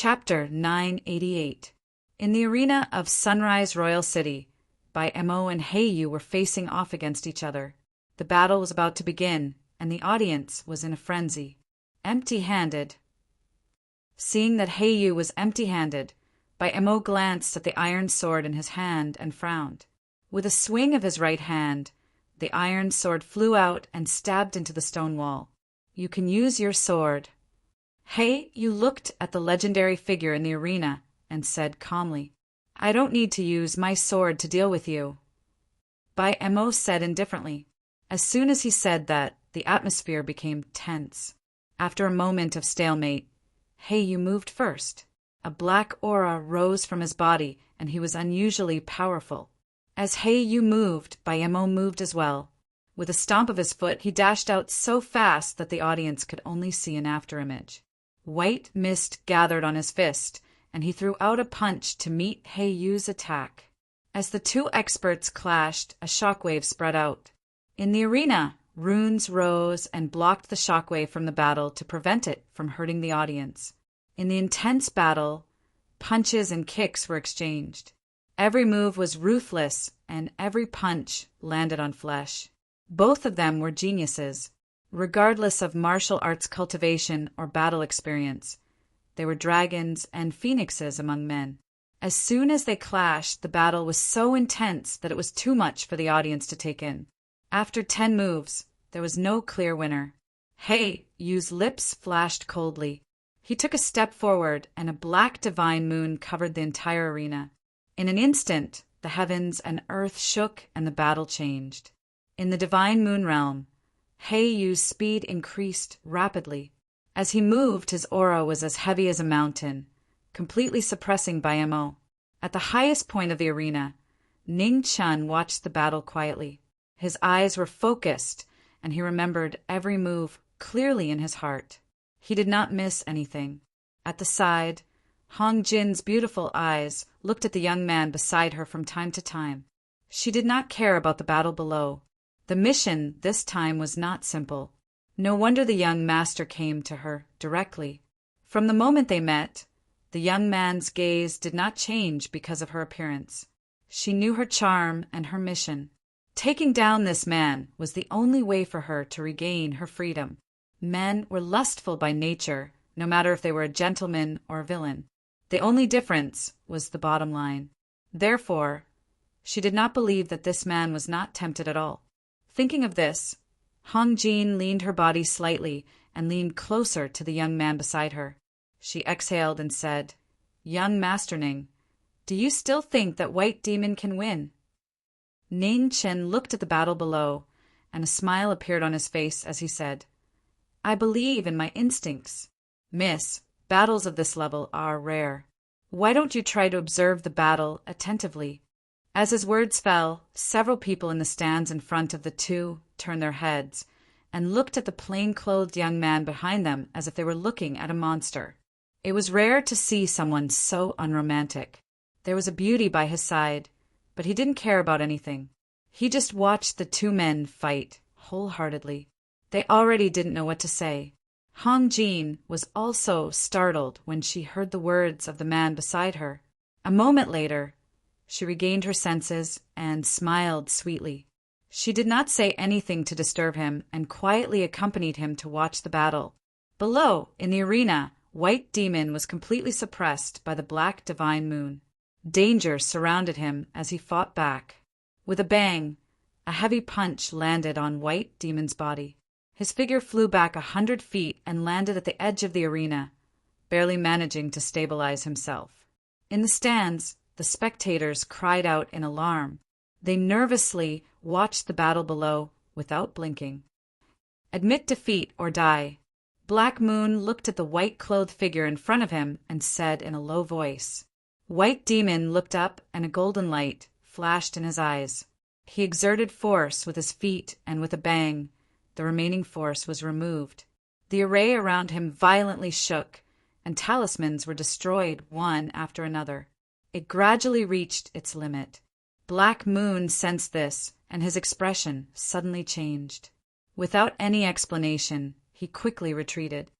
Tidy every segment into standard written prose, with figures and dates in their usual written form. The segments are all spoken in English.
Chapter 988. In the arena of Sunrise Royal City, Mo and Heiyu were facing off against each other. The battle was about to begin, and the audience was in a frenzy. Empty-handed. Seeing that Heiyu was empty-handed, Mo glanced at the iron sword in his hand and frowned. With a swing of his right hand, the iron sword flew out and stabbed into the stone wall. "You can use your sword." Heiyu looked at the legendary figure in the arena and said calmly, "I don't need to use my sword to deal with you." Mo said indifferently. As soon as he said that, the atmosphere became tense. After a moment of stalemate, Heiyu moved first. A black aura rose from his body, and he was unusually powerful. As Heiyu moved, Mo moved as well. With a stomp of his foot, he dashed out so fast that the audience could only see an afterimage. White mist gathered on his fist, and he threw out a punch to meet Heiyu's attack. As the two experts clashed, a shockwave spread out. In the arena, runes rose and blocked the shockwave from the battle to prevent it from hurting the audience. In the intense battle, punches and kicks were exchanged. Every move was ruthless, and every punch landed on flesh. Both of them were geniuses. Regardless of martial arts cultivation or battle experience, they were dragons and phoenixes among men. As soon as they clashed, the battle was so intense that it was too much for the audience to take in. After 10 moves, there was no clear winner. Heiyu's lips flashed coldly. He took a step forward, and a black divine moon covered the entire arena. In an instant, the heavens and earth shook and the battle changed. In the divine moon realm, Heiyu's speed increased rapidly. As he moved, his aura was as heavy as a mountain, completely suppressing Mo. At the highest point of the arena, Ning-chan watched the battle quietly. His eyes were focused, and he remembered every move clearly in his heart. He did not miss anything. At the side, Hong-jin's beautiful eyes looked at the young man beside her from time to time. She did not care about the battle below. The mission this time was not simple. No wonder the young master came to her directly. From the moment they met, the young man's gaze did not change because of her appearance. She knew her charm and her mission. Taking down this man was the only way for her to regain her freedom. Men were lustful by nature, no matter if they were a gentleman or a villain. The only difference was the bottom line. Therefore, she did not believe that this man was not tempted at all. Thinking of this, Hong-jin leaned her body slightly and leaned closer to the young man beside her. She exhaled and said, "Young Master Ning, do you still think that White Demon can win?" Ning-chen looked at the battle below, and a smile appeared on his face as he said, "I believe in my instincts. Miss, battles of this level are rare. Why don't you try to observe the battle attentively?" As his words fell, several people in the stands in front of the two turned their heads and looked at the plain-clothed young man behind them as if they were looking at a monster. It was rare to see someone so unromantic. There was a beauty by his side, but he didn't care about anything. He just watched the two men fight wholeheartedly. They already didn't know what to say. Hong-jin was also startled when she heard the words of the man beside her. A moment later, she regained her senses and smiled sweetly. She did not say anything to disturb him and quietly accompanied him to watch the battle. Below, in the arena, White Demon was completely suppressed by the black divine moon. Danger surrounded him as he fought back. With a bang, a heavy punch landed on White Demon's body. His figure flew back 100 feet and landed at the edge of the arena, barely managing to stabilize himself. In the stands, the spectators cried out in alarm. They nervously watched the battle below without blinking. Admit defeat or die. Black Moon looked at the white-clothed figure in front of him and said in a low voice. White Demon looked up and a golden light flashed in his eyes. He exerted force with his feet and with a bang, the remaining force was removed. The array around him violently shook, and talismans were destroyed one after another. It gradually reached its limit. Black Moon sensed this, and his expression suddenly changed. Without any explanation, he quickly retreated.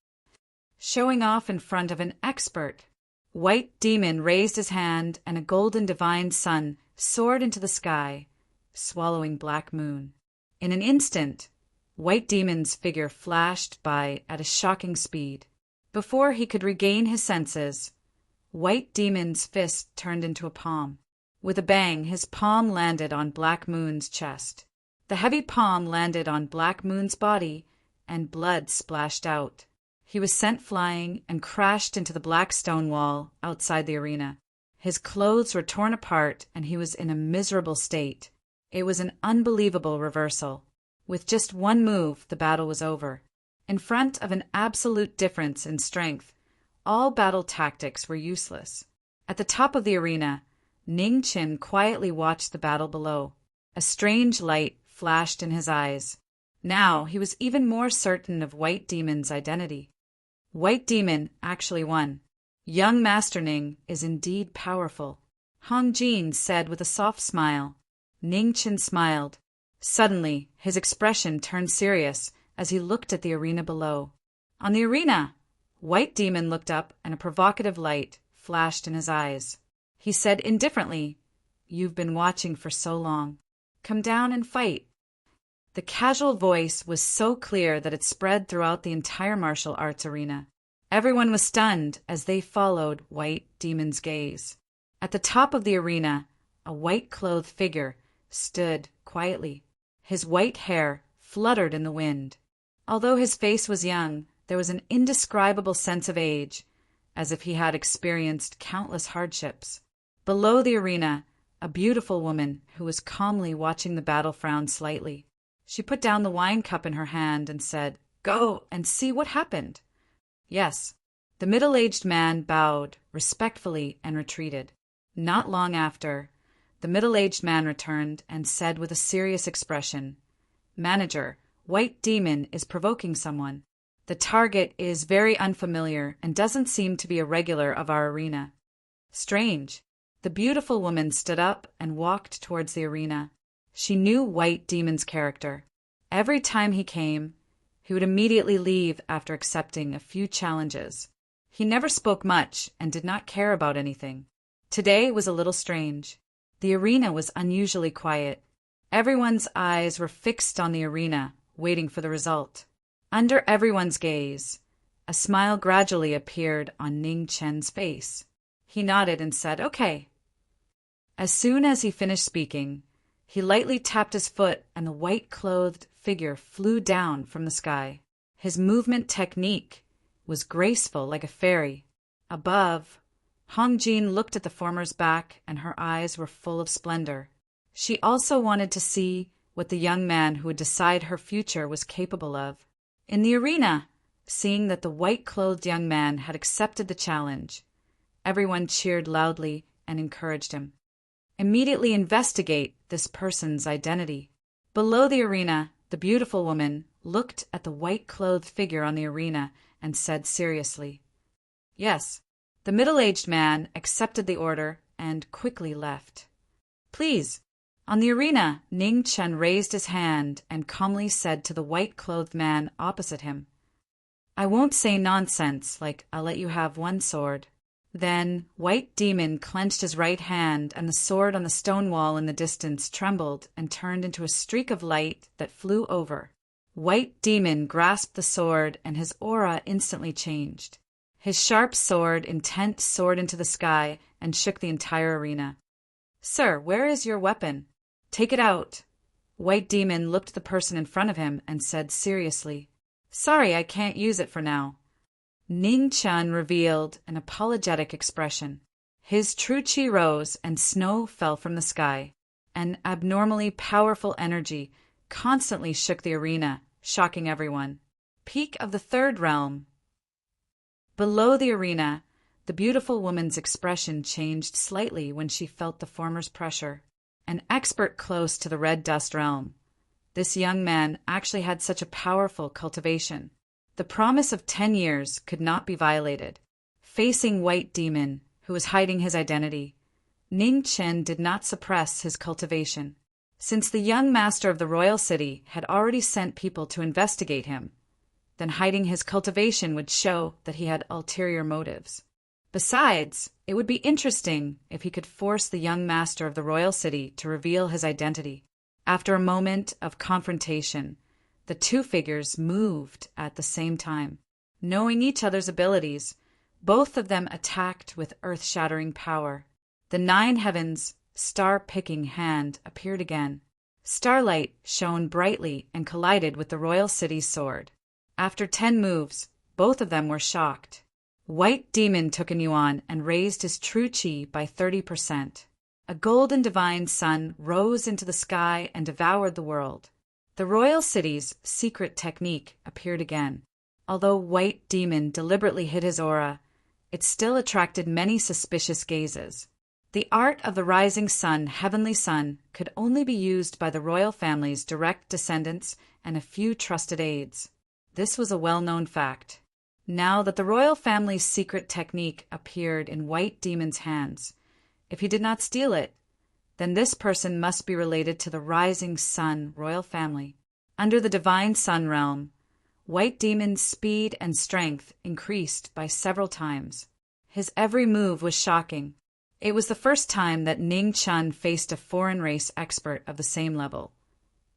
Showing off in front of an expert. White Demon raised his hand, and a golden divine sun soared into the sky, swallowing Black Moon. In an instant, White Demon's figure flashed by at a shocking speed. Before he could regain his senses, White Demon's fist turned into a palm. With a bang, his palm landed on Black Moon's chest. The heavy palm landed on Black Moon's body, and blood splashed out. He was sent flying and crashed into the black stone wall outside the arena. His clothes were torn apart, and he was in a miserable state. It was an unbelievable reversal. With just one move, the battle was over. In front of an absolute difference in strength, all battle tactics were useless. At the top of the arena, Ning Chen quietly watched the battle below. A strange light flashed in his eyes. Now he was even more certain of White Demon's identity. White Demon actually won. Young Master Ning is indeed powerful, Hong Jin said with a soft smile. Ning Chen smiled. Suddenly, his expression turned serious as he looked at the arena below. On the arena, White Demon looked up and a provocative light flashed in his eyes. He said indifferently, "You've been watching for so long. Come down and fight." The casual voice was so clear that it spread throughout the entire martial arts arena. Everyone was stunned as they followed White Demon's gaze. At the top of the arena, a white-clothed figure stood quietly. His white hair fluttered in the wind. Although his face was young, there was an indescribable sense of age, as if he had experienced countless hardships. Below the arena, a beautiful woman who was calmly watching the battle frowned slightly. She put down the wine cup in her hand and said, "Go and see what happened." Yes. The middle-aged man bowed respectfully and retreated. Not long after, the middle-aged man returned and said with a serious expression, "Manager, White Demon is provoking someone. The target is very unfamiliar and doesn't seem to be a regular of our arena." Strange. The beautiful woman stood up and walked towards the arena. She knew White Demon's character. Every time he came, he would immediately leave after accepting a few challenges. He never spoke much and did not care about anything. Today was a little strange. The arena was unusually quiet. Everyone's eyes were fixed on the arena, waiting for the result. Under everyone's gaze, a smile gradually appeared on Ning Chen's face. He nodded and said, "Okay." As soon as he finished speaking, he lightly tapped his foot and the white-clothed figure flew down from the sky. His movement technique was graceful like a fairy. Above, Hong Jin looked at the former's back and her eyes were full of splendor. She also wanted to see what the young man who would decide her future was capable of. In the arena, seeing that the white-clothed young man had accepted the challenge, everyone cheered loudly and encouraged him. Immediately investigate this person's identity. Below the arena, the beautiful woman looked at the white-clothed figure on the arena and said seriously, "Yes." The middle-aged man accepted the order and quickly left. "Please." On the arena, Ning Chen raised his hand and calmly said to the white-clothed man opposite him, "I won't say nonsense like I'll let you have one sword." Then White Demon clenched his right hand and the sword on the stone wall in the distance trembled and turned into a streak of light that flew over. White Demon grasped the sword and his aura instantly changed. His sharp sword intent soared into the sky and shook the entire arena. "Sir, where is your weapon? Take it out." White Demon looked at the person in front of him and said seriously, "Sorry, I can't use it for now." Ning Chen revealed an apologetic expression. His true chi rose and snow fell from the sky. An abnormally powerful energy constantly shook the arena, shocking everyone. Peak of the third realm. Below the arena, the beautiful woman's expression changed slightly when she felt the former's pressure. An expert close to the red dust realm. This young man actually had such a powerful cultivation. The promise of 10 years could not be violated. Facing White Demon, who was hiding his identity, Ning Chen did not suppress his cultivation. Since the young master of the royal city had already sent people to investigate him, then hiding his cultivation would show that he had ulterior motives. Besides, it would be interesting if he could force the young master of the royal city to reveal his identity. After a moment of confrontation, the two figures moved at the same time. Knowing each other's abilities, both of them attacked with earth-shattering power. The 9 heavens star-picking hand appeared again. Starlight shone brightly and collided with the royal city's sword. After 10 moves, both of them were shocked. White Demon took a yuan and raised his true chi by 30%. A golden divine sun rose into the sky and devoured the world. The royal city's secret technique appeared again. Although White Demon deliberately hid his aura, it still attracted many suspicious gazes. The art of the rising sun, heavenly sun, could only be used by the royal family's direct descendants and a few trusted aides. This was a well-known fact. Now that the royal family's secret technique appeared in White Demon's hands, if he did not steal it, then this person must be related to the rising sun royal family. Under the divine sun realm, White Demon's speed and strength increased by several times. His every move was shocking. It was the first time that Ning Chun faced a foreign race expert of the same level,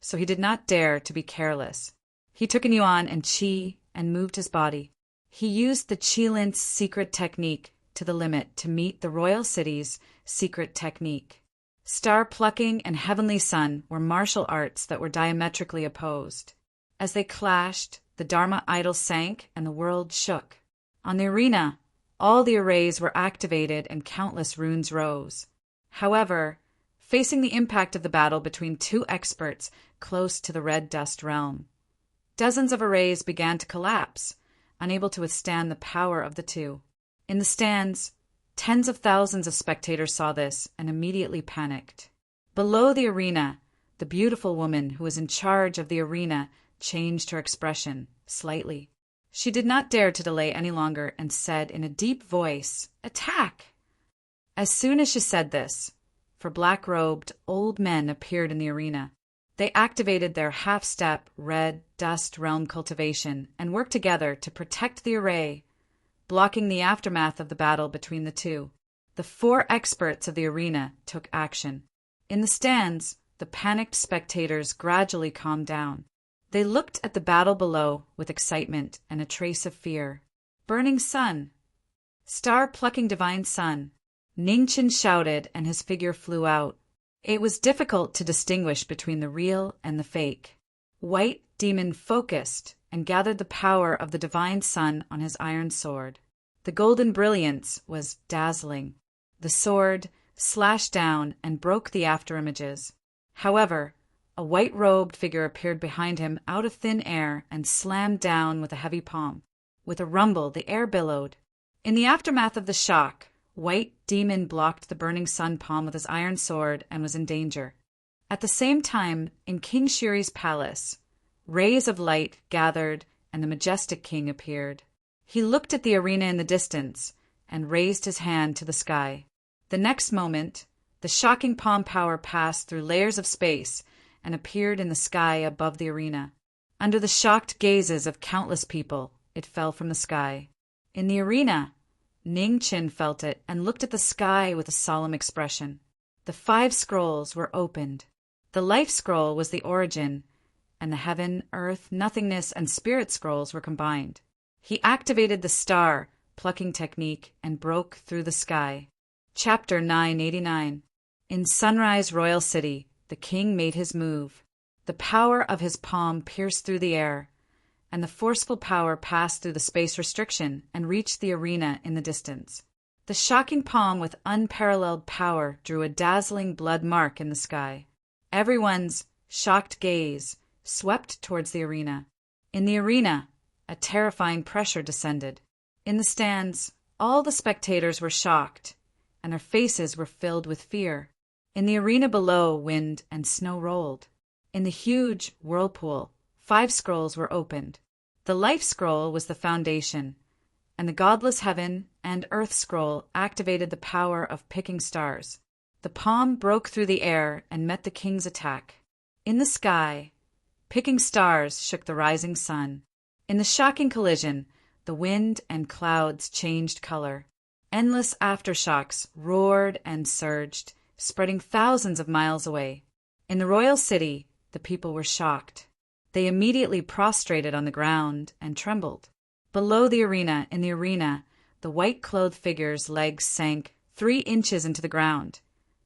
so he did not dare to be careless. He took a yuan and chi and moved his body. He used the Qilint's secret technique to the limit to meet the royal city's secret technique. Star plucking and heavenly sun were martial arts that were diametrically opposed. As they clashed, the Dharma idol sank and the world shook. On the arena, all the arrays were activated and countless runes rose. However, facing the impact of the battle between 2 experts close to the red dust realm, dozens of arrays began to collapse, unable to withstand the power of the 2. In the stands, tens of thousands of spectators saw this and immediately panicked. Below the arena, the beautiful woman who was in charge of the arena changed her expression slightly. She did not dare to delay any longer and said in a deep voice, "Attack!" As soon as she said this, 4 black-robed old men appeared in the arena. They activated their half-step red dust realm cultivation and worked together to protect the array, blocking the aftermath of the battle between the 2. The 4 experts of the arena took action. In the stands, the panicked spectators gradually calmed down. They looked at the battle below with excitement and a trace of fear. Burning sun! Star-plucking divine sun! Ning Chen shouted and his figure flew out. It was difficult to distinguish between the real and the fake. White Demon focused and gathered the power of the divine sun on his iron sword. The golden brilliance was dazzling. The sword slashed down and broke the afterimages. However, a white-robed figure appeared behind him out of thin air and slammed down with a heavy palm. With a rumble, the air billowed. In the aftermath of the shock, White Demon blocked the burning sun palm with his iron sword and was in danger. At the same time, in King Shiri's palace, rays of light gathered and the majestic king appeared. He looked at the arena in the distance and raised his hand to the sky. The next moment, the shocking palm power passed through layers of space and appeared in the sky above the arena. Under the shocked gazes of countless people, it fell from the sky. In the arena, Ning Chen felt it and looked at the sky with a solemn expression. The 5 scrolls were opened. The life scroll was the origin, and the heaven, earth, nothingness, and spirit scrolls were combined. He activated the star plucking technique and broke through the sky. Chapter 989. In Sunrise Royal City, the king made his move. The power of his palm pierced through the air, and the forceful power passed through the space restriction and reached the arena in the distance. The shocking palm with unparalleled power drew a dazzling blood mark in the sky. Everyone's shocked gaze swept towards the arena. In the arena, a terrifying pressure descended. In the stands, all the spectators were shocked, and their faces were filled with fear. In the arena below, wind and snow rolled. In the huge whirlpool, 5 scrolls were opened. The life scroll was the foundation, and the godless heaven and earth scroll activated the power of picking stars. The palm broke through the air and met the king's attack. In the sky, picking stars shook the rising sun. In the shocking collision, the wind and clouds changed color. Endless aftershocks roared and surged, spreading thousands of miles away. In the royal city, the people were shocked. They immediately prostrated on the ground and trembled. Below the arena, the white-clothed figure's legs sank 3 inches into the ground,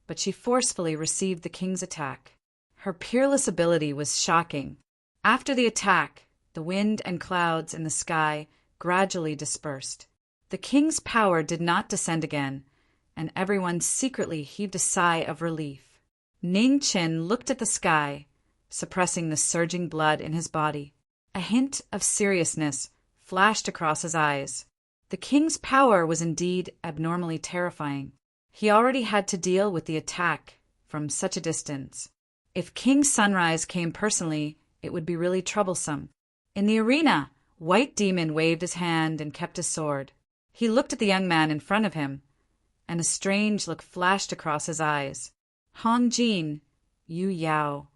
but she forcefully received the king's attack. Her peerless ability was shocking. After the attack, the wind and clouds in the sky gradually dispersed. The king's power did not descend again, and everyone secretly heaved a sigh of relief. Ning Qin looked at the sky, suppressing the surging blood in his body. A hint of seriousness flashed across his eyes. The king's power was indeed abnormally terrifying. He already had to deal with the attack from such a distance. If King Sunrise came personally, it would be really troublesome. In the arena, White Demon waved his hand and kept his sword. He looked at the young man in front of him, and a strange look flashed across his eyes. Hong Jin, Yu Yao,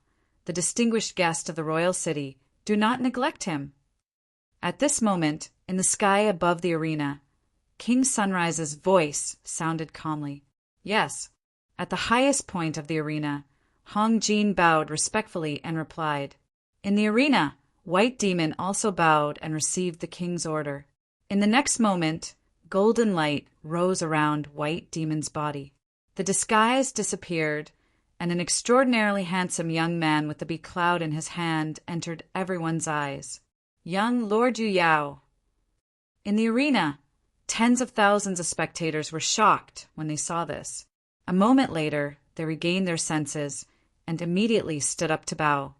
the distinguished guest of the royal city, do not neglect him. At this moment, in the sky above the arena, King Sunrise's voice sounded calmly. Yes, at the highest point of the arena, Hong Jin bowed respectfully and replied. In the arena, White Demon also bowed and received the king's order. In the next moment, golden light rose around White Demon's body. The disguise disappeared, and an extraordinarily handsome young man with the becloud in his hand entered everyone's eyes. Young Lord Yu Yao. In the arena, tens of thousands of spectators were shocked when they saw this. A moment later, they regained their senses and immediately stood up to bow.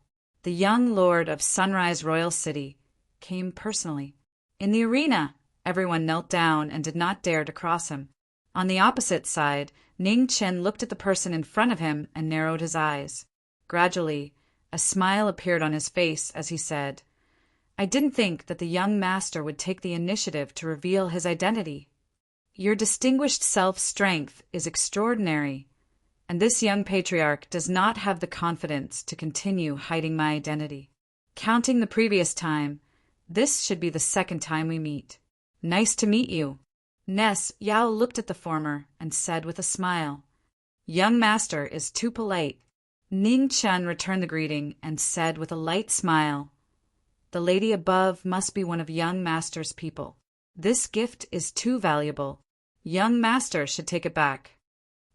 The young lord of Sunrise Royal City came personally. In the arena, everyone knelt down and did not dare to cross him. On the opposite side, Ning Chen looked at the person in front of him and narrowed his eyes. Gradually, a smile appeared on his face as he said, I didn't think that the young master would take the initiative to reveal his identity. Your distinguished self-strength is extraordinary, and this young patriarch does not have the confidence to continue hiding my identity. Counting the previous time, this should be the second time we meet. Nice to meet you. Ness Yao looked at the former and said with a smile, Young master is too polite. Ning Chen returned the greeting and said with a light smile, The lady above must be one of young master's people. This gift is too valuable. Young master should take it back.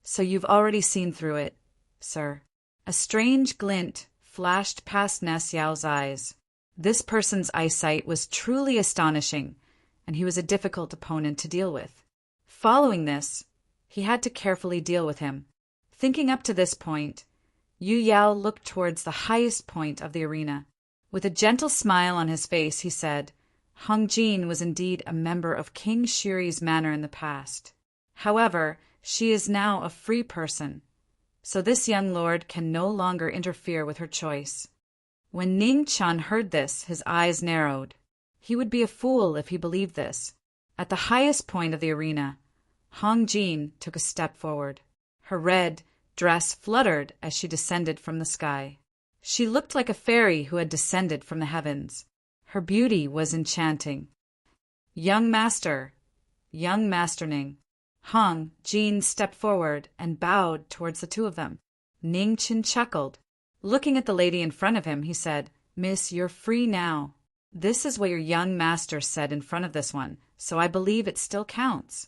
So you've already seen through it, sir. A strange glint flashed past Ness Yao's eyes. This person's eyesight was truly astonishing, and he was a difficult opponent to deal with. Following this, he had to carefully deal with him. Thinking up to this point, Yu Yao looked towards the highest point of the arena. With a gentle smile on his face, he said, Hong Jin was indeed a member of King Shiri's manor in the past. However, she is now a free person, so this young lord can no longer interfere with her choice. When Ning Chen heard this, his eyes narrowed. He would be a fool if he believed this. At the highest point of the arena, Hong Jin took a step forward. Her red dress fluttered as she descended from the sky. She looked like a fairy who had descended from the heavens. Her beauty was enchanting. Young Master Ning. Hong Jin stepped forward and bowed towards the two of them. Ning Chen chuckled. Looking at the lady in front of him, he said, Miss, you're free now. This is what your young master said in front of this one, so I believe it still counts.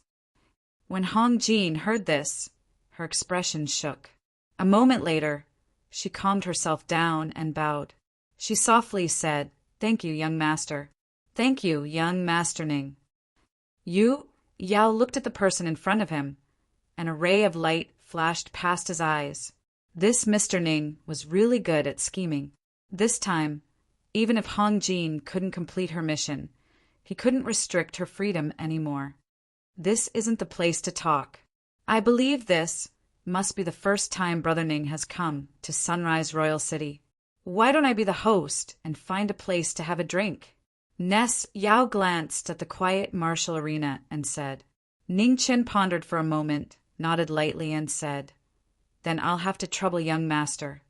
When Hong Jin heard this, her expression shook. A moment later, she calmed herself down and bowed. She softly said, Thank you, young master. Thank you, young Master Ning. Yu Yao looked at the person in front of him, and a ray of light flashed past his eyes. This Mr. Ning was really good at scheming. This time, even if Hong Jin couldn't complete her mission, he couldn't restrict her freedom anymore. This isn't the place to talk. I believe this must be the first time Brother Ning has come to Sunrise Royal City. Why don't I be the host and find a place to have a drink? Ness Yao glanced at the quiet martial arena and said. Ning Chen pondered for a moment, nodded lightly, and said, Then I'll have to trouble young master.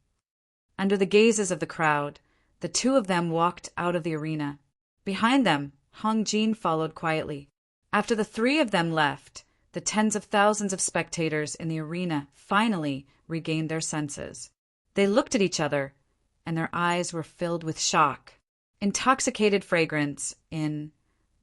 Under the gazes of the crowd, the two of them walked out of the arena. Behind them, Hong Jin followed quietly. After the three of them left, The tens of thousands of spectators in the arena finally regained their senses. They looked at each other, and their eyes were filled with shock. Intoxicated fragrance in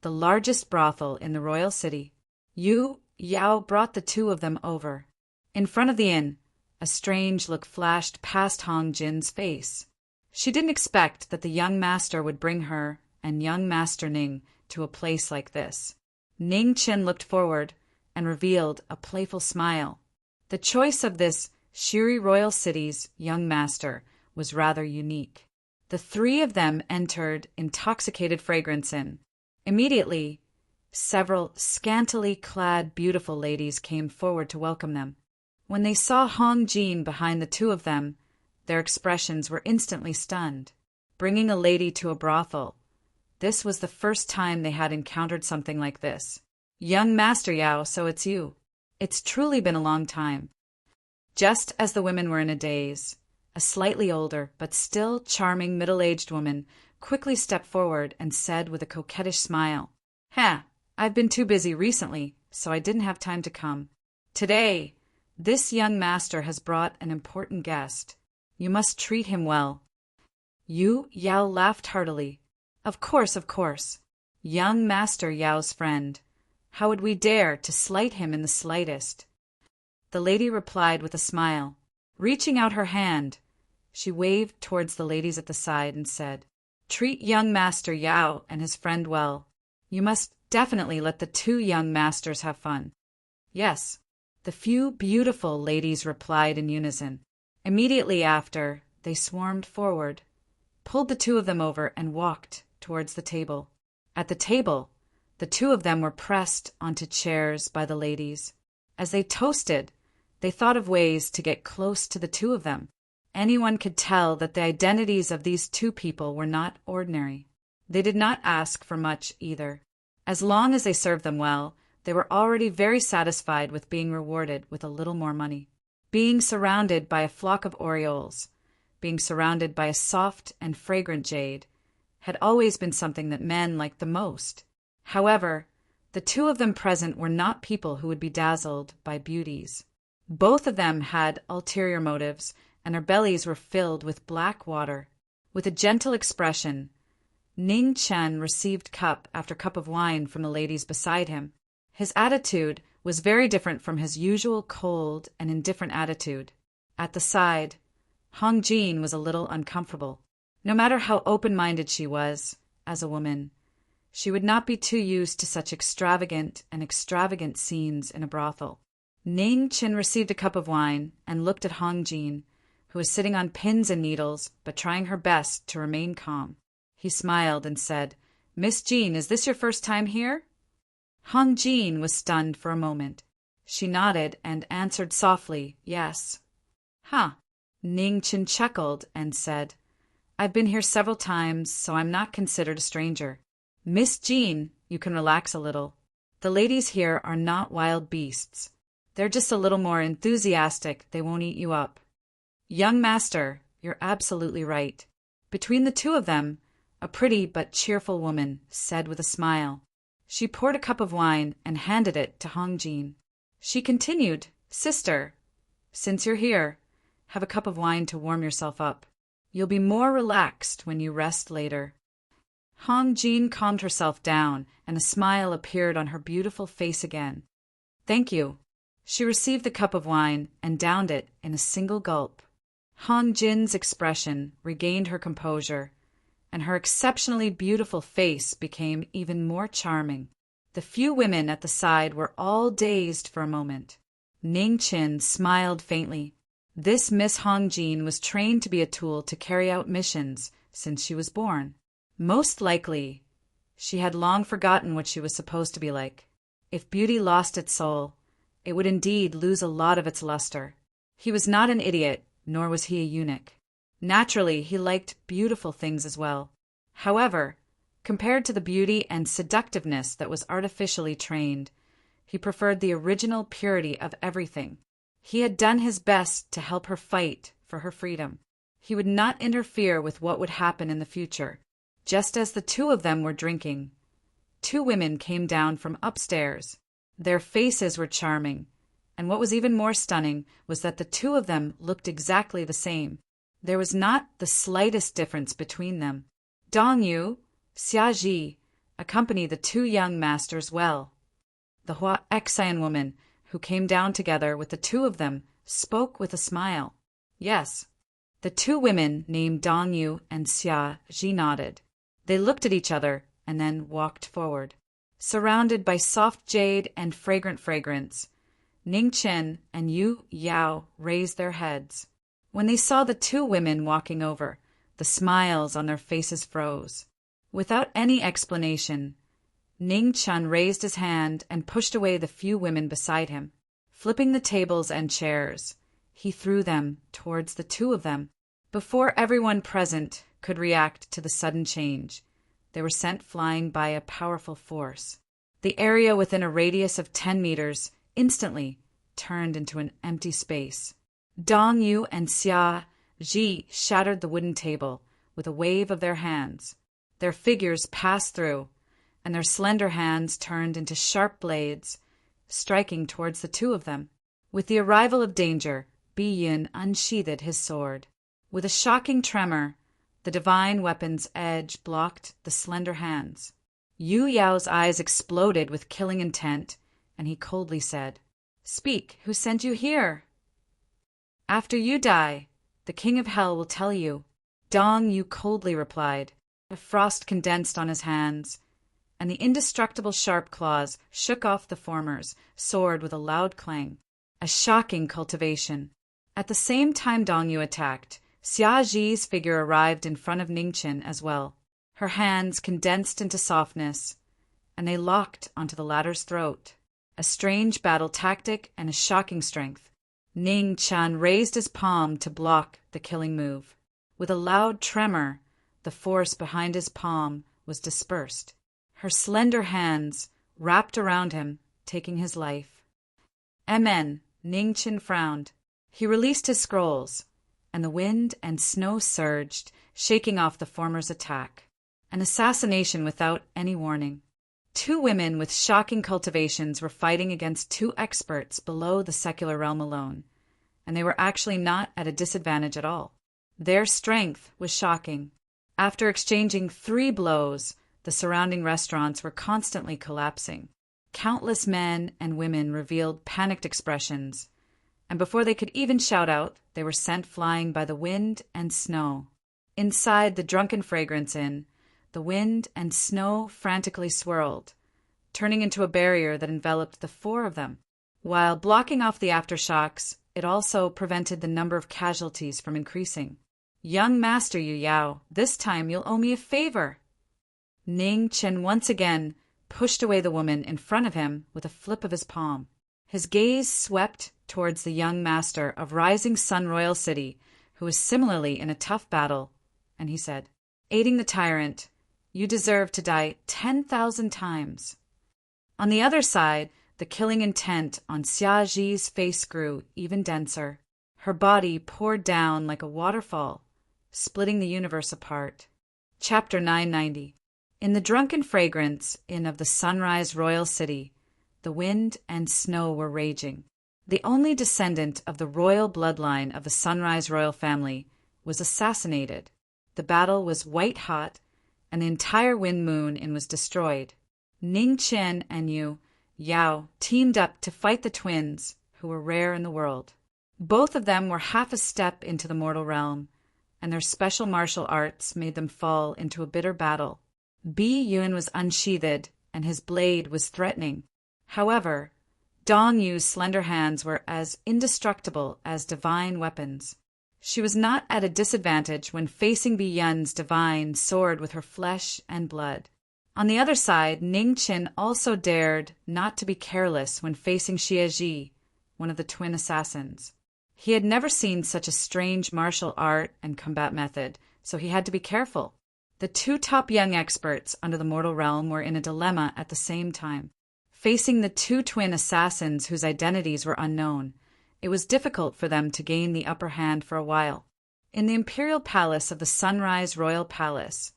the largest brothel in the royal city. Yao brought the two of them over. In front of the inn, a strange look flashed past Hong Jin's face. She didn't expect that the young master would bring her and young Master Ning to a place like this. Ning Qin looked forward and revealed a playful smile. The choice of this Shiri royal city's young master was rather unique. The three of them entered intoxicated fragrance inn. Immediately, several scantily clad beautiful ladies came forward to welcome them. When they saw Hong Jin behind the two of them, their expressions were instantly stunned. Bringing a lady to a brothel. This was the first time they had encountered something like this. Young Master Yao, so it's you. It's truly been a long time. Just as the women were in a daze, a slightly older but still charming middle-aged woman quickly stepped forward and said with a coquettish smile, I've been too busy recently, so I didn't have time to come. Today, this young master has brought an important guest. You must treat him well. Yao laughed heartily. Of course. Young Master Yao's friend. How would we dare to slight him in the slightest? The lady replied with a smile. Reaching out her hand, she waved towards the ladies at the side and said, Treat young Master Yao and his friend well. You must definitely let the two young masters have fun. Yes, the few beautiful ladies replied in unison. Immediately after, they swarmed forward, pulled the two of them over, and walked towards the table. At the table, the two of them were pressed onto chairs by the ladies. As they toasted, they thought of ways to get close to the two of them. Anyone could tell that the identities of these two people were not ordinary. They did not ask for much either. As long as they served them well, they were already very satisfied with being rewarded with a little more money. Being surrounded by a flock of orioles, being surrounded by a soft and fragrant jade, had always been something that men liked the most. However, the two of them present were not people who would be dazzled by beauties. Both of them had ulterior motives, and their bellies were filled with black water. With a gentle expression, Ning Chen received cup after cup of wine from the ladies beside him. His attitude was very different from his usual cold and indifferent attitude. At the side, Hong Jin was a little uncomfortable. No matter how open-minded she was, as a woman, she would not be too used to such extravagant scenes in a brothel. Ning Qin received a cup of wine and looked at Hong Jin, who was sitting on pins and needles but trying her best to remain calm. He smiled and said, Miss Jin, is this your first time here? Hong Jin was stunned for a moment. She nodded and answered softly, yes. Ning Qin chuckled and said, I've been here several times, so I'm not considered a stranger. Miss Jin, you can relax a little. The ladies here are not wild beasts. They're just a little more enthusiastic. They won't eat you up. Young master, you're absolutely right. Between the two of them, a pretty but cheerful woman said with a smile. She poured a cup of wine and handed it to Hong Jin. She continued, Sister, since you're here, have a cup of wine to warm yourself up. You'll be more relaxed when you rest later. Hong Jin calmed herself down, and a smile appeared on her beautiful face again. Thank you. She received the cup of wine and downed it in a single gulp. Hong Jin's expression regained her composure, and her exceptionally beautiful face became even more charming. The few women at the side were all dazed for a moment. Ning Qin smiled faintly. This Miss Hong Jin was trained to be a tool to carry out missions since she was born. Most likely, she had long forgotten what she was supposed to be like. If beauty lost its soul, it would indeed lose a lot of its luster. He was not an idiot, nor was he a eunuch. Naturally, he liked beautiful things as well. However, compared to the beauty and seductiveness that was artificially trained, he preferred the original purity of everything. He had done his best to help her fight for her freedom. He would not interfere with what would happen in the future. Just as the two of them were drinking, two women came down from upstairs. Their faces were charming, and what was even more stunning was that the two of them looked exactly the same. There was not the slightest difference between them. Dong Yu, Xia Ji accompanied the two young masters well. The Hua Exan woman, who came down together with the two of them, spoke with a smile. Yes. The two women named Dong Yu and Xia Ji nodded. They looked at each other and then walked forward. Surrounded by soft jade and fragrant fragrance, Ning Chen and Yu Yao raised their heads. When they saw the two women walking over, the smiles on their faces froze. Without any explanation, Ning Chen raised his hand and pushed away the few women beside him. Flipping the tables and chairs, he threw them towards the two of them. Before everyone present could react to the sudden change, they were sent flying by a powerful force. The area within a radius of 10 meters instantly turned into an empty space. Dong Yu and Xia Ji shattered the wooden table with a wave of their hands. Their figures passed through, and their slender hands turned into sharp blades, striking towards the two of them. With the arrival of danger, Bi Yun unsheathed his sword. With a shocking tremor, the divine weapon's edge blocked the slender hands. Yu Yao's eyes exploded with killing intent, and he coldly said, "Speak, who sent you here?" "After you die, the King of Hell will tell you," Dong Yu coldly replied. The frost condensed on his hands, and the indestructible sharp claws shook off the former's sword with a loud clang. A shocking cultivation. At the same time Dong Yu attacked, Xia Ji's figure arrived in front of Ning Chen as well. Her hands condensed into softness, and they locked onto the latter's throat. A strange battle tactic and a shocking strength. Ning Chen raised his palm to block the killing move. With a loud tremor, the force behind his palm was dispersed. Her slender hands wrapped around him, taking his life. Amen. Ning Chen frowned. He released his scrolls, and the wind and snow surged, shaking off the former's attack. An assassination without any warning. Two women with shocking cultivations were fighting against two experts below the secular realm alone, and they were actually not at a disadvantage at all. Their strength was shocking. After exchanging 3 blows, the surrounding restaurants were constantly collapsing. Countless men and women revealed panicked expressions, and before they could even shout out, they were sent flying by the wind and snow. Inside the Drunken Fragrance Inn, the wind and snow frantically swirled, turning into a barrier that enveloped the 4 of them. While blocking off the aftershocks, it also prevented the number of casualties from increasing. "Young Master Yu Yao, this time you'll owe me a favor." Ning Chen once again pushed away the woman in front of him with a flip of his palm. His gaze swept towards the young master of Rising Sun Royal City, who was similarly in a tough battle, and he said, "Aiding the tyrant, you deserve to die 10,000 times." On the other side, the killing intent on Xia Ji's face grew even denser. Her body poured down like a waterfall, splitting the universe apart. Chapter 990. In the Drunken Fragrance Inn of the Sunrise Royal City, the wind and snow were raging. The only descendant of the royal bloodline of the Sunrise royal family was assassinated. The battle was white-hot, and the entire Wind Moon Inn was destroyed. Ning Chen and Yu Yao teamed up to fight the twins, who were rare in the world. Both of them were half a step into the mortal realm, and their special martial arts made them fall into a bitter battle. Bi Yun was unsheathed, and his blade was threatening. However, Dong Yu's slender hands were as indestructible as divine weapons. She was not at a disadvantage when facing Bi Yun's divine sword with her flesh and blood. On the other side, Ning Chen also dared not to be careless when facing Xia Ji, one of the twin assassins. He had never seen such a strange martial art and combat method, so he had to be careful. The 2 top young experts under the mortal realm were in a dilemma at the same time. Facing the 2 twin assassins whose identities were unknown, it was difficult for them to gain the upper hand for a while. In the imperial palace of the Sunrise Royal Palace,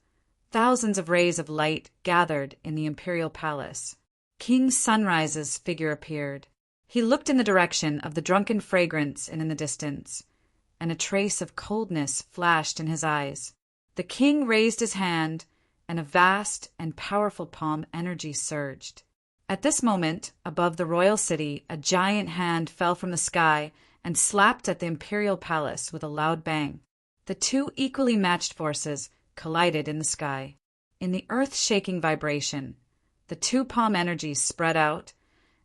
thousands of rays of light gathered in the imperial palace. King Sunrise's figure appeared. He looked in the direction of the drunken fragrance in the distance, and a trace of coldness flashed in his eyes. The king raised his hand, and a vast and powerful palm energy surged. At this moment, above the royal city, a giant hand fell from the sky and slapped at the imperial palace with a loud bang. The two equally matched forces collided in the sky. In the earth-shaking vibration, the two palm energies spread out,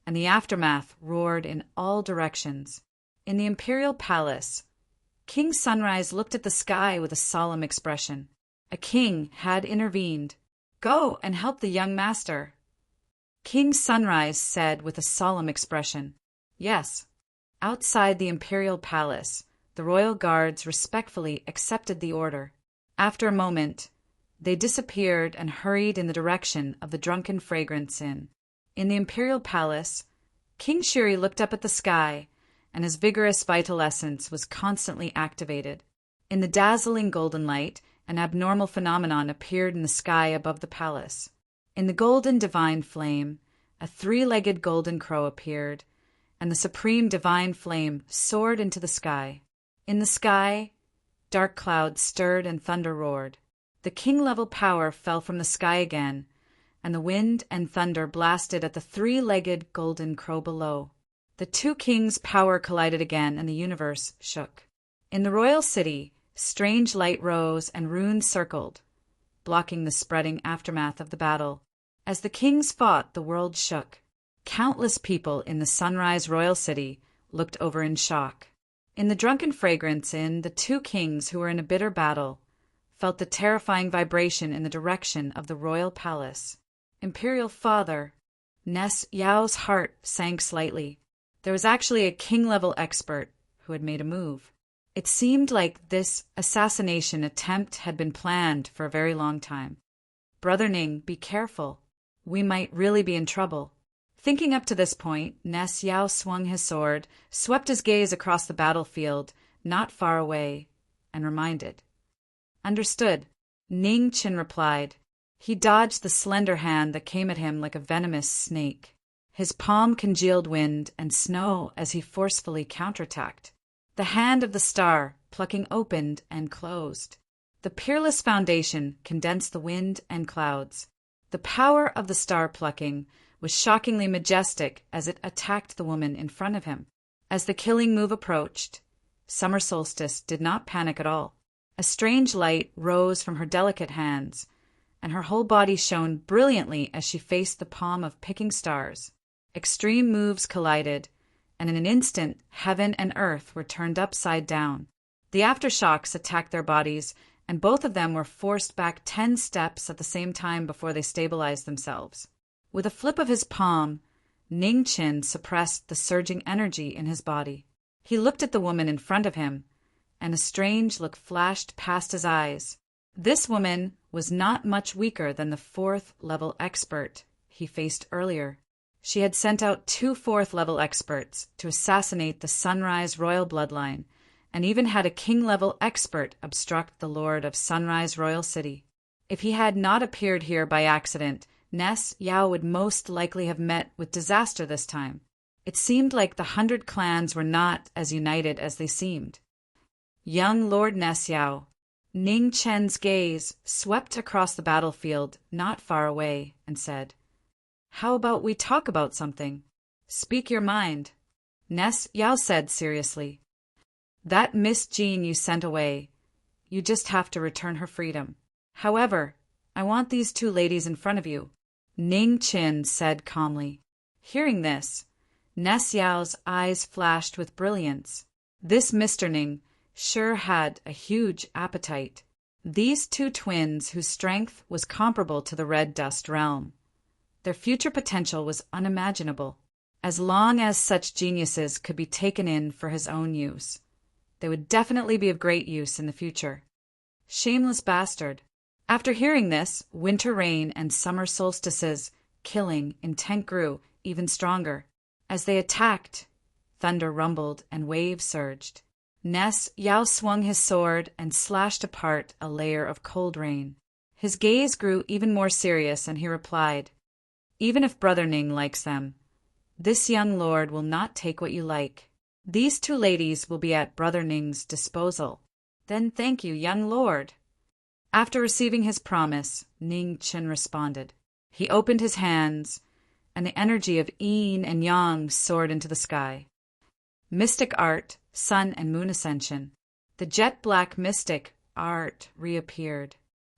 and the aftermath roared in all directions. In the imperial palace, King Sunrise looked at the sky with a solemn expression. A king had intervened. "Go and help the young master." King Sunrise said with a solemn expression, "Yes." Outside the imperial palace, the royal guards respectfully accepted the order. After a moment, they disappeared and hurried in the direction of the drunken fragrance inn. In the imperial palace, King Shiri looked up at the sky, and his vigorous vital essence was constantly activated. In the dazzling golden light, an abnormal phenomenon appeared in the sky above the palace. In the golden divine flame, a three-legged golden crow appeared, and the supreme divine flame soared into the sky. In the sky, dark clouds stirred and thunder roared. The king-level power fell from the sky again, and the wind and thunder blasted at the three-legged golden crow below. The two kings' power collided again, and the universe shook. In the royal city, strange light rose and runes circled, blocking the spreading aftermath of the battle. As the kings fought, the world shook. Countless people in the Sunrise Royal City looked over in shock. In the drunken fragrance inn, the two kings who were in a bitter battle felt the terrifying vibration in the direction of the royal palace. Imperial Father, Ness Yao's heart sank slightly. There was actually a king-level expert who had made a move. It seemed like this assassination attempt had been planned for a very long time. "Brother Ning, be careful. We might really be in trouble." Thinking up to this point, Ness Yao swung his sword, swept his gaze across the battlefield, not far away, and reminded. "Understood," Ning Qin replied. He dodged the slender hand that came at him like a venomous snake. His palm congealed wind and snow as he forcefully counterattacked. The hand of the star, plucking, opened and closed. The peerless foundation condensed the wind and clouds. The power of the star plucking was shockingly majestic as it attacked the woman in front of him. As the killing move approached, Summer Solstice did not panic at all. A strange light rose from her delicate hands, and her whole body shone brilliantly as she faced the palm of picking stars. Extreme moves collided, and in an instant, heaven and earth were turned upside down. The aftershocks attacked their bodies, and both of them were forced back 10 steps at the same time before they stabilized themselves. With a flip of his palm, Ning Qin suppressed the surging energy in his body. He looked at the woman in front of him, and a strange look flashed past his eyes. This woman was not much weaker than the 4th-level expert he faced earlier. She had sent out 2 4th-level experts to assassinate the Sunrise royal bloodline, and even had a king-level expert obstruct the Lord of Sunrise Royal City. If he had not appeared here by accident, Ness Yao would most likely have met with disaster this time. It seemed like the 100 clans were not as united as they seemed. Young Lord Ness Yao, Ning Chen's gaze swept across the battlefield not far away and said, "How about we talk about something? Speak your mind." Ness Yao said seriously, "That Miss Jean you sent away, you just have to return her freedom. However, I want these 2 ladies in front of you," Ning Qin said calmly. Hearing this, Ness Yao's eyes flashed with brilliance. This Mr. Ning sure had a huge appetite. These 2 twins whose strength was comparable to the red dust realm. Their future potential was unimaginable. As long as such geniuses could be taken in for his own use, they would definitely be of great use in the future. Shameless bastard. After hearing this, winter rain and summer solstice's killing intent grew even stronger. As they attacked, thunder rumbled and waves surged. Ness Yao swung his sword and slashed apart a layer of cold rain. His gaze grew even more serious, and he replied, even if Brother Ning likes them. This young lord will not take what you like. These two ladies will be at Brother Ning's disposal. Then thank you, young lord. After receiving his promise, Ning Chen responded. He opened his hands, and the energy of yin and yang soared into the sky. Mystic art, sun and moon ascension. The jet-black mystic art reappeared.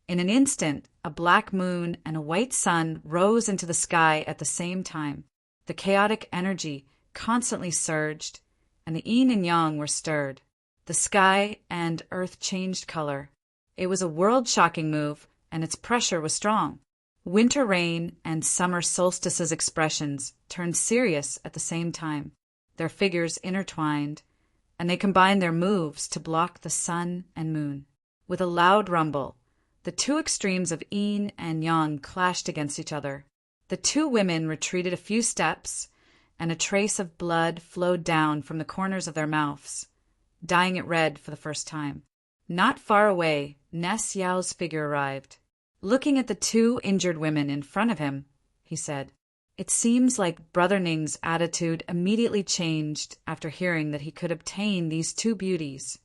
In an instant, a black moon and a white sun rose into the sky at the same time. The chaotic energy constantly surged, and the yin and yang were stirred. The sky and earth changed color. It was a world-shocking move, and its pressure was strong. Winter rain and summer solstice's expressions turned serious at the same time. Their figures intertwined, and they combined their moves to block the sun and moon. With a loud rumble, the two extremes of yin and yang clashed against each other. The two women retreated a few steps, and a trace of blood flowed down from the corners of their mouths, dyeing it red for the first time. Not far away, Ness Yao's figure arrived. Looking at the two injured women in front of him, he said, "It seems like Brother Ning's attitude immediately changed after hearing that he could obtain these two beauties.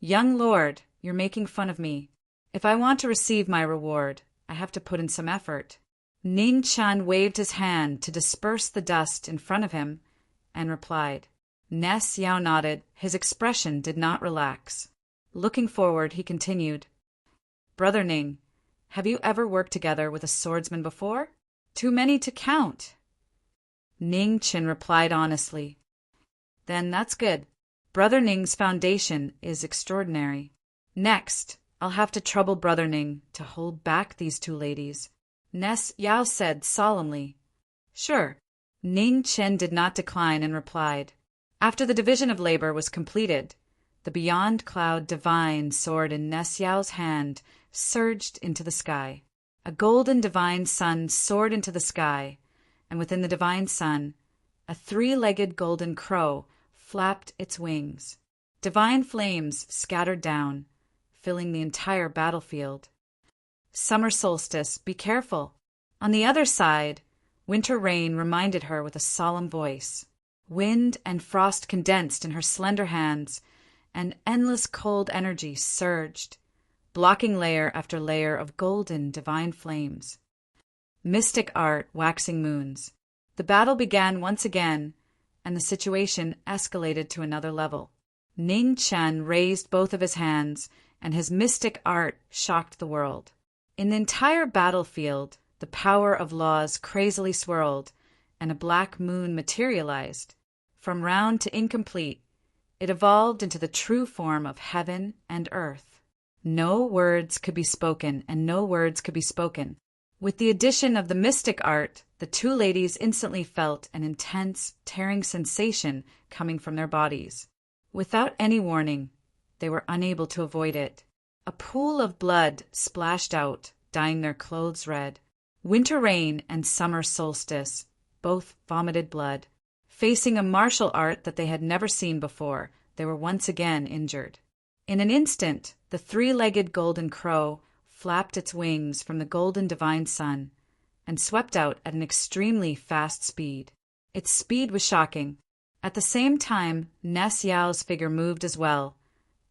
Young lord, you're making fun of me. If I want to receive my reward, I have to put in some effort." Ning Chen waved his hand to disperse the dust in front of him and replied. Ness Yao nodded. His expression did not relax. Looking forward, he continued, "Brother Ning, have you ever worked together with a swordsman before?" "Too many to count." Ning Chen replied honestly. "Then that's good. Brother Ning's foundation is extraordinary. Next, I'll have to trouble Brother Ning to hold back these two ladies." Ness Yao said solemnly. "Sure." Ning Chen did not decline and replied. After the division of labor was completed, the Beyond Cloud Divine sword in Ness Yao's hand surged into the sky. A golden divine sun soared into the sky, and within the divine sun, a three-legged golden crow flapped its wings. Divine flames scattered down, filling the entire battlefield. Summer solstice, be careful. On the other side, winter rain reminded her with a solemn voice. Wind and frost condensed in her slender hands, and endless cold energy surged, blocking layer after layer of golden divine flames. Mystic art, waxing moons. The battle began once again, and the situation escalated to another level. Ning Chen raised both of his hands, and his mystic art shocked the world. In the entire battlefield, the power of laws crazily swirled, and a black moon materialized. From round to incomplete, it evolved into the true form of heaven and earth. No words could be spoken, and no words could be spoken. With the addition of the mystic art, the two ladies instantly felt an intense, tearing sensation coming from their bodies. Without any warning, they were unable to avoid it. A pool of blood splashed out, dyeing their clothes red. Winter rain and summer solstice both vomited blood. Facing a martial art that they had never seen before, they were once again injured. In an instant, the three-legged golden crow flapped its wings from the golden divine sun and swept out at an extremely fast speed. Its speed was shocking. At the same time, Ness Yao's figure moved as well,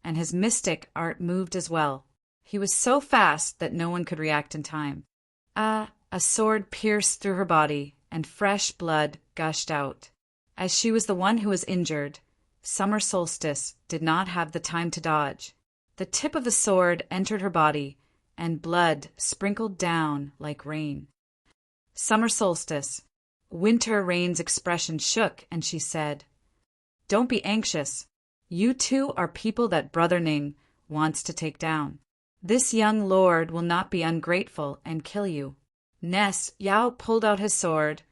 and his mystic art moved as well. He was so fast that no one could react in time. A sword pierced through her body, and fresh blood gushed out. As she was the one who was injured, Summer Solstice did not have the time to dodge. The tip of the sword entered her body, and blood sprinkled down like rain. Summer Solstice. Winter Rain's expression shook, and she said, "Don't be anxious. You two are people that Brother Ning wants to take down. This young lord will not be ungrateful and kill you." Ness Yao pulled out his sword,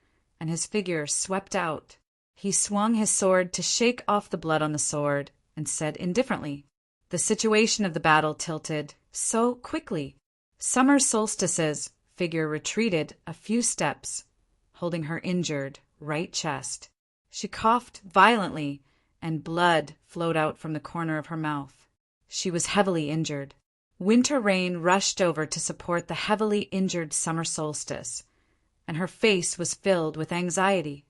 and his figure swept out. He swung his sword to shake off the blood on the sword and said indifferently, "The situation of the battle tilted so quickly." Summer Solstice's figure retreated a few steps, holding her injured right chest. She coughed violently, and blood flowed out from the corner of her mouth. She was heavily injured. Winter Rain rushed over to support the heavily injured Summer Solstice, and her face was filled with anxiety.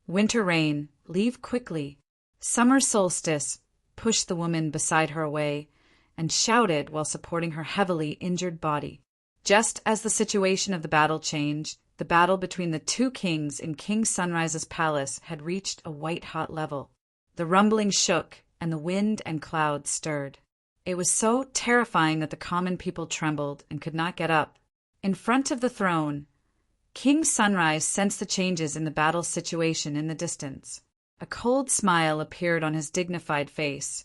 Winter Rain, leave quickly. Summer Solstice pushed the woman beside her away and shouted while supporting her heavily injured body. Just as the situation of the battle changed, the battle between the two kings in King Sunrise's palace had reached a white-hot level. The rumbling shook, and the wind and clouds stirred. It was so terrifying that the common people trembled and could not get up. In front of the throne, King Sunrise sensed the changes in the battle situation in the distance. A cold smile appeared on his dignified face,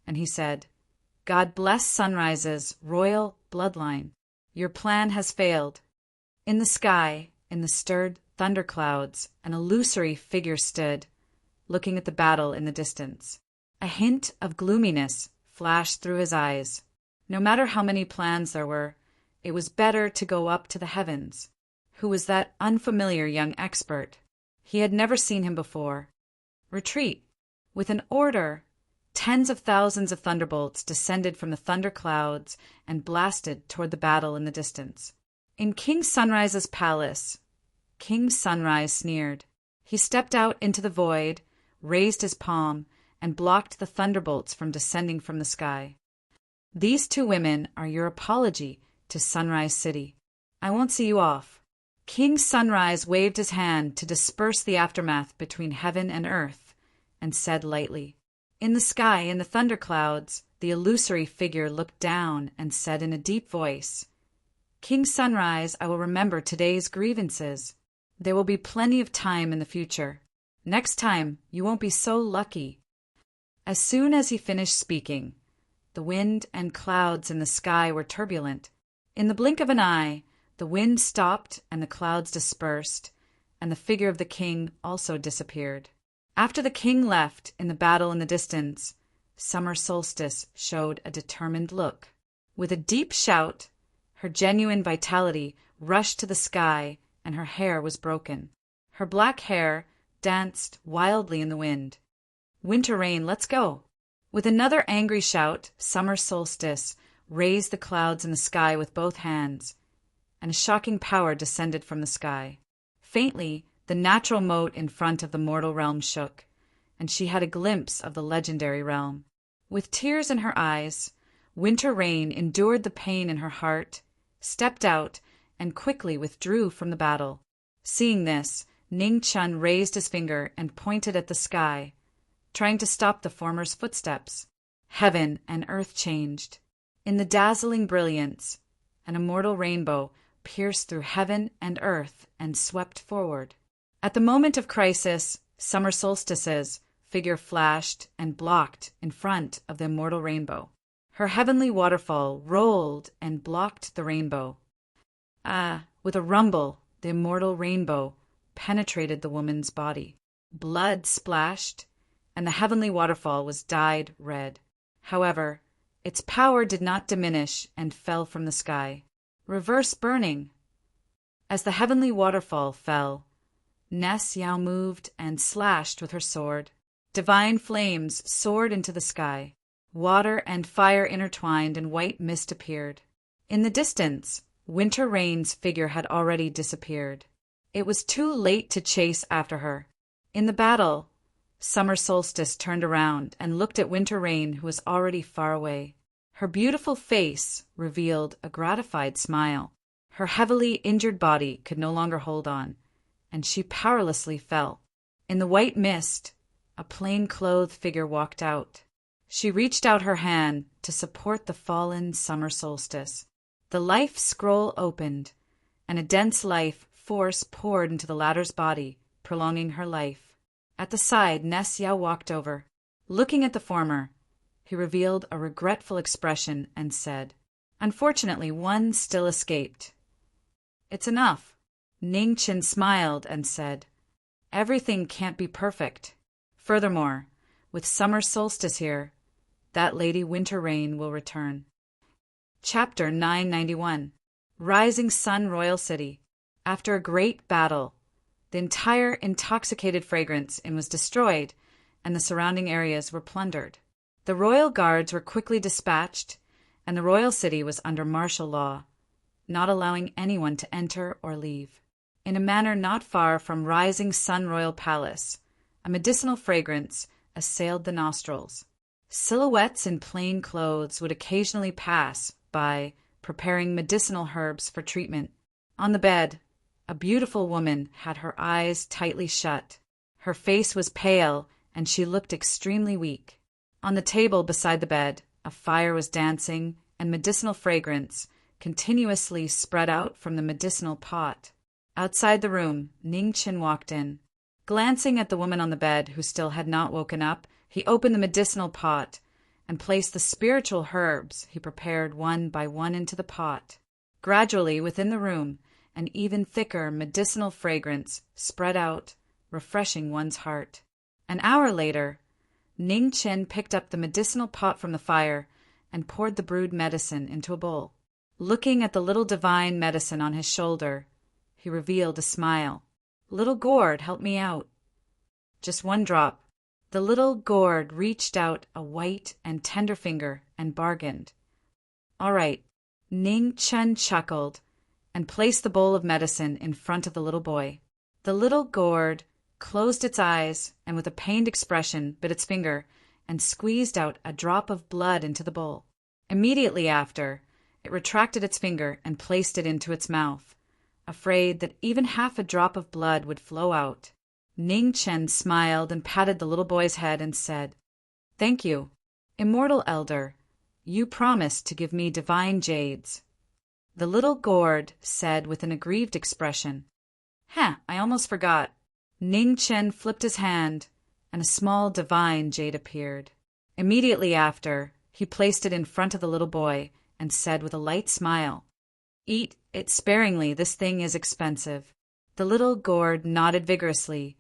and he said, "God bless Sunrise's royal bloodline. Your plan has failed." In the sky, in the stirred thunderclouds, an illusory figure stood, looking at the battle in the distance. A hint of gloominess flashed through his eyes. No matter how many plans there were, it was better to go up to the heavens. Who was that unfamiliar young expert? He had never seen him before. Retreat. With an order, tens of thousands of thunderbolts descended from the thunderclouds and blasted toward the battle in the distance. In King Sunrise's palace, King Sunrise sneered. He stepped out into the void, raised his palm, and blocked the thunderbolts from descending from the sky. "These two women are your apology to Sunrise City. I won't see you off." King Sunrise waved his hand to disperse the aftermath between heaven and earth, and said lightly. In the sky, in the thunderclouds, the illusory figure looked down and said in a deep voice, "King Sunrise, I will remember today's grievances. There will be plenty of time in the future. Next time, you won't be so lucky." As soon as he finished speaking, the wind and clouds in the sky were turbulent. In the blink of an eye, the wind stopped and the clouds dispersed, and the figure of the king also disappeared. After the king left in the battle in the distance, Summer Solstice showed a determined look. With a deep shout, her genuine vitality rushed to the sky, and her hair was broken. Her black hair danced wildly in the wind. "Winter Rain, let's go." With another angry shout, Summer Solstice raised the clouds in the sky with both hands, and a shocking power descended from the sky. Faintly, the natural moat in front of the mortal realm shook, and she had a glimpse of the legendary realm. With tears in her eyes, Winter Rain endured the pain in her heart, stepped out, and quickly withdrew from the battle. Seeing this, Ning Chun raised his finger and pointed at the sky, trying to stop the former's footsteps. Heaven and earth changed. In the dazzling brilliance, an immortal rainbow pierced through heaven and earth and swept forward. At the moment of crisis, Summer Solstice's figure flashed and blocked in front of the immortal rainbow. Her heavenly waterfall rolled and blocked the rainbow. With a rumble, the immortal rainbow penetrated the woman's body. Blood splashed, and the heavenly waterfall was dyed red. However, its power did not diminish and fell from the sky. Reverse burning. As the heavenly waterfall fell, Ness Yao moved and slashed with her sword. Divine flames soared into the sky. Water and fire intertwined and white mist appeared. In the distance, Winter Rain's figure had already disappeared. It was too late to chase after her. In the battle, Summer Solstice turned around and looked at Winter Rain, who was already far away. Her beautiful face revealed a gratified smile. Her heavily injured body could no longer hold on, and she powerlessly fell. In the white mist, a plain-clothed figure walked out. She reached out her hand to support the fallen Summer Solstice. The life scroll opened, and a dense life force poured into the latter's body, prolonging her life. At the side, Ness Yao walked over. Looking at the former, he revealed a regretful expression and said, "Unfortunately, one still escaped." "It's enough." Ning Chin smiled and said, "Everything can't be perfect. Furthermore, with Summer Solstice here, that Lady Winter Rain will return." Chapter 991. Rising Sun Royal City. After a great battle, the entire intoxicated fragrance inn was destroyed, and the surrounding areas were plundered. The royal guards were quickly dispatched, and the royal city was under martial law, not allowing anyone to enter or leave. in a manner not far from Rising Sun Royal Palace. A medicinal fragrance assailed the nostrils. Silhouettes in plain clothes would occasionally pass by, preparing medicinal herbs for treatment. On the bed, a beautiful woman had her eyes tightly shut. Her face was pale, and she looked extremely weak. On the table beside the bed, a fire was dancing, and medicinal fragrance continuously spread out from the medicinal pot. Outside the room, Ning Chen walked in. Glancing at the woman on the bed, who still had not woken up, he opened the medicinal pot and placed the spiritual herbs he prepared one by one into the pot. Gradually, within the room, an even thicker medicinal fragrance spread out, refreshing one's heart. An hour later, Ning Chen picked up the medicinal pot from the fire and poured the brewed medicine into a bowl. Looking at the little divine medicine on his shoulder, he revealed a smile. "Little gourd, help me out." "Just one drop." The little gourd reached out a white and tender finger and bargained. "All right." Ning Chen chuckled and placed the bowl of medicine in front of the little boy. The little gourd closed its eyes and with a pained expression bit its finger and squeezed out a drop of blood into the bowl. Immediately after, it retracted its finger and placed it into its mouth, afraid that even half a drop of blood would flow out. Ning Chen smiled and patted the little boy's head and said, "Thank you, immortal elder. You promised to give me divine jades." The little gourd said with an aggrieved expression, I almost forgot." Ning Chen flipped his hand, and a small divine jade appeared. Immediately after, he placed it in front of the little boy and said with a light smile, "Eat it sparingly, this thing is expensive." The little gourd nodded vigorously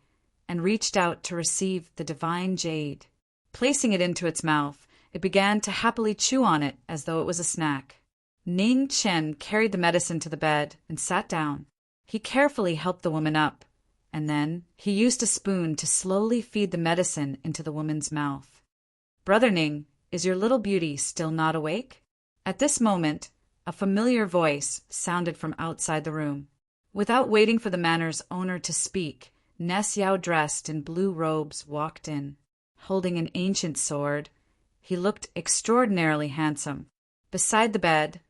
and reached out to receive the divine jade. Placing it into its mouth, it began to happily chew on it as though it was a snack. Ning Chen carried the medicine to the bed and sat down. He carefully helped the woman up, and then he used a spoon to slowly feed the medicine into the woman's mouth. "Brother Ning, is your little beauty still not awake?" At this moment, a familiar voice sounded from outside the room. Without waiting for the manor's owner to speak, Ness Yao, dressed in blue robes, walked in. Holding an ancient sword, he looked extraordinarily handsome. Beside the bed,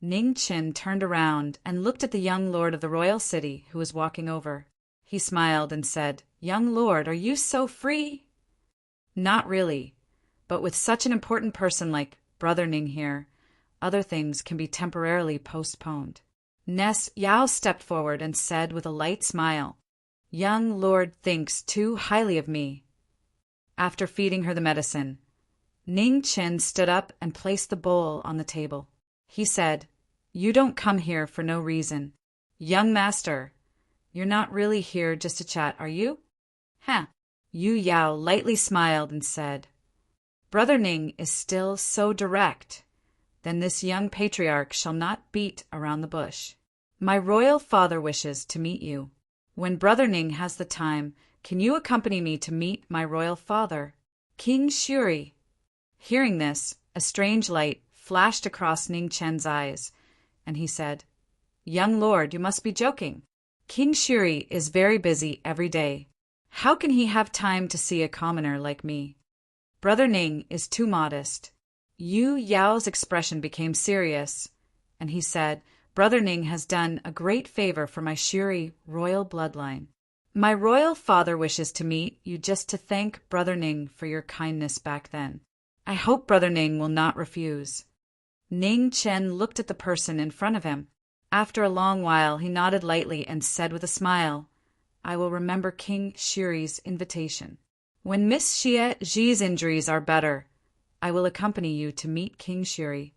Ning Chen turned around and looked at the young lord of the royal city who was walking over. He smiled and said, "Young lord, are you so free?" "Not really, but with such an important person like Brother Ning here, other things can be temporarily postponed." Ness Yao stepped forward and said with a light smile, "Young lord thinks too highly of me." After feeding her the medicine, Ning Chen stood up and placed the bowl on the table. He said, "You don't come here for no reason. Young master, you're not really here just to chat, are you?" Yu Yao lightly smiled and said, "Brother Ning is still so direct. Then this young patriarch shall not beat around the bush. My royal father wishes to meet you. When Brother Ning has the time, can you accompany me to meet my royal father, King Shuri?" Hearing this, a strange light flashed across Ning Chen's eyes, and he said, "Young lord, you must be joking. King Shuri is very busy every day. How can he have time to see a commoner like me? Brother Ning is too modest." Yu Yao's expression became serious, and he said, "Brother Ning has done a great favor for my Shuri royal bloodline. My royal father wishes to meet you just to thank Brother Ning for your kindness back then. I hope Brother Ning will not refuse." Ning Chen looked at the person in front of him. After a long while, he nodded lightly and said with a smile, "I will remember King Shuri's invitation. When Miss Xie Ji's injuries are better, I will accompany you to meet King Shuri."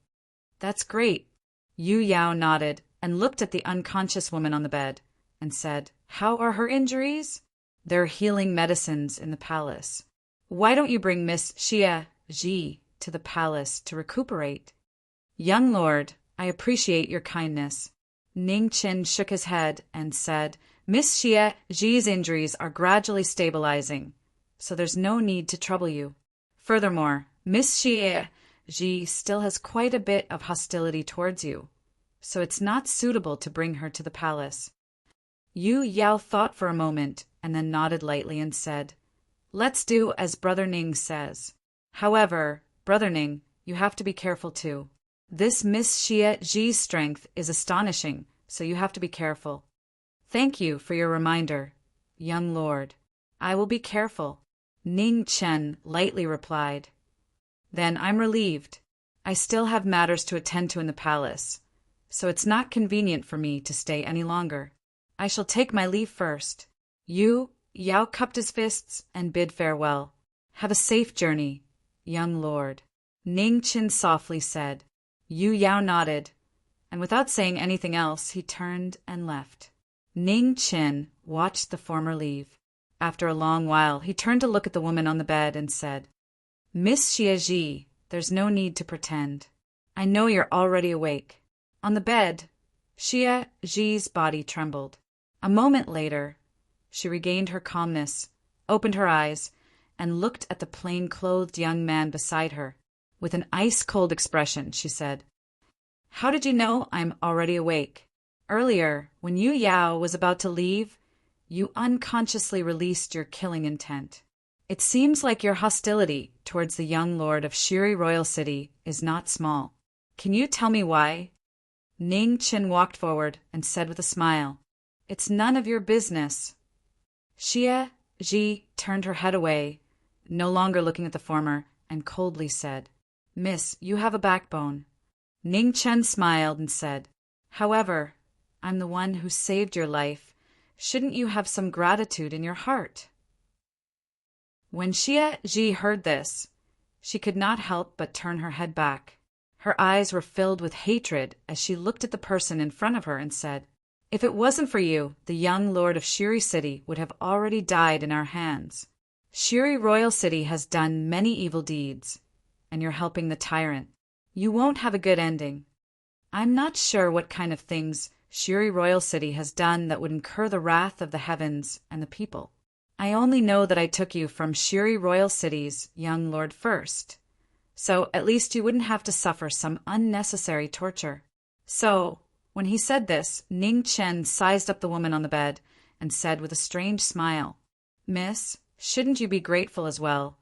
"That's great." Yu Yao nodded and looked at the unconscious woman on the bed and said, "How are her injuries?" "There are healing medicines in the palace. Why don't you bring Miss Xie Ji to the palace to recuperate?" "Young lord, I appreciate your kindness." Ning Chen shook his head and said, "Miss Xie Ji's injuries are gradually stabilizing, so there's no need to trouble you. Furthermore, Miss Xie Ji still has quite a bit of hostility towards you, so it's not suitable to bring her to the palace." Yu Yao thought for a moment and then nodded lightly and said, "Let's do as Brother Ning says. However, Brother Ning, you have to be careful too. This Miss Xie Ji's strength is astonishing, so you have to be careful." "Thank you for your reminder, young lord. I will be careful," Ning Chen lightly replied. "Then I'm relieved. I still have matters to attend to in the palace, so it's not convenient for me to stay any longer. I shall take my leave first." Yu Yao cupped his fists and bid farewell. "Have a safe journey, young lord," Ning Chen softly said. Yu Yao nodded, and without saying anything else, he turned and left. Ning Chen watched the former leave. After a long while, he turned to look at the woman on the bed and said, "Miss Xie, there's no need to pretend. I know you're already awake." On the bed, Xie Ji's body trembled. A moment later, she regained her calmness, opened her eyes, and looked at the plain-clothed young man beside her. With an ice-cold expression, she said, "How did you know I'm already awake? Earlier, when Yu Yao was about to leave, you unconsciously released your killing intent. It seems like your hostility towards the young lord of Shiri Royal City is not small. Can you tell me why?" Ning Chen walked forward and said with a smile, "It's none of your business." Xie Ji turned her head away, no longer looking at the former, and coldly said, "Miss, you have a backbone." Ning Chen smiled and said, "However, I'm the one who saved your life. Shouldn't you have some gratitude in your heart?" When Xie Ji heard this, she could not help but turn her head back. Her eyes were filled with hatred as she looked at the person in front of her and said, "If it wasn't for you, the young lord of Shiri City would have already died in our hands. Shiri Royal City has done many evil deeds, and you're helping the tyrant. You won't have a good ending. I'm not sure what kind of things Shiri Royal City has done that would incur the wrath of the heavens and the people. I only know that I took you from Shiri Royal City's young lord first, so at least you wouldn't have to suffer some unnecessary torture." So, when he said this, Ning Chen sized up the woman on the bed and said with a strange smile, "Miss, shouldn't you be grateful as well,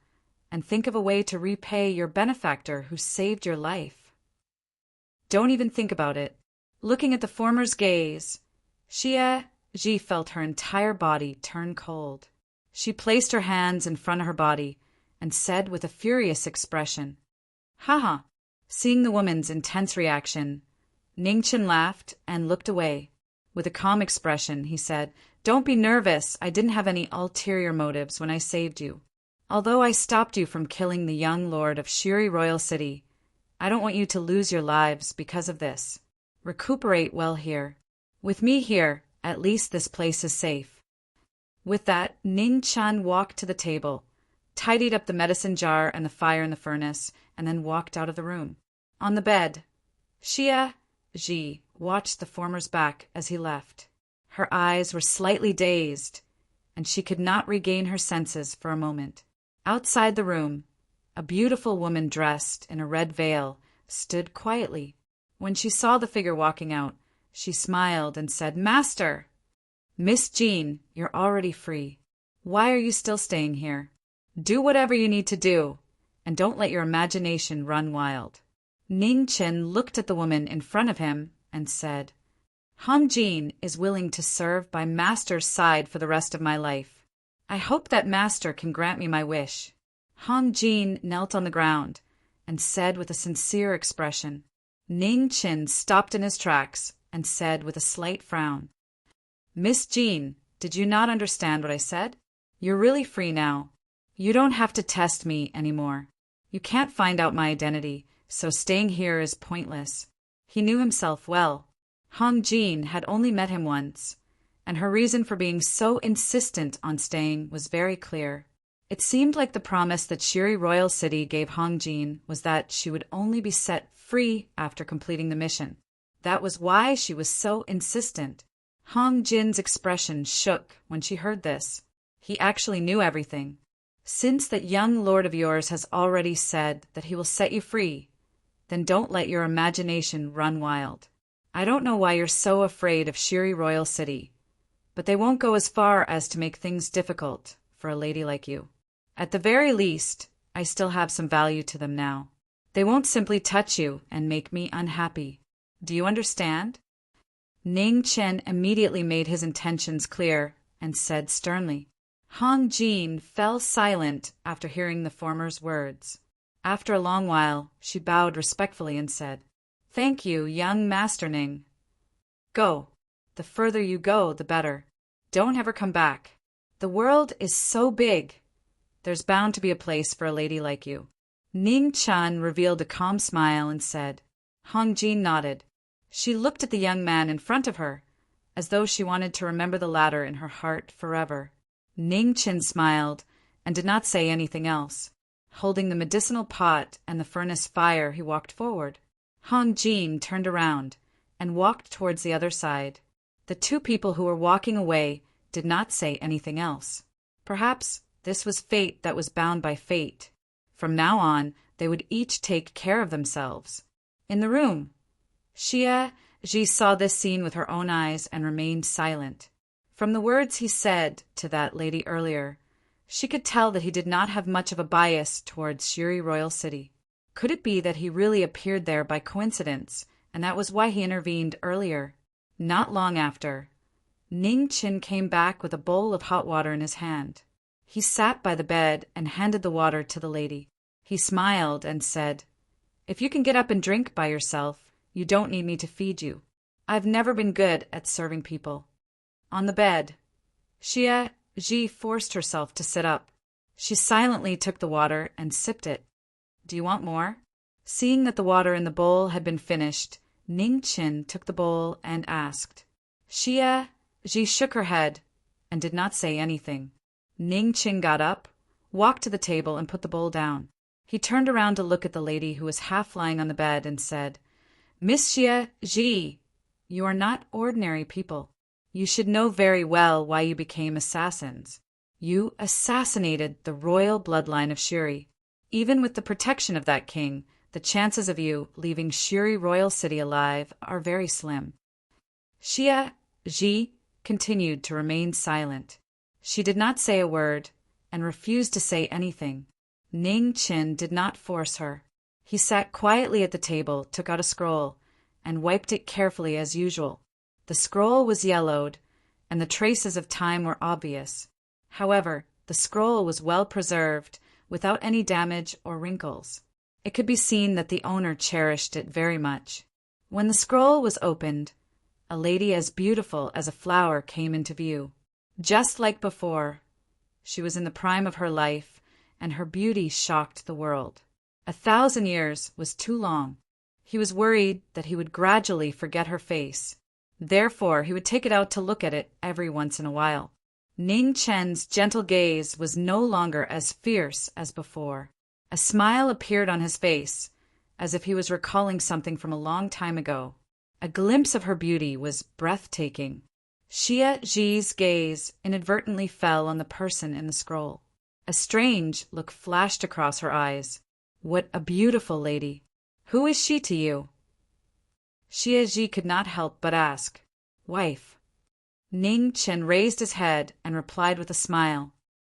and think of a way to repay your benefactor who saved your life?" "Don't even think about it." Looking at the former's gaze, Xie Ji felt her entire body turn cold. She placed her hands in front of her body and said with a furious expression, "Haha." Seeing the woman's intense reaction, Ning Chen laughed and looked away. With a calm expression, he said, "Don't be nervous. I didn't have any ulterior motives when I saved you. Although I stopped you from killing the young lord of Shiri Royal City, I don't want you to lose your lives because of this. Recuperate well here. With me here, at least this place is safe." With that, Ning Chen walked to the table, tidied up the medicine jar and the fire in the furnace, and then walked out of the room. On the bed, Xie Ji watched the former's back as he left. Her eyes were slightly dazed, and she could not regain her senses for a moment. Outside the room, a beautiful woman dressed in a red veil stood quietly. When she saw the figure walking out, she smiled and said, "Master! Miss Jean, you're already free. Why are you still staying here? Do whatever you need to do, and don't let your imagination run wild." Ning Chen looked at the woman in front of him and said, "Hong Jin is willing to serve by Master's side for the rest of my life. I hope that Master can grant me my wish." Hong Jin knelt on the ground and said with a sincere expression. Ning Chen stopped in his tracks and said with a slight frown, "Miss Jean, did you not understand what I said? You're really free now. You don't have to test me anymore. You can't find out my identity, so staying here is pointless." He knew himself well. Hong Jin had only met him once, and her reason for being so insistent on staying was very clear. It seemed like the promise that Shiri Royal City gave Hong Jin was that she would only be set free after completing the mission. That was why she was so insistent. Hong Jin's expression shook when she heard this. He actually knew everything. "Since that young lord of yours has already said that he will set you free, then don't let your imagination run wild. I don't know why you're so afraid of Shiri Royal City, but they won't go as far as to make things difficult for a lady like you. At the very least, I still have some value to them now. They won't simply touch you and make me unhappy. Do you understand?" Ning Chen immediately made his intentions clear and said sternly. Hong Jin fell silent after hearing the former's words. After a long while, she bowed respectfully and said, "Thank you, young Master Ning. Go. The further you go, the better. Don't ever come back. The world is so big. There's bound to be a place for a lady like you." Ning Chen revealed a calm smile and said. Hong Jin nodded. She looked at the young man in front of her, as though she wanted to remember the latter in her heart forever. Ning Chen smiled and did not say anything else. Holding the medicinal pot and the furnace fire, he walked forward. Hong Jin turned around and walked towards the other side. The two people who were walking away did not say anything else. Perhaps this was fate that was bound by fate. From now on, they would each take care of themselves. In the room, Xie Ji saw this scene with her own eyes and remained silent. From the words he said to that lady earlier, she could tell that he did not have much of a bias towards Shuri Royal City. Could it be that he really appeared there by coincidence, and that was why he intervened earlier? Not long after, Ning Chen came back with a bowl of hot water in his hand. He sat by the bed and handed the water to the lady. He smiled and said, "If you can get up and drink by yourself, you don't need me to feed you. I've never been good at serving people." On the bed, Xie Ji forced herself to sit up. She silently took the water and sipped it. "Do you want more?" Seeing that the water in the bowl had been finished, Ning Chen took the bowl and asked. Xie Ji shook her head and did not say anything. Ning Chen got up, walked to the table and put the bowl down. He turned around to look at the lady who was half lying on the bed and said, "Miss Xie Ji, you are not ordinary people. You should know very well why you became assassins. You assassinated the royal bloodline of Shuri. Even with the protection of that king, the chances of you leaving Shuri Royal City alive are very slim." Xie Ji continued to remain silent. She did not say a word and refused to say anything. Ning Chen did not force her. He sat quietly at the table, took out a scroll, and wiped it carefully as usual. The scroll was yellowed, and the traces of time were obvious. However, the scroll was well preserved, without any damage or wrinkles. It could be seen that the owner cherished it very much. When the scroll was opened, a lady as beautiful as a flower came into view. Just like before, she was in the prime of her life, and her beauty shocked the world. 1,000 years was too long. He was worried that he would gradually forget her face. Therefore, he would take it out to look at it every once in a while. Ning Chen's gentle gaze was no longer as fierce as before. A smile appeared on his face, as if he was recalling something from a long time ago. A glimpse of her beauty was breathtaking. Xie Ji's gaze inadvertently fell on the person in the scroll. A strange look flashed across her eyes. "What a beautiful lady! Who is she to you?" Xie Ji could not help but ask. "Wife." Ning Chen raised his head and replied with a smile.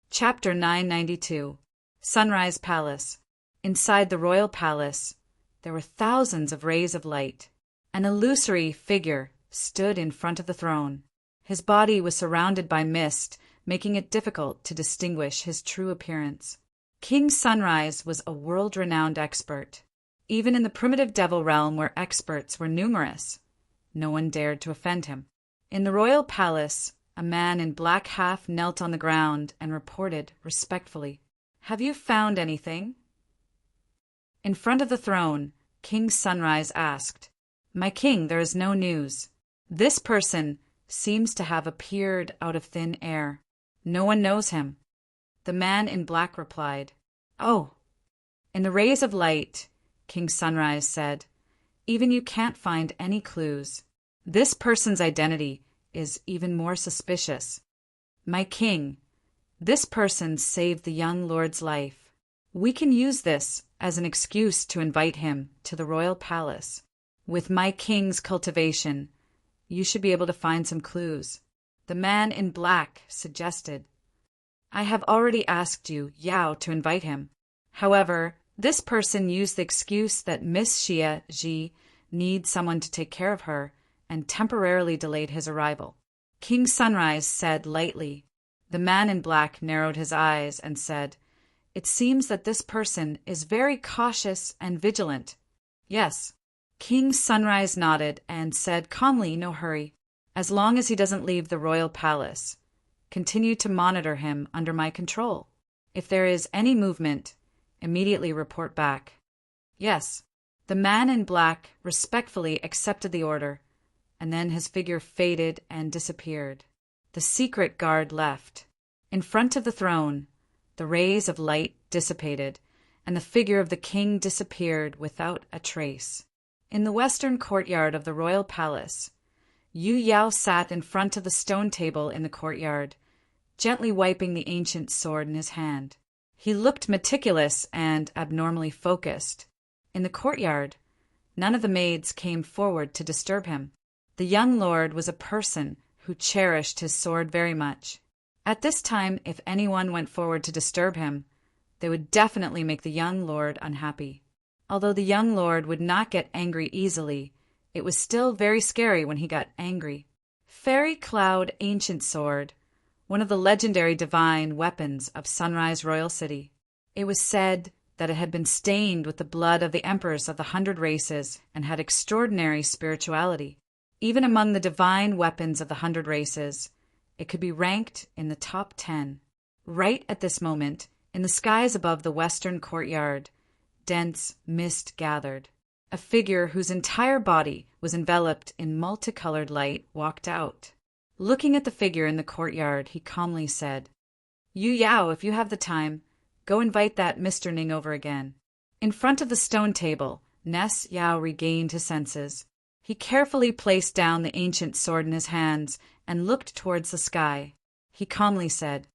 Chapter 992. Sunrise Palace. Inside the royal palace, there were thousands of rays of light. An illusory figure stood in front of the throne. His body was surrounded by mist, making it difficult to distinguish his true appearance. King Sunrise was a world-renowned expert. Even in the primitive devil realm where experts were numerous, no one dared to offend him. In the royal palace, a man in black half knelt on the ground and reported respectfully, "Have you found anything?" In front of the throne, King Sunrise asked, "My king, there is no news. This person seems to have appeared out of thin air. No one knows him." The man in black replied, "Oh." In the rays of light, King Sunrise said, "Even you can't find any clues. This person's identity is even more suspicious. My king, this person saved the young lord's life. We can use this as an excuse to invite him to the royal palace. With my king's cultivation, you should be able to find some clues." The man in black suggested. I have already asked you, Yao, to invite him. However, this person used the excuse that Miss Xia Ji needs someone to take care of her and temporarily delayed his arrival. King Sunrise said lightly. The man in black narrowed his eyes and said, It seems that this person is very cautious and vigilant. Yes. King Sunrise nodded and said calmly, No hurry. As long as he doesn't leave the royal palace. Continue to monitor him under my control. If there is any movement, immediately report back. Yes. The man in black respectfully accepted the order, and then his figure faded and disappeared. The secret guard left. In front of the throne, the rays of light dissipated, and the figure of the king disappeared without a trace. In the western courtyard of the royal palace, Yu Yao sat in front of the stone table in the courtyard, gently wiping the ancient sword in his hand. He looked meticulous and abnormally focused. In the courtyard, none of the maids came forward to disturb him. The young lord was a person who cherished his sword very much. At this time, if anyone went forward to disturb him, they would definitely make the young lord unhappy. Although the young lord would not get angry easily, it was still very scary when he got angry. Fairy Cloud Ancient Sword, one of the legendary divine weapons of Sunrise Royal City. It was said that it had been stained with the blood of the emperors of the 100 races and had extraordinary spirituality. Even among the divine weapons of the 100 races, it could be ranked in the top 10. Right at this moment, in the skies above the western courtyard, dense mist gathered. A figure whose entire body was enveloped in multicolored light walked out. Looking at the figure in the courtyard, he calmly said, Yu Yao, if you have the time, go invite that Mr. Ning over again. In front of the stone table, Ness Yao regained his senses. He carefully placed down the ancient sword in his hands and looked towards the sky. He calmly said,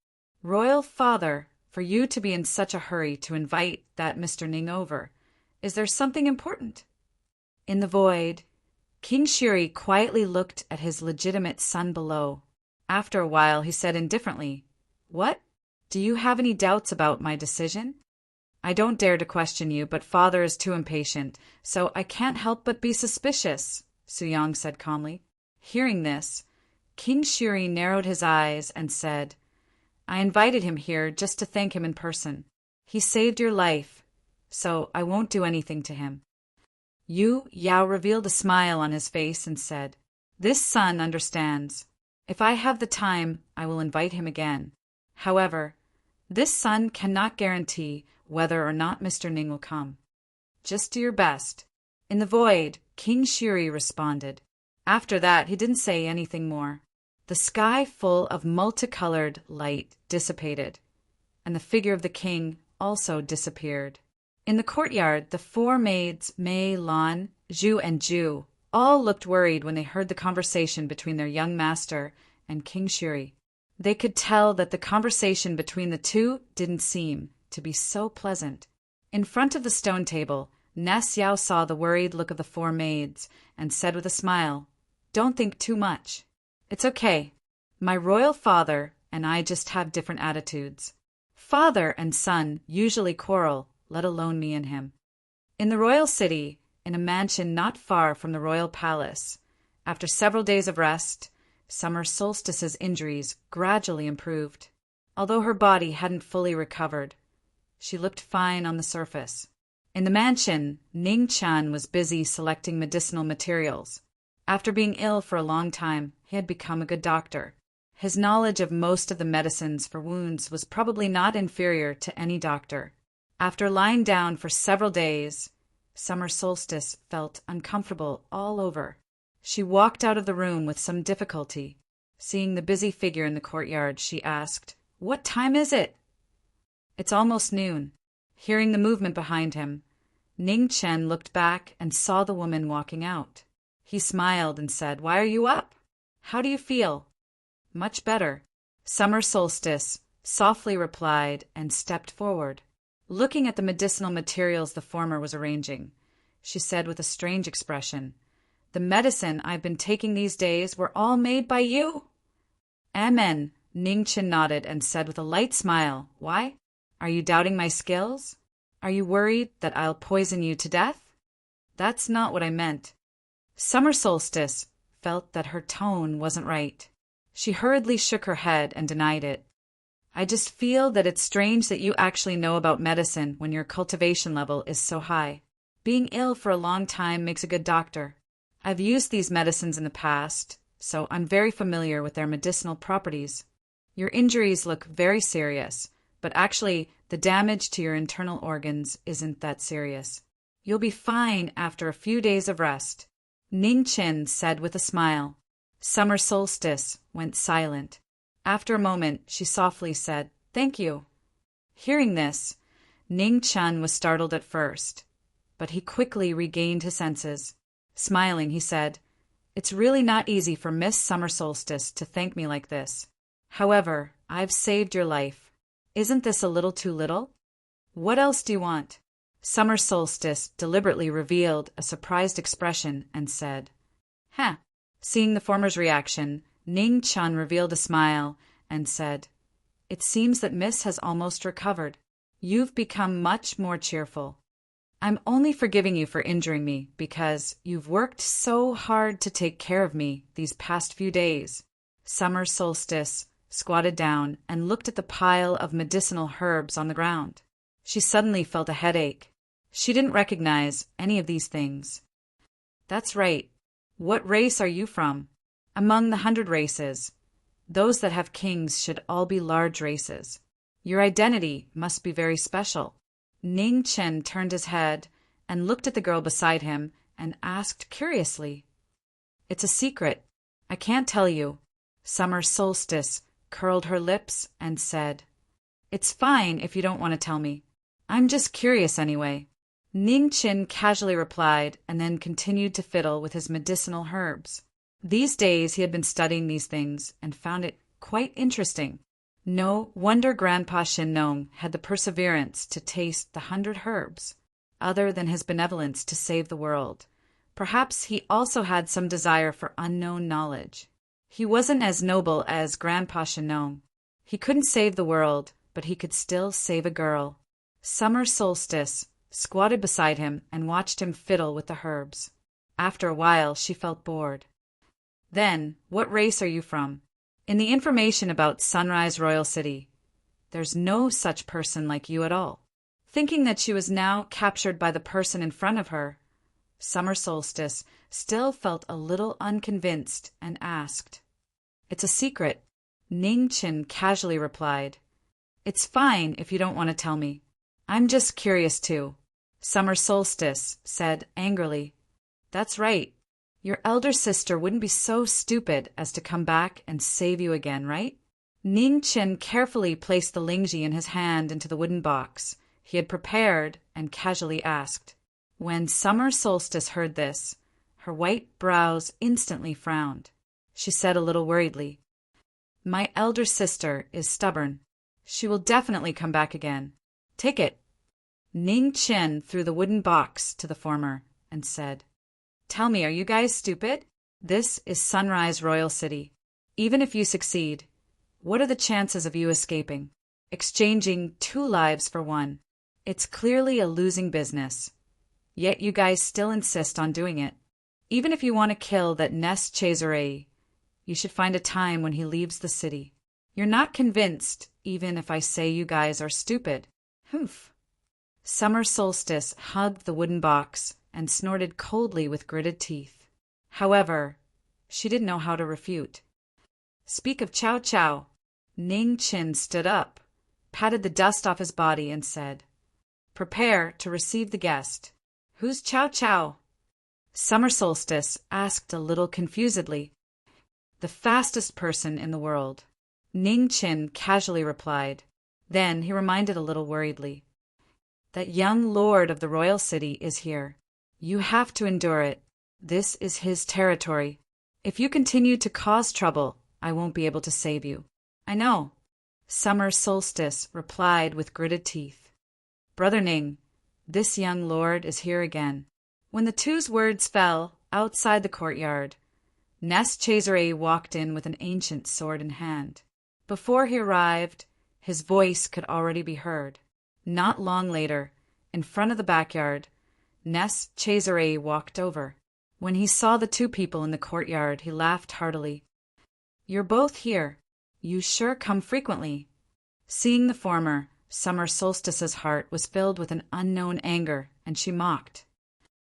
Royal Father, for you to be in such a hurry to invite that Mr. Ning over, is there something important? In the void, King Shiri quietly looked at his legitimate son below. After a while, he said indifferently, What? Do you have any doubts about my decision? I don't dare to question you, but father is too impatient, so I can't help but be suspicious, Suyang said calmly. Hearing this, King Shiri narrowed his eyes and said, I invited him here just to thank him in person. He saved your life, so I won't do anything to him. Yu Yao revealed a smile on his face and said, This son understands. If I have the time, I will invite him again. However, this son cannot guarantee whether or not Mr. Ning will come. Just do your best. In the void, King Shiri responded. After that, he didn't say anything more. The sky full of multicolored light dissipated, and the figure of the king also disappeared. In the courtyard, the 4 maids, Mei, Lan, Zhu, and Ju, all looked worried when they heard the conversation between their young master and King Shiri. They could tell that the conversation between the two didn't seem to be so pleasant. In front of the stone table, Ness Yao saw the worried look of the 4 maids and said with a smile, Don't think too much. It's okay. My royal father and I just have different attitudes. Father and son usually quarrel, let alone me and him. In the royal city, in a mansion not far from the royal palace, after several days of rest, Summer Solstice's injuries gradually improved. Although her body hadn't fully recovered, she looked fine on the surface. In the mansion, Ning Chan was busy selecting medicinal materials. After being ill for a long time, he had become a good doctor. His knowledge of most of the medicines for wounds was probably not inferior to any doctor. After lying down for several days, Summer Solstice felt uncomfortable all over. She walked out of the room with some difficulty. Seeing the busy figure in the courtyard, she asked, What time is it? It's almost noon. Hearing the movement behind him, Ning Chen looked back and saw the woman walking out. He smiled and said, Why are you up? How do you feel? Much better. Summer Solstice softly replied and stepped forward. Looking at the medicinal materials the former was arranging, she said with a strange expression, The medicine I've been taking these days were all made by you? Amen, Ning Chin nodded and said with a light smile. Why? Are you doubting my skills? Are you worried that I'll poison you to death? That's not what I meant. Summer Solstice felt that her tone wasn't right. She hurriedly shook her head and denied it. I just feel that it's strange that you actually know about medicine when your cultivation level is so high. Being ill for a long time makes a good doctor. I've used these medicines in the past, so I'm very familiar with their medicinal properties. Your injuries look very serious, but actually the damage to your internal organs isn't that serious. You'll be fine after a few days of rest, Ning Chin said with a smile. Summer Solstice went silent. After a moment, she softly said, Thank you. Hearing this, Ning Chun was startled at first, but he quickly regained his senses. Smiling, he said, It's really not easy for Miss Summer Solstice to thank me like this. However, I've saved your life. Isn't this a little too little? What else do you want? Summer Solstice deliberately revealed a surprised expression and said, Huh. Seeing the former's reaction, Ning Chun revealed a smile and said, It seems that Miss has almost recovered. You've become much more cheerful. I'm only forgiving you for injuring me because you've worked so hard to take care of me these past few days. Summer Solstice squatted down and looked at the pile of medicinal herbs on the ground. She suddenly felt a headache. She didn't recognize any of these things. That's right. What race are you from? Among the 100 races, those that have kings should all be large races. Your identity must be very special. Ning Chen turned his head and looked at the girl beside him and asked curiously, It's a secret. I can't tell you. Summer Solstice curled her lips and said, It's fine if you don't want to tell me. I'm just curious anyway. Ning Chin casually replied and then continued to fiddle with his medicinal herbs. These days he had been studying these things and found it quite interesting. No wonder Grandpa Shin Nong had the perseverance to taste the 100 herbs, other than his benevolence to save the world. Perhaps he also had some desire for unknown knowledge. He wasn't as noble as Grandpa Shin Nong. He couldn't save the world, but he could still save a girl. Summer Solstice squatted beside him and watched him fiddle with the herbs. After a while, she felt bored. Then, what race are you from? In the information about Sunrise Royal City, there's no such person like you at all. Thinking that she was now captured by the person in front of her, Summer Solstice still felt a little unconvinced and asked, It's a secret, Ning Chin casually replied. It's fine if you don't want to tell me. I'm just curious too. Summer Solstice said angrily, That's right. Your elder sister wouldn't be so stupid as to come back and save you again, right? Ning Chin carefully placed the lingji in his hand into the wooden box he had prepared and casually asked. When Summer Solstice heard this, her white brows instantly frowned. She said a little worriedly, My elder sister is stubborn. She will definitely come back again. Take it. Ning Chin threw the wooden box to the former and said, Tell me, are you guys stupid? This is Sunrise Royal City. Even if you succeed, what are the chances of you escaping? Exchanging 2 lives for 1. It's clearly a losing business. Yet you guys still insist on doing it. Even if you want to kill that Nest Chazerei, you should find a time when he leaves the city. You're not convinced, even if I say you guys are stupid. Humph. Summer Solstice hugged the wooden box and snorted coldly with gritted teeth. However, she didn't know how to refute. Speak of Chow Chow. Ning Chin stood up, patted the dust off his body, and said, Prepare to receive the guest. Who's Chow Chow? Summer Solstice asked a little confusedly. The fastest person in the world. Ning Chin casually replied. Then he reminded a little worriedly. That young lord of the royal city is here. You have to endure it. This is his territory. If you continue to cause trouble, I won't be able to save you. I know. Summer Solstice replied with gritted teeth. Brother Ning, this young lord is here again. When the two's words fell outside the courtyard, Nest Chazere walked in with an ancient sword in hand. Before he arrived, his voice could already be heard. Not long later, in front of the backyard, Nest Chazere walked over. When he saw the two people in the courtyard, he laughed heartily. "You're both here. You sure come frequently." Seeing the former, Summer Solstice's heart was filled with an unknown anger, and she mocked.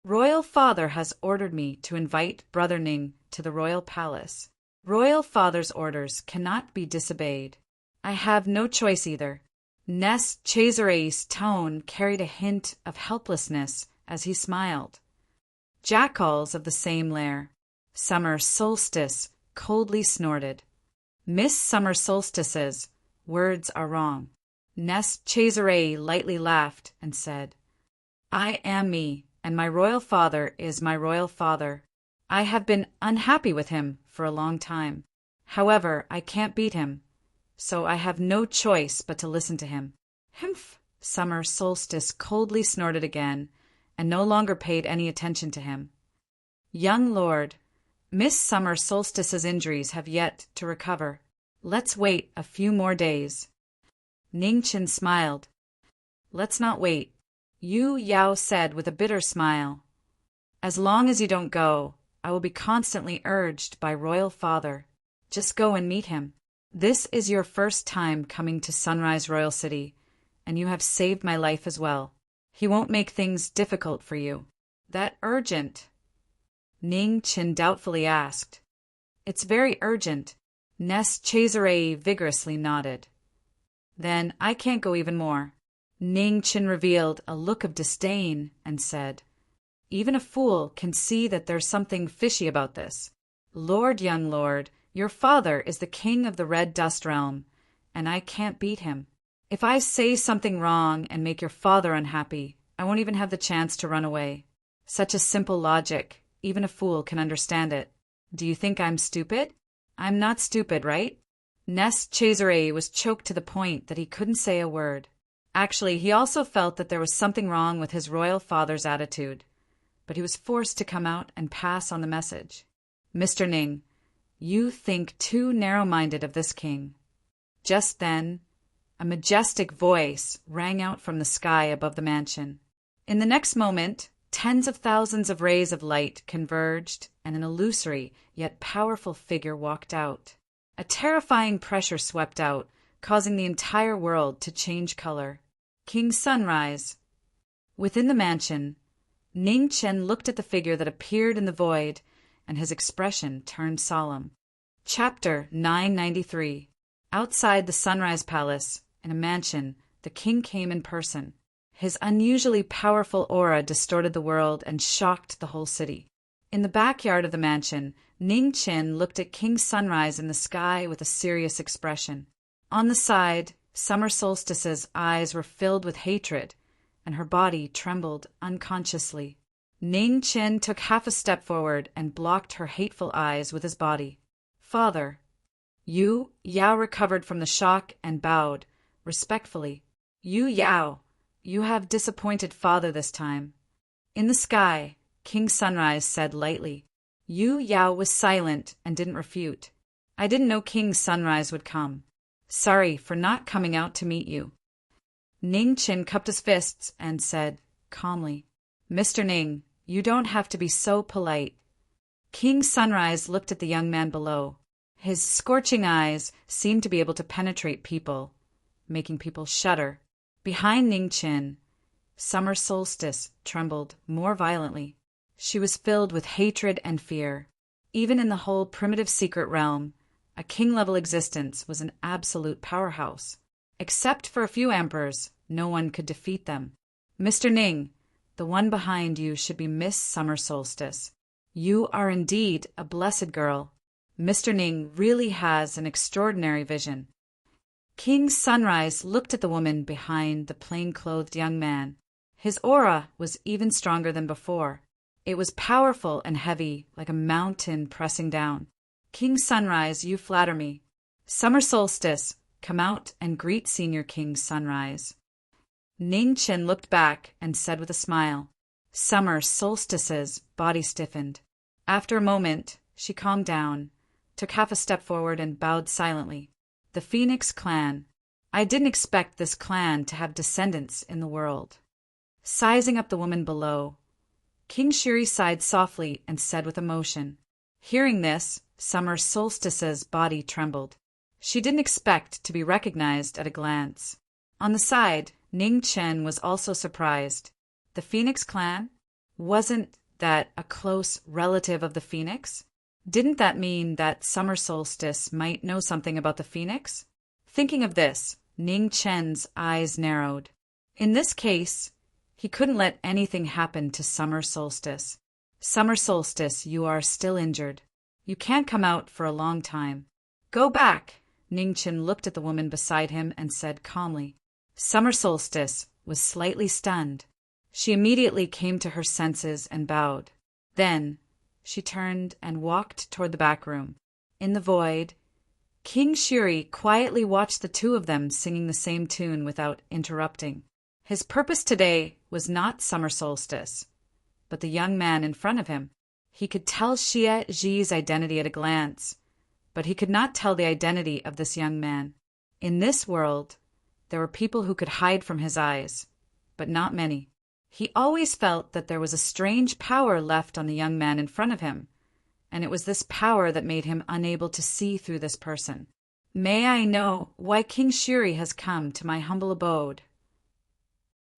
"Royal Father has ordered me to invite Brother Ning to the royal palace. Royal Father's orders cannot be disobeyed. I have no choice either." Nest Chazere's tone carried a hint of helplessness as he smiled. "Jackals of the same lair." Summer Solstice coldly snorted. "Miss Summer Solstice's words are wrong." Nest Chazere lightly laughed and said, "I am me, and my royal father is my royal father. I have been unhappy with him for a long time. However, I can't beat him, so I have no choice but to listen to him." "Humph!" Summer Solstice coldly snorted again, and no longer paid any attention to him. "Young lord, Miss Summer Solstice's injuries have yet to recover. Let's wait a few more days." Ning Chin smiled. "Let's not wait," Yu Yao said with a bitter smile. "As long as you don't go, I will be constantly urged by Royal Father. Just go and meet him. This is your first time coming to Sunrise Royal City, and you have saved my life as well. He won't make things difficult for you." "That urgent?" Ning Chin doubtfully asked. "It's very urgent." Nest Chazere vigorously nodded. "Then I can't go even more." Ning Chin revealed a look of disdain and said, "Even a fool can see that there's something fishy about this. Lord, young lord, your father is the king of the Red Dust Realm, and I can't beat him. If I say something wrong and make your father unhappy, I won't even have the chance to run away. Such a simple logic, even a fool can understand it. Do you think I'm stupid? I'm not stupid, right?" Nest Chazere was choked to the point that he couldn't say a word. Actually, he also felt that there was something wrong with his royal father's attitude, but he was forced to come out and pass on the message. "Mr. Ning, you think too narrow-minded of this king." Just then, a majestic voice rang out from the sky above the mansion. In the next moment, tens of thousands of rays of light converged, and an illusory yet powerful figure walked out. A terrifying pressure swept out, causing the entire world to change color. King Sunrise. Within the mansion, Ning Chen looked at the figure that appeared in the void, and his expression turned solemn. Chapter 993. Outside the Sunrise Palace, in a mansion, the king came in person. His unusually powerful aura distorted the world and shocked the whole city. In the backyard of the mansion, Ning Chin looked at King Sunrise in the sky with a serious expression. On the side, Summer Solstice's eyes were filled with hatred, and her body trembled unconsciously. Ning Chin took half a step forward and blocked her hateful eyes with his body. "Father." Yu Yao recovered from the shock and bowed, respectfully. "Yu Yao, you have disappointed father this time." In the sky, King Sunrise said lightly. Yu Yao was silent and didn't refute. "I didn't know King Sunrise would come. Sorry for not coming out to meet you." Ning Chin cupped his fists and said, calmly, "Mr. Ning, you don't have to be so polite." King Sunrise looked at the young man below. His scorching eyes seemed to be able to penetrate people, making people shudder. Behind Ning Chin, Summer Solstice trembled more violently. She was filled with hatred and fear. Even in the whole primitive secret realm, a king-level existence was an absolute powerhouse. Except for a few emperors, no one could defeat them. "Mr. Ning, the one behind you should be Miss Summer Solstice. You are indeed a blessed girl. Mr. Ning really has an extraordinary vision." King Sunrise looked at the woman behind the plain-clothed young man. His aura was even stronger than before. It was powerful and heavy, like a mountain pressing down. "King Sunrise, you flatter me." "Summer Solstice, come out and greet Senior King Sunrise." Ning Chin looked back and said with a smile. Summer Solstice's body stiffened. After a moment, She calmed down, took half a step forward and bowed silently. The Phoenix clan. I didn't expect this clan to have descendants in the world. Sizing up the woman below, King Shuri sighed softly and said with emotion. Hearing this, Summer Solstice's body trembled. She didn't expect to be recognized at a glance. On the side, Ning Chen was also surprised. The Phoenix clan? Wasn't that a close relative of the Phoenix? Didn't that mean that Summer Solstice might know something about the Phoenix? Thinking of this, Ning Chen's eyes narrowed. In this case, he couldn't let anything happen to Summer Solstice. Summer Solstice, you are still injured. You can't come out for a long time. Go back! Ning Chen looked at the woman beside him and said calmly. Summer Solstice was slightly stunned. She immediately came to her senses and bowed. Then, she turned and walked toward the back room. In the void, King Shuri quietly watched the two of them singing the same tune without interrupting. His purpose today was not Summer Solstice, but the young man in front of him. He could tell Xie Zhi's identity at a glance, but he could not tell the identity of this young man. In this world, there were people who could hide from his eyes, but not many. He always felt that there was a strange power left on the young man in front of him, and it was this power that made him unable to see through this person. May I know why King Shuri has come to my humble abode?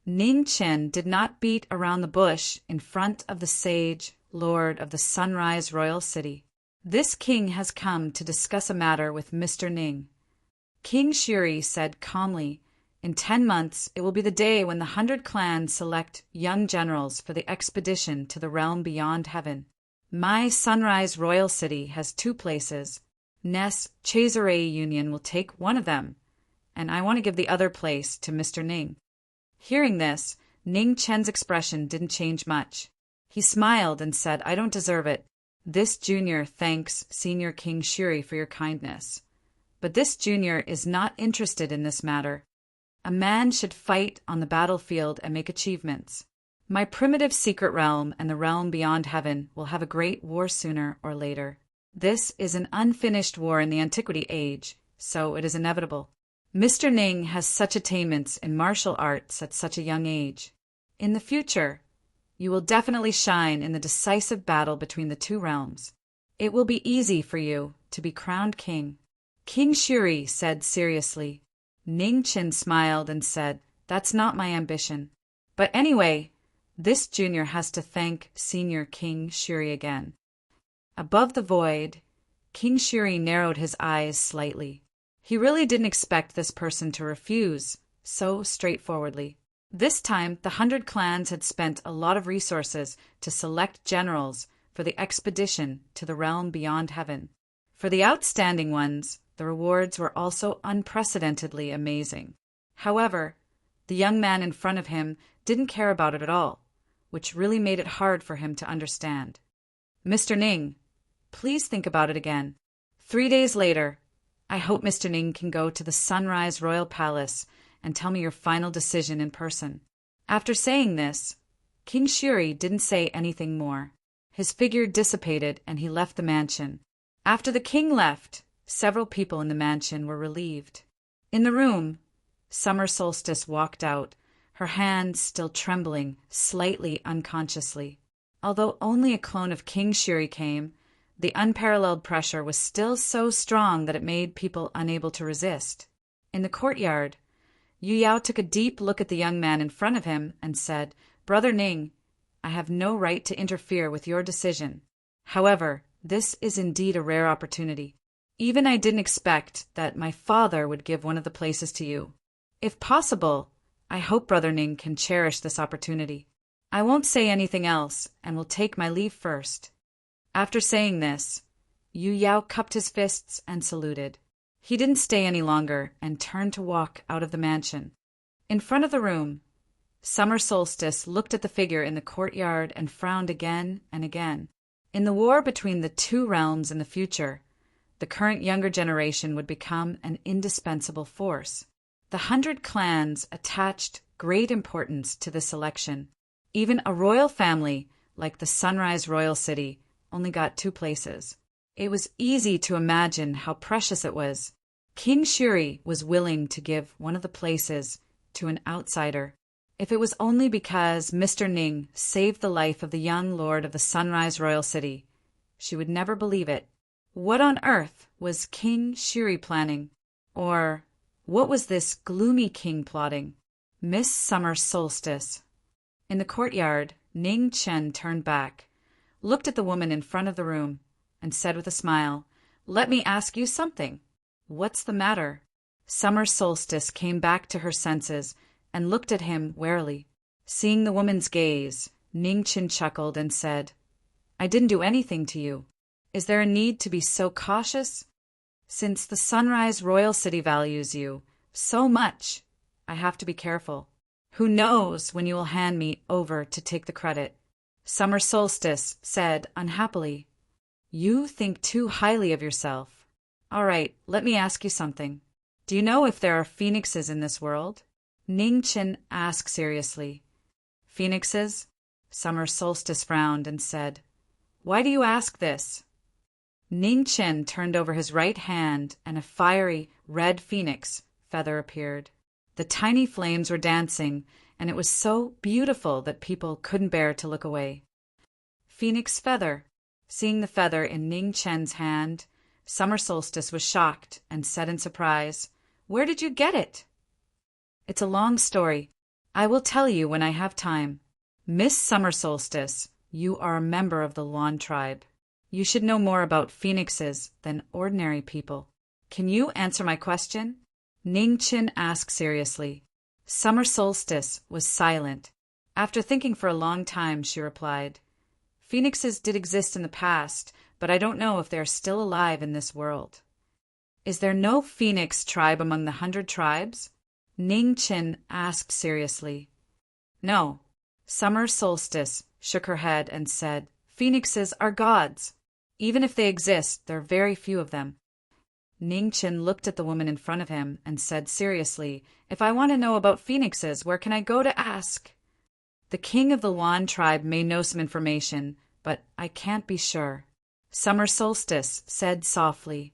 Ning Chen did not beat around the bush in front of the sage, lord of the Sunrise Royal City. This king has come to discuss a matter with Mr. Ning. King Shuri said calmly, in 10 months it will be the day when the 100 clans select young generals for the expedition to the realm beyond heaven. My Sunrise Royal City has 2 places. Ness Chazare Union will take one of them, and I want to give the other place to Mr. Ning. Hearing this, Ning Chen's expression didn't change much. He smiled and said, I don't deserve it. This junior thanks Senior King Shuri for your kindness. But this junior is not interested in this matter. A man should fight on the battlefield and make achievements. My primitive secret realm and the realm beyond heaven will have a great war sooner or later. This is an unfinished war in the Antiquity Age, so it is inevitable. Mr. Ning has such attainments in martial arts at such a young age. In the future, you will definitely shine in the decisive battle between the 2 realms. It will be easy for you to be crowned king. King Shuri said seriously. Ning Chen smiled and said, that's not my ambition. But anyway, this junior has to thank Senior King Shuri again. Above the void, King Shuri narrowed his eyes slightly. He really didn't expect this person to refuse so straightforwardly. This time, the 100 clans had spent a lot of resources to select generals for the expedition to the realm beyond heaven. For the outstanding ones, the rewards were also unprecedentedly amazing. However, the young man in front of him didn't care about it at all, which really made it hard for him to understand. Mr. Ning, please think about it again. 3 days later, I hope Mr. Ning can go to the Sunrise Royal Palace and tell me your final decision in person. After saying this, King Shuri didn't say anything more. His figure dissipated and he left the mansion. After the king left, several people in the mansion were relieved. In the room, Summer Solstice walked out, her hands still trembling, slightly unconsciously. Although only a clone of King Shuri came, the unparalleled pressure was still so strong that it made people unable to resist. In the courtyard, Yu Yao took a deep look at the young man in front of him and said, Brother Ning, I have no right to interfere with your decision. However, this is indeed a rare opportunity. Even I didn't expect that my father would give one of the places to you. If possible, I hope Brother Ning can cherish this opportunity. I won't say anything else and will take my leave first. After saying this, Yu Yao cupped his fists and saluted. He didn't stay any longer and turned to walk out of the mansion. In front of the room, Summer Solstice looked at the figure in the courtyard and frowned again and again. In the war between the 2 realms in the future, the current younger generation would become an indispensable force. The 100 clans attached great importance to this election. Even a royal family like the Sunrise Royal City only got 2 places. It was easy to imagine how precious it was. King Shuri was willing to give one of the places to an outsider, if it was only because Mr. Ning saved the life of the young lord of the Sunrise Royal City. She would never believe it. What on earth was King Shuri planning? Or what was this gloomy king plotting? Miss Summer Solstice. In the courtyard, Ning Chen turned back, looked at the woman in front of the room, and said with a smile, "Let me ask you something." "What's the matter?" Summer Solstice came back to her senses and looked at him warily. Seeing the woman's gaze, Ning Chen chuckled and said, "I didn't do anything to you. Is there a need to be so cautious? Since the Sunrise Royal City values you so much, I have to be careful. Who knows when you will hand me over to take the credit?" Summer Solstice said unhappily, "You think too highly of yourself. All right, let me ask you something. Do you know if there are phoenixes in this world?" Ning Chen asked seriously. "Phoenixes?" Summer Solstice frowned and said, "Why do you ask this?" Ning Chen turned over his right hand and a fiery red phoenix feather appeared. The tiny flames were dancing, and it was so beautiful that people couldn't bear to look away. Phoenix feather. Seeing the feather in Ning Chen's hand, Summer Solstice was shocked and said in surprise, "Where did you get it?" "It's a long story. I will tell you when I have time. Miss Summer Solstice, you are a member of the Lawn tribe. You should know more about phoenixes than ordinary people. Can you answer my question?" Ning Chen asked seriously. Summer Solstice was silent. After thinking for a long time, she replied, "Phoenixes did exist in the past, but I don't know if they are still alive in this world." "Is there no phoenix tribe among the 100 tribes?" Ning Chen asked seriously. "No." Summer Solstice shook her head and said, "Phoenixes are gods. Even if they exist, there are very few of them." Ning Chen looked at the woman in front of him and said seriously, "If I want to know about phoenixes, where can I go to ask?" "The king of the Lawn tribe may know some information, but I can't be sure." Summer Solstice said softly,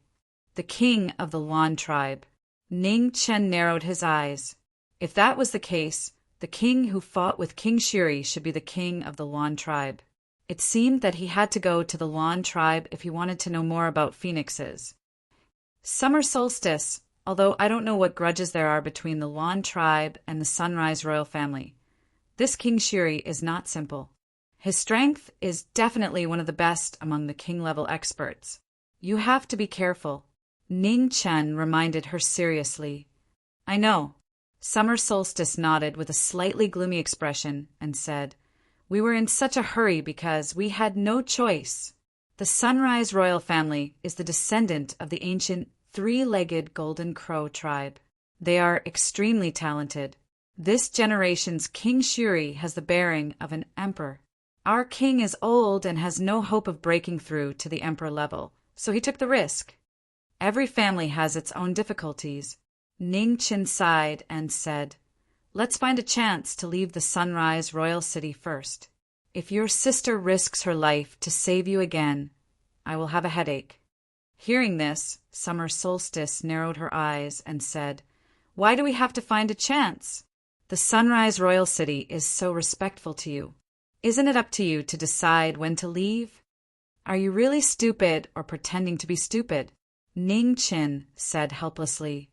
"The king of the Lawn tribe." Ning Chen narrowed his eyes. If that was the case, the king who fought with King Shuri should be the king of the Lawn tribe. It seemed that he had to go to the Lawn tribe if he wanted to know more about phoenixes. "Summer Solstice, although I don't know what grudges there are between the Lawn tribe and the Sunrise royal family, this King Shuri is not simple. His strength is definitely one of the best among the king-level experts. You have to be careful." Ning Chen reminded her seriously. "I know." Summer Solstice nodded with a slightly gloomy expression and said, "We were in such a hurry because we had no choice. The Sunrise royal family is the descendant of the ancient three-legged golden crow tribe. They are extremely talented. This generation's King Shuri has the bearing of an emperor. Our king is old and has no hope of breaking through to the emperor level, so he took the risk. Every family has its own difficulties." Ning Chen sighed and said, "Let's find a chance to leave the Sunrise Royal City first. If your sister risks her life to save you again, I will have a headache." Hearing this, Summer Solstice narrowed her eyes and said, "Why do we have to find a chance? The Sunrise Royal City is so respectful to you. Isn't it up to you to decide when to leave? Are you really stupid or pretending to be stupid?" Ning Chen said helplessly,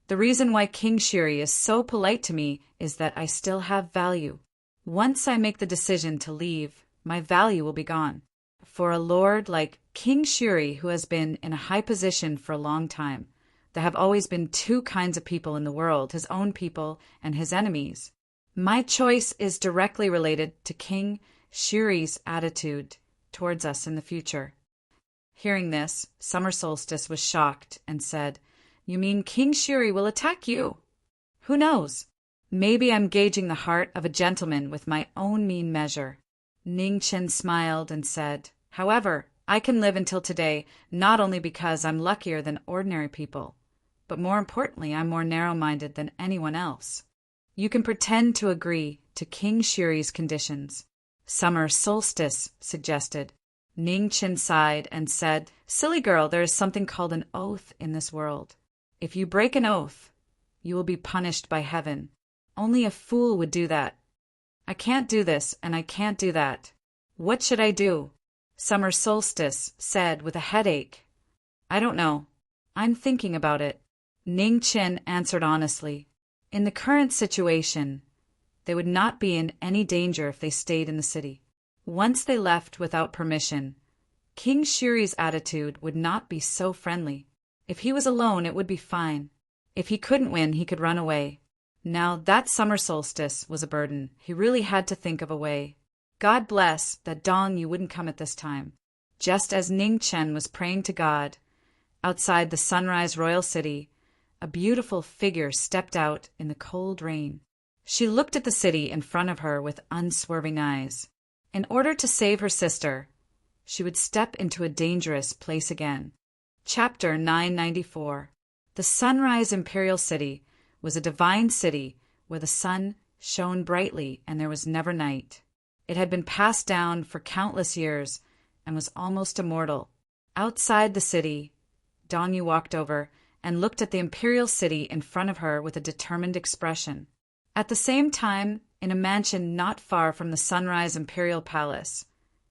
"The reason why King Shuri is so polite to me is that I still have value. Once I make the decision to leave, my value will be gone. For a lord like King Shuri, who has been in a high position for a long time, there have always been two kinds of people in the world, his own people and his enemies. My choice is directly related to King Shuri's attitude towards us in the future." Hearing this, Summer Solstice was shocked and said, "You mean King Shuri will attack you?" "Who knows? Maybe I'm gauging the heart of a gentleman with my own mean measure." Ning Chen smiled and said, "However, I can live until today not only because I'm luckier than ordinary people, but more importantly, I'm more narrow-minded than anyone else. You can pretend to agree to King Shuri's conditions." Summer Solstice suggested, Ning Qin sighed and said, "Silly girl, there is something called an oath in this world. If you break an oath, you will be punished by heaven. Only a fool would do that. I can't do this, and I can't do that. What should I do?" Summer Solstice said with a headache. "I don't know. I'm thinking about it." Ning Qin answered honestly. In the current situation, they would not be in any danger if they stayed in the city. Once they left without permission, King Shiri's attitude would not be so friendly. If he was alone, it would be fine. If he couldn't win, he could run away. Now that summer solstice was a burden. He really had to think of a way. God bless that Dong Yu wouldn't come at this time. Just as Ning Chen was praying to God, outside the Sunrise Royal City, a beautiful figure stepped out in the cold rain. She looked at the city in front of her with unswerving eyes. In order to save her sister, she would step into a dangerous place again. Chapter 994. The Sunrise Imperial City was a divine city where the sun shone brightly and there was never night. It had been passed down for countless years and was almost immortal. Outside the city, Dong Yu walked over and looked at the imperial city in front of her with a determined expression. At the same time, in a mansion not far from the Sunrise Imperial Palace,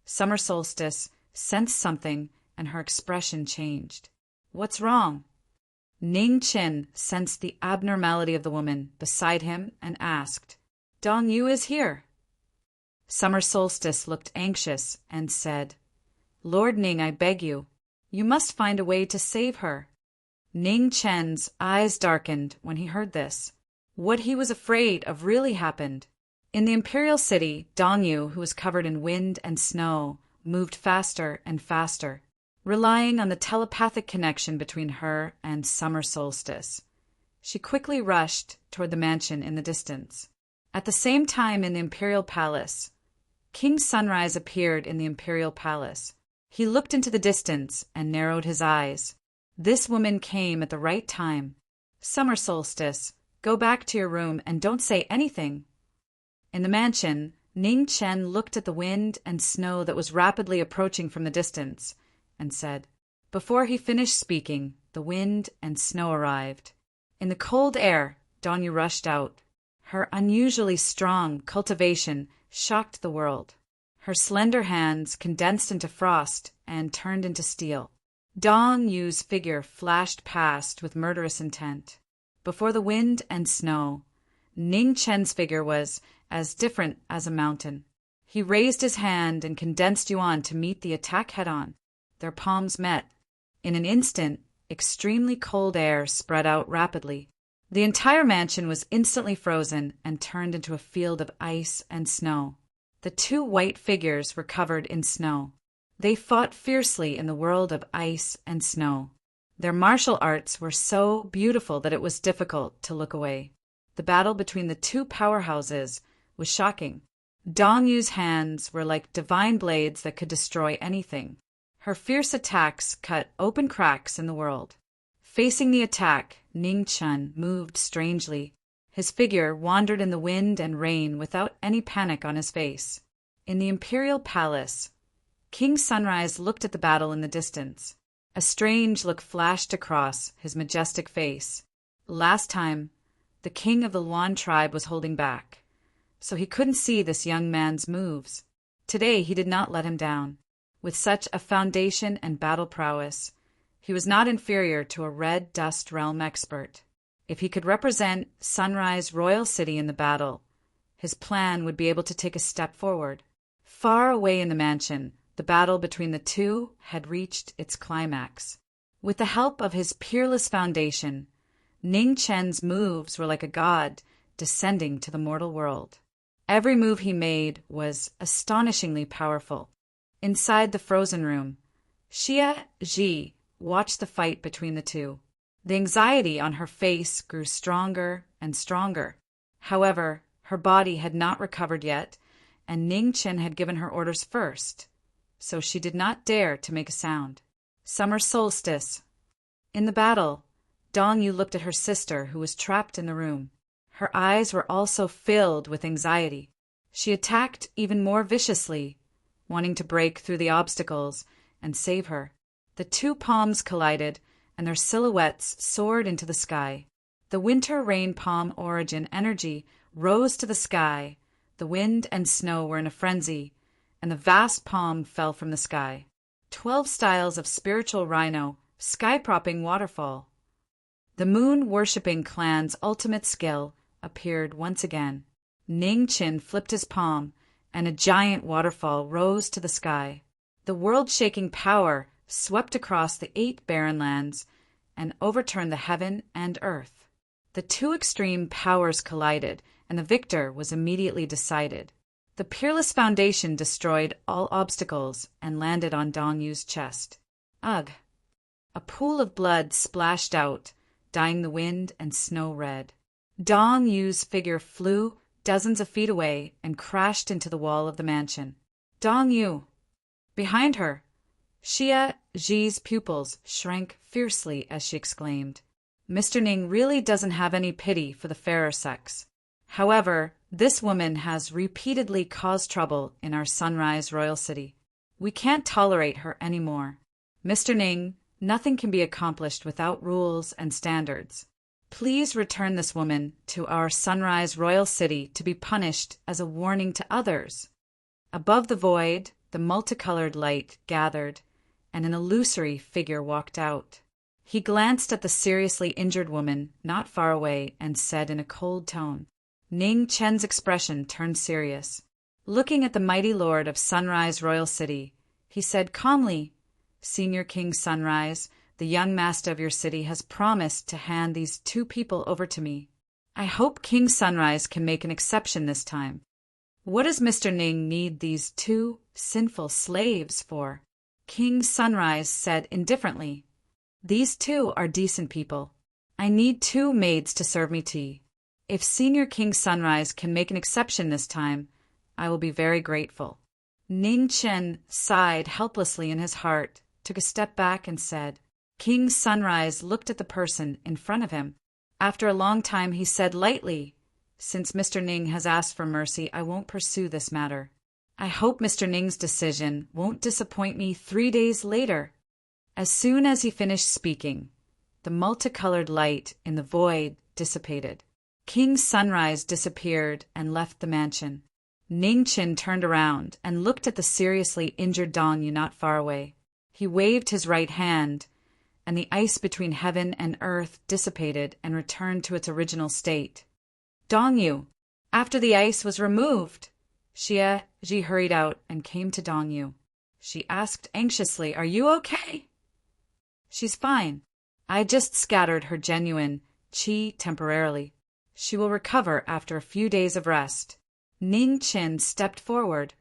Summer Solstice sensed something and her expression changed. "What's wrong?" Ning Qin sensed the abnormality of the woman beside him and asked, "Dong Yu is here." Summer Solstice looked anxious and said, "Lord Ning, I beg you, you must find a way to save her." Ning Chen's eyes darkened when he heard this. What he was afraid of really happened. In the imperial city, Dong Yu, who was covered in wind and snow, moved faster and faster, relying on the telepathic connection between her and Summer Solstice. She quickly rushed toward the mansion in the distance. At the same time in the imperial palace, King Sunrise appeared in the imperial palace. He looked into the distance and narrowed his eyes. This woman came at the right time. "Summer Solstice, go back to your room and don't say anything." In the mansion, Ning Chen looked at the wind and snow that was rapidly approaching from the distance and said. Before he finished speaking, the wind and snow arrived. In the cold air, Dong Yu rushed out. Her unusually strong cultivation shocked the world. Her slender hands condensed into frost and turned into steel. Dong Yu's figure flashed past with murderous intent. Before the wind and snow, Ning Chen's figure was as different as a mountain. He raised his hand and condensed Yuan to meet the attack head-on. Their palms met. In an instant, extremely cold air spread out rapidly. The entire mansion was instantly frozen and turned into a field of ice and snow. The two white figures were covered in snow. They fought fiercely in the world of ice and snow. Their martial arts were so beautiful that it was difficult to look away. The battle between the two powerhouses was shocking. Dong Yu's hands were like divine blades that could destroy anything. Her fierce attacks cut open cracks in the world. Facing the attack, Ning Chen moved strangely. His figure wandered in the wind and rain without any panic on his face. In the imperial palace, King Sunrise looked at the battle in the distance. A strange look flashed across his majestic face. Last time, the king of the Luan tribe was holding back, so he couldn't see this young man's moves. Today he did not let him down. With such a foundation and battle prowess, he was not inferior to a red dust realm expert. If he could represent Sunrise Royal City in the battle, his plan would be able to take a step forward. Far away in the mansion, the battle between the two had reached its climax. With the help of his peerless foundation, Ning Chen's moves were like a god descending to the mortal world. Every move he made was astonishingly powerful. Inside the frozen room, Xia Ji watched the fight between the two. The anxiety on her face grew stronger and stronger. However, her body had not recovered yet, and Ning Chen had given her orders first, so she did not dare to make a sound. Summer Solstice. In the battle, Dong Yu looked at her sister, who was trapped in the room. Her eyes were also filled with anxiety. She attacked even more viciously, wanting to break through the obstacles and save her. The two palms collided, and their silhouettes soared into the sky. The winter rain palm origin energy rose to the sky. The wind and snow were in a frenzy, and the vast palm fell from the sky. 12 styles of spiritual rhino, sky-propping waterfall. The moon-worshipping clan's ultimate skill appeared once again. Ning Chin flipped his palm, and a giant waterfall rose to the sky. The world-shaking power swept across the 8 barren lands and overturned the heaven and earth. The two extreme powers collided, and the victor was immediately decided. The peerless foundation destroyed all obstacles and landed on Dong Yu's chest. Ugh! A pool of blood splashed out, dyeing the wind and snow red. Dong Yu's figure flew dozens of feet away and crashed into the wall of the mansion. Dong Yu! Behind her, Xia Ji's pupils shrank fiercely as she exclaimed, "Mr. Ning really doesn't have any pity for the fairer sex. However, this woman has repeatedly caused trouble in our Sunrise Royal City. We can't tolerate her anymore. Mr. Ning, nothing can be accomplished without rules and standards. Please return this woman to our Sunrise Royal City to be punished as a warning to others." Above the void, the multicolored light gathered, and an illusory figure walked out. He glanced at the seriously injured woman not far away and said in a cold tone. Ning Chen's expression turned serious. Looking at the mighty lord of Sunrise Royal City, he said calmly, "Senior King Sunrise, the young master of your city has promised to hand these 2 people over to me. I hope King Sunrise can make an exception this time. What does Mr. Ning need these 2 sinful slaves for?" King Sunrise said indifferently, "These 2 are decent people. I need 2 maids to serve me tea. If Senior King Sunrise can make an exception this time, I will be very grateful." Ning Chen sighed helplessly in his heart, took a step back and said. King Sunrise looked at the person in front of him. After a long time he said lightly, "Since Mr. Ning has asked for mercy, I won't pursue this matter. I hope Mr. Ning's decision won't disappoint me 3 days later." As soon as he finished speaking, the multicolored light in the void dissipated. King Sunrise disappeared and left the mansion. Ning Chin turned around and looked at the seriously injured Dong Yu not far away. He waved his right hand, and the ice between heaven and earth dissipated and returned to its original state. Dong Yu! After the ice was removed, Xia Ji hurried out and came to Dong Yu. She asked anxiously, "Are you okay?" "She's fine. I just scattered her genuine qi temporarily. She will recover after a few days of rest." Ning Chin stepped forward,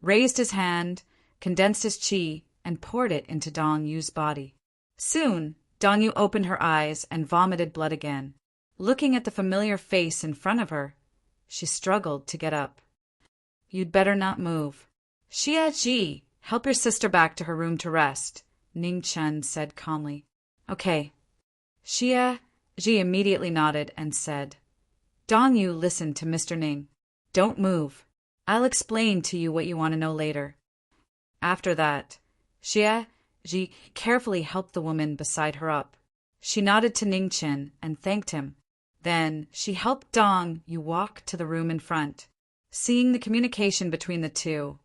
raised his hand, condensed his qi, and poured it into Dong Yu's body. Soon, Dong Yu opened her eyes and vomited blood again. Looking at the familiar face in front of her, she struggled to get up. "You'd better not move. Xia Ji, help your sister back to her room to rest," Ning Chen said calmly. "Okay." Xia Ji immediately nodded and said. Dong Yu listened to Mr. Ning. "Don't move. I'll explain to you what you want to know later." After that, Xia Ji carefully helped the woman beside her up. She nodded to Ning Chen and thanked him. Then she helped Dong Yu walk to the room in front. Seeing the communication between the two,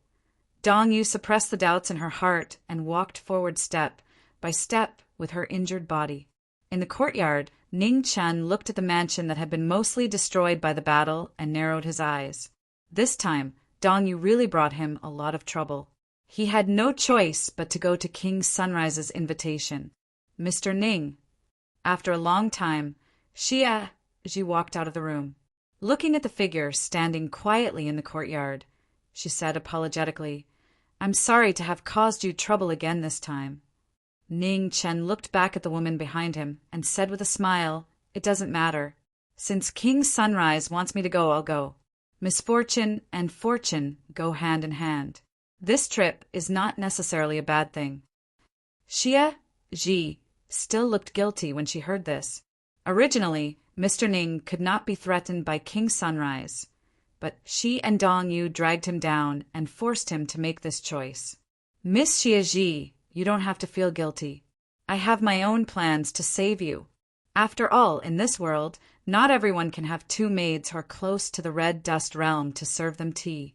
Dong Yu suppressed the doubts in her heart and walked forward step by step with her injured body. In the courtyard, Ning Chen looked at the mansion that had been mostly destroyed by the battle and narrowed his eyes. This time, Dong Yu really brought him a lot of trouble. He had no choice but to go to King Sunrise's invitation. "Mr. Ning." After a long time, Xia Ji walked out of the room. Looking at the figure standing quietly in the courtyard, she said apologetically, "I'm sorry to have caused you trouble again this time." Ning Chen looked back at the woman behind him and said with a smile, "It doesn't matter. Since King Sunrise wants me to go, I'll go. Misfortune and fortune go hand in hand. This trip is not necessarily a bad thing." Xia Ji still looked guilty when she heard this. Originally, Mr. Ning could not be threatened by King Sunrise, but she and Dong Yu dragged him down and forced him to make this choice. Miss Xie, you don't have to feel guilty. I have my own plans to save you. After all, in this world, not everyone can have two maids who are close to the red dust realm to serve them tea,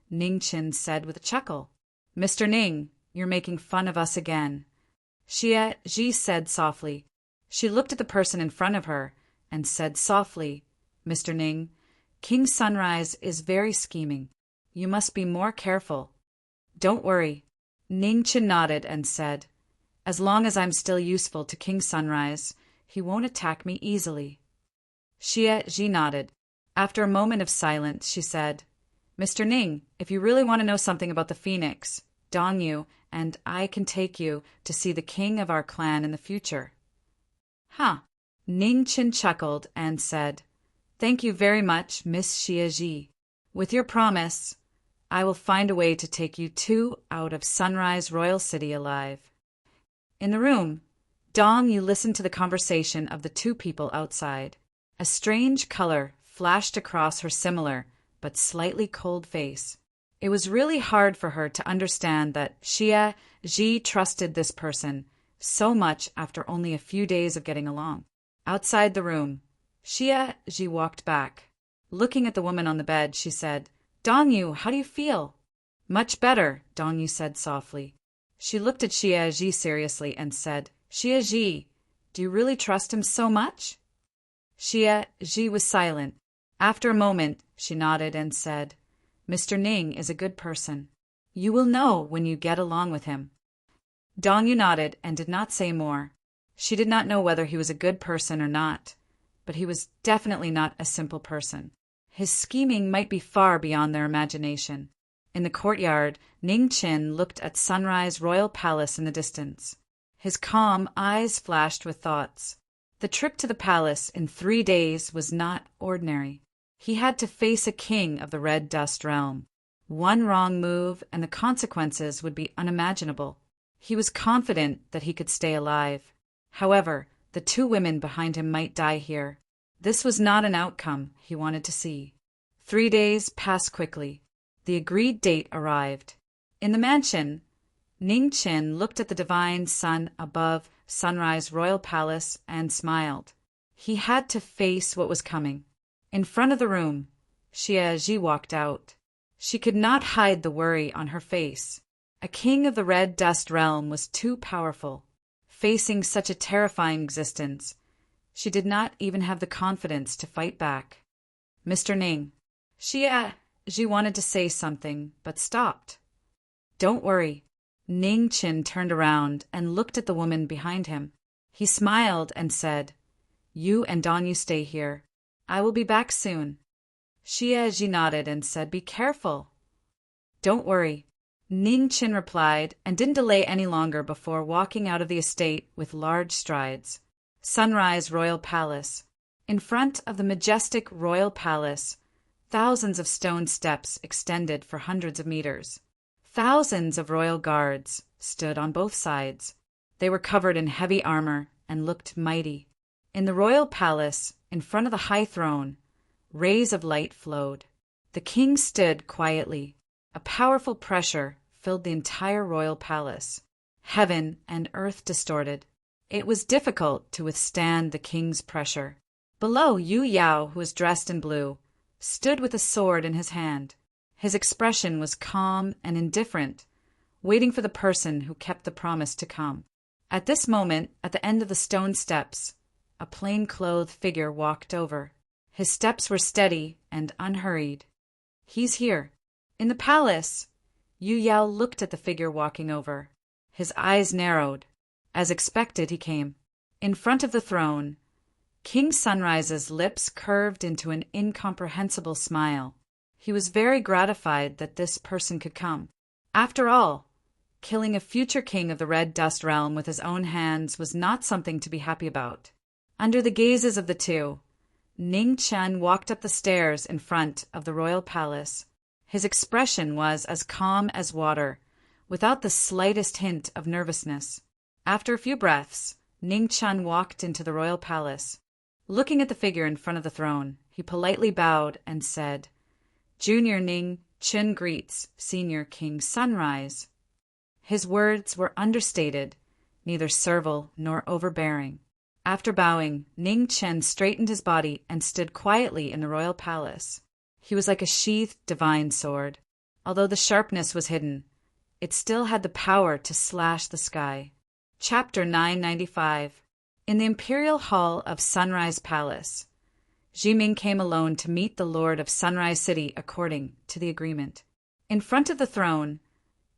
Ning Qin said with a chuckle. Mr. Ning, you're making fun of us again, Xie Ji said softly. She looked at the person in front of her and said softly, Mr. Ning, King Sunrise is very scheming. You must be more careful. Don't worry. Ning Qin nodded and said, as long as I'm still useful to King Sunrise, he won't attack me easily. Xie Ji nodded. After a moment of silence, she said, Mr. Ning, if you really want to know something about the Phoenix, Dong Yu and I can take you to see the king of our clan in the future. Huh. Ning Qin chuckled and said, Thank you very much, Miss Xie Ji. With your promise, I will find a way to take you two out of Sunrise Royal City alive. In the room, Dong Yu listened to the conversation of the two people outside. A strange color flashed across her similar but slightly cold face. It was really hard for her to understand that Xie Ji trusted this person so much after only a few days of getting along. Outside the room, Xie Ji walked back. Looking at the woman on the bed, she said, Dong Yu, how do you feel? Much better, Dong Yu said softly. She looked at Xie Ji seriously and said, Xie Ji, do you really trust him so much? Xie Ji was silent. After a moment, she nodded and said, Mr. Ning is a good person. You will know when you get along with him. Dong Yu nodded and did not say more. She did not know whether he was a good person or not, but he was definitely not a simple person. His scheming might be far beyond their imagination. In the courtyard, Ning Qin looked at Sunrise Royal Palace in the distance. His calm eyes flashed with thoughts. The trip to the palace in 3 days was not ordinary. He had to face a king of the Red Dust Realm. One wrong move and the consequences would be unimaginable. He was confident that he could stay alive. However, the two women behind him might die here. This was not an outcome he wanted to see. 3 days passed quickly. The agreed date arrived. In the mansion, Ning Qin looked at the divine sun above Sunrise Royal Palace and smiled. He had to face what was coming. In front of the room, Xie Ji walked out. She could not hide the worry on her face. A king of the Red Dust Realm was too powerful. Facing such a terrifying existence, she did not even have the confidence to fight back. Mr. Ning, Xie Ji wanted to say something, but stopped. Don't worry. Ning Qin turned around and looked at the woman behind him. He smiled and said, You and Dong Yu stay here. I will be back soon. Xie Ji nodded and said, Be careful. Don't worry. Ning Qin replied and didn't delay any longer before walking out of the estate with large strides. Sunrise Royal Palace. In front of the majestic royal palace, thousands of stone steps extended for hundreds of meters. Thousands of royal guards stood on both sides. They were covered in heavy armor and looked mighty. In the royal palace, in front of the high throne, rays of light flowed. The king stood quietly. A powerful pressure filled the entire royal palace. Heaven and earth distorted. It was difficult to withstand the king's pressure. Below, Yu Yao, who was dressed in blue, stood with a sword in his hand. His expression was calm and indifferent, waiting for the person who kept the promise to come. At this moment, at the end of the stone steps, a plain-clothed figure walked over. His steps were steady and unhurried. He's here. In the palace, Yu Yao looked at the figure walking over. His eyes narrowed. As expected, he came. In front of the throne, King Sunrise's lips curved into an incomprehensible smile. He was very gratified that this person could come. After all, killing a future king of the Red Dust Realm with his own hands was not something to be happy about. Under the gazes of the two, Ning Qin walked up the stairs in front of the royal palace. His expression was as calm as water, without the slightest hint of nervousness. After a few breaths, Ning Qin walked into the royal palace. Looking at the figure in front of the throne, he politely bowed and said, Junior Ning Chin greets Senior King Sunrise. His words were understated, neither servile nor overbearing. After bowing, Ning Chen straightened his body and stood quietly in the royal palace. He was like a sheathed divine sword. Although the sharpness was hidden, it still had the power to slash the sky. Chapter 995. In the imperial hall of Sunrise Palace, Jiming came alone to meet the lord of Sunrise City according to the agreement. In front of the throne,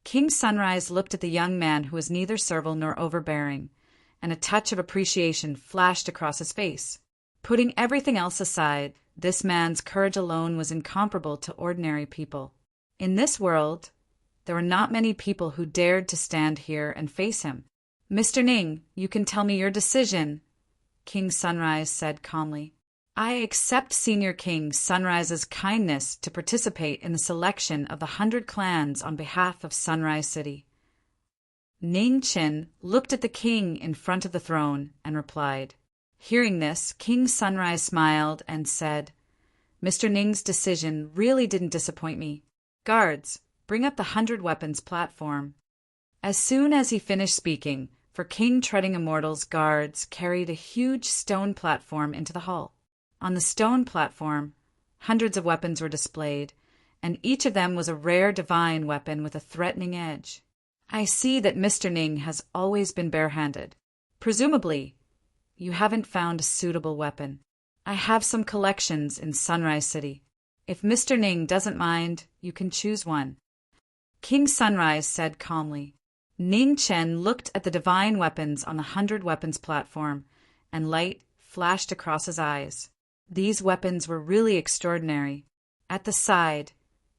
King Sunrise looked at the young man who was neither servile nor overbearing, and a touch of appreciation flashed across his face. Putting everything else aside, this man's courage alone was incomparable to ordinary people. In this world, there were not many people who dared to stand here and face him. "Mr. Ning, you can tell me your decision," King Sunrise said calmly. "I accept Senior King Sunrise's kindness to participate in the selection of the 100 clans on behalf of Sunrise City." Ning Chin looked at the king in front of the throne and replied. Hearing this, King Sunrise smiled and said, "Mr. Ning's decision really didn't disappoint me. Guards, bring up the 100 weapons platform." As soon as he finished speaking, for King Treading Immortal's guards carried a huge stone platform into the hall. On the stone platform, hundreds of weapons were displayed, and each of them was a rare divine weapon with a threatening edge. "I see that Mr. Ning has always been barehanded. Presumably, you haven't found a suitable weapon. I have some collections in Sunrise City. If Mr. Ning doesn't mind, you can choose one." King Sunrise said calmly. Ning Chen looked at the divine weapons on the 100 weapons platform, and light flashed across his eyes. These weapons were really extraordinary. At the side,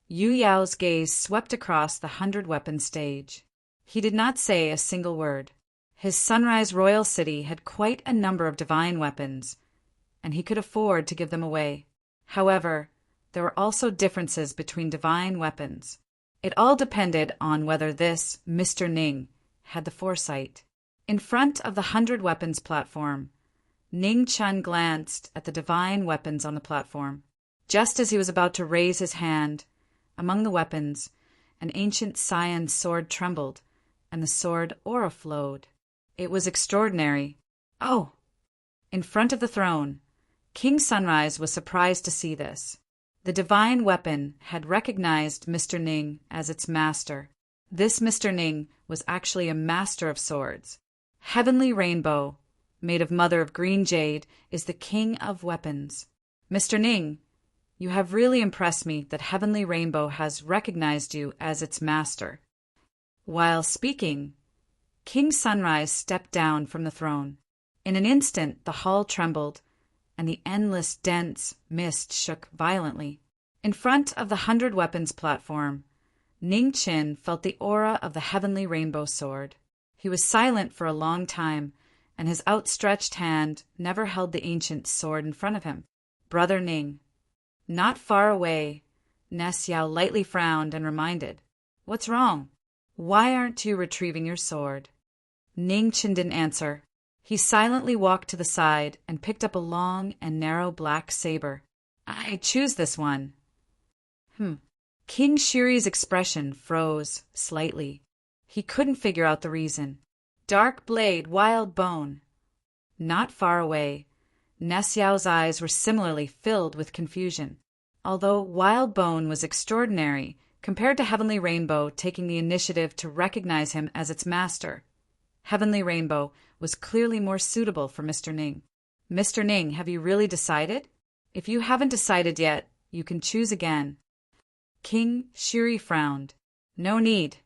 Yu Yao's gaze swept across the 100 weapons stage. He did not say a single word. His Sunrise Royal City had quite a number of divine weapons, and he could afford to give them away. However, there were also differences between divine weapons. It all depended on whether this Mr. Ning had the foresight. In front of the 100 weapons platform, Ning Chen glanced at the divine weapons on the platform. Just as he was about to raise his hand, among the weapons, an ancient Saiyan sword trembled, and the sword aura flowed. It was extraordinary. "Oh!" In front of the throne, King Sunrise was surprised to see this. The divine weapon had recognized Mr. Ning as its master. This Mr. Ning was actually a master of swords. Heavenly Rainbow, made of mother of green jade, is the king of weapons. "Mr. Ning, you have really impressed me that Heavenly Rainbow has recognized you as its master." While speaking, King Sunrise stepped down from the throne. In an instant, the hall trembled, and the endless, dense mist shook violently. In front of the 100 weapons platform, Ning Chin felt the aura of the Heavenly Rainbow sword. He was silent for a long time, and his outstretched hand never held the ancient sword in front of him. "Brother Ning." Not far away, Ness Yao lightly frowned and reminded, "What's wrong? Why aren't you retrieving your sword?" Ning Chin didn't answer. He silently walked to the side and picked up a long and narrow black saber. "I choose this one." King Shiri's expression froze slightly. He couldn't figure out the reason. "Dark blade, wild bone." Not far away, Ness Yao's eyes were similarly filled with confusion. Although wild bone was extraordinary compared to Heavenly Rainbow taking the initiative to recognize him as its master, Heavenly Rainbow was clearly more suitable for Mr. Ning. "Mr. Ning, have you really decided? If you haven't decided yet, you can choose again." King Shiri frowned. "No need."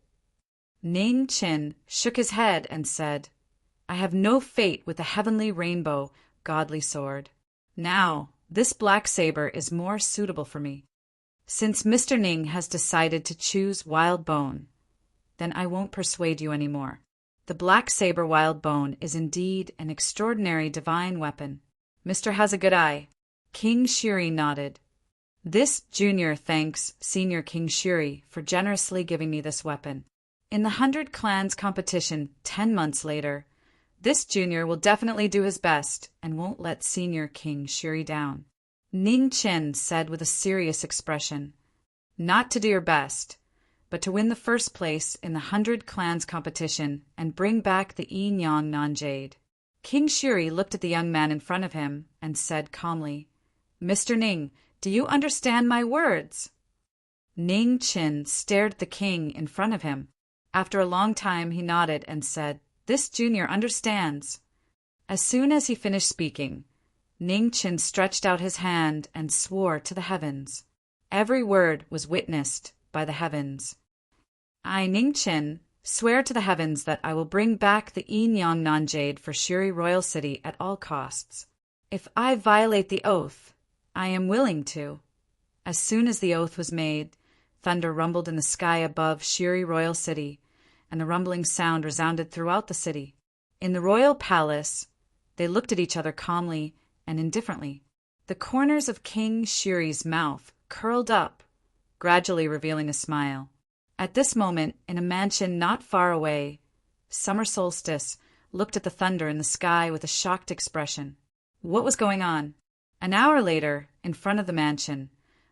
Ning Chin shook his head and said, "I have no fate with the Heavenly Rainbow godly sword. Now, this black saber is more suitable for me. Since Mr. Ning has decided to choose wild bone, then I won't persuade you any more. The black saber wild bone is indeed an extraordinary divine weapon. Mr. has a good eye." King Shiri nodded. "This junior thanks Senior King Shiri for generously giving me this weapon. In the 100 clans competition 10 months later, this junior will definitely do his best and won't let Senior King Shiri down." Ning Chen said with a serious expression, not to do your best, but to win the first place in the 100 Clans competition and bring back the Enyong non-jade. King Shuri looked at the young man in front of him and said calmly, "Mr. Ning, do you understand my words?" Ning Qin stared at the king in front of him. After a long time he nodded and said, "This junior understands." As soon as he finished speaking, Ning Qin stretched out his hand and swore to the heavens. Every word was witnessed by the heavens. "I, Ning Qin, swear to the heavens that I will bring back the Enyong non-jade for Shuri Royal City at all costs. If I violate the oath, I am willing to." As soon as the oath was made, thunder rumbled in the sky above Shuri Royal City, and the rumbling sound resounded throughout the city. In the royal palace, they looked at each other calmly and indifferently. The corners of King Shuri's mouth curled up, gradually revealing a smile. At this moment, in a mansion not far away, Summer Solstice looked at the thunder in the sky with a shocked expression. What was going on? An hour later, in front of the mansion,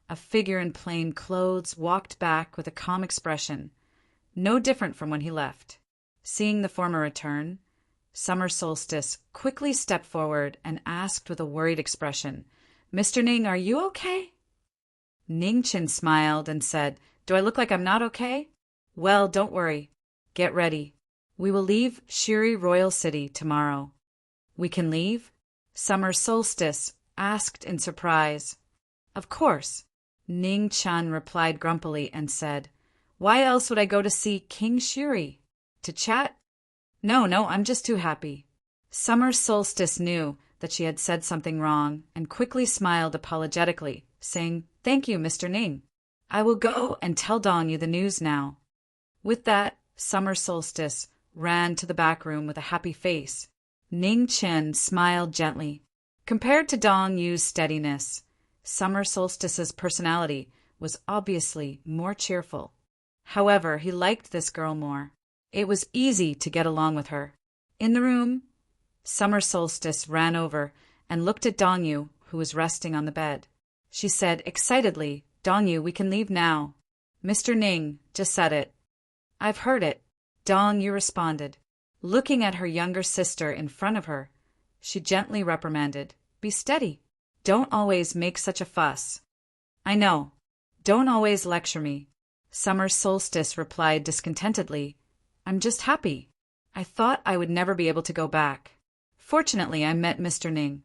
a figure in plain clothes walked back with a calm expression, no different from when he left. Seeing the former return, Summer Solstice quickly stepped forward and asked with a worried expression, "Mr. Ning, are you okay?" Ning Qin smiled and said, "Do I look like I'm not okay? Well, don't worry. Get ready. We will leave Shuri Royal City tomorrow." "We can leave?" Summer Solstice asked in surprise. "Of course," Ning Chan replied grumpily and said, "Why else would I go to see King Shuri? To chat? No, I'm just too happy." Summer Solstice knew that she had said something wrong and quickly smiled apologetically, saying, "Thank you, Mr. Ning. I will go and tell Dong Yu the news now." With that, Summer Solstice ran to the back room with a happy face. Ning Chen smiled gently. Compared to Dong Yu's steadiness, Summer Solstice's personality was obviously more cheerful. However, he liked this girl more. It was easy to get along with her. In the room, Summer Solstice ran over and looked at Dong Yu, who was resting on the bed. She said excitedly, "Dong Yu, we can leave now." "Mr. Ning just said it." "I've heard it," Dong Yu responded. Looking at her younger sister in front of her, she gently reprimanded, "Be steady. Don't always make such a fuss." "I know. Don't always lecture me." Summer Solstice replied discontentedly, "I'm just happy. I thought I would never be able to go back. Fortunately, I met Mr. Ning."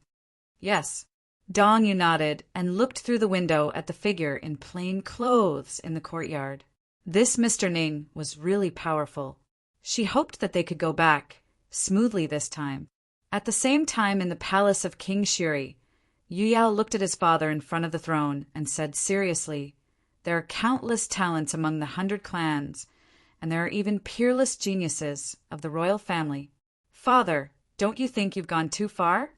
"Yes." Dong Yu nodded and looked through the window at the figure in plain clothes in the courtyard. This Mr. Ning was really powerful. She hoped that they could go back smoothly this time. At the same time, in the palace of King Shuri, Yu Yao looked at his father in front of the throne and said seriously, "There are countless talents among the 100 clans, and there are even peerless geniuses of the royal family. Father, don't you think you've gone too far?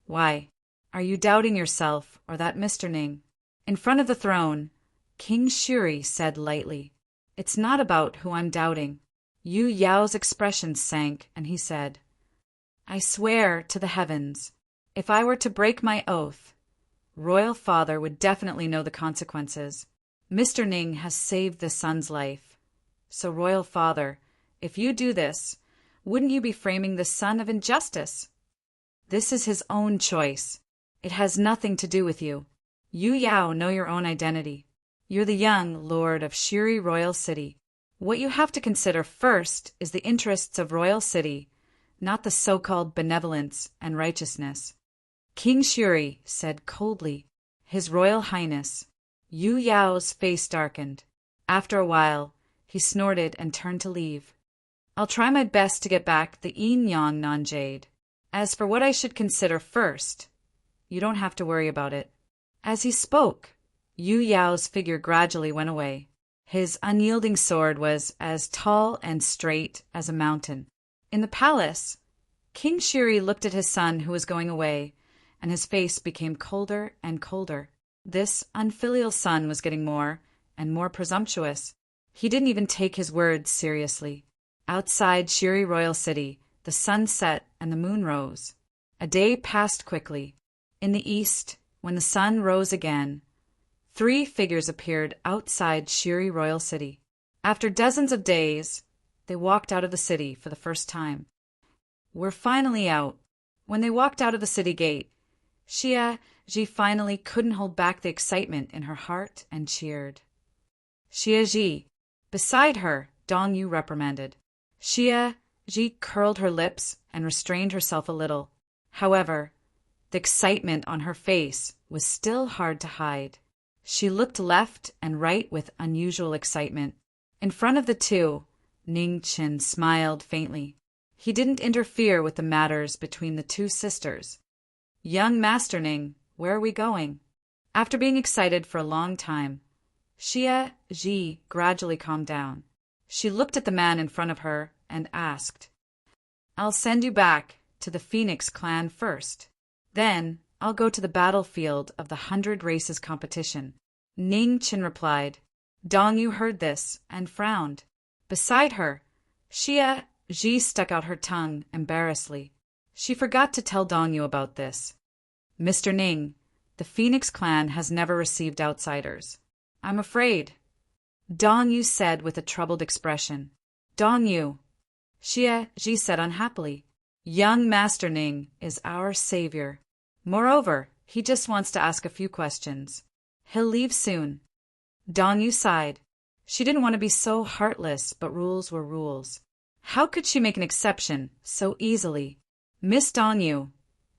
Why? Are you doubting yourself or that Mr. Ning?" In front of the throne, King Shuri said lightly, "It's not about who I'm doubting." Yu Yao's expression sank, and he said, "I swear to the heavens, if I were to break my oath, Royal Father would definitely know the consequences. Mr. Ning has saved the son's life. So, Royal Father, if you do this, wouldn't you be framing the son of injustice? This is his own choice. It has nothing to do with you. Yu Yao, know your own identity. You're the young lord of Shuri Royal City. What you have to consider first is the interests of Royal City, not the so-called benevolence and righteousness." King Shuri said coldly, "His Royal Highness." Yu Yao's face darkened. After a while, he snorted and turned to leave. "I'll try my best to get back the Enyong non-jade. As for what I should consider first, you don't have to worry about it." As he spoke, Yu Yao's figure gradually went away. His unyielding sword was as tall and straight as a mountain. In the palace, King Shuri looked at his son who was going away, and his face became colder and colder. This unfilial son was getting more and more presumptuous. He didn't even take his words seriously. Outside Shuri Royal City, the sun set and the moon rose. A day passed quickly. In the east, when the sun rose again, Three figures appeared outside Shiri Royal City. After dozens of days, they walked out of the city for the first time. We're finally out. When they walked out of the city gate, Xia Ji finally couldn't hold back the excitement in her heart and cheered. Xia Ji. Beside her, Dong Yu reprimanded. Xia Ji curled her lips and restrained herself a little. However, the excitement on her face was still hard to hide. She looked left and right with unusual excitement. In front of the two, Ning Qin smiled faintly. He didn't interfere with the matters between the two sisters. Young Master Ning, where are we going? After being excited for a long time, Xia Ji gradually calmed down. She looked at the man in front of her and asked, I'll send you back to the Phoenix clan first. Then I'll go to the battlefield of the 100 Races competition. Ning Qin replied. Dong Yu heard this and frowned. Beside her, Xia Ji stuck out her tongue embarrassedly. She forgot to tell Dong Yu about this. Mr. Ning, the Phoenix clan has never received outsiders. I'm afraid. Dong Yu said with a troubled expression. Dong Yu, Xia Ji said unhappily. Young Master Ning is our savior. Moreover, he just wants to ask a few questions. He'll leave soon. Dong Yu sighed. She didn't want to be so heartless, but rules were rules. How could she make an exception so easily? Miss Dong Yu,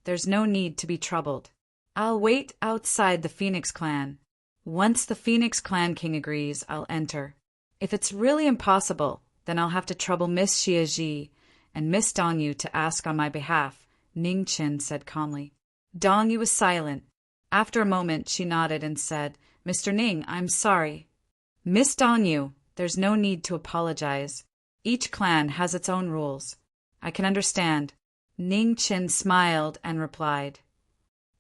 there's no need to be troubled. I'll wait outside the Phoenix clan. Once the Phoenix clan king agrees, I'll enter. If it's really impossible, then I'll have to trouble Miss Xia Ji and Miss Dong Yu to ask on my behalf, Ning Qin said calmly. Dong Yu was silent. After a moment, she nodded and said, Mr. Ning, I'm sorry. Miss Dong Yu, there's no need to apologize. Each clan has its own rules. I can understand. Ning Qin smiled and replied.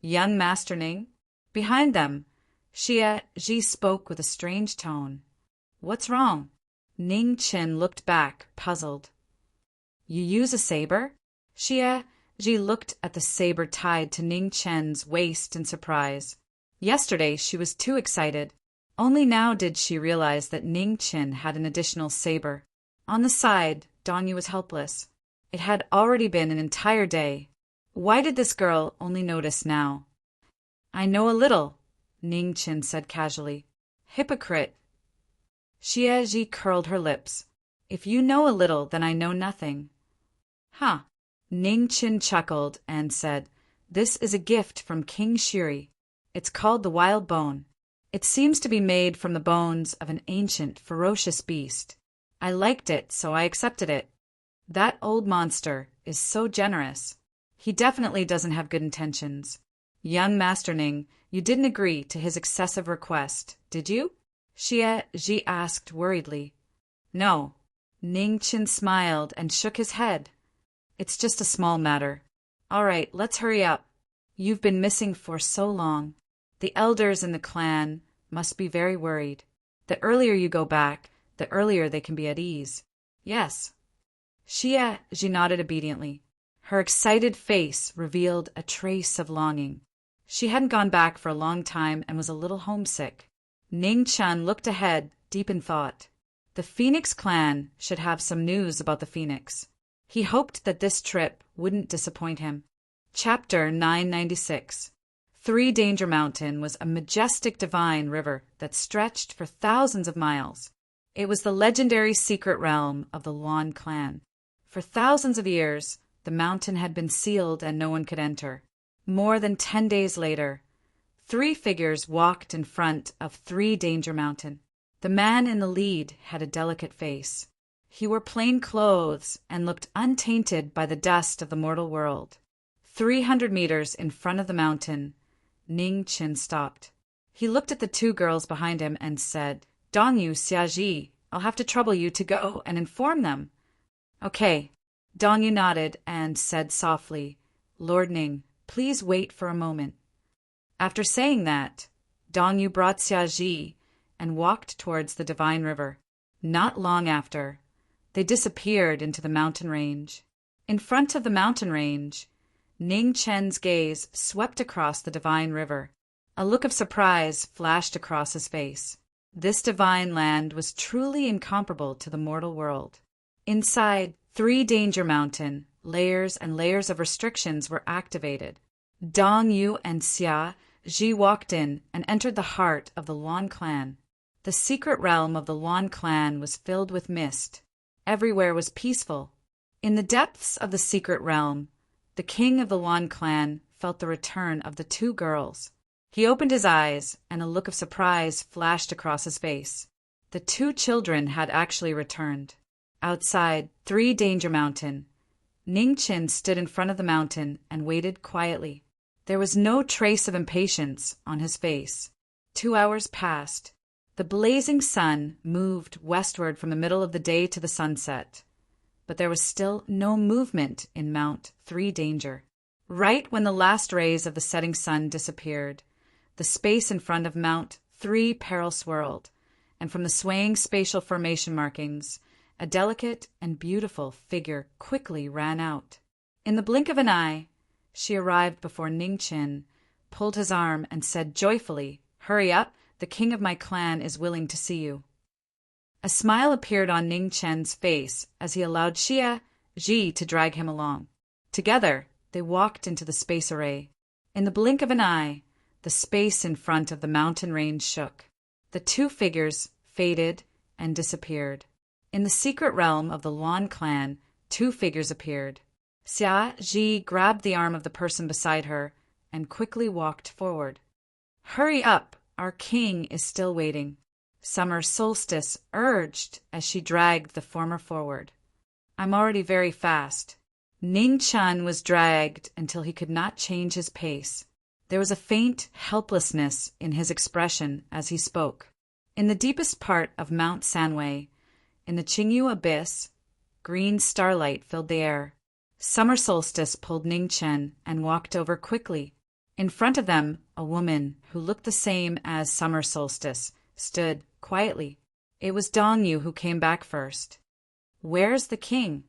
Young Master Ning? Behind them, Xia Ji spoke with a strange tone. What's wrong? Ning Qin looked back, puzzled. You use a saber? Xia Ji looked at the saber tied to Ning Qin's waist in surprise. Yesterday she was too excited. Only now did she realize that Ning Qin had an additional saber. On the side, Dong Yu was helpless. It had already been an entire day. Why did this girl only notice now? I know a little, Ning Qin said casually. Hypocrite. Xia Ji curled her lips. If you know a little, then I know nothing. Huh. Ning Qin chuckled and said, This is a gift from King Shiri. It's called the Wild Bone. It seems to be made from the bones of an ancient, ferocious beast. I liked it, so I accepted it. That old monster is so generous. He definitely doesn't have good intentions. Young Master Ning, you didn't agree to his excessive request, did you? Xia Ji asked worriedly. No. Ning Qin smiled and shook his head. It's just a small matter. All right, let's hurry up. You've been missing for so long. The elders in the clan must be very worried. The earlier you go back, the earlier they can be at ease. Yes. Xia Ji nodded obediently. Her excited face revealed a trace of longing. She hadn't gone back for a long time and was a little homesick. Ning Qin looked ahead, deep in thought. The Phoenix clan should have some news about the Phoenix. He hoped that this trip wouldn't disappoint him. Chapter 996. Three Danger Mountain was a majestic divine river that stretched for thousands of miles. It was the legendary secret realm of the Luan clan. For thousands of years, the mountain had been sealed and no one could enter. More than 10 days later, three figures walked in front of Three Danger Mountain. The man in the lead had a delicate face. He wore plain clothes and looked untainted by the dust of the mortal world. 300 meters in front of the mountain, Ning Qin stopped. He looked at the two girls behind him and said, Dong Yu, Xia Ji, I'll have to trouble you to go and inform them. Okay. Dong Yu nodded and said softly, Lord Ning, please wait for a moment. After saying that, Dong Yu brought Xia Ji and walked towards the divine river. Not long after, they disappeared into the mountain range. In front of the mountain range, Ning Qin's gaze swept across the divine river. A look of surprise flashed across his face. This divine land was truly incomparable to the mortal world. Inside 3 Danger Mountain, layers and layers of restrictions were activated. Dong Yu and Xia Ji walked in and entered the heart of the Luan clan. The secret realm of the Luan clan was filled with mist. Everywhere was peaceful. In the depths of the secret realm, the king of the Luan clan felt the return of the 2 girls. He opened his eyes, and a look of surprise flashed across his face. The 2 children had actually returned. Outside 3 Danger Mountain, Ning Qin stood in front of the mountain and waited quietly. There was no trace of impatience on his face. 2 hours passed. The blazing sun moved westward from the middle of the day to the sunset, but there was still no movement in Mount 3 Danger. Right when the last rays of the setting sun disappeared, the space in front of Mount 3 Peril swirled, and from the swaying spatial formation markings, a delicate and beautiful figure quickly ran out. In the blink of an eye, she arrived before Ning Qin, pulled his arm, and said joyfully, "Hurry up, the king of my clan is willing to see you." A smile appeared on Ning Qin's face as he allowed Xia Ji to drag him along. Together, they walked into the space array. In the blink of an eye, the space in front of the mountain range shook. The 2 figures faded and disappeared. In the secret realm of the Luan clan, 2 figures appeared. Xia Ji grabbed the arm of the person beside her and quickly walked forward. "Hurry up, our king is still waiting," Summer Solstice urged as she dragged the former forward. "I'm already very fast." Ning Qin was dragged until he could not change his pace. There was a faint helplessness in his expression as he spoke. In the deepest part of Mount Sanwei, in the Qingyu Abyss, green starlight filled the air. Summer Solstice pulled Ning Qin and walked over quickly. In front of them, a woman who looked the same as Summer Solstice stood quietly. It was Dong Yu who came back first. "Where's the king?"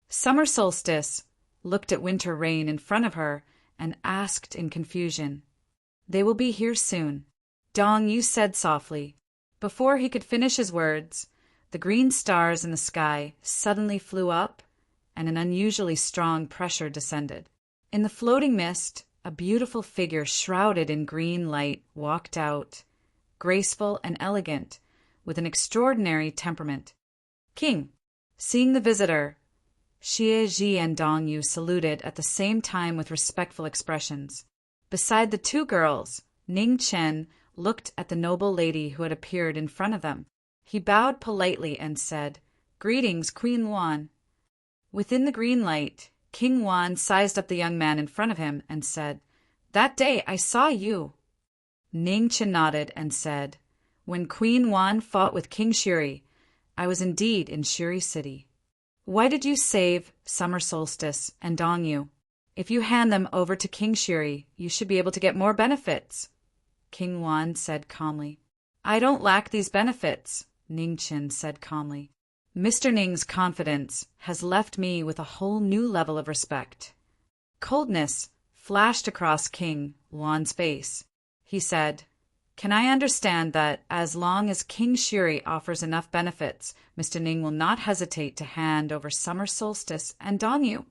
Summer Solstice looked at Winter Rain in front of her and asked in confusion. "They will be here soon," Dong Yu said softly. Before he could finish his words, the green stars in the sky suddenly flew up, and an unusually strong pressure descended. In the floating mist, a beautiful figure shrouded in green light walked out, graceful and elegant, with an extraordinary temperament. "King!" Seeing the visitor, Xie Ji and Dong Yu saluted at the same time with respectful expressions. Beside the 2 girls, Ning Qin looked at the noble lady who had appeared in front of them. He bowed politely and said, "Greetings, Queen Luan." Within the green light, King Wan sized up the young man in front of him and said, "That day I saw you." Ning Qin nodded and said, "When Queen Wan fought with King Shuri, I was indeed in Shuri City." "Why did you save Summer Solstice and Dong Yu? If you hand them over to King Shuri, you should be able to get more benefits," King Wan said calmly. "I don't lack these benefits," Ning Qin said calmly. "Mr. Ning's confidence has left me with a whole new level of respect." Coldness flashed across King Wan's face. He said, "Can I understand that as long as King Shuri offers enough benefits, Mr. Ning will not hesitate to hand over Summer Solstice and Dong Yu?"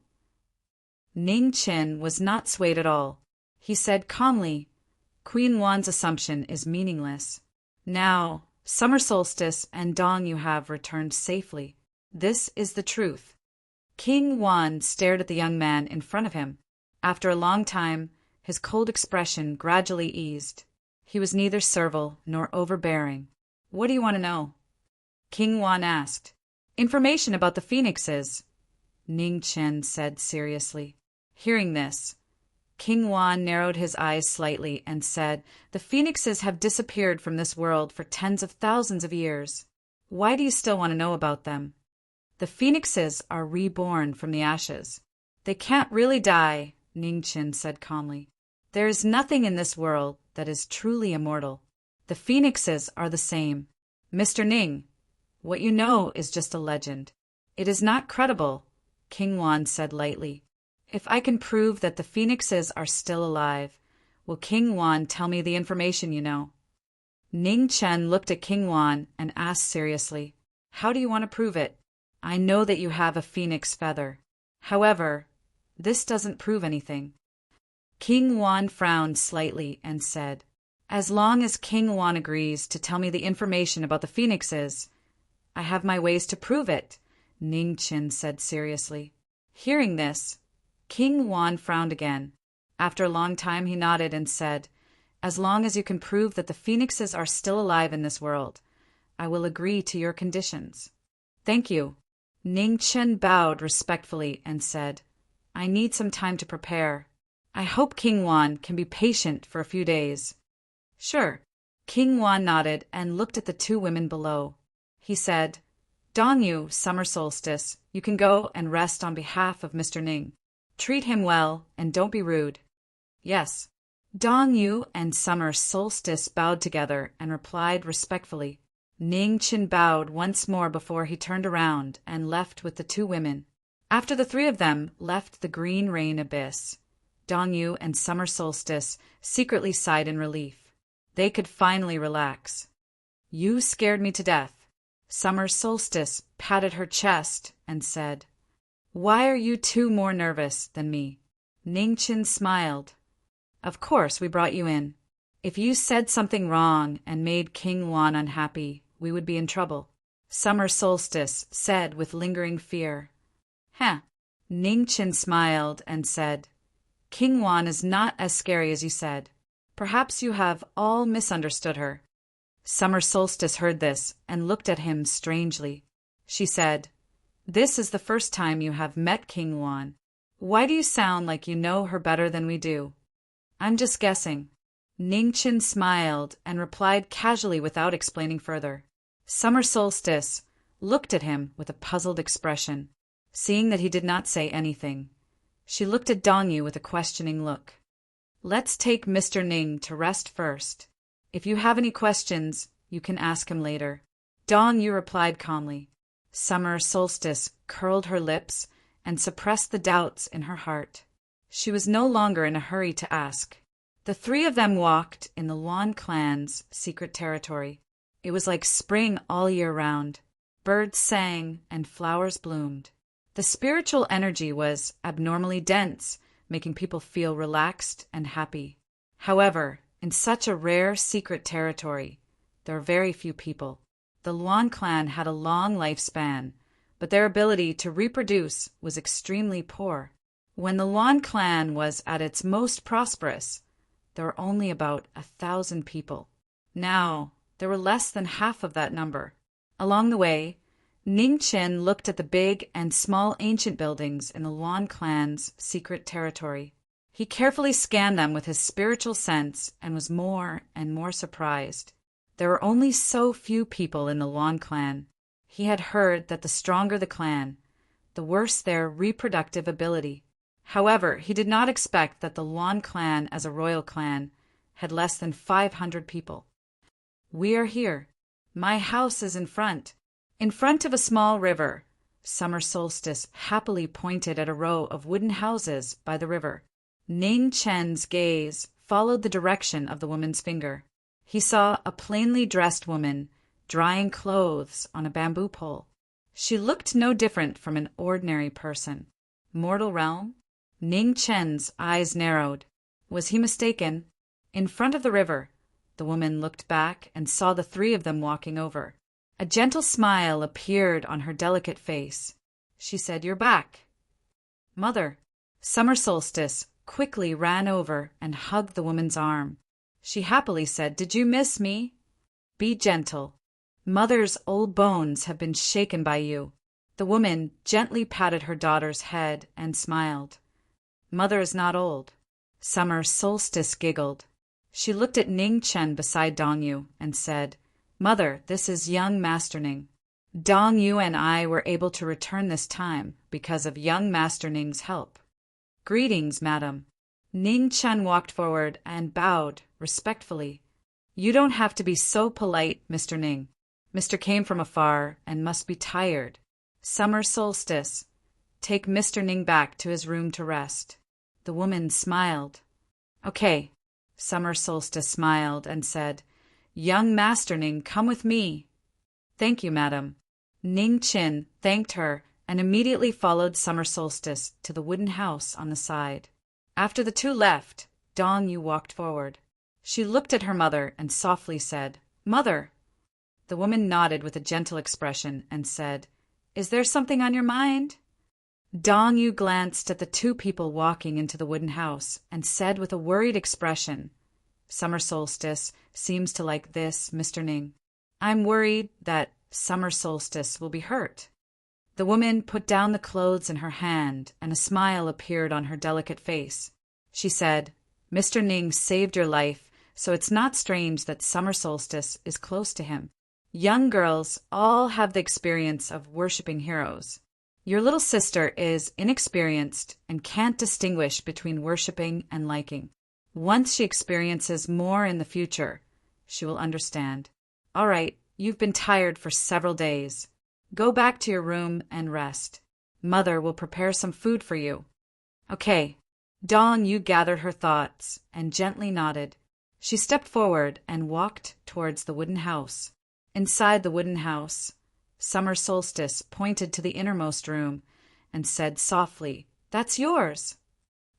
Ning Qin was not swayed at all. He said calmly, "Queen Wan's assumption is meaningless. Now, Summer Solstice and Dong Yu have returned safely. This is the truth." King Wan stared at the young man in front of him. After a long time, his cold expression gradually eased. He was neither servile nor overbearing. "What do you want to know?" King Wan asked. "Information about the phoenixes," Ning Qin said seriously. Hearing this, King Wan narrowed his eyes slightly and said, "The phoenixes have disappeared from this world for tens of thousands of years. Why do you still want to know about them?" "The phoenixes are reborn from the ashes. They can't really die," Ning Qin said calmly. "There is nothing in this world that is truly immortal. The phoenixes are the same. Mr. Ning, what you know is just a legend. It is not credible," King Wan said lightly. "If I can prove that the phoenixes are still alive, Will King Wan tell me the information you know? Ning Chen looked at King Wan and asked seriously, How do you want to prove it? I know that you have a phoenix feather. However, this doesn't prove anything. King Wan frowned slightly and said, As long as King Wan agrees to tell me the information about the phoenixes, I have my ways to prove it, Ning Chen said seriously. Hearing this, King Wan frowned again. After a long time he nodded and said, As long as you can prove that the phoenixes are still alive in this world, I will agree to your conditions. Thank you. Ning Chen bowed respectfully and said, I need some time to prepare. I hope King Wan can be patient for a few days. Sure. King Wan nodded and looked at the two women below. He said, Dong Yu, Summer Solstice, you can go and rest on behalf of Mr. Ning. Treat him well and don't be rude. Yes. Dong Yu and Summer Solstice bowed together and replied respectfully. Ning Chen bowed once more before he turned around and left with the two women. After the three of them left the green rain abyss, Dong Yu and Summer Solstice secretly sighed in relief. They could finally relax. You scared me to death. Summer Solstice patted her chest and said, Why are you two more nervous than me? Ning Chen smiled. Of course we brought you in. If you said something wrong and made King Wan unhappy, we would be in trouble. Summer Solstice said with lingering fear. Ning Chen smiled and said, King Wan is not as scary as you said. Perhaps you have all misunderstood her. Summer Solstice heard this and looked at him strangely. She said, This is the first time you have met King Wan. Why do you sound like you know her better than we do? I'm just guessing. Ning Chen smiled and replied casually without explaining further. Summer Solstice looked at him with a puzzled expression. Seeing that he did not say anything, she looked at Dong Yu with a questioning look. Let's take Mr. Ning to rest first. If you have any questions, you can ask him later. Dong Yu replied calmly. Summer Solstice curled her lips and suppressed the doubts in her heart. She was no longer in a hurry to ask. The three of them walked in the Luan clan's secret territory. It was like spring all year round. Birds sang and flowers bloomed. The spiritual energy was abnormally dense, making people feel relaxed and happy. However, in such a rare secret territory, there are very few people. The Luan clan had a long lifespan, but their ability to reproduce was extremely poor. When the Luan clan was at its most prosperous, there were only about 1,000 people. Now, there were less than half of that number. Along the way, Ning Chen looked at the big and small ancient buildings in the Luan clan's secret territory. He carefully scanned them with his spiritual sense and was more and more surprised. There were only so few people in the Luan clan. He had heard that the stronger the clan, the worse their reproductive ability. However, he did not expect that the Luan clan as a royal clan had less than 500 people. We are here. My house is in front of a small river. Summer Solstice happily pointed at a row of wooden houses by the river. Ning Chen's gaze followed the direction of the woman's finger. He saw a plainly dressed woman drying clothes on a bamboo pole. She looked no different from an ordinary person. Mortal realm? Ning Chen's eyes narrowed. Was he mistaken? In front of the river, the woman looked back and saw the three of them walking over. A gentle smile appeared on her delicate face. She said, You're back. Mother. Summer Solstice quickly ran over and hugged the woman's arm. She happily said, Did you miss me? Be gentle. Mother's old bones have been shaken by you. The woman gently patted her daughter's head and smiled. Mother is not old. Summer Solstice giggled. She looked at Ning Chen beside Dong Yu and said, Mother, this is young Master Ning. Dong Yu and I were able to return this time because of young Master Ning's help. Greetings, madam. Ning Chen walked forward and bowed respectfully. You don't have to be so polite, Mr. Ning. Mr. came from afar and must be tired. Summer Solstice. Take Mr. Ning back to his room to rest. The woman smiled. Okay. Summer Solstice smiled and said, "Young Master Ning, come with me." "Thank you, madam." Ning Chin thanked her and immediately followed Summer Solstice to the wooden house on the side. After the two left, Dong Yu walked forward. She looked at her mother and softly said, "Mother." The woman nodded with a gentle expression and said, "Is there something on your mind?" Dong Yu glanced at the two people walking into the wooden house and said with a worried expression, "Summer Solstice seems to like this, Mr. Ning. I'm worried that Summer Solstice will be hurt." The woman put down the clothes in her hand and a smile appeared on her delicate face. She said, "Mr. Ning saved your life, so it's not strange that Summer Solstice is close to him. Young girls all have the experience of worshipping heroes. Your little sister is inexperienced and can't distinguish between worshipping and liking. Once she experiences more in the future, she will understand. All right, you've been tired for several days. Go back to your room and rest. Mother will prepare some food for you." "Okay." Dong Yu gathered her thoughts and gently nodded. She stepped forward and walked towards the wooden house. Inside the wooden house, Summer Solstice pointed to the innermost room and said softly, "That's yours."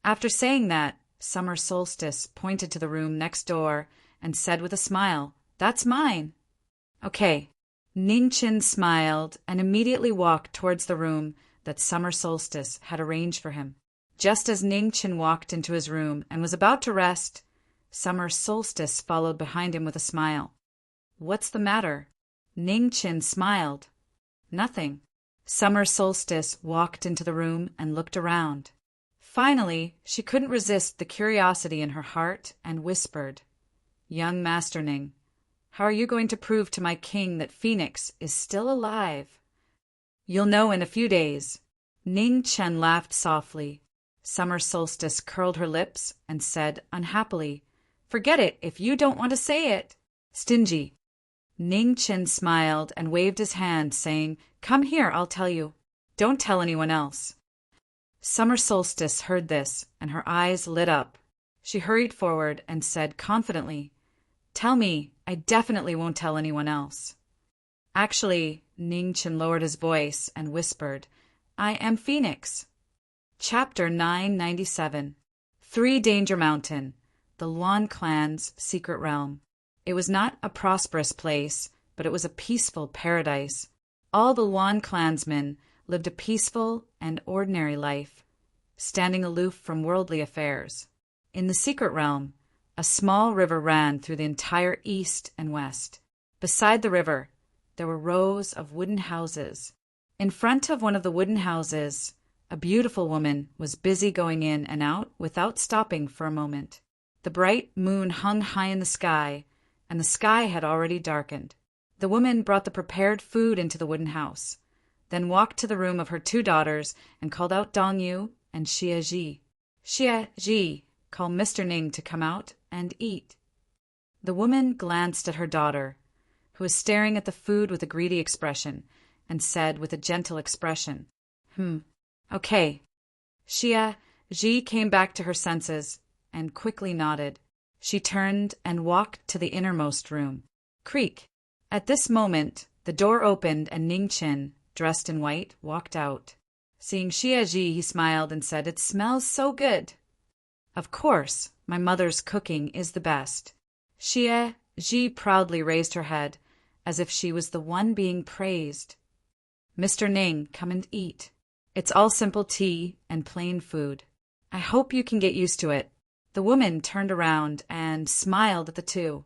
After saying that, Summer Solstice pointed to the room next door and said with a smile, "That's mine." "Okay." Ning Chin smiled and immediately walked towards the room that Summer Solstice had arranged for him. Just as Ning Chin walked into his room and was about to rest, Summer Solstice followed behind him with a smile. "What's the matter?" Ning Chin smiled. "Nothing." Summer Solstice walked into the room and looked around. Finally, she couldn't resist the curiosity in her heart and whispered, "Young Master Ning, how are you going to prove to my king that Phoenix is still alive?" "You'll know in a few days." Ning Chen laughed softly. Summer Solstice curled her lips and said unhappily, "Forget it if you don't want to say it. Stingy." Ning Chen smiled and waved his hand, saying, "Come here, I'll tell you. Don't tell anyone else." Summer Solstice heard this, and her eyes lit up. She hurried forward and said confidently, "Tell me, I definitely won't tell anyone else." Actually, Ning Chen lowered his voice and whispered, "I am Phoenix." Chapter 997. Three Danger Mountain, the Luan clan's secret realm. It was not a prosperous place, but it was a peaceful paradise. All the Luan clansmen lived a peaceful and ordinary life, standing aloof from worldly affairs. In the secret realm, a small river ran through the entire east and west. Beside the river, there were rows of wooden houses. In front of one of the wooden houses, a beautiful woman was busy going in and out without stopping for a moment. The bright moon hung high in the sky, and the sky had already darkened. The woman brought the prepared food into the wooden house, then walked to the room of her two daughters and called out Dong Yu and Xie Ji. "Xie Ji, call Mr. Ning to come out and eat." The woman glanced at her daughter, who was staring at the food with a greedy expression, and said with a gentle expression, Okay." Xie Ji came back to her senses and quickly nodded. She turned and walked to the innermost room. Creak! At this moment, the door opened and Ning Chin, dressed in white, walked out. Seeing Xie Ji, he smiled and said, "It smells so good." "Of course, my mother's cooking is the best." Xie Ji proudly raised her head, as if she was the one being praised. "Mr. Ning, come and eat. It's all simple tea and plain food. I hope you can get used to it." The woman turned around and smiled at the two.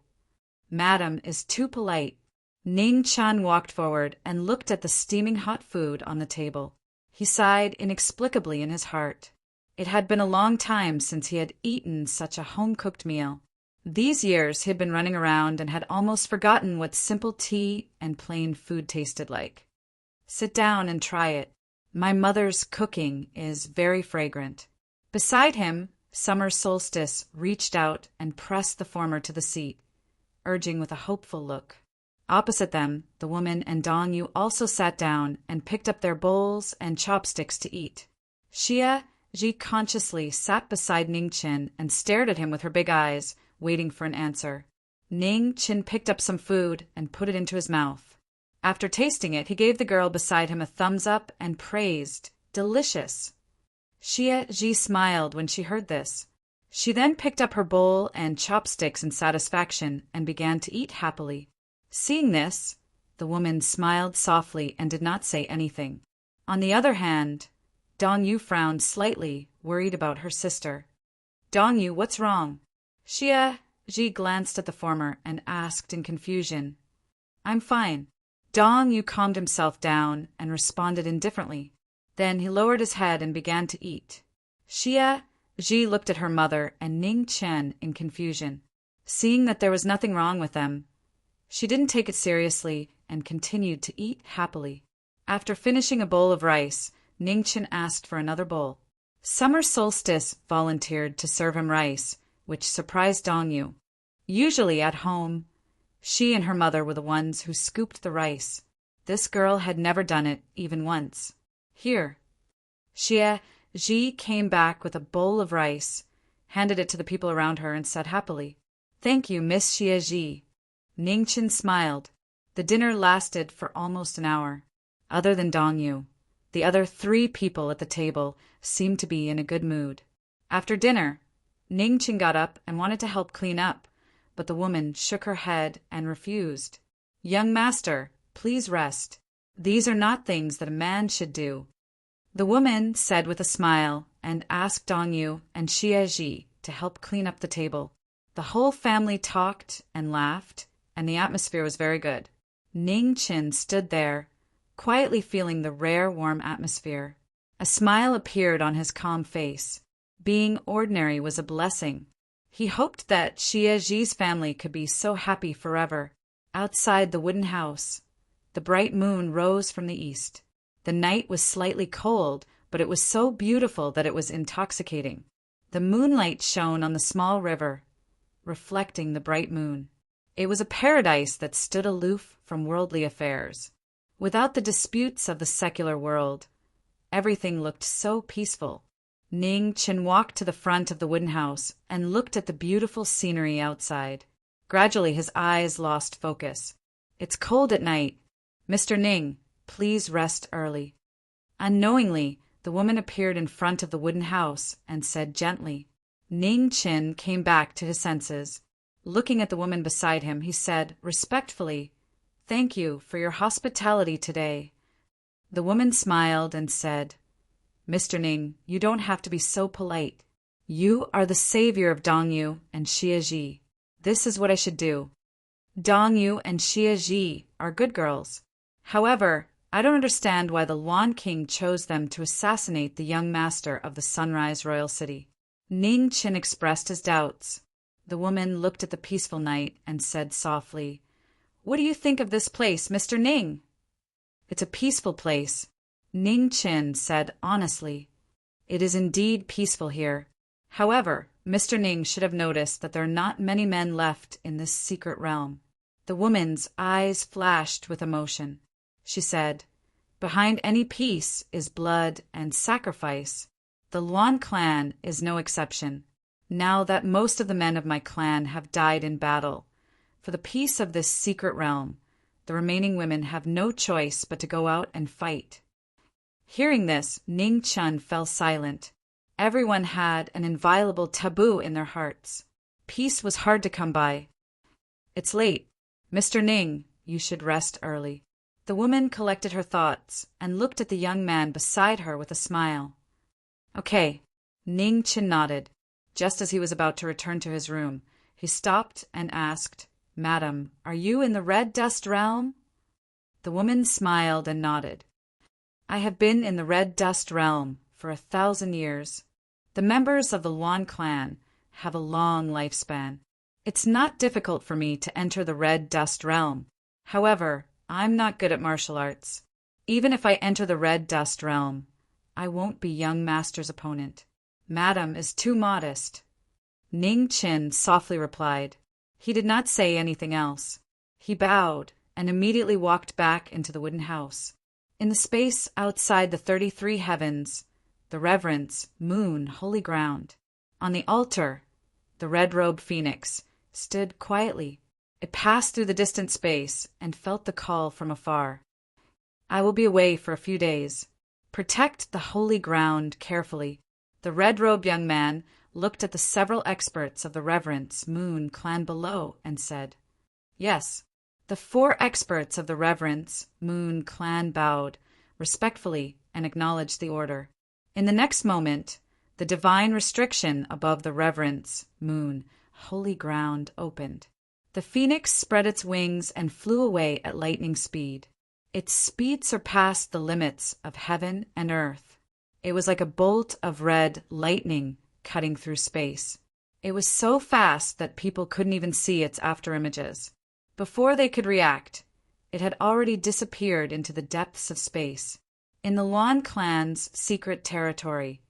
"Madam is too polite." Ning Chan walked forward and looked at the steaming hot food on the table. He sighed inexplicably in his heart. It had been a long time since he had eaten such a home-cooked meal. These years he had been running around and had almost forgotten what simple tea and plain food tasted like. "Sit down and try it. My mother's cooking is very fragrant." Beside him, Summer Solstice reached out and pressed the former to the seat, urging with a hopeful look. Opposite them, the woman and Dong Yu also sat down and picked up their bowls and chopsticks to eat. Xie Ji consciously sat beside Ning Chin and stared at him with her big eyes, waiting for an answer. Ning Chin picked up some food and put it into his mouth. After tasting it, he gave the girl beside him a thumbs up and praised, "Delicious." Xie Ji smiled when she heard this. She then picked up her bowl and chopsticks in satisfaction and began to eat happily. Seeing this, the woman smiled softly and did not say anything. On the other hand, Dong Yu frowned slightly, worried about her sister. "Dong Yu, what's wrong?" Xie Ji glanced at the former and asked in confusion. "I'm fine." Dong Yu calmed himself down and responded indifferently. Then he lowered his head and began to eat. Xie Ji looked at her mother and Ning Chen in confusion. Seeing that there was nothing wrong with them, she didn't take it seriously and continued to eat happily. After finishing a bowl of rice, Ning Chen asked for another bowl. Summer Solstice volunteered to serve him rice, which surprised Dong Yu. Usually at home, she and her mother were the ones who scooped the rice. This girl had never done it, even once. "Here." Xie Ji came back with a bowl of rice, handed it to the people around her, and said happily, "Thank you, Miss Xie Ji." Ning Chen smiled. The dinner lasted for almost an hour. Other than Dong Yu, the other 3 people at the table seemed to be in a good mood. After dinner, Ning Chen got up and wanted to help clean up, but the woman shook her head and refused. "Young master, please rest. These are not things that a man should do." The woman said with a smile and asked Dong Yu and Xie Ji to help clean up the table. The whole family talked and laughed, and the atmosphere was very good. Ning Chen stood there, quietly feeling the rare warm atmosphere. A smile appeared on his calm face. Being ordinary was a blessing. He hoped that Xie Ji's family could be so happy forever. Outside the wooden house, the bright moon rose from the east. The night was slightly cold, but it was so beautiful that it was intoxicating. The moonlight shone on the small river, reflecting the bright moon. It was a paradise that stood aloof from worldly affairs. Without the disputes of the secular world, everything looked so peaceful. Ning Chen walked to the front of the wooden house and looked at the beautiful scenery outside. Gradually his eyes lost focus. "It's cold at night. Mr. Ning, please rest early." Unknowingly, the woman appeared in front of the wooden house and said gently. Ning Chen came back to his senses. Looking at the woman beside him, he said respectfully, "Thank you for your hospitality today." The woman smiled and said, "Mr. Ning, you don't have to be so polite. You are the savior of Dong Yu and Xie Ji. This is what I should do. Dong Yu and Xie Ji are good girls. However, I don't understand why the Luan King chose them to assassinate the young master of the Sunrise Royal City." Ning Chen expressed his doubts. The woman looked at the peaceful night and said softly, "What do you think of this place, Mr. Ning?" "It's a peaceful place," Ning Chen said honestly. "It is indeed peaceful here. However, Mr. Ning should have noticed that there are not many men left in this secret realm." The woman's eyes flashed with emotion. She said, "Behind any peace is blood and sacrifice. The Luan clan is no exception. Now that most of the men of my clan have died in battle, for the peace of this secret realm, the remaining women have no choice but to go out and fight." Hearing this, Ning Chen fell silent. Everyone had an inviolable taboo in their hearts. Peace was hard to come by. "It's late. Mr. Ning, you should rest early." The woman collected her thoughts and looked at the young man beside her with a smile. "Okay." Ning Chen nodded. Just as he was about to return to his room, he stopped and asked, "Madam, are you in the Red Dust Realm?" The woman smiled and nodded. "I have been in the Red Dust Realm for 1,000 years. The members of the Luan clan have a long lifespan. It's not difficult for me to enter the Red Dust Realm. However, I'm not good at martial arts. Even if I enter the Red Dust Realm, I won't be young master's opponent. Madam is too modest." Ning Chen softly replied. He did not say anything else. He bowed and immediately walked back into the wooden house. In the space outside the 33 heavens, the reverence, moon, holy ground. On the altar, the red-robed phoenix, stood quietly. It passed through the distant space and felt the call from afar. I will be away for a few days. Protect the holy ground carefully. The red-robed young man looked at the several experts of the Reverence Moon clan below and said, "Yes." The 4 experts of the Reverence Moon clan bowed respectfully and acknowledged the order. In the next moment, the divine restriction above the Reverence Moon holy ground opened. The phoenix spread its wings and flew away at lightning speed. Its speed surpassed the limits of heaven and earth. It was like a bolt of red lightning cutting through space. It was so fast that people couldn't even see its afterimages. Before they could react, it had already disappeared into the depths of space. In the Luan clan's secret territory,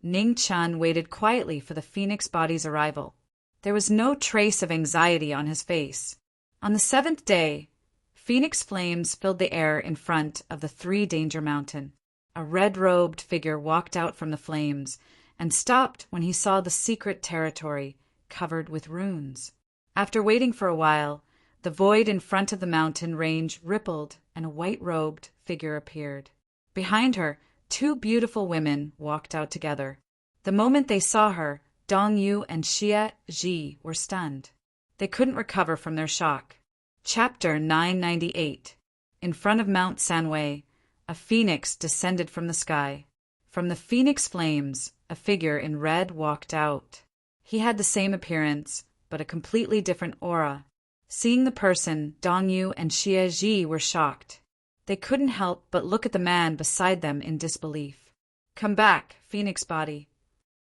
Ning Chun waited quietly for the phoenix body's arrival. There was no trace of anxiety on his face. On the 7th day, phoenix flames filled the air in front of the 3-danger mountain. A red-robed figure walked out from the flames and stopped when he saw the secret territory covered with runes. After waiting for a while, the void in front of the mountain range rippled and a white-robed figure appeared. Behind her, 2 beautiful women walked out together. The moment they saw her, Dong Yu and Xie Ji were stunned. They couldn't recover from their shock. Chapter 998. In front of Mount Sanwei, a phoenix descended from the sky. From the phoenix flames, a figure in red walked out. He had the same appearance, but a completely different aura. Seeing the person, Dong Yu and Xie Ji were shocked. They couldn't help but look at the man beside them in disbelief. "Come back, phoenix body."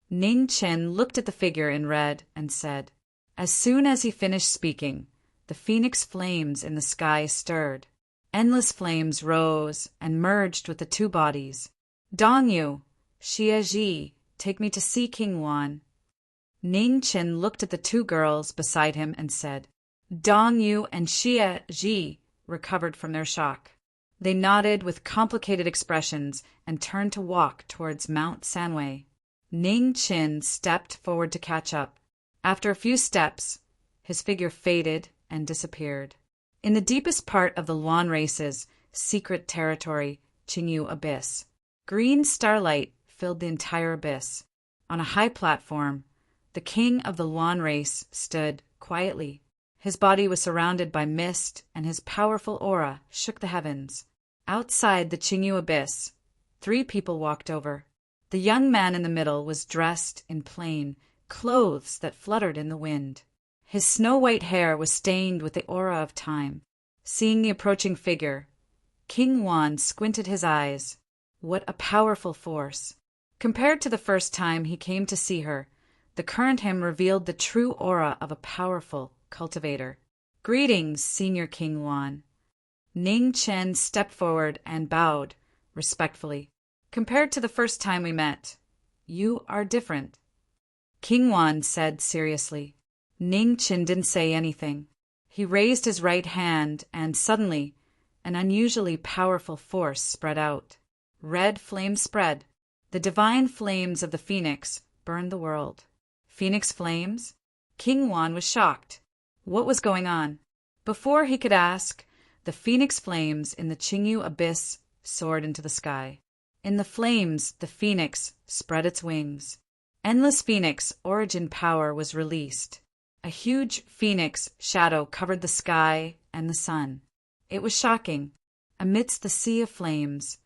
Ning Chen looked at the figure in red and said. As soon as he finished speaking, the phoenix flames in the sky stirred. Endless flames rose and merged with the 2 bodies. "Dong Yu, Xie Ji, take me to see King Wan." Ning Chen looked at the 2 girls beside him and said. Dong Yu and Xie Ji recovered from their shock. They nodded with complicated expressions and turned to walk towards Mount Sanwei. Ning Chen stepped forward to catch up. After a few steps, his figure faded and disappeared. In the deepest part of the Luan race's secret territory, Qingyu Abyss, green starlight filled the entire abyss. On a high platform, the king of the Luan race stood quietly. His body was surrounded by mist, and his powerful aura shook the heavens. Outside the Qingyu Abyss, 3 people walked over. The young man in the middle was dressed in plain clothes that fluttered in the wind. His snow-white hair was stained with the aura of time. Seeing the approaching figure, King Wan squinted his eyes. What a powerful force! Compared to the first time he came to see her, the current him revealed the true aura of a powerful cultivator. "Greetings, Senior King Wan." Ning Chen stepped forward and bowed respectfully. "Compared to the first time we met, you are different." King Wan said seriously. Ning Chen didn't say anything. He raised his right hand and suddenly an unusually powerful force spread out. Red flames spread. The divine flames of the phoenix burned the world. Phoenix flames? King Wan was shocked. What was going on? Before he could ask, the phoenix flames in the Qingyu Abyss soared into the sky. In the flames, the phoenix spread its wings. Endless phoenix origin power was released. A huge phoenix shadow covered the sky and the sun. It was shocking. Amidst the sea of flames,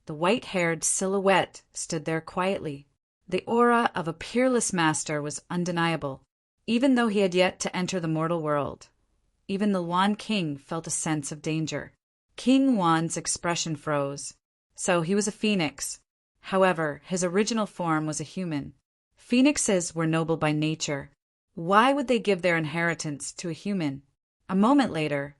the white-haired silhouette stood there quietly. The aura of a peerless master was undeniable. Even though he had yet to enter the mortal world, even the Luan king felt a sense of danger. King Wan's expression froze. So he was a phoenix. However, his original form was a human. Phoenixes were noble by nature. Why would they give their inheritance to a human? A moment later,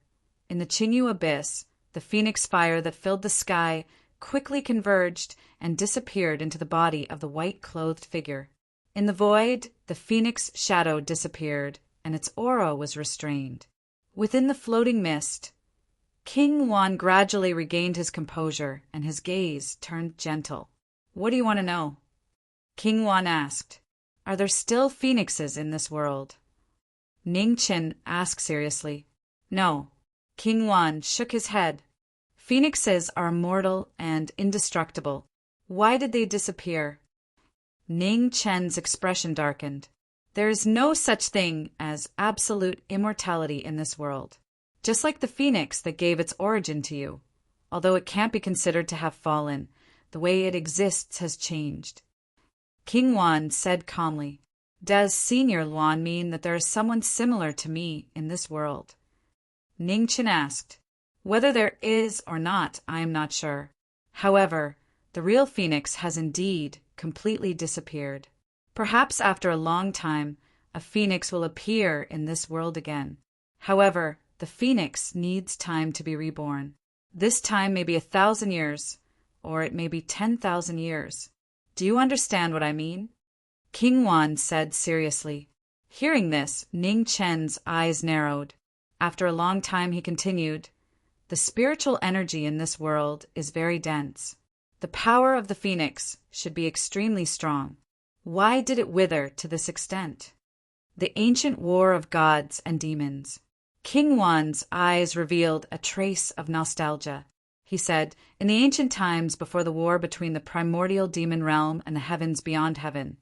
in the Qingyu Abyss, the phoenix fire that filled the sky quickly converged and disappeared into the body of the white-clothed figure. In the void, the phoenix shadow disappeared, and its aura was restrained. Within the floating mist, King Wan gradually regained his composure, and his gaze turned gentle. "What do you want to know?" King Wan asked. "Are there still phoenixes in this world?" Ning Qin asked seriously. No. King Yuan shook his head. Phoenixes are immortal and indestructible. Why did they disappear? Ning Chen's expression darkened. There is no such thing as absolute immortality in this world. Just like the phoenix that gave its origin to you. Although it can't be considered to have fallen, the way it exists has changed. King Yuan said calmly, Does Senior Luan mean that there is someone similar to me in this world? Ning Qin asked, Whether there is or not, I am not sure. However, the real phoenix has indeed completely disappeared. Perhaps after a long time, a phoenix will appear in this world again. However, the phoenix needs time to be reborn. This time may be 1,000 years, or it may be 10,000 years. Do you understand what I mean? King Yuan said seriously. Hearing this, Ning Chen's eyes narrowed. After a long time he continued, The spiritual energy in this world is very dense. The power of the phoenix should be extremely strong. Why did it wither to this extent? The ancient war of gods and demons. King Yuan's eyes revealed a trace of nostalgia. He said, In the ancient times before the war between the primordial demon realm and the heavens beyond heaven,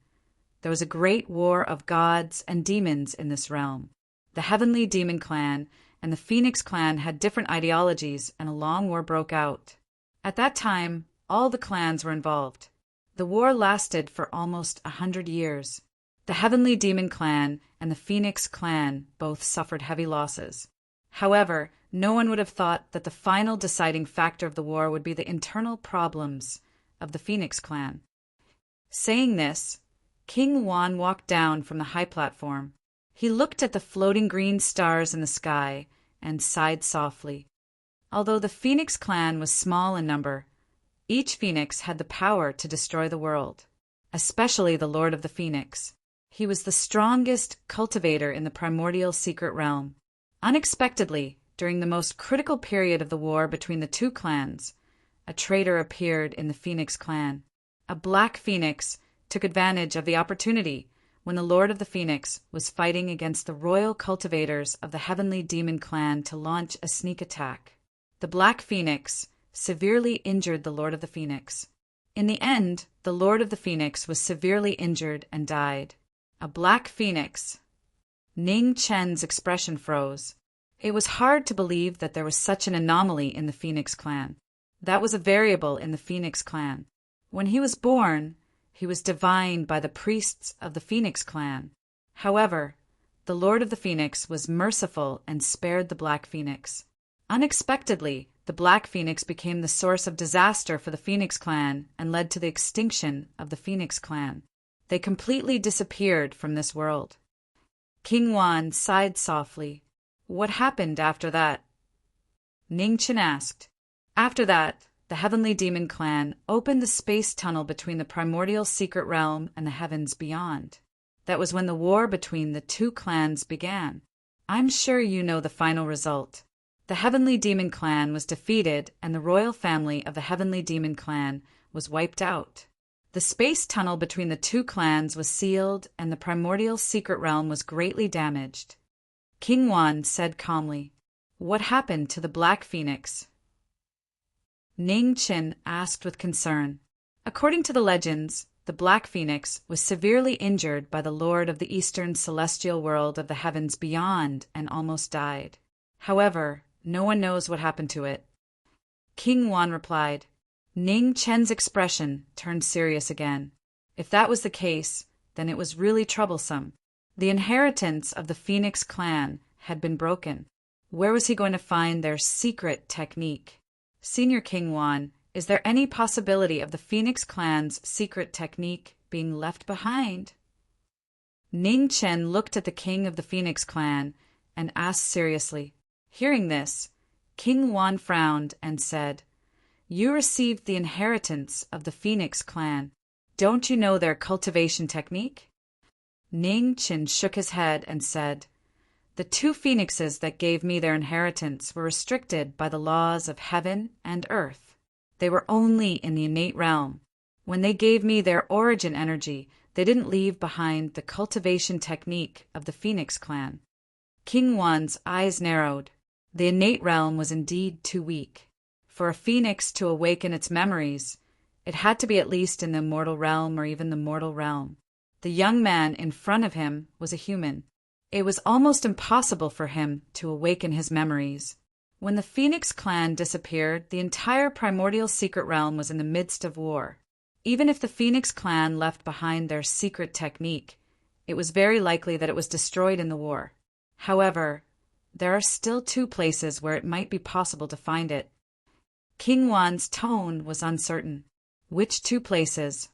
there was a great war of gods and demons in this realm. The heavenly demon clan and the phoenix clan had different ideologies, and a long war broke out. At that time, all the clans were involved. The war lasted for almost 100 years. The heavenly demon clan and the phoenix clan both suffered heavy losses. However, no one would have thought that the final deciding factor of the war would be the internal problems of the phoenix clan. Saying this, King Yuan walked down from the high platform. He looked at the floating green stars in the sky and sighed softly. Although the phoenix clan was small in number, each phoenix had the power to destroy the world, especially the Lord of the Phoenix. He was the strongest cultivator in the primordial secret realm. Unexpectedly, during the most critical period of the war between the two clans, a traitor appeared in the Phoenix clan. A black phoenix took advantage of the opportunity when the Lord of the Phoenix was fighting against the royal cultivators of the heavenly demon clan to launch a sneak attack. The black phoenix severely injured the Lord of the Phoenix. In the end, the Lord of the Phoenix was severely injured and died. A black phoenix. Ning Chen's expression froze. It was hard to believe that there was such an anomaly in the Phoenix clan. That was a variable in the Phoenix clan. When he was born, he was divined by the priests of the Phoenix clan. However, the Lord of the Phoenix was merciful and spared the black phoenix. Unexpectedly, the black phoenix became the source of disaster for the Phoenix clan and led to the extinction of the Phoenix clan. They completely disappeared from this world. King Yuan sighed softly. What happened after that? Ning Qin asked. After that, the heavenly demon clan opened the space tunnel between the primordial secret realm and the heavens beyond. That was when the war between the two clans began. I'm sure you know the final result. The heavenly demon clan was defeated and the royal family of the heavenly demon clan was wiped out. The space tunnel between the two clans was sealed and the primordial secret realm was greatly damaged. King Yuan said calmly, What happened to the black phoenix? Ning Qin asked with concern. According to the legends, the black phoenix was severely injured by the Lord of the eastern celestial world of the heavens beyond and almost died. However, no one knows what happened to it. King Yuan replied. Ning Chen's expression turned serious again. If that was the case, then it was really troublesome. The inheritance of the Phoenix clan had been broken. Where was he going to find their secret technique? Senior King Yuan, is there any possibility of the Phoenix clan's secret technique being left behind? Ning Chen looked at the king of the Phoenix clan and asked seriously. Hearing this, King Yuan frowned and said, You received the inheritance of the Phoenix clan. Don't you know their cultivation technique? Ning Qin shook his head and said, The two phoenixes that gave me their inheritance were restricted by the laws of heaven and earth. They were only in the innate realm. When they gave me their origin energy, they didn't leave behind the cultivation technique of the Phoenix clan. King Wan's eyes narrowed. The innate realm was indeed too weak. For a phoenix to awaken its memories, it had to be at least in the immortal realm or even the mortal realm. The young man in front of him was a human. It was almost impossible for him to awaken his memories. When the Phoenix clan disappeared, the entire primordial secret realm was in the midst of war. Even if the Phoenix clan left behind their secret technique, it was very likely that it was destroyed in the war. However, there are still two places where it might be possible to find it. King Wan's tone was uncertain. Which two places?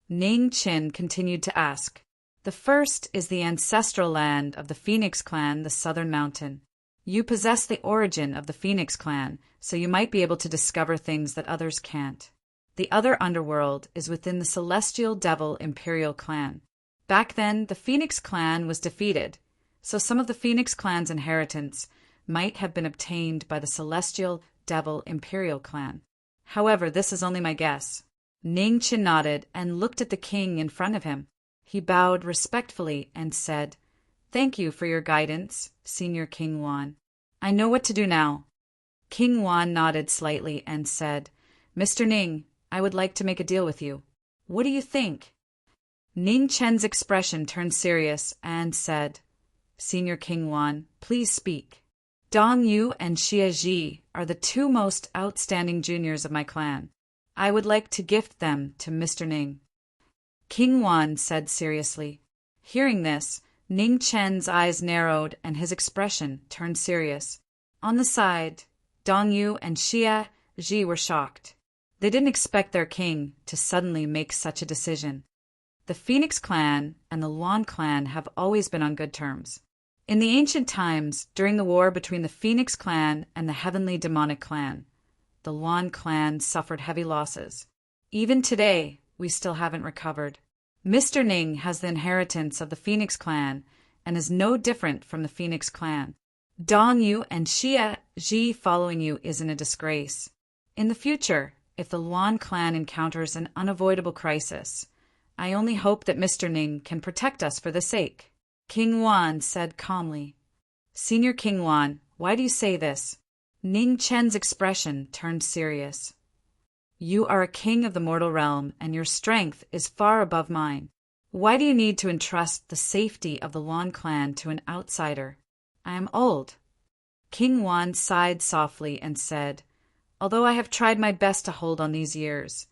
Ning Qin continued to ask. The first is the ancestral land of the Phoenix clan, the Southern Mountain. You possess the origin of the Phoenix clan, so you might be able to discover things that others can't. The other underworld is within the Celestial Devil Imperial clan. Back then, the Phoenix clan was defeated, so some of the Phoenix clan's inheritance might have been obtained by the Celestial Devil Imperial clan. However, this is only my guess. Ning Qin nodded and looked at the king in front of him. He bowed respectfully and said, "Thank you for your guidance, Senior King Wan. I know what to do now." King Wan nodded slightly and said, "Mr. Ning, I would like to make a deal with you. What do you think?" Ning Chen's expression turned serious and said, "Senior King Wan, please speak. Dong Yu and Xie Ji are the two most outstanding juniors of my clan. I would like to gift them to Mr. Ning." King Wan said seriously. Hearing this, Ning Chen's eyes narrowed and his expression turned serious. On the side, Dong Yu and Xie Ji were shocked. They didn't expect their king to suddenly make such a decision. The Phoenix clan and the Luan clan have always been on good terms. In the ancient times, during the war between the Phoenix clan and the Heavenly Demonic clan, the Luan clan suffered heavy losses. Even today, we still haven't recovered. Mr. Ning has the inheritance of the Phoenix clan and is no different from the Phoenix clan. Dong Yu and Xie Ji following you isn't a disgrace. In the future, if the Luan clan encounters an unavoidable crisis, I only hope that Mr. Ning can protect us for the sake. King Wan said calmly. Senior King Wan, why do you say this? Ning Chen's expression turned serious. You are a king of the mortal realm, and your strength is far above mine. Why do you need to entrust the safety of the Luan clan to an outsider? I am old. King Wan sighed softly and said, Although I have tried my best to hold on these years,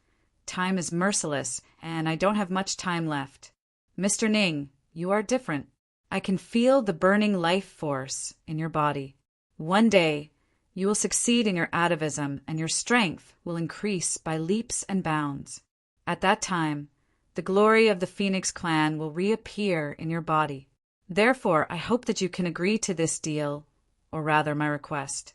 time is merciless, and I don't have much time left. Mr. Ning, you are different. I can feel the burning life force in your body. One day, you will succeed in your atavism, and your strength will increase by leaps and bounds. At that time, the glory of the Phoenix clan will reappear in your body. Therefore, I hope that you can agree to this deal, or rather my request.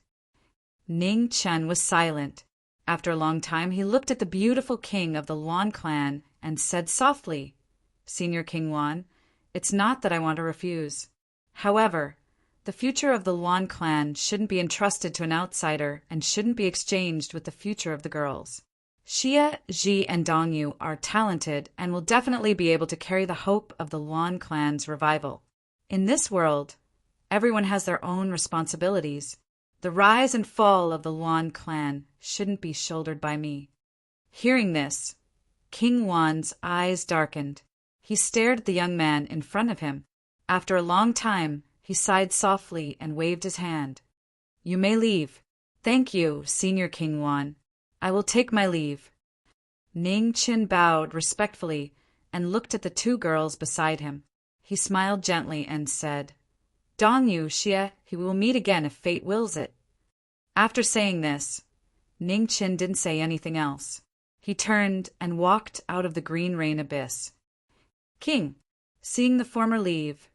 Ning Chen was silent. After a long time, he looked at the beautiful king of the Luan clan and said softly, Senior King Wan, it's not that I want to refuse. However, the future of the Luan clan shouldn't be entrusted to an outsider and shouldn't be exchanged with the future of the girls. Xie, Ji, and Dong Yu are talented and will definitely be able to carry the hope of the Luan clan's revival. In this world, everyone has their own responsibilities. The rise and fall of the Luan clan shouldn't be shouldered by me. Hearing this, King Wan's eyes darkened. He stared at the young man in front of him. After a long time, he sighed softly and waved his hand. You may leave. Thank you, Senior King Wan. I will take my leave. Ning Qin bowed respectfully and looked at the two girls beside him. He smiled gently and said, Dong Yu, Xie, we will meet again if fate wills it. After saying this, Ning Qin didn't say anything else. He turned and walked out of the green rain abyss. King, seeing the former leave,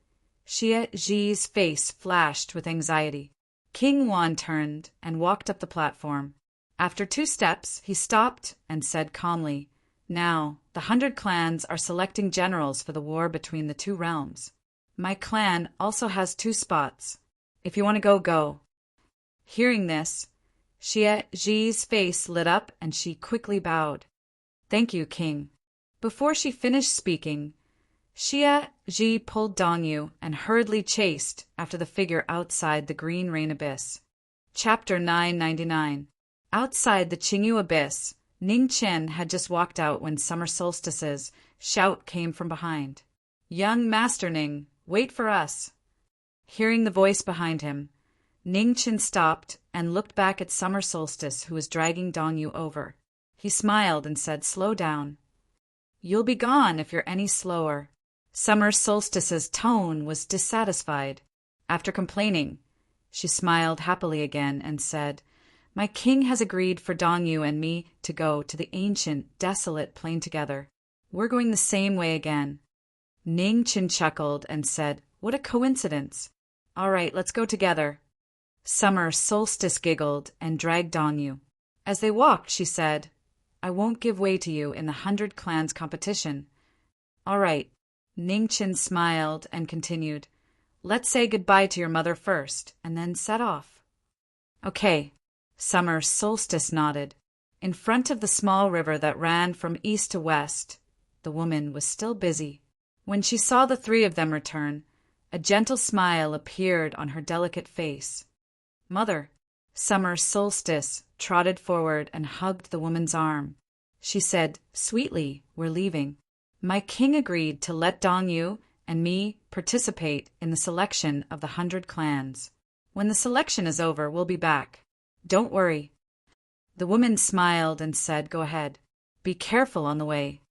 Xie Ji's face flashed with anxiety. King Wan turned and walked up the platform. After 2 steps, he stopped and said calmly, Now, the 100 clans are selecting generals for the war between the 2 realms. My clan also has 2 spots. If you want to go, go. Hearing this, Xie Ji's face lit up and she quickly bowed. Thank you, King. Before she finished speaking, Xia Ji pulled Dongyu and hurriedly chased after the figure outside the green rain abyss. Chapter 999. Outside the Qingyu abyss, Ning Chen had just walked out when Summer Solstice's shout came from behind. "Young Master Ning, wait for us." Hearing the voice behind him, Ning Chen stopped and looked back at Summer Solstice, who was dragging Dongyu over. He smiled and said, "Slow down. You'll be gone if you're any slower." Summer Solstice's tone was dissatisfied. After complaining, she smiled happily again and said, "My king has agreed for Dongyu and me to go to the ancient, desolate plain together. We're going the same way again." Ning Chen chuckled and said, "What a coincidence. All right, let's go together." Summer Solstice giggled and dragged Dongyu. As they walked, she said, "I won't give way to you in the 100 Clans competition." "All right." Ning Chen smiled and continued, "Let's say goodbye to your mother first, and then set off." "Okay." Summer Solstice nodded. In front of the small river that ran from east to west, the woman was still busy. When she saw the three of them return, a gentle smile appeared on her delicate face. "Mother." Summer Solstice trotted forward and hugged the woman's arm. She said, sweetly, "We're leaving. My king agreed to let Dongyu and me participate in the selection of the 100 clans. When the selection is over, we'll be back. Don't worry." The woman smiled and said, "Go ahead. Be careful on the way."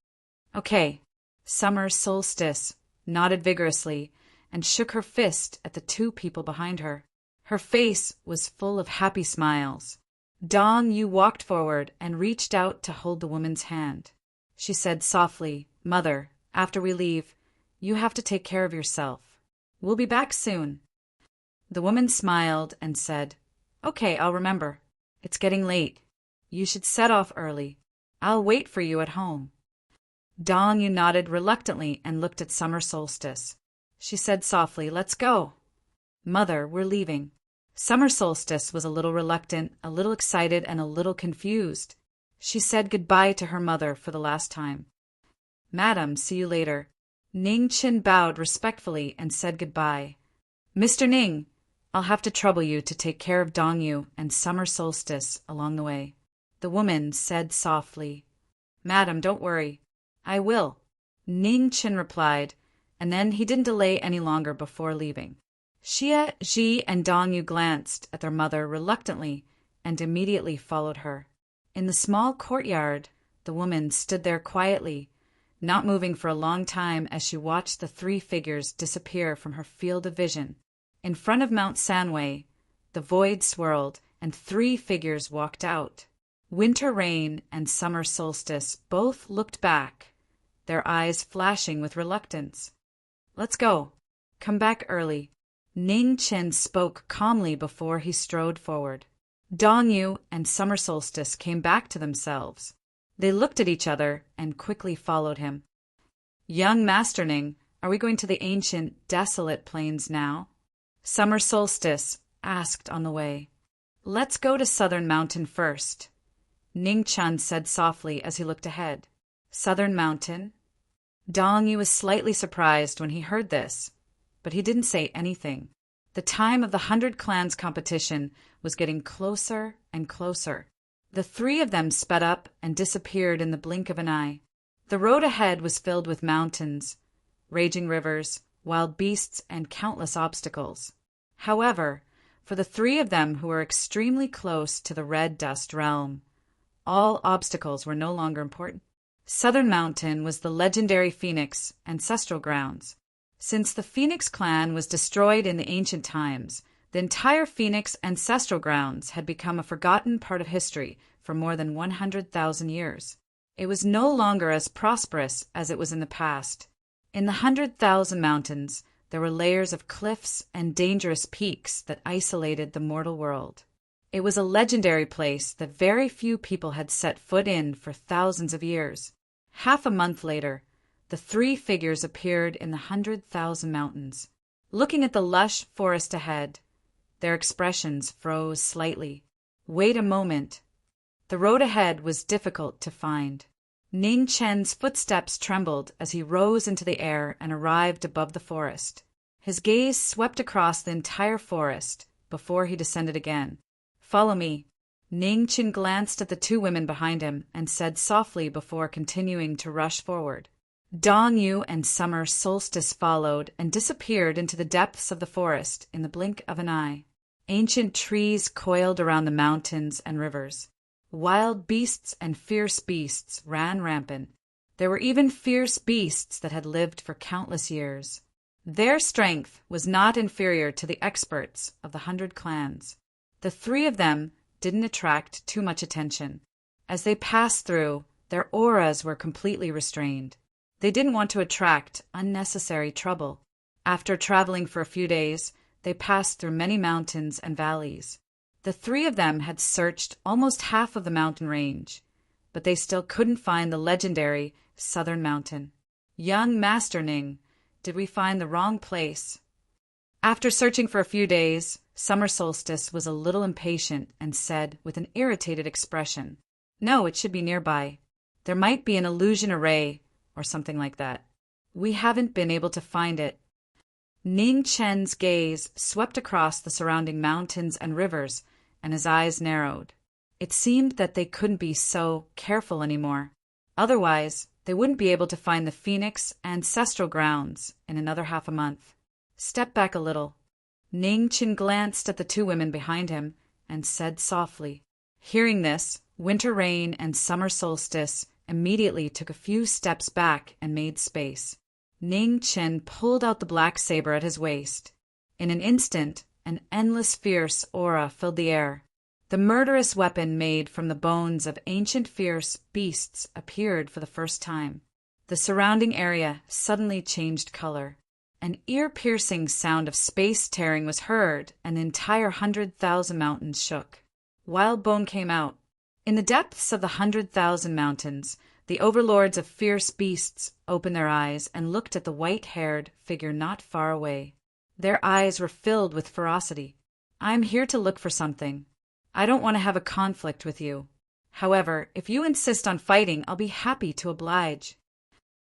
"Okay." Summer Solstice nodded vigorously and shook her fist at the two people behind her. Her face was full of happy smiles. Dongyu walked forward and reached out to hold the woman's hand. She said softly, "Mother, after we leave, you have to take care of yourself. We'll be back soon." The woman smiled and said, "Okay, I'll remember. It's getting late. You should set off early. I'll wait for you at home." Dongyu nodded reluctantly and looked at Summer Solstice. She said softly, "Let's go." "Mother, we're leaving." Summer Solstice was a little reluctant, a little excited, and a little confused. She said goodbye to her mother for the last time. "Madam, see you later." Ning Chen bowed respectfully and said goodbye. "Mr. Ning, I'll have to trouble you to take care of Dongyu and Summer Solstice along the way." The woman said softly, "Madam, don't worry. I will." Ning Chen replied, and then he didn't delay any longer before leaving. Xia Ji and Dongyu glanced at their mother reluctantly and immediately followed her. In the small courtyard, the woman stood there quietly, not moving for a long time as she watched the three figures disappear from her field of vision. In front of Mount Sanwei, the void swirled and three figures walked out. Winter Rain and Summer Solstice both looked back, their eyes flashing with reluctance. "Let's go. Come back early." Ning Chen spoke calmly before he strode forward. Dongyu and Summer Solstice came back to themselves. They looked at each other and quickly followed him. "Young Master Ning, are we going to the ancient, desolate plains now?" Summer Solstice asked on the way. "Let's go to Southern Mountain first," Ning Chen said softly as he looked ahead. "Southern Mountain?" Dongyu was slightly surprised when he heard this, but he didn't say anything. The time of the 100 Clans competition was getting closer and closer. The three of them sped up and disappeared in the blink of an eye. The road ahead was filled with mountains, raging rivers, wild beasts, and countless obstacles. However, for the three of them who were extremely close to the Red Dust Realm, all obstacles were no longer important. Southern Mountain was the legendary Phoenix ancestral grounds. Since the Phoenix clan was destroyed in the ancient times, the entire Phoenix ancestral grounds had become a forgotten part of history for more than 100,000 years. It was no longer as prosperous as it was in the past. In the 100,000 mountains, there were layers of cliffs and dangerous peaks that isolated the mortal world. It was a legendary place that very few people had set foot in for thousands of years. Half a month later, the three figures appeared in the 100,000 mountains. Looking at the lush forest ahead, their expressions froze slightly. Wait a moment. The road ahead was difficult to find. Ning Chen's footsteps trembled as he rose into the air and arrived above the forest. His gaze swept across the entire forest before he descended again. "Follow me." Ning Chen glanced at the two women behind him and said softly before continuing to rush forward. Dong Yu and Summer Solstice followed and disappeared into the depths of the forest in the blink of an eye. Ancient trees coiled around the mountains and rivers. Wild beasts and fierce beasts ran rampant. There were even fierce beasts that had lived for countless years. Their strength was not inferior to the experts of the 100 clans. The three of them didn't attract too much attention. As they passed through, their auras were completely restrained. They didn't want to attract unnecessary trouble. After traveling for a few days, they passed through many mountains and valleys. The three of them had searched almost half of the mountain range, but they still couldn't find the legendary Southern Mountain. "Young Master Ning, did we find the wrong place?" After searching for a few days, Summer Solstice was a little impatient and said with an irritated expression, "No, it should be nearby. There might be an illusion array or something like that. We haven't been able to find it." Ning Chen's gaze swept across the surrounding mountains and rivers, and his eyes narrowed. It seemed that they couldn't be so careful anymore. Otherwise, they wouldn't be able to find the Phoenix ancestral grounds in another half a month. "Step back a little." Ning Chen glanced at the two women behind him and said softly. Hearing this, Winter Rain and Summer Solstice immediately took a few steps back and made space. Ning Chen pulled out the black saber at his waist. In an instant, an endless fierce aura filled the air. The murderous weapon made from the bones of ancient fierce beasts appeared for the first time. The surrounding area suddenly changed color. An ear-piercing sound of space tearing was heard, and the entire 100,000 mountains shook. Wild bone came out. In the depths of the 100,000 mountains, the overlords of fierce beasts opened their eyes and looked at the white-haired figure not far away. Their eyes were filled with ferocity. "I am here to look for something. I don't want to have a conflict with you. However, if you insist on fighting, I'll be happy to oblige."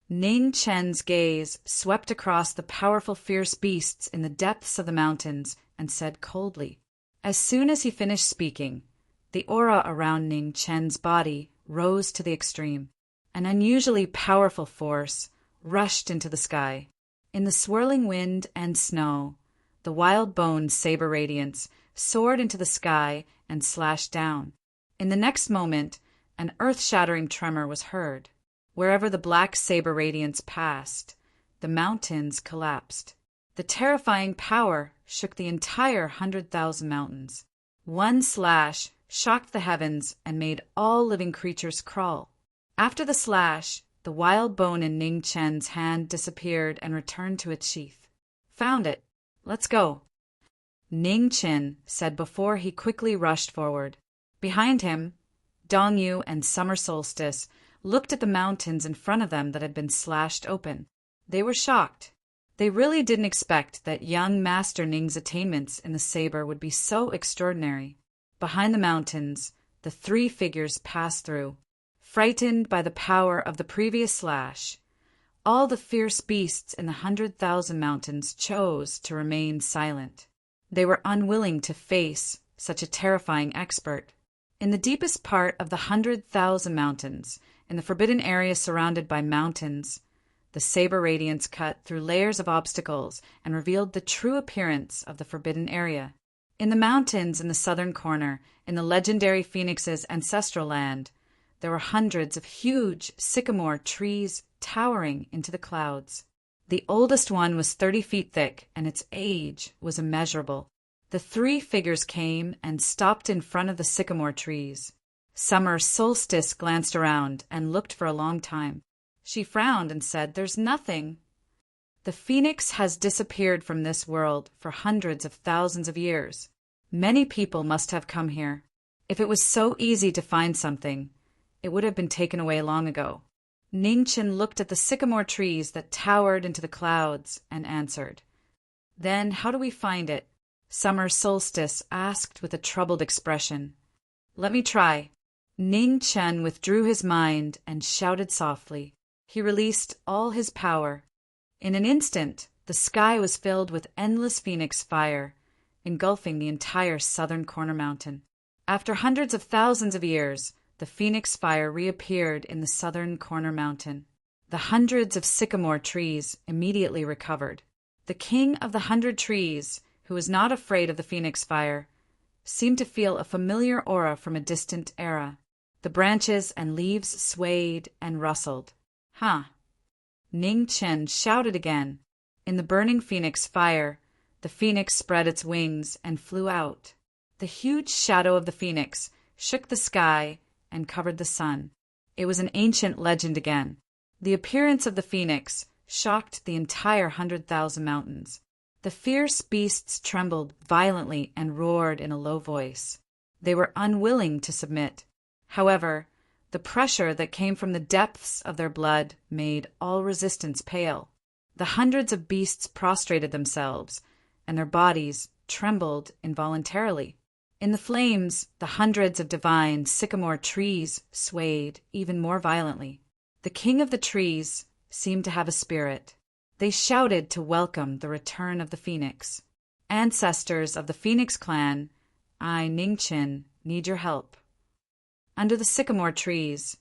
Ning Chen's gaze swept across the powerful fierce beasts in the depths of the mountains and said coldly. As soon as he finished speaking, the aura around Ning Chen's body rose to the extreme. An unusually powerful force rushed into the sky. In the swirling wind and snow, the wild bone saber radiance soared into the sky and slashed down. In the next moment, an earth-shattering tremor was heard. Wherever the black saber radiance passed, the mountains collapsed. The terrifying power shook the entire 100,000 mountains. One slash shocked the heavens and made all living creatures crawl. After the slash, the wild bone in Ning Chen's hand disappeared and returned to its sheath. "Found it. Let's go," Ning Chen said before he quickly rushed forward. Behind him, Dong Yu and Summer Solstice looked at the mountains in front of them that had been slashed open. They were shocked. They really didn't expect that young Master Ning's attainments in the saber would be so extraordinary. Behind the mountains, the three figures passed through. Frightened by the power of the previous slash, all the fierce beasts in the 100,000 mountains chose to remain silent. They were unwilling to face such a terrifying expert. In the deepest part of the 100,000 mountains, in the forbidden area surrounded by mountains, the saber radiance cut through layers of obstacles and revealed the true appearance of the forbidden area. In the mountains in the southern corner, in the legendary Phoenix's ancestral land, there were hundreds of huge sycamore trees towering into the clouds. The oldest one was 30 feet thick, and its age was immeasurable. The three figures came and stopped in front of the sycamore trees. Summer Solstice glanced around and looked for a long time. She frowned and said, "There's nothing." "The Phoenix has disappeared from this world for hundreds of thousands of years. Many people must have come here. If it was so easy to find something, it would have been taken away long ago." Ning Chen looked at the sycamore trees that towered into the clouds and answered. "Then how do we find it?" Summer Solstice asked with a troubled expression. "Let me try." Ning Chen withdrew his mind and shouted softly. He released all his power. In an instant, the sky was filled with endless phoenix fire, engulfing the entire southern corner mountain. After hundreds of thousands of years, the phoenix fire reappeared in the southern corner mountain. The hundreds of sycamore trees immediately recovered. The king of the 100 trees, who was not afraid of the phoenix fire, seemed to feel a familiar aura from a distant era. The branches and leaves swayed and rustled. "Huh!" Ning Chen shouted again. In the burning phoenix fire, the phoenix spread its wings and flew out. The huge shadow of the phoenix shook the sky and covered the sun. It was an ancient legend again. The appearance of the phoenix shocked the entire 100,000 mountains. The fierce beasts trembled violently and roared in a low voice. They were unwilling to submit. However, the pressure that came from the depths of their blood made all resistance pale. The hundreds of beasts prostrated themselves, and their bodies trembled involuntarily. In the flames, the hundreds of divine sycamore trees swayed even more violently. The king of the trees seemed to have a spirit. They shouted to welcome the return of the phoenix. "Ancestors of the Phoenix clan, I, Ning Chen, need your help." Under the sycamore trees,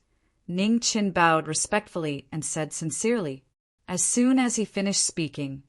Ning Chen bowed respectfully and said sincerely. As soon as he finished speaking,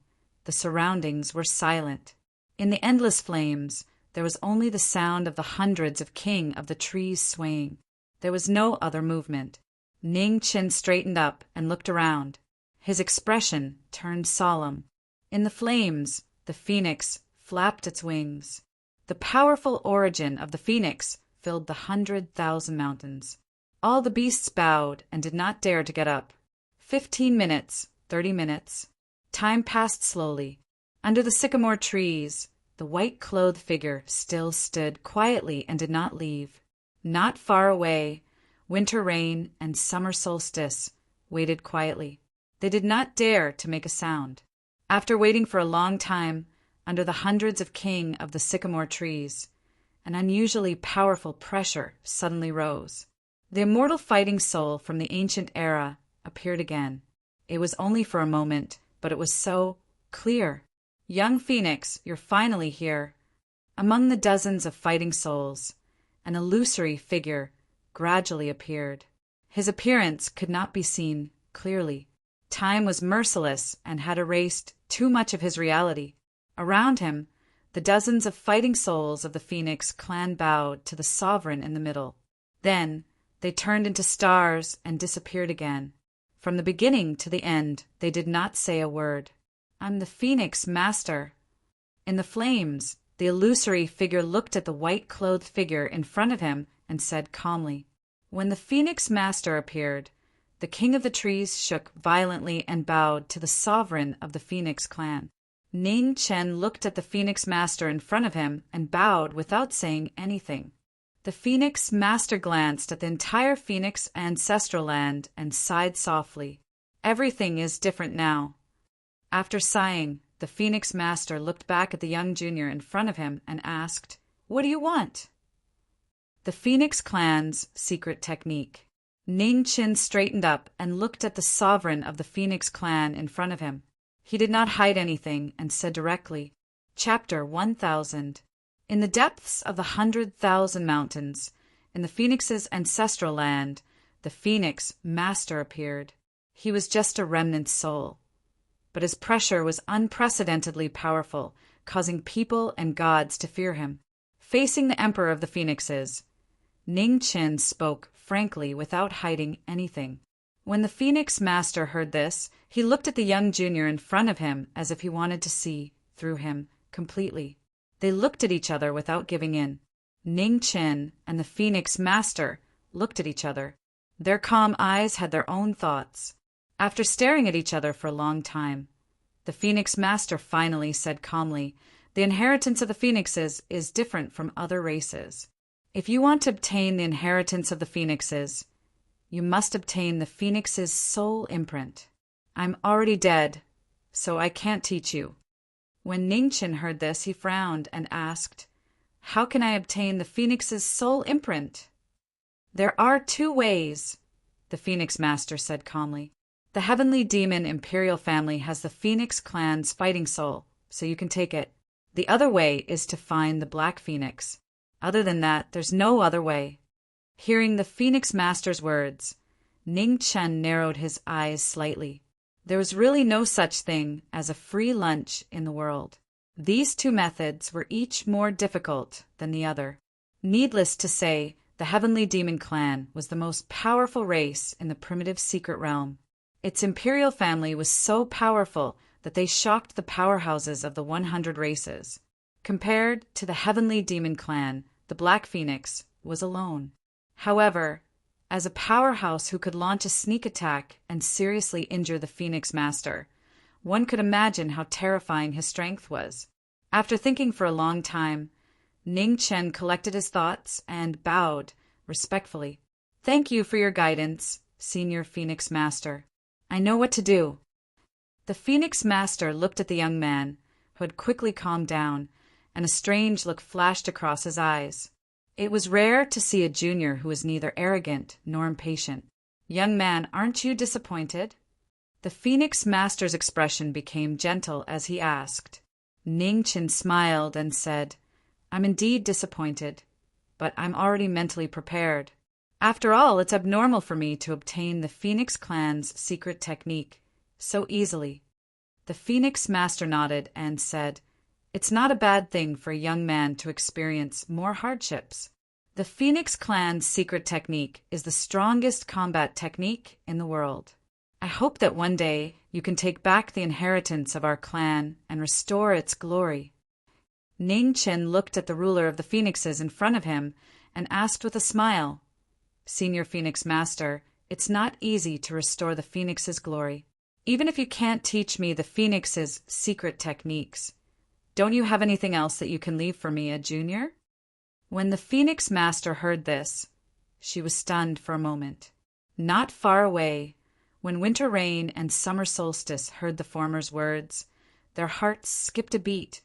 the surroundings were silent. In the endless flames, there was only the sound of the hundreds of king of the trees swaying. There was no other movement. Ning Chen straightened up and looked around. His expression turned solemn. In the flames, the phoenix flapped its wings. The powerful origin of the phoenix filled the 100,000 mountains. All the beasts bowed and did not dare to get up. 15 minutes, 30 minutes. Time passed slowly. Under the sycamore trees, the white-clothed figure still stood quietly and did not leave. Not far away, winter rain and summer solstice waited quietly. They did not dare to make a sound. After waiting for a long time, under the hundreds of king of the sycamore trees, an unusually powerful pressure suddenly rose. The immortal fighting soul from the ancient era appeared again. It was only for a moment, but it was so clear. "Young Phoenix, you're finally here." Among the dozens of fighting souls, an illusory figure gradually appeared. His appearance could not be seen clearly. Time was merciless and had erased too much of his reality. Around him, the dozens of fighting souls of the Phoenix clan bowed to the sovereign in the middle. Then they turned into stars and disappeared again. From the beginning to the end, they did not say a word. "I'm the Phoenix Master." In the flames, the illusory figure looked at the white-clothed figure in front of him and said calmly. When the Phoenix Master appeared, the king of the trees shook violently and bowed to the sovereign of the Phoenix clan. Ning Chen looked at the Phoenix Master in front of him and bowed without saying anything. The Phoenix Master glanced at the entire Phoenix ancestral land and sighed softly. "Everything is different now." After sighing, the Phoenix Master looked back at the young junior in front of him and asked, "What do you want?" The Phoenix clan's secret technique. Ning Chen straightened up and looked at the sovereign of the Phoenix clan in front of him. He did not hide anything and said directly, Chapter 1000. In the depths of the 100,000 mountains, in the Phoenix's ancestral land, the Phoenix Master appeared. He was just a remnant soul. But his pressure was unprecedentedly powerful, causing people and gods to fear him. Facing the Emperor of the Phoenixes, Ning Chen spoke frankly without hiding anything. When the Phoenix Master heard this, he looked at the young junior in front of him as if he wanted to see through him completely. They looked at each other without giving in. Ning Chen and the Phoenix Master looked at each other. Their calm eyes had their own thoughts. After staring at each other for a long time, the Phoenix Master finally said calmly, "The inheritance of the Phoenixes is different from other races. If you want to obtain the inheritance of the Phoenixes, you must obtain the Phoenix's soul imprint. I'm already dead, so I can't teach you." When Ning Chen heard this, he frowned and asked, "How can I obtain the Phoenix's soul imprint?" There are two ways, the Phoenix Master said calmly. The heavenly demon imperial family has the Phoenix clan's fighting soul, so you can take it. The other way is to find the Black Phoenix. Other than that, there's no other way. Hearing the Phoenix Master's words, Ning Chen narrowed his eyes slightly. There was really no such thing as a free lunch in the world. These two methods were each more difficult than the other. Needless to say, the Heavenly Demon Clan was the most powerful race in the primitive secret realm. Its imperial family was so powerful that they shocked the powerhouses of the 100 races. Compared to the Heavenly Demon Clan, the Black Phoenix was alone. However, as a powerhouse who could launch a sneak attack and seriously injure the Phoenix Master, one could imagine how terrifying his strength was. After thinking for a long time, Ning Chen collected his thoughts and bowed respectfully. Thank you for your guidance, Senior Phoenix Master. I know what to do. The Phoenix Master looked at the young man, who had quickly calmed down, and a strange look flashed across his eyes. It was rare to see a junior who was neither arrogant nor impatient. Young man, aren't you disappointed? The Phoenix Master's expression became gentle as he asked. Ning Chen smiled and said, I'm indeed disappointed, but I'm already mentally prepared. After all, it's abnormal for me to obtain the Phoenix Clan's secret technique so easily. The Phoenix Master nodded and said, It's not a bad thing for a young man to experience more hardships. The Phoenix Clan's secret technique is the strongest combat technique in the world. I hope that one day you can take back the inheritance of our clan and restore its glory. Ning Chen looked at the ruler of the Phoenixes in front of him and asked with a smile, Senior Phoenix Master, it's not easy to restore the Phoenix's glory. Even if you can't teach me the Phoenix's secret techniques, don't you have anything else that you can leave for me, a junior? When the Phoenix Master heard this, she was stunned for a moment. Not far away, when Winter Rain and Summer Solstice heard the former's words, their hearts skipped a beat,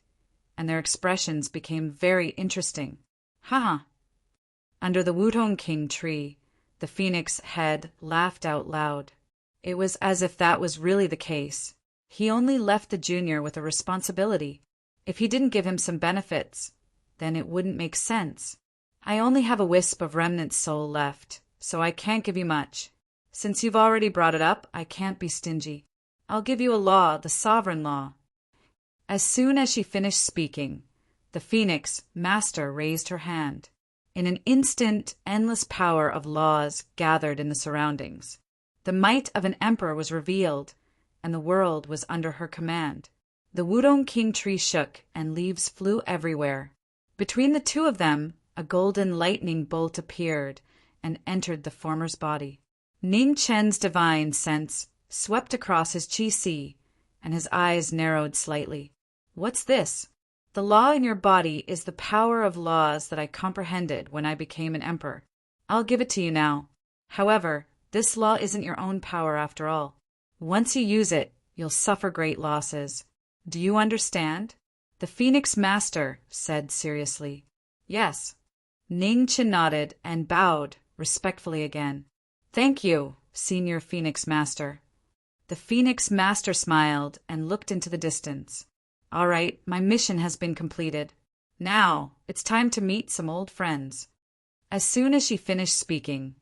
and their expressions became very interesting. Ha! Under the Wudong King tree, the Phoenix head laughed out loud. It was as if that was really the case. He only left the junior with a responsibility. If he didn't give him some benefits, then it wouldn't make sense. I only have a wisp of remnant soul left, so I can't give you much. Since you've already brought it up, I can't be stingy. I'll give you a law, the sovereign law. As soon as she finished speaking, the Phoenix Master raised her hand. In an instant, endless power of laws gathered in the surroundings. The might of an emperor was revealed, and the world was under her command. The Wudong King tree shook, and leaves flew everywhere. Between the two of them, a golden lightning bolt appeared and entered the former's body. Ning Chen's divine sense swept across his chi si, and his eyes narrowed slightly. What's this? The law in your body is the power of laws that I comprehended when I became an emperor. I'll give it to you now. However, this law isn't your own power after all. Once you use it, you'll suffer great losses. Do you understand? The Phoenix Master said seriously. Yes. Ning Chen nodded and bowed respectfully again. Thank you, Senior Phoenix Master. The Phoenix Master smiled and looked into the distance. All right, my mission has been completed. Now, it's time to meet some old friends. As soon as she finished speaking,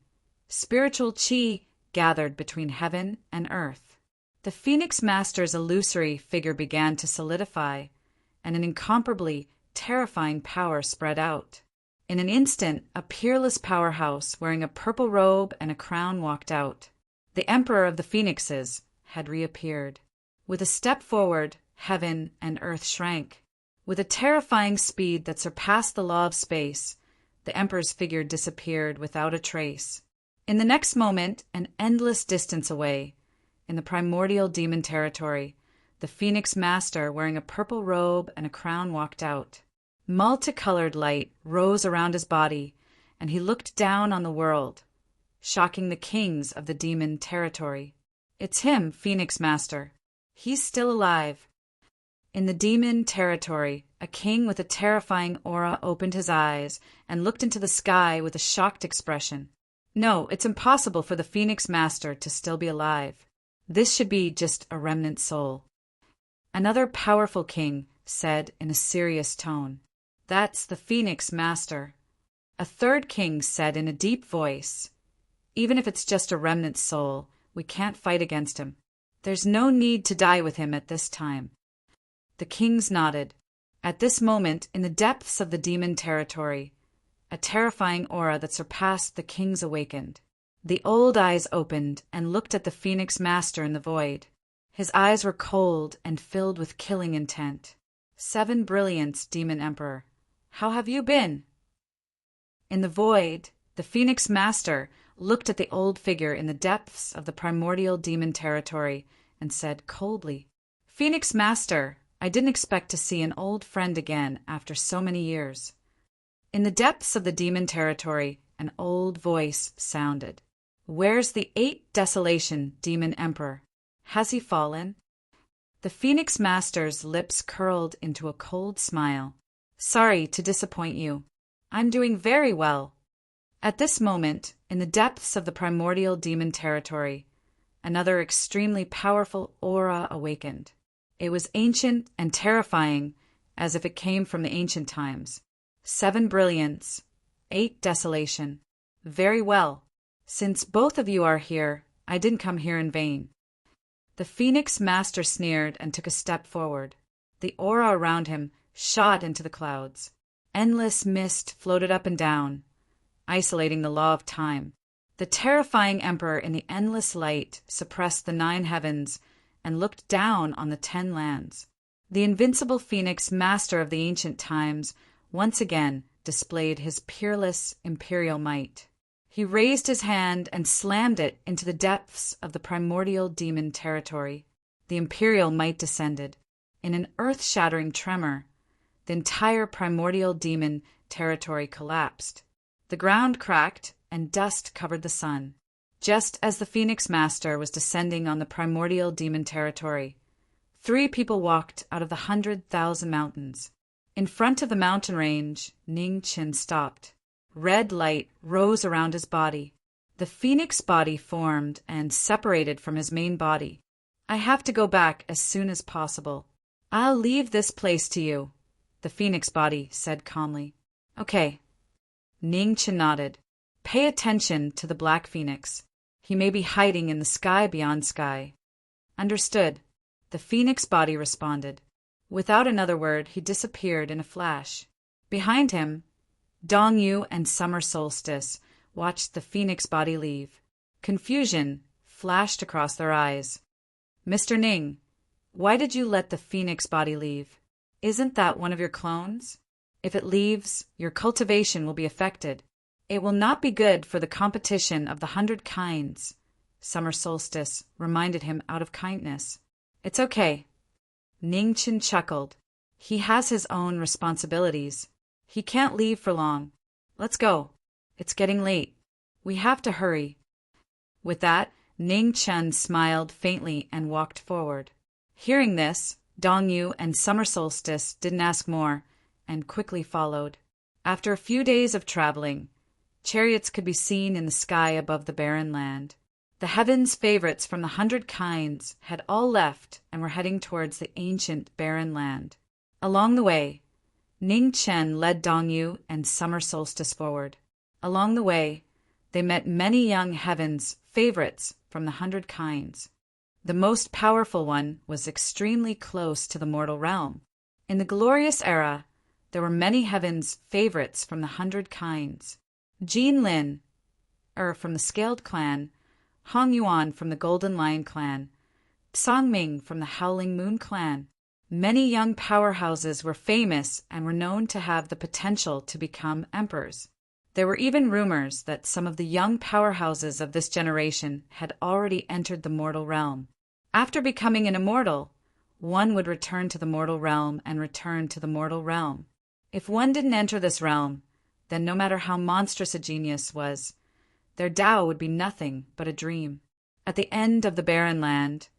spiritual chi gathered between heaven and earth. The Phoenix Master's illusory figure began to solidify, and an incomparably terrifying power spread out. In an instant, a peerless powerhouse wearing a purple robe and a crown walked out. The Emperor of the Phoenixes had reappeared. With a step forward, heaven and earth shrank. With a terrifying speed that surpassed the law of space, the Emperor's figure disappeared without a trace. In the next moment, an endless distance away, in the primordial demon territory, the Phoenix Master wearing a purple robe and a crown walked out. Multicolored light rose around his body, and he looked down on the world, shocking the kings of the demon territory. It's him, Phoenix Master. He's still alive. In the demon territory, a king with a terrifying aura opened his eyes and looked into the sky with a shocked expression. No, it's impossible for the Phoenix Master to still be alive. This should be just a remnant soul. Another powerful king said in a serious tone. That's the Phoenix Master. A third king said in a deep voice, even if it's just a remnant soul, we can't fight against him. There's no need to die with him at this time. The kings nodded. At this moment, in the depths of the demon territory, a terrifying aura that surpassed the kings awakened. The old eyes opened and looked at the Phoenix Master in the void. His eyes were cold and filled with killing intent. 7 brilliance, Demon Emperor. How have you been? In the void, the Phoenix Master looked at the old figure in the depths of the primordial demon territory and said coldly, Phoenix Master, I didn't expect to see an old friend again after so many years. In the depths of the demon territory, an old voice sounded. Where's the 8 desolation, Demon Emperor? Has he fallen? The Phoenix Master's lips curled into a cold smile. Sorry to disappoint you. I'm doing very well. At this moment, in the depths of the primordial demon territory, another extremely powerful aura awakened. It was ancient and terrifying, as if it came from the ancient times. 7 brilliance, 8 desolation. Very well. Since both of you are here, I didn't come here in vain. The Phoenix Master sneered and took a step forward. The aura around him shot into the clouds. Endless mist floated up and down, isolating the law of time. The terrifying Emperor in the endless light suppressed the 9 heavens and looked down on the 10 lands. The invincible Phoenix Master of the ancient times once again displayed his peerless imperial might. He raised his hand and slammed it into the depths of the primordial demon territory. The imperial might descended. In an earth-shattering tremor, the entire primordial demon territory collapsed. The ground cracked and dust covered the sun. Just as the Phoenix Master was descending on the primordial demon territory, 3 people walked out of the 100,000 mountains. In front of the mountain range, Ning Qin stopped. Red light rose around his body. The phoenix body formed and separated from his main body. I have to go back as soon as possible. I'll leave this place to you, the phoenix body said calmly. Okay. Ning Qin nodded. Pay attention to the black phoenix. He may be hiding in the sky beyond sky. Understood. The phoenix body responded. Without another word, he disappeared in a flash. Behind him, Dongyu and Summer Solstice watched the phoenix body leave. Confusion flashed across their eyes. Mr. Ning, why did you let the phoenix body leave? Isn't that one of your clones? If it leaves, your cultivation will be affected. It will not be good for the competition of the 100 kinds, Summer Solstice reminded him out of kindness. It's okay. Ning Qin chuckled. He has his own responsibilities. He can't leave for long. Let's go. It's getting late. We have to hurry. With that, Ning Qin smiled faintly and walked forward. Hearing this, Dongyu and Summer Solstice didn't ask more and quickly followed. After a few days of traveling, chariots could be seen in the sky above the barren land. The heavens' favorites from the 100 kinds had all left and were heading towards the ancient barren land. Along the way, Ning Qin led Dongyu and Summer Solstice forward. Along the way, they met many young heavens' favorites from the 100 kinds. The most powerful one was extremely close to the mortal realm. In the glorious era, there were many heavens' favorites from the 100 kinds. Jin Lin, from the Scaled clan, Hong Yuan from the Golden Lion clan, Song Ming from the Howling Moon clan. Many young powerhouses were famous and were known to have the potential to become emperors. There were even rumors that some of the young powerhouses of this generation had already entered the mortal realm. After becoming an immortal, one would return to the mortal realm and return to the mortal realm. If one didn't enter this realm, then no matter how monstrous a genius was, their Tao would be nothing but a dream. At the end of the barren land,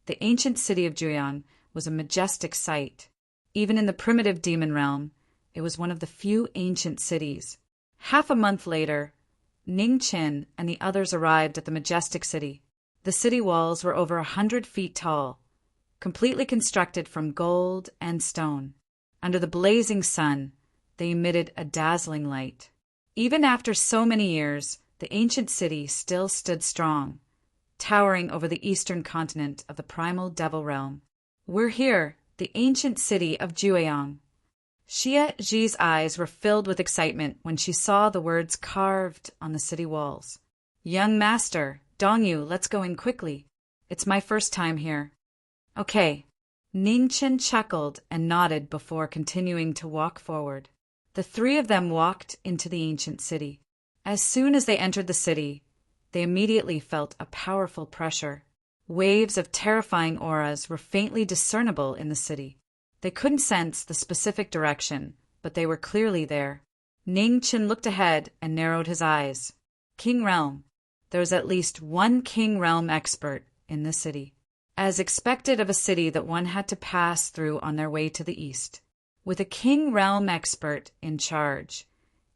the ancient city of Juyang was a majestic sight. Even in the primitive demon realm, it was one of the few ancient cities. Half a month later, Ning Qin and the others arrived at the majestic city. The city walls were over 100 feet tall, completely constructed from gold and stone. Under the blazing sun, they emitted a dazzling light. Even after so many years, the ancient city still stood strong, towering over the eastern continent of the primal devil realm. We're here, the ancient city of Jueyang. Xie Ji's eyes were filled with excitement when she saw the words carved on the city walls. Young master, Dongyu, let's go in quickly. It's my first time here. Okay. Ningchen chuckled and nodded before continuing to walk forward. The three of them walked into the ancient city. As soon as they entered the city, they immediately felt a powerful pressure. Waves of terrifying auras were faintly discernible in the city. They couldn't sense the specific direction, but they were clearly there. Ning Qin looked ahead and narrowed his eyes. King Realm. There was at least one King Realm expert in the city, as expected of a city that one had to pass through on their way to the east. With a King Realm expert in charge,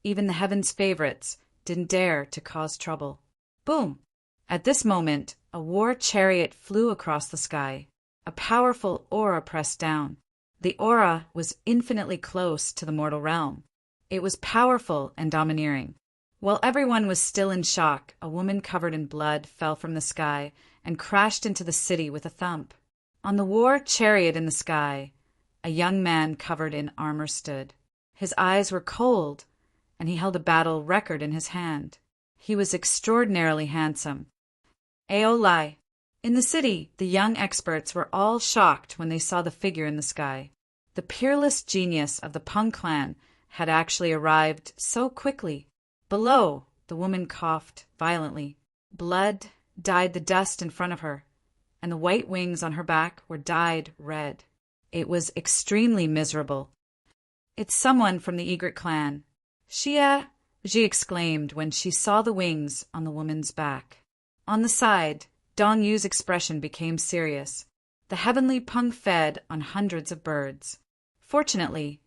even the Heaven's favorites didn't dare to cause trouble. Boom! At this moment, a war chariot flew across the sky. A powerful aura pressed down. The aura was infinitely close to the mortal realm. It was powerful and domineering. While everyone was still in shock, a woman covered in blood fell from the sky and crashed into the city with a thump. On the war chariot in the sky, a young man covered in armor stood. His eyes were cold, and he held a battle record in his hand. He was extraordinarily handsome. Ao Lai. In the city, the young experts were all shocked when they saw the figure in the sky. The peerless genius of the Peng clan had actually arrived so quickly. Below, the woman coughed violently. Blood dyed the dust in front of her, and the white wings on her back were dyed red. It was extremely miserable. It's someone from the Egret clan. Xie Ji exclaimed when she saw the wings on the woman's back. On the side, Dong Yu's expression became serious. The heavenly Peng fed on hundreds of birds. Fortunately,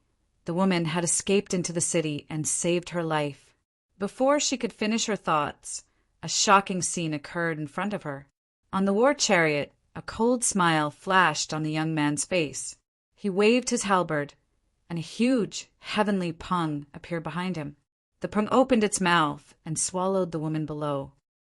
the woman had escaped into the city and saved her life. Before she could finish her thoughts, a shocking scene occurred in front of her. On the war chariot, a cold smile flashed on the young man's face. He waved his halberd, and a huge, heavenly Peng appeared behind him. The Peng opened its mouth and swallowed the woman below.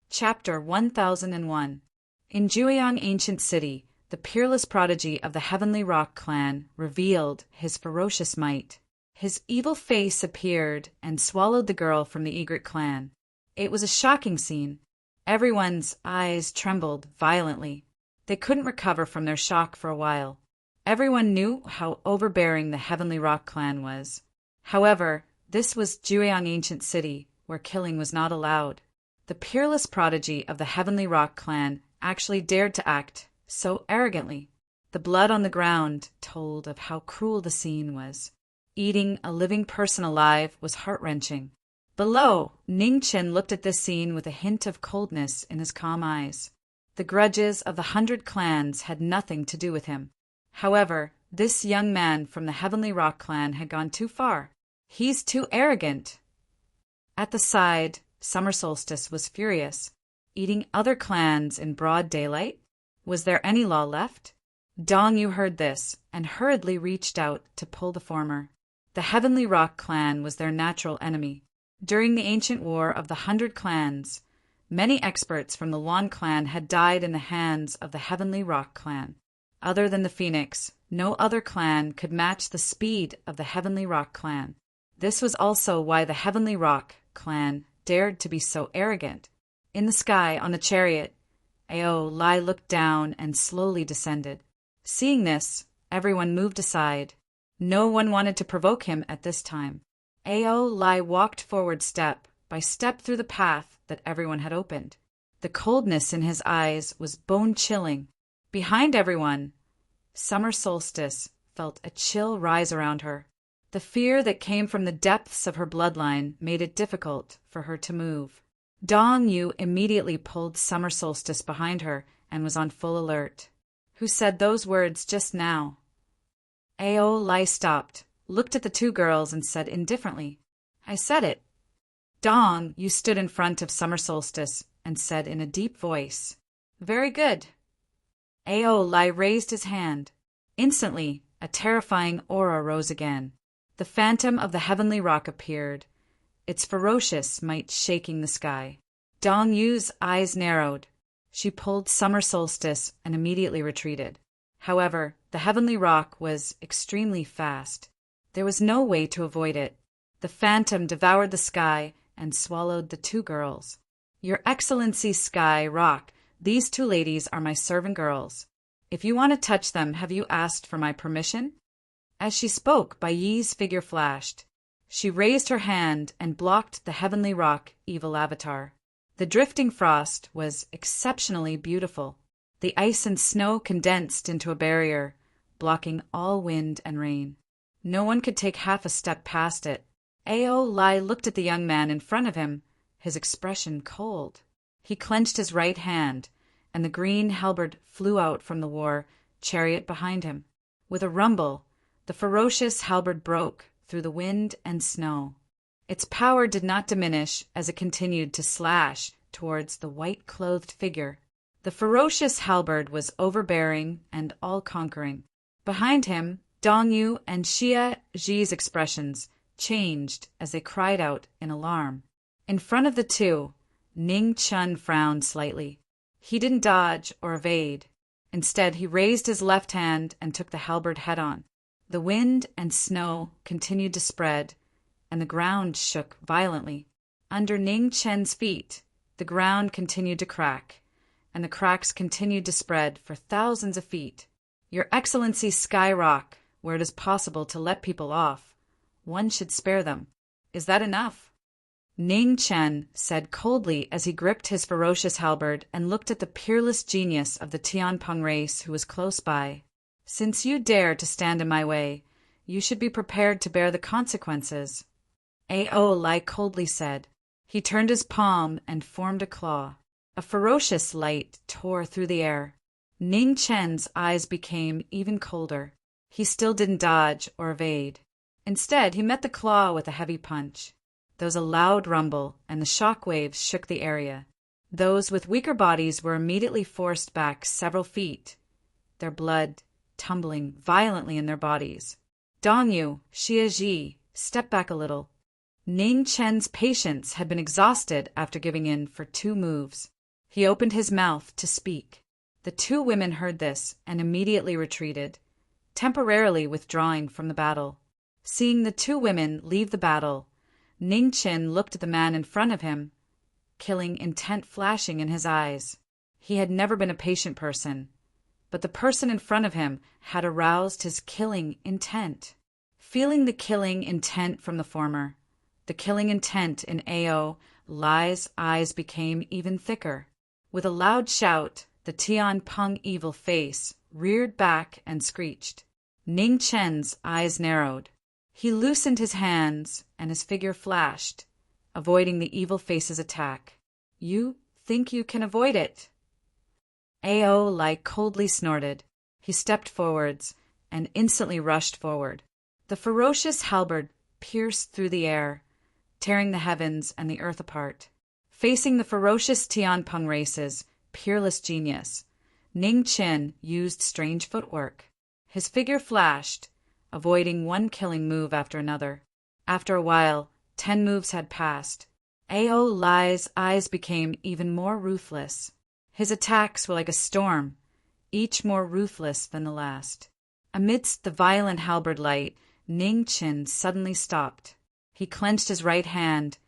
Chapter 1001. In Jueyang Ancient City, the peerless prodigy of the Heavenly Rock clan revealed his ferocious might. His evil face appeared and swallowed the girl from the Egret clan. It was a shocking scene. Everyone's eyes trembled violently. They couldn't recover from their shock for a while. Everyone knew how overbearing the Heavenly Rock clan was. However, this was Jueyang Ancient City, where killing was not allowed. The peerless prodigy of the Heavenly Rock clan actually dared to act so arrogantly. The blood on the ground told of how cruel the scene was. Eating a living person alive was heart-wrenching. Below, Ning Qin looked at this scene with a hint of coldness in his calm eyes. The grudges of the 100 clans had nothing to do with him. However, this young man from the Heavenly Rock clan had gone too far. He's too arrogant. At the side, Summer Solstice was furious. Eating other clans in broad daylight? Was there any law left? Dong Yu heard this and hurriedly reached out to pull the former. The Heavenly Rock clan was their natural enemy. During the ancient war of the 100 clans, many experts from the Luan clan had died in the hands of the Heavenly Rock clan. Other than the Phoenix, no other clan could match the speed of the Heavenly Rock clan. This was also why the Heavenly Rock clan dared to be so arrogant. In the sky, on the chariot, Ao Lai looked down and slowly descended. Seeing this, everyone moved aside. No one wanted to provoke him at this time. Ao Lai walked forward step by step through the path that everyone had opened. The coldness in his eyes was bone-chilling. Behind everyone, Summer Solstice felt a chill rise around her. The fear that came from the depths of her bloodline made it difficult for her to move. Dong Yu immediately pulled Summer Solstice behind her and was on full alert. Who said those words just now? Ao Lai stopped, looked at the two girls, and said indifferently, I said it. Dong, you stood in front of summer solstice and said in a deep voice, "Very good." Ao Lai raised his hand. Instantly, a terrifying aura rose again. The phantom of the heavenly rock appeared, its ferocious might shaking the sky. Dong Yu's eyes narrowed. She pulled summer solstice and immediately retreated. However, the heavenly rock was extremely fast. There was no way to avoid it. The phantom devoured the sky and swallowed the two girls. "Your Excellency Sky Rock, these two ladies are my servant girls. If you want to touch them, have you asked for my permission?" As she spoke, Bai Yi's figure flashed. She raised her hand and blocked the heavenly rock evil avatar. The drifting frost was exceptionally beautiful. The ice and snow condensed into a barrier, blocking all wind and rain. No one could take half a step past it. Ao Lai looked at the young man in front of him, his expression cold. He clenched his right hand, and the green halberd flew out from the war chariot behind him. With a rumble, the ferocious halberd broke through the wind and snow. Its power did not diminish as it continued to slash towards the white-clothed figure. The ferocious halberd was overbearing and all-conquering. Behind him, Dong Yu and Xia Ji's expressions changed as they cried out in alarm. In front of the two, Ning Chun frowned slightly. He didn't dodge or evade. Instead, he raised his left hand and took the halberd head-on. The wind and snow continued to spread, and the ground shook violently. Under Ning Chen's feet, the ground continued to crack, and the cracks continued to spread for thousands of feet. "Your Excellency Sky Rock, where it is possible to let people off, one should spare them. Is that enough?" Ning Chen said coldly as he gripped his ferocious halberd and looked at the peerless genius of the Tianpeng race who was close by. "Since you dare to stand in my way, you should be prepared to bear the consequences." Ao Lai coldly said. He turned his palm and formed a claw. A ferocious light tore through the air. Ning Chen's eyes became even colder. He still didn't dodge or evade. Instead, he met the claw with a heavy punch. There was a loud rumble, and the shock waves shook the area. Those with weaker bodies were immediately forced back several feet, their blood tumbling violently in their bodies. Dong Yu, Xia Ji, stepped back a little. Ning Chen's patience had been exhausted after giving in for 2 moves. He opened his mouth to speak. The 2 women heard this and immediately retreated, temporarily withdrawing from the battle. Seeing the 2 women leave the battle, Ning Chen looked at the man in front of him, killing intent flashing in his eyes. He had never been a patient person, but the person in front of him had aroused his killing intent. Feeling the killing intent from the former, the killing intent in Ao Lai's eyes became even thicker. With a loud shout, the Tianpeng evil face reared back and screeched. Ning Chen's eyes narrowed. He loosened his hands, and his figure flashed, avoiding the evil face's attack. "You think you can avoid it?" Ao Lai coldly snorted. He stepped forwards, and instantly rushed forward. The ferocious halberd pierced through the air, tearing the heavens and the earth apart. Facing the ferocious Tianpeng race's peerless genius, Ning Chen used strange footwork. His figure flashed, avoiding one killing move after another. After a while, 10 moves had passed. Ao Lai's eyes became even more ruthless. His attacks were like a storm, each more ruthless than the last. Amidst the violent halberd light, Ning Chen suddenly stopped. He clenched his right hand,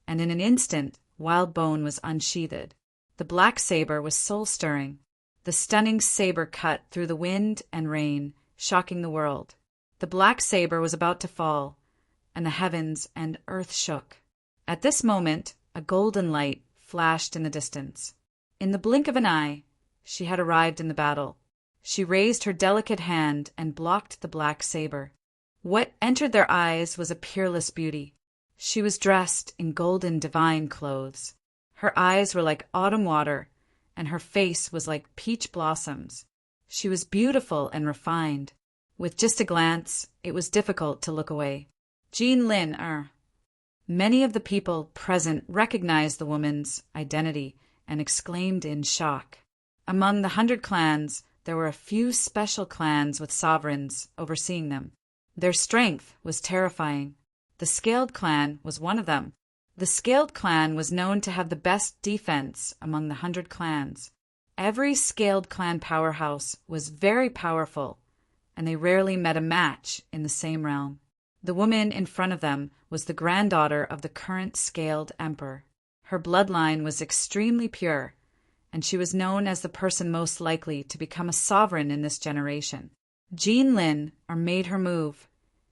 and in an instant, wild bone was unsheathed. The black saber was soul-stirring. The stunning saber cut through the wind and rain, shocking the world. The black saber was about to fall, and the heavens and earth shook. At this moment, a golden light flashed in the distance. In the blink of an eye, she had arrived in the battle. She raised her delicate hand and blocked the black saber. What entered their eyes was a peerless beauty. She was dressed in golden divine clothes. Her eyes were like autumn water, and her face was like peach blossoms. She was beautiful and refined. With just a glance, it was difficult to look away. Jean Lin, Many of the people present recognized the woman's identity and exclaimed in shock. Among the 100 clans, there were a few special clans with sovereigns overseeing them. Their strength was terrifying. The Scaled clan was one of them. The Scaled clan was known to have the best defense among the 100 clans. Every Scaled clan powerhouse was very powerful, and they rarely met a match in the same realm. The woman in front of them was the granddaughter of the current Scaled emperor. Her bloodline was extremely pure, and she was known as the person most likely to become a sovereign in this generation. Jean Lin made her move,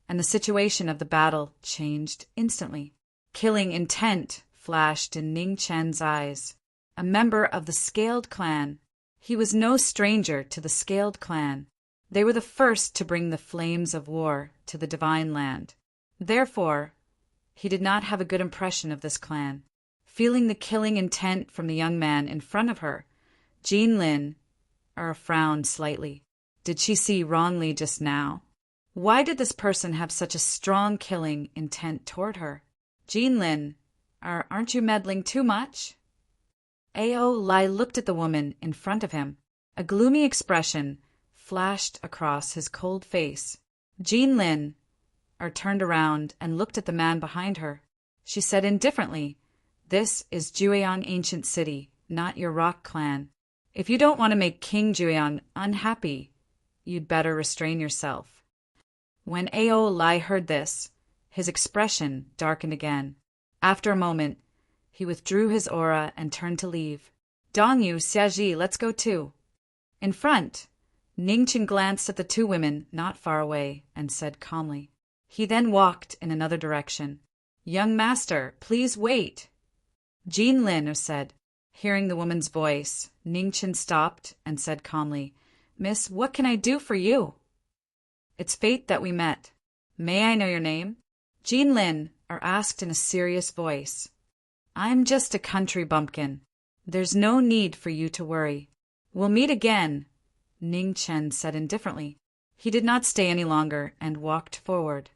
and the situation of the battle changed instantly. Killing intent flashed in Ning Chen's eyes. A member of the Scaled clan, he was no stranger to the Scaled clan. They were the first to bring the flames of war to the Divine Land. Therefore, he did not have a good impression of this clan. Feeling the killing intent from the young man in front of her, Jean Lin frowned slightly. Did she see wrongly just now? Why did this person have such a strong killing intent toward her? Jean Lin, aren't you meddling too much? Ao Lai looked at the woman in front of him. A gloomy expression flashed across his cold face. Jean Lin turned around and looked at the man behind her. She said indifferently, "This is Jueyang Ancient City, not your rock clan. If you don't want to make King Jueyang unhappy, you'd better restrain yourself." When Ao Lai heard this, his expression darkened again. After a moment, he withdrew his aura and turned to leave. "Dongyu, Xiaji, let's go too." In front, Ningchen glanced at the two women not far away and said calmly. He then walked in another direction. "Young master, please wait," Jean Lin said. Hearing the woman's voice, Ningchen stopped and said calmly, "Miss, what can I do for you?" "It's fate that we met. May I know your name?" Jean Lin asked in a serious voice. "I'm just a country bumpkin. There's no need for you to worry. We'll meet again," Ning Chen said indifferently. He did not stay any longer and walked forward.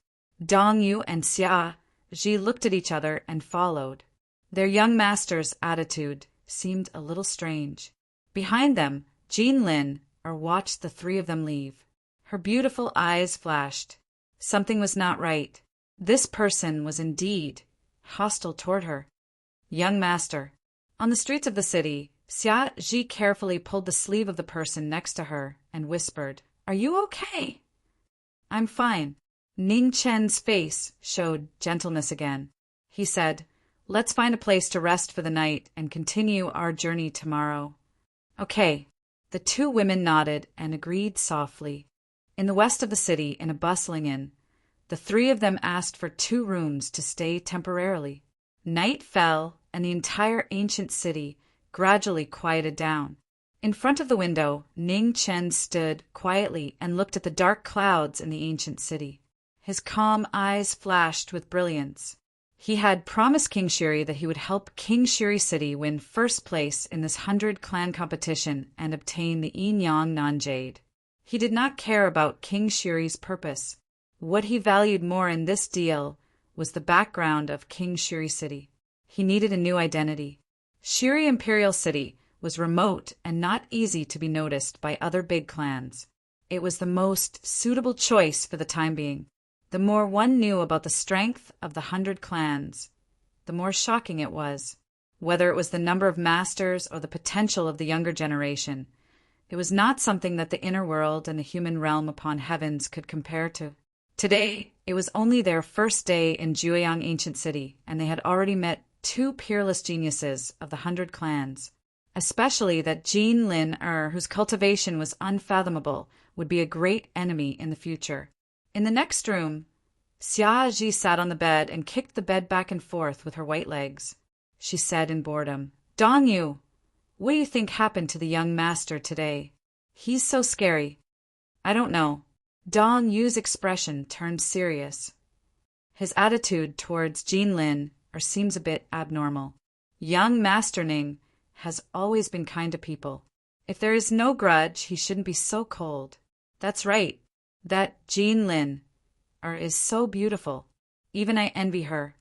Dong Yu and Xia Ji looked at each other and followed. Their young master's attitude seemed a little strange. Behind them, Jean Lin watched the three of them leave. Her beautiful eyes flashed. Something was not right. This person was indeed hostile toward her. "Young master." On the streets of the city, Xia Ji carefully pulled the sleeve of the person next to her and whispered, "Are you okay?" "I'm fine." Ning Chen's face showed gentleness again. He said, "Let's find a place to rest for the night and continue our journey tomorrow." "Okay." The two women nodded and agreed softly. In the west of the city, in a bustling inn, the three of them asked for 2 rooms to stay temporarily. Night fell, and the entire ancient city gradually quieted down. In front of the window, Ning Chen stood quietly and looked at the dark clouds in the ancient city. His calm eyes flashed with brilliance. He had promised King Shiri that he would help King Shiri City win first place in this 100-clan competition and obtain the Yinyang Non-Jade. He did not care about King Shiri's purpose. What he valued more in this deal was the background of King Shiri City. He needed a new identity. Shiri Imperial City was remote and not easy to be noticed by other big clans. It was the most suitable choice for the time being. The more one knew about the strength of the 100 clans, the more shocking it was. Whether it was the number of masters or the potential of the younger generation, it was not something that the inner world and the human realm upon heavens could compare to. Today, it was only their first day in Jueyang Ancient City, and they had already met 2 peerless geniuses of the 100 clans. Especially that Jean Lin whose cultivation was unfathomable, would be a great enemy in the future. In the next room, Xia Ji sat on the bed and kicked the bed back and forth with her white legs. She said in boredom, "Dong Yu, what do you think happened to the young master today? He's so scary." "I don't know." Dong Yu's expression turned serious. His attitude towards Jean Lin seems a bit abnormal. Young Master Ning has always been kind to people. If there is no grudge, he shouldn't be so cold. That's right. That Jean Lin is so beautiful. Even I envy her.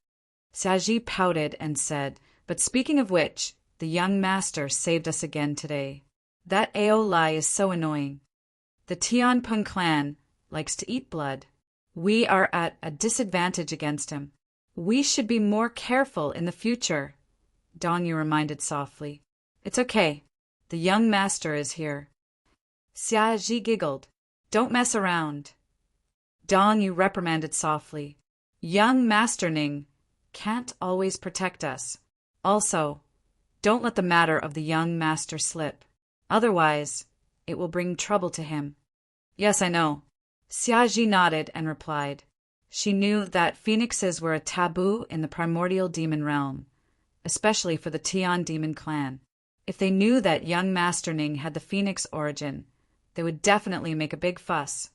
Xiaji pouted and said, "But speaking of which, the young master saved us again today. That Ao Lai is so annoying. The Tianpeng clan likes to eat blood. We are at a disadvantage against him. We should be more careful in the future," Dong Yu reminded softly. "It's okay. The young master is here." Xia Ji giggled. "Don't mess around." Dong Yu reprimanded softly. "Young Master Ning can't always protect us. Also, don't let the matter of the young master slip. Otherwise, it will bring trouble to him." "Yes, I know." Xia Ji nodded and replied. She knew that phoenixes were a taboo in the primordial demon realm, especially for the Tian demon clan. If they knew that young Master Ning had the phoenix origin, they would definitely make a big fuss.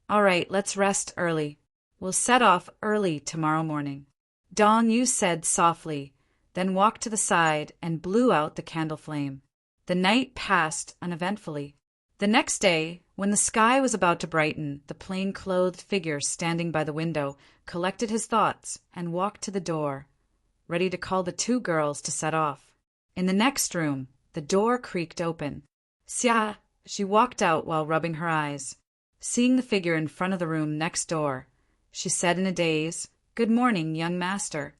"All right, let's rest early. We'll set off early tomorrow morning," Dong Yu said softly, then walked to the side and blew out the candle flame. The night passed uneventfully. The next day, when the sky was about to brighten, the plain-clothed figure standing by the window collected his thoughts and walked to the door, ready to call the two girls to set off. In the next room, the door creaked open. Xia, she walked out while rubbing her eyes. Seeing the figure in front of the room next door, she said in a daze, "Good morning, young master.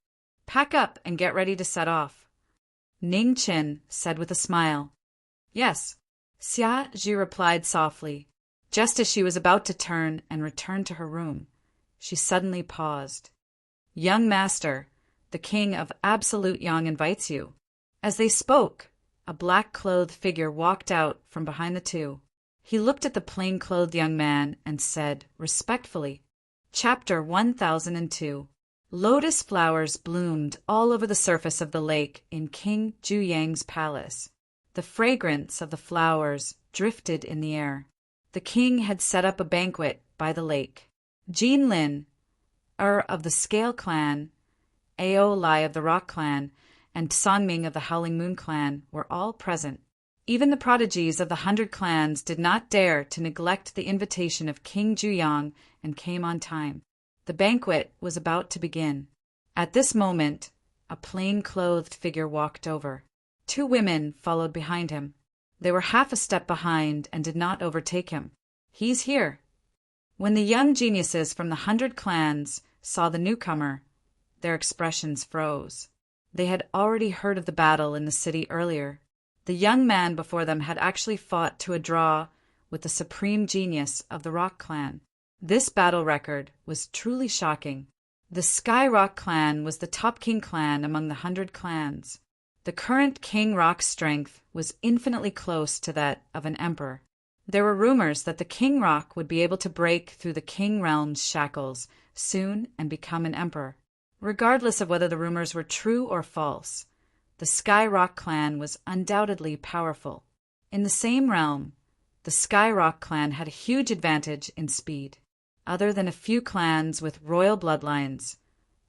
Pack up and get ready to set off." Ning Qin said with a smile, "Yes." Xia Ji replied softly. Just as she was about to turn and return to her room, she suddenly paused. "Young master, the king of Absolute Yang invites you." As they spoke, a black-clothed figure walked out from behind the two. He looked at the plain-clothed young man and said, respectfully, Chapter 1002. Lotus flowers bloomed all over the surface of the lake in King Juyang's palace. The fragrance of the flowers drifted in the air. The king had set up a banquet by the lake. Jin Lin, of the Scale clan, Ao Lai of the Rock clan, and Songming of the Howling Moon clan were all present. Even the prodigies of the 100 clans did not dare to neglect the invitation of King Juyang and came on time. The banquet was about to begin. At this moment, a plain-clothed figure walked over. Two women followed behind him. They were half a step behind and did not overtake him. "He's here." When the young geniuses from the 100 clans saw the newcomer, their expressions froze. They had already heard of the battle in the city earlier. The young man before them had actually fought to a draw with the supreme genius of the Rock clan. This battle record was truly shocking. The Sky Rock clan was the top king clan among the 100 clans. The current King Rock's strength was infinitely close to that of an emperor. There were rumors that the King Rock would be able to break through the King Realm's shackles soon and become an emperor. Regardless of whether the rumors were true or false, the Sky Rock clan was undoubtedly powerful. In the same realm, the Sky Rock clan had a huge advantage in speed. Other than a few clans with royal bloodlines,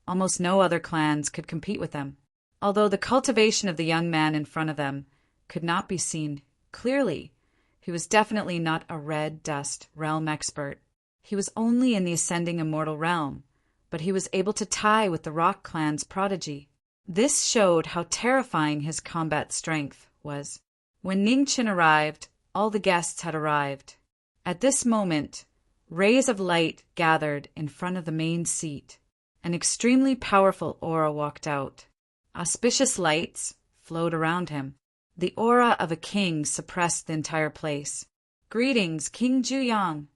almost no other clans could compete with them. Although the cultivation of the young man in front of them could not be seen clearly, he was definitely not a red dust realm expert. He was only in the ascending immortal realm, but he was able to tie with the Rock clan's prodigy. This showed how terrifying his combat strength was. When Ning Qin arrived, all the guests had arrived. At this moment, rays of light gathered in front of the main seat. An extremely powerful aura walked out. Auspicious lights flowed around him. The aura of a king suppressed the entire place. "Greetings, King Juyang."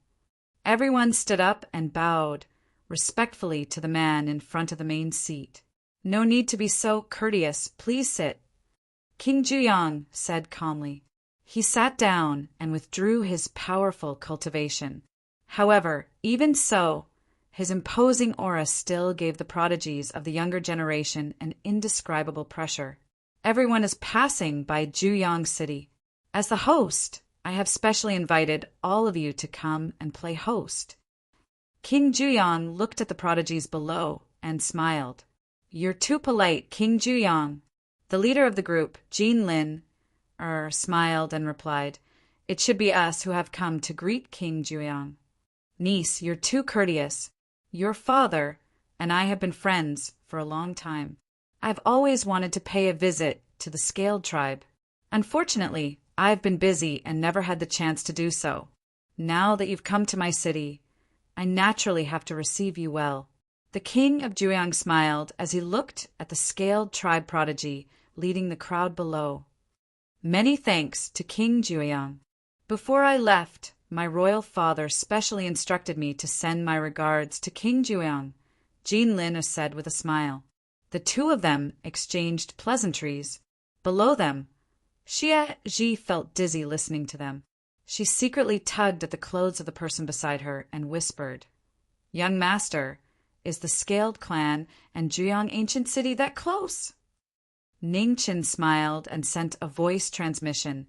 Everyone stood up and bowed respectfully to the man in front of the main seat. "No need to be so courteous. Please sit," King Juyang said calmly. He sat down and withdrew his powerful cultivation. However, even so, his imposing aura still gave the prodigies of the younger generation an indescribable pressure. "Everyone is passing by Juyang City. As the host, I have specially invited all of you to come and play host." King Juyang looked at the prodigies below and smiled. "You're too polite, King Juyang." The leader of the group, Jin Lin, smiled and replied, "It should be us who have come to greet King Juyang." "Niece, you're too courteous. Your father and I have been friends for a long time. I've always wanted to pay a visit to the Scaled tribe. Unfortunately, I've been busy and never had the chance to do so. Now that you've come to my city, I naturally have to receive you well." The king of Jueyang smiled as he looked at the Scaled tribe prodigy leading the crowd below. "Many thanks to King Jueyang. Before I left, my royal father specially instructed me to send my regards to King Jueyang," Jean Lin said with a smile. The two of them exchanged pleasantries. Below them, Xie Ji felt dizzy listening to them. She secretly tugged at the clothes of the person beside her and whispered, "Young master, is the Scaled clan and Jueyang ancient city that close?" Ningchen smiled and sent a voice transmission.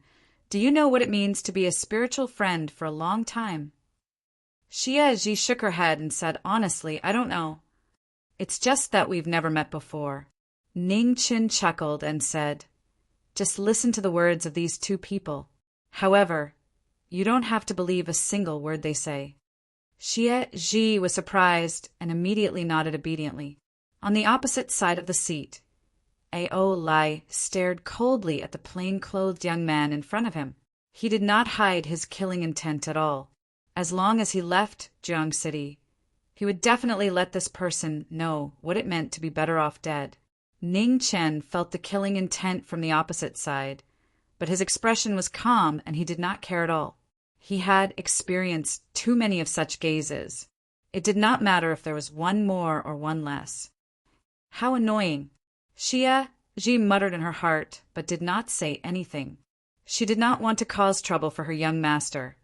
"Do you know what it means to be a spiritual friend for a long time?" Xie Ji shook her head and said, "Honestly, I don't know. It's just that we've never met before." Ningchen chuckled and said, "Just listen to the words of these two people. However, you don't have to believe a single word they say." Xie Ji was surprised and immediately nodded obediently. On the opposite side of the seat, Ao Lai stared coldly at the plain-clothed young man in front of him. He did not hide his killing intent at all. As long as he left Jiang City, he would definitely let this person know what it meant to be better off dead. Ning Chen felt the killing intent from the opposite side, but his expression was calm and he did not care at all. He had experienced too many of such gazes. It did not matter if there was one more or one less. How annoying! Xie Ji muttered in her heart, but did not say anything. She did not want to cause trouble for her young master,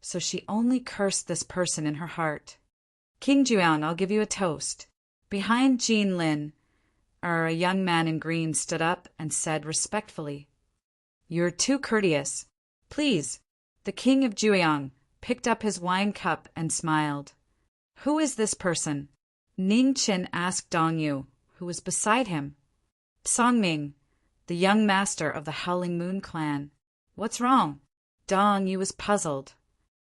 so she only cursed this person in her heart. "King Jueyang, I'll give you a toast." Behind Jean Lin, a young man in green stood up and said respectfully, "You're too courteous. Please." The king of Jueyang picked up his wine cup and smiled. "Who is this person?" Ning Chen asked Dong Yu, who was beside him. "Songming, the young master of the Howling Moon clan." "What's wrong?" Dong Yu was puzzled.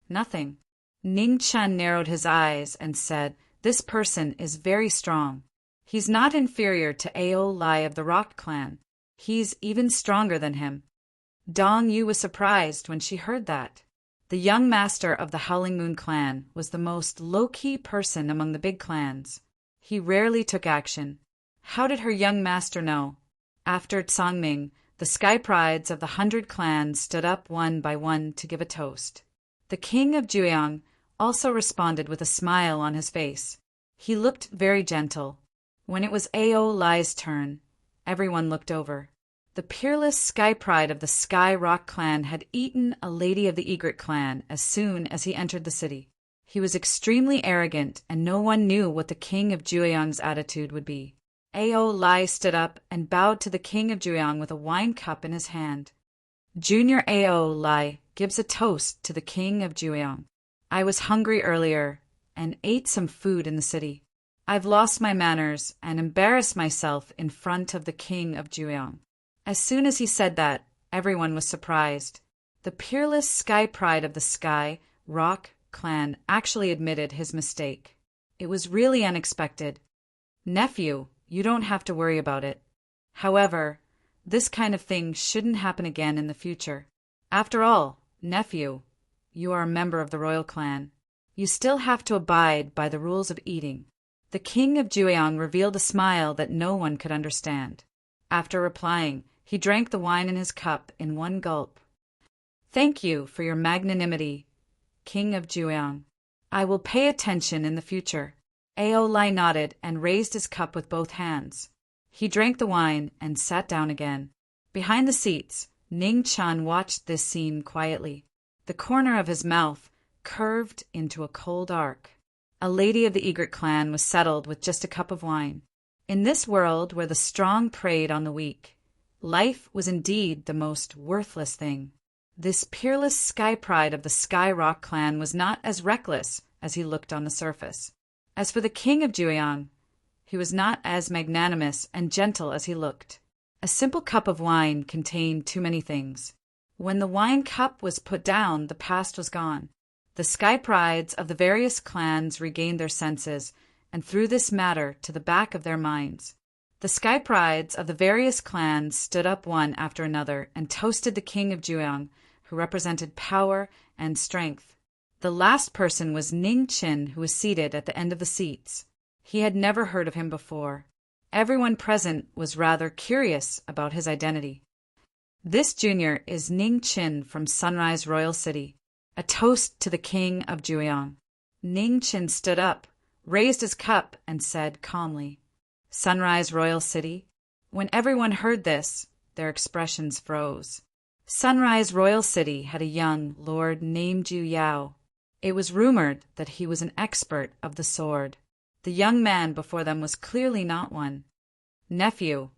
"Nothing." Ning Chen narrowed his eyes and said, "This person is very strong. He's not inferior to Ao Lai of the Rock clan. He's even stronger than him." Dong Yu was surprised when she heard that. The young master of the Howling Moon clan was the most low-key person among the big clans. He rarely took action. How did her young master know? After Songming, the Sky Prides of the 100 clans stood up one by one to give a toast. The king of Jueyang also responded with a smile on his face. He looked very gentle. When it was Ao Lai's turn, everyone looked over. The peerless Sky Pride of the Sky Rock clan had eaten a lady of the Egret clan as soon as he entered the city. He was extremely arrogant, and no one knew what the king of Jueyang's attitude would be. Ao Lai stood up and bowed to the king of Jueyang with a wine cup in his hand. Junior Ao Lai gives a toast to the king of Jueyang. "I was hungry earlier and ate some food in the city. I've lost my manners and embarrassed myself in front of the king of Jueyang." As soon as he said that, everyone was surprised. The peerless Sky Pride of the Sky Rock clan actually admitted his mistake. It was really unexpected. "Nephew, you don't have to worry about it. However, this kind of thing shouldn't happen again in the future. After all, nephew, you are a member of the royal clan. You still have to abide by the rules of eating." The king of Jueyang revealed a smile that no one could understand. After replying, he drank the wine in his cup in one gulp. "Thank you for your magnanimity, king of Jueyang. I will pay attention in the future." Ao Lai nodded and raised his cup with both hands. He drank the wine and sat down again. Behind the seats, Ning Chan watched this scene quietly. The corner of his mouth curved into a cold arc. A lady of the Egret clan was settled with just a cup of wine. In this world where the strong preyed on the weak, life was indeed the most worthless thing. This peerless Sky Pride of the Sky Rock clan was not as reckless as he looked on the surface. As for the king of Jueyang, he was not as magnanimous and gentle as he looked. A simple cup of wine contained too many things. When the wine cup was put down, the past was gone. The Sky Prides of the various clans regained their senses and threw this matter to the back of their minds. The sky prides of the various clans stood up one after another and toasted the king of Jueong, who represented power and strength. The last person was Ning Chin, who was seated at the end of the seats. He had never heard of him before. Everyone present was rather curious about his identity. This junior is Ning Chin from Sunrise Royal City, a toast to the king of Jueong. Ning Chin stood up, raised his cup, and said calmly, "Sunrise Royal City." When everyone heard this, their expressions froze. Sunrise Royal City had a young lord named Ju Yao. It was rumored that he was an expert of the sword. The young man before them was clearly not one. "Nephew,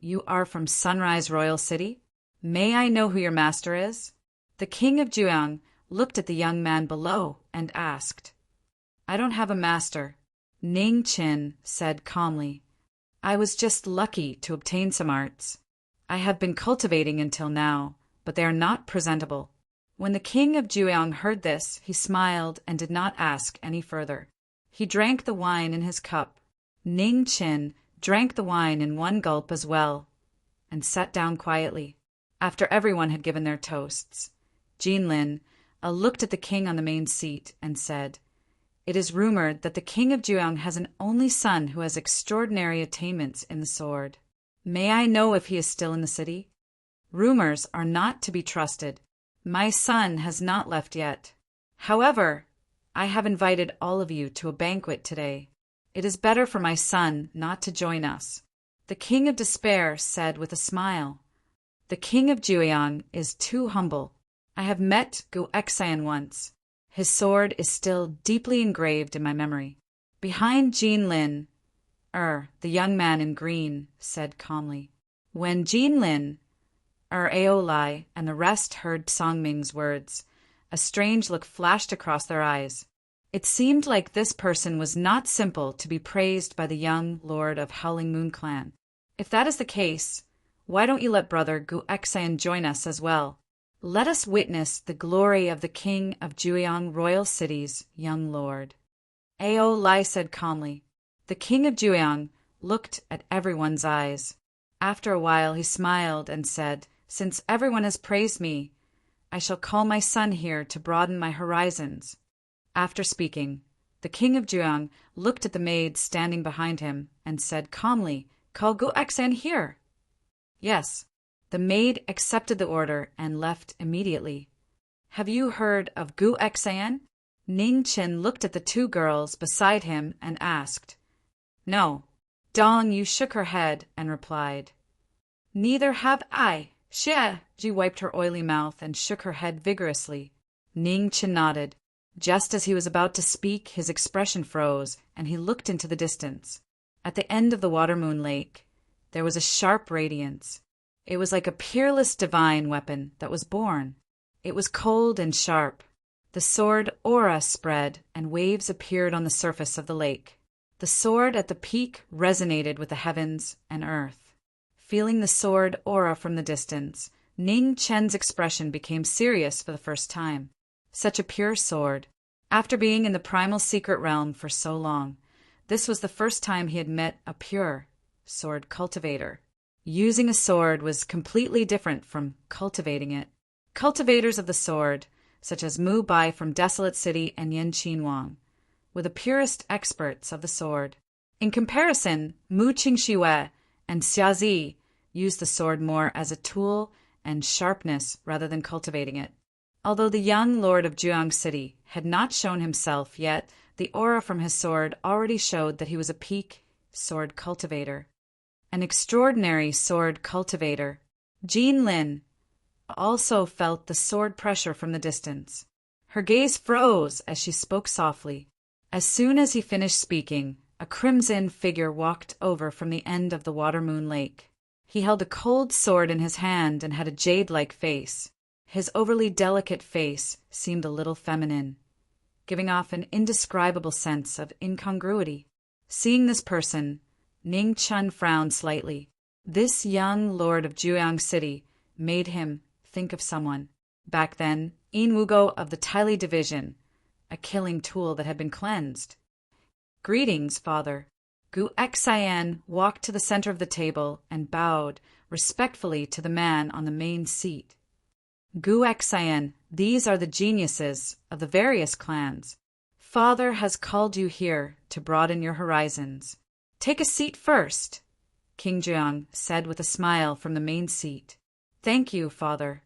you are from Sunrise Royal City? May I know who your master is?" The king of Jueong looked at the young man below and asked. "I don't have a master," Ning Chin said calmly. "I was just lucky to obtain some arts. I have been cultivating until now, but they are not presentable." When the king of Jueong heard this, he smiled and did not ask any further. He drank the wine in his cup. Ning Chin drank the wine in one gulp as well, and sat down quietly, after everyone had given their toasts. Jinlin looked at the king on the main seat and said, "It is rumored that the king of Jueong has an only son who has extraordinary attainments in the sword. May I know if he is still in the city? Rumors are not to be trusted. My son has not left yet. However, I have invited all of you to a banquet today. It is better for my son not to join us." The king of despair said with a smile, "The king of Jueong is too humble. I have met Gu Exan once. His sword is still deeply engraved in my memory." Behind Jinlin, the young man in green said calmly. When Jinlin, Aolai, and the rest heard Songming's words, a strange look flashed across their eyes. It seemed like this person was not simple to be praised by the young lord of Howling Moon Clan. "If that is the case, why don't you let brother Gu Exan join us as well? Let us witness the glory of the king of Jueong Royal City's young lord." Aolai said calmly. The king of Jueong looked at everyone's eyes. After a while he smiled and said, "Since everyone has praised me, I shall call my son here to broaden my horizons." After speaking, the king of Jueong looked at the maid standing behind him and said calmly, "Call Gu Exan here." Yes, the maid accepted the order and left immediately. "Have you heard of Gu Exan?" Ning Chin looked at the two girls beside him and asked. "No." Dong Yu shook her head and replied, "Neither have I." She wiped her oily mouth and shook her head vigorously. Ning Chin nodded. Just as he was about to speak, his expression froze, and he looked into the distance. At the end of the Water Moon Lake, there was a sharp radiance. It was like a peerless divine weapon that was born. It was cold and sharp. The sword aura spread, and waves appeared on the surface of the lake. The sword at the peak resonated with the heavens and earth. Feeling the sword aura from the distance, Ning Chen's expression became serious for the first time. Such a pure sword. After being in the primal secret realm for so long, this was the first time he had met a pure sword cultivator. Using a sword was completely different from cultivating it. Cultivators of the sword, such as Mu Bai from Desolate City and Yin Qinhuang, were the purest experts of the sword. In comparison, Mu Qingxiwei and Xiazi used the sword more as a tool and sharpness rather than cultivating it. Although the young lord of Jueong City had not shown himself yet, the aura from his sword already showed that he was a peak sword cultivator. An extraordinary sword cultivator. Jinlin also felt the sword pressure from the distance. Her gaze froze as she spoke softly. As soon as he finished speaking, a crimson figure walked over from the end of the Water Moon Lake. He held a cold sword in his hand and had a jade-like face. His overly delicate face seemed a little feminine, giving off an indescribable sense of incongruity. Seeing this person, Ning Chun frowned slightly. This young lord of Jueong City made him think of someone. Back then, In Wugo of the Tyli division, a killing tool that had been cleansed. Greetings, father. Gu Xian walked to the center of the table and bowed respectfully to the man on the main seat. Gu Xian, these are the geniuses of the various clans. Father has called you here to broaden your horizons. Take a seat first, King Jiang said with a smile from the main seat. Thank you, father.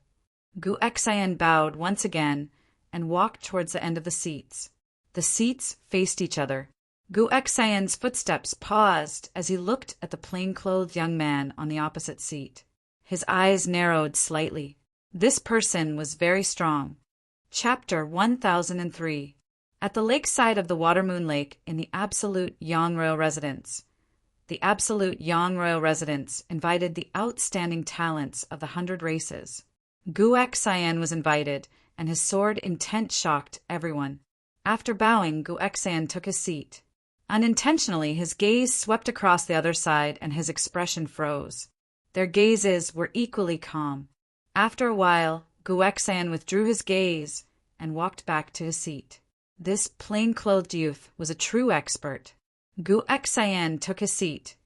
Gu Xian bowed once again and walked towards the end of the seats. The seats faced each other. Gu Xian's footsteps paused as he looked at the plain-clothed young man on the opposite seat. His eyes narrowed slightly. This person was very strong. Chapter 1003. At the lakeside of the Watermoon Lake in the Absolute Yang Royal Residence. The Absolute Yang Royal Residence invited the outstanding talents of the 100 races. Gu Xian was invited, and his sword intent shocked everyone. After bowing, Gu Xian took his seat. Unintentionally, his gaze swept across the other side and his expression froze. Their gazes were equally calm. After a while, Gu Xian withdrew his gaze and walked back to his seat. This plain-clothed youth was a true expert. Gu Xian took his seat,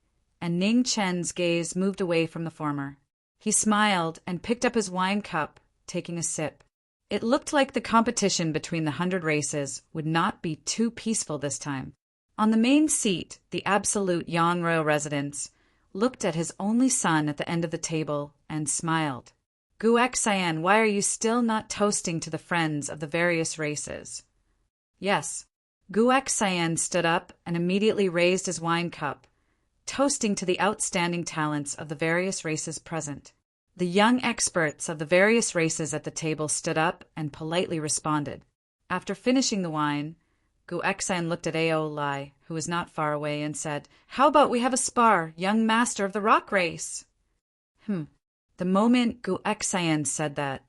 and Ning Chen's gaze moved away from the former. He smiled and picked up his wine cup, taking a sip. It looked like the competition between the 100 races would not be too peaceful this time. On the main seat, the Absolute Yang Royal Residence looked at his only son at the end of the table and smiled. Gu Xian, why are you still not toasting to the friends of the various races? Yes. Gu Xian stood up and immediately raised his wine cup, toasting to the outstanding talents of the various races present. The young experts of the various races at the table stood up and politely responded. After finishing the wine, Gu Xian looked at Ao Lai, who was not far away, and said, How about we have a spar, young master of the rock race? The moment Gu Xian said that,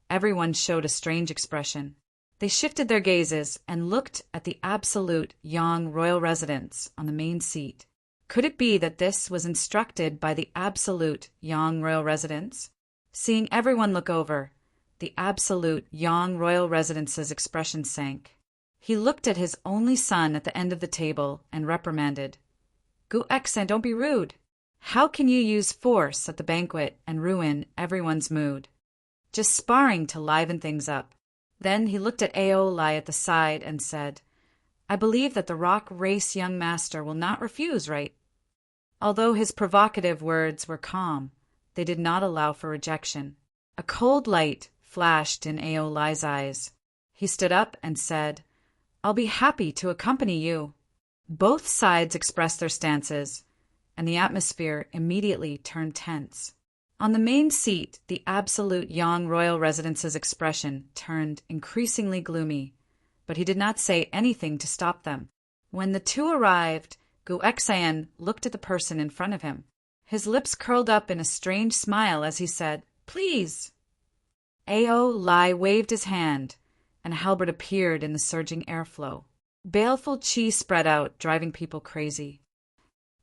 everyone showed a strange expression. They shifted their gazes and looked at the Absolute Yang Royal Residence on the main seat. Could it be that this was instructed by the Absolute Yang Royal Residence? Seeing everyone look over, the Absolute Yang Royal Residence's expression sank. He looked at his only son at the end of the table and reprimanded. Gu Xian, don't be rude. How can you use force at the banquet and ruin everyone's mood? Just sparring to liven things up. Then he looked at Ao Lai at the side and said, I believe that the rock race young master will not refuse, right? Although his provocative words were calm, they did not allow for rejection. A cold light flashed in Ao Lai's eyes. He stood up and said, I'll be happy to accompany you. Both sides expressed their stances, and the atmosphere immediately turned tense. On the main seat, the Absolute Yang Royal Residence's expression turned increasingly gloomy, but he did not say anything to stop them. When the two arrived, Gu Xian looked at the person in front of him. His lips curled up in a strange smile as he said, Please. Ao Lai waved his hand, and a halberd appeared in the surging airflow. Baleful qi spread out, driving people crazy.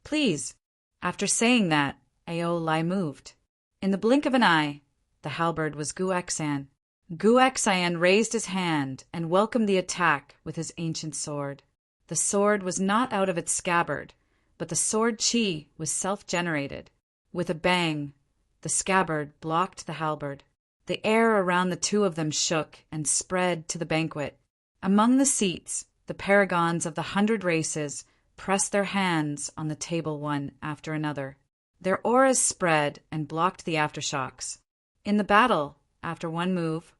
Please. After saying that, Ao Lai moved. In the blink of an eye, the halberd was Gu Xian. Gu Xian raised his hand and welcomed the attack with his ancient sword. The sword was not out of its scabbard, but the sword qi was self-generated. With a bang, the scabbard blocked the halberd. The air around the two of them shook and spread to the banquet. Among the seats, the paragons of the 100 races pressed their hands on the table one after another. Their auras spread and blocked the aftershocks. In the battle, after one move,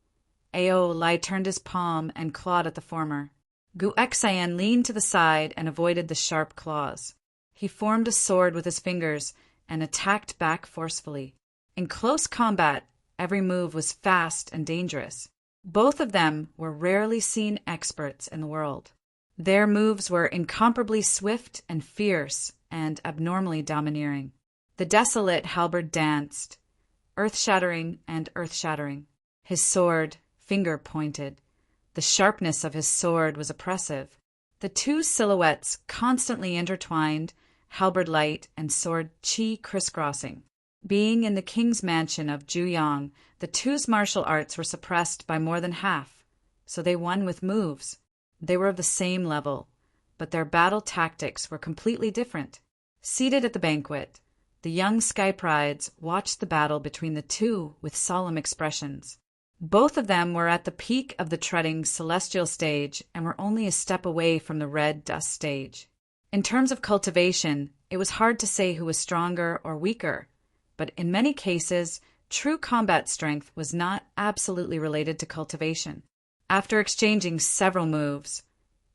Ao Lai turned his palm and clawed at the former. Gu Xian leaned to the side and avoided the sharp claws. He formed a sword with his fingers and attacked back forcefully. In close combat, every move was fast and dangerous. Both of them were rarely seen experts in the world. Their moves were incomparably swift and fierce and abnormally domineering. The desolate halberd danced, earth-shattering and earth-shattering. His sword, finger-pointed. The sharpness of his sword was oppressive. The two silhouettes constantly intertwined, halberd light and sword qi crisscrossing. Being in the king's mansion of Juyang, the two's martial arts were suppressed by more than half, so they won with moves. They were of the same level, but their battle tactics were completely different. Seated at the banquet, the young sky prides watched the battle between the two with solemn expressions. Both of them were at the peak of the treading celestial stage and were only a step away from the red dust stage. In terms of cultivation, it was hard to say who was stronger or weaker, but in many cases, true combat strength was not absolutely related to cultivation. After exchanging several moves,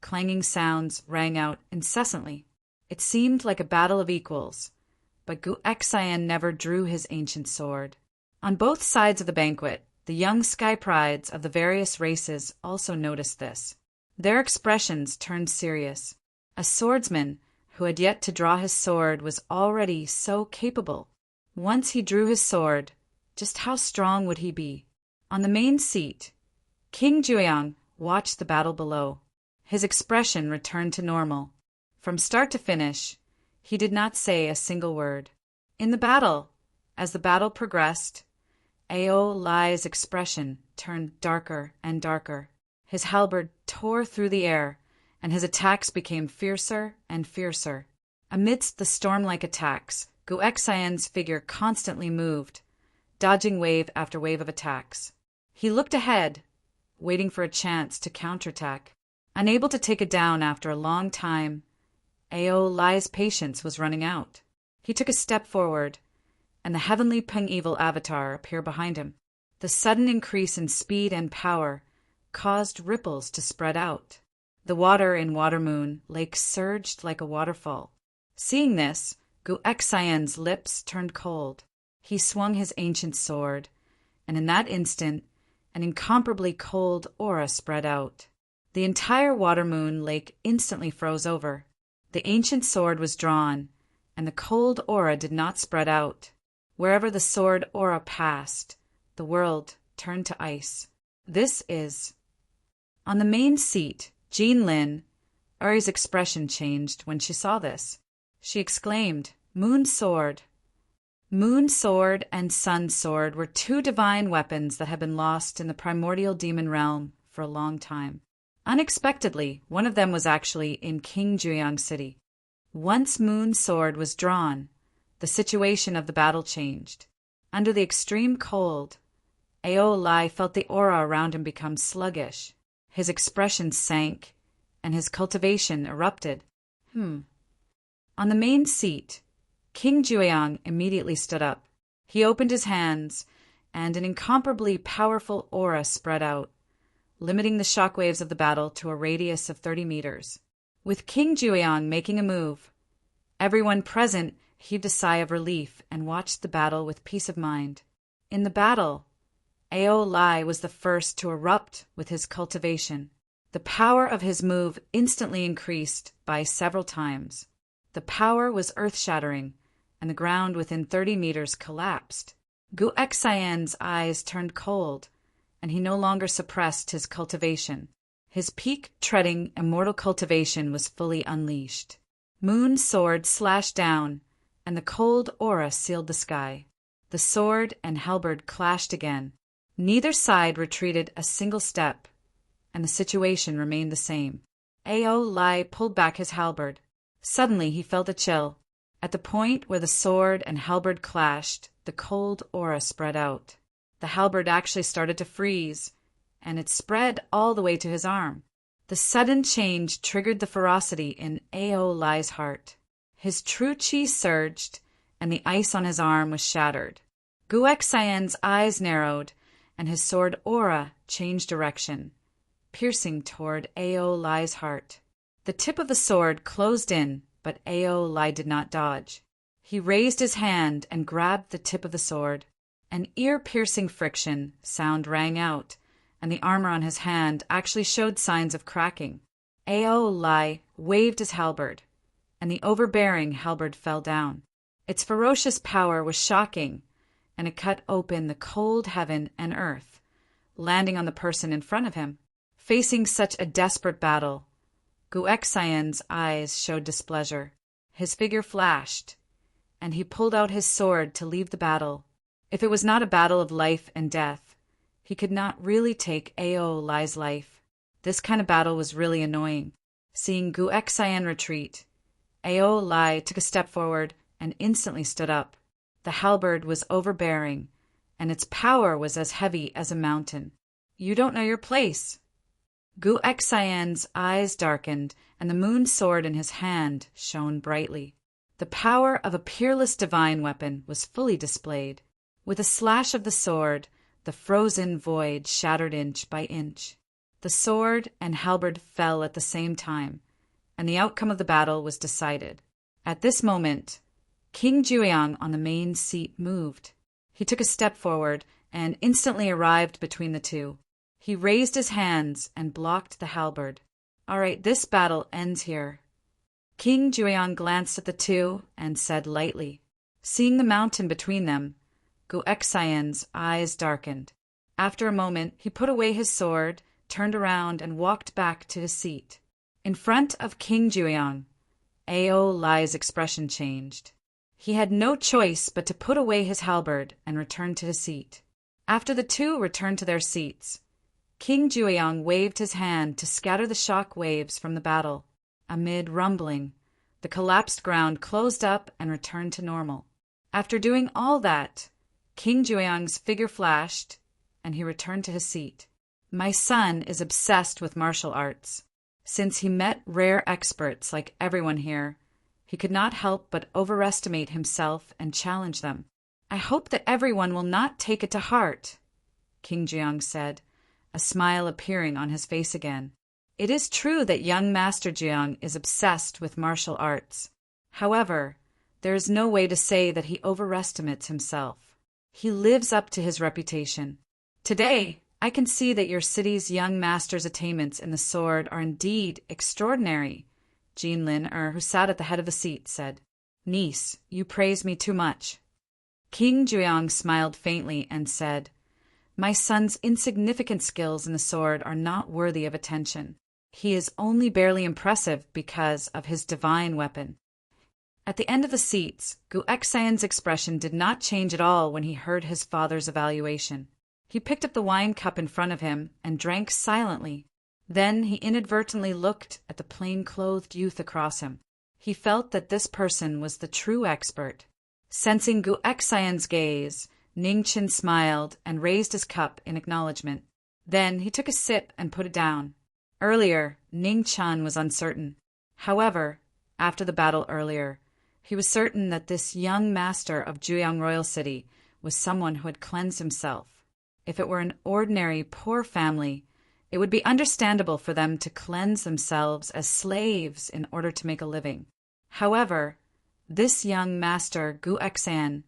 clanging sounds rang out incessantly. It seemed like a battle of equals, but Guexayan never drew his ancient sword. On both sides of the banquet, the young sky prides of the various races also noticed this. Their expressions turned serious. A swordsman who had yet to draw his sword was already so capable. Once he drew his sword, just how strong would he be? On the main seat, King Jueyang watched the battle below. His expression returned to normal. From start to finish, he did not say a single word. In the battle, as the battle progressed, Ao Lai's expression turned darker and darker. His halberd tore through the air, and his attacks became fiercer and fiercer. Amidst the storm-like attacks, Guexayan's figure constantly moved, dodging wave after wave of attacks. He looked ahead, waiting for a chance to counterattack. Unable to take it down after a long time, Ao Lai's patience was running out. He took a step forward, and the heavenly Peng-Evil avatar appeared behind him. The sudden increase in speed and power caused ripples to spread out. The water in Watermoon Lake surged like a waterfall. Seeing this, Guexayan's lips turned cold. He swung his ancient sword, and in that instant, an incomparably cold aura spread out. The entire Watermoon Lake instantly froze over. The ancient sword was drawn, and the cold aura did not spread out. Wherever the sword aura passed, the world turned to ice. This is... On the main seat, Jean Lin, Uri's expression changed when she saw this. She exclaimed, "Moon sword!" Moon sword and sun sword were two divine weapons that had been lost in the primordial demon realm for a long time. Unexpectedly, one of them was actually in King Jueyang City. Once Moon sword was drawn, the situation of the battle changed. Under the extreme cold, Ao Lai felt the aura around him become sluggish. His expression sank, and his cultivation erupted. On the main seat, King Jueyang immediately stood up. He opened his hands, and an incomparably powerful aura spread out, limiting the shockwaves of the battle to a radius of 30 meters. With King Jueyang making a move, everyone present heaved a sigh of relief and watched the battle with peace of mind. In the battle, Ao Lai was the first to erupt with his cultivation. The power of his move instantly increased by several times. The power was earth-shattering, and the ground within 30 meters collapsed. Guexayan's eyes turned cold, and he no longer suppressed his cultivation. His peak-treading immortal cultivation was fully unleashed. Moon sword slashed down, and the cold aura sealed the sky. The sword and halberd clashed again. Neither side retreated a single step, and the situation remained the same. Ao Lai pulled back his halberd. Suddenly he felt a chill. At the point where the sword and halberd clashed, the cold aura spread out. The halberd actually started to freeze, and it spread all the way to his arm. The sudden change triggered the ferocity in Ao Lai's heart. His true chi surged, and the ice on his arm was shattered. Guexayan's eyes narrowed, and his sword aura changed direction, piercing toward Ao Lai's heart. The tip of the sword closed in, but Ao Lai did not dodge. He raised his hand and grabbed the tip of the sword. An ear-piercing friction sound rang out, and the armor on his hand actually showed signs of cracking. Ao Lai waved his halberd, and the overbearing halberd fell down. Its ferocious power was shocking, and it cut open the cold heaven and earth, landing on the person in front of him. Facing such a desperate battle, Guexayan's eyes showed displeasure. His figure flashed, and he pulled out his sword to leave the battle. If it was not a battle of life and death, he could not really take Ao Lai's life. This kind of battle was really annoying. Seeing Gu Xian retreat, Ao Lai took a step forward and instantly stood up. The halberd was overbearing, and its power was as heavy as a mountain. "You don't know your place." Gu Xian's eyes darkened, and the moon sword in his hand shone brightly. The power of a peerless divine weapon was fully displayed. With a slash of the sword, the frozen void shattered inch by inch. The sword and halberd fell at the same time, and the outcome of the battle was decided. At this moment, King Jueyang on the main seat moved. He took a step forward and instantly arrived between the two. He raised his hands and blocked the halberd. "All right, this battle ends here." King Jueyang glanced at the two and said lightly. Seeing the mountain between them, Gu Xian's eyes darkened. After a moment, he put away his sword, turned around, and walked back to his seat. In front of King Jueyang, Ao Lai's expression changed. He had no choice but to put away his halberd and return to his seat. After the two returned to their seats, King Jueyang waved his hand to scatter the shock waves from the battle. Amid rumbling, the collapsed ground closed up and returned to normal. After doing all that, King Jueyang's figure flashed, and he returned to his seat. "My son is obsessed with martial arts. Since he met rare experts like everyone here, he could not help but overestimate himself and challenge them. I hope that everyone will not take it to heart," King Jueyang said, a smile appearing on his face again. "It is true that young Master Jueyang is obsessed with martial arts. However, there is no way to say that he overestimates himself. He lives up to his reputation. Today, I can see that your city's young master's attainments in the sword are indeed extraordinary," Jinlin, who sat at the head of the seat, said. "Niece, you praise me too much." King Jueyang smiled faintly and said, "My son's insignificant skills in the sword are not worthy of attention. He is only barely impressive because of his divine weapon." At the end of the seats, Gu Xian's expression did not change at all when he heard his father's evaluation. He picked up the wine cup in front of him and drank silently. Then he inadvertently looked at the plain-clothed youth across him. He felt that this person was the true expert. Sensing Gu Xian's gaze, Ningchen smiled and raised his cup in acknowledgement. Then he took a sip and put it down. Earlier, Ningchen was uncertain. However, after the battle earlier, he was certain that this young master of Jueyang Royal City was someone who had cleansed himself. If it were an ordinary, poor family, it would be understandable for them to cleanse themselves as slaves in order to make a living. However, this young master, Gu Xian,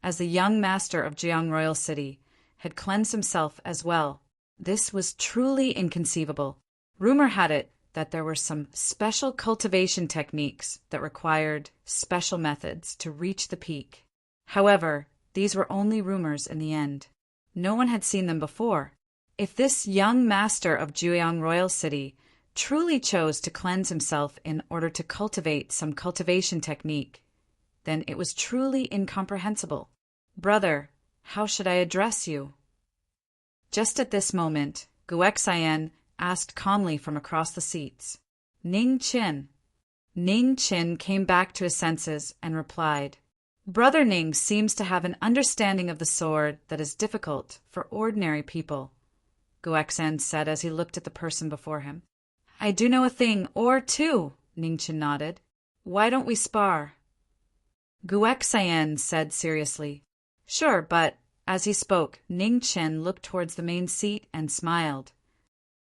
as the young master of Jueyang Royal City, had cleansed himself as well. This was truly inconceivable. Rumor had it that there were some special cultivation techniques that required special methods to reach the peak. However, these were only rumors in the end. No one had seen them before. If this young master of Jueyang Royal City truly chose to cleanse himself in order to cultivate some cultivation technique, then it was truly incomprehensible. "Brother, how should I address you?" Just at this moment, Gu Xian asked calmly from across the seats. "Ning Qin." Ning Qin came back to his senses and replied, "Brother Ning seems to have an understanding of the sword that is difficult for ordinary people," Gu Xian said as he looked at the person before him. "I do know a thing or two," Ning Qin nodded. "Why don't we spar?" Gu Xian said seriously, "Sure, but," as he spoke, Ning Qin looked towards the main seat and smiled.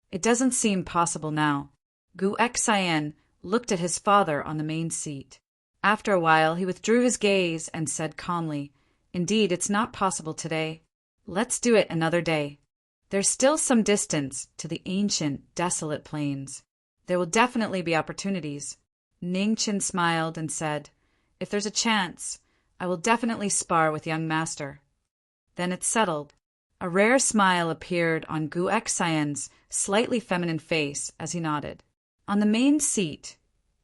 "It doesn't seem possible now." Gu Xian looked at his father on the main seat. After a while, he withdrew his gaze and said calmly, "Indeed, it's not possible today. Let's do it another day. There's still some distance to the ancient, desolate plains. There will definitely be opportunities." Ning Qin smiled and said, "If there's a chance, I will definitely spar with young master." Then it's settled. A rare smile appeared on Gu Xian's slightly feminine face as he nodded. On the main seat,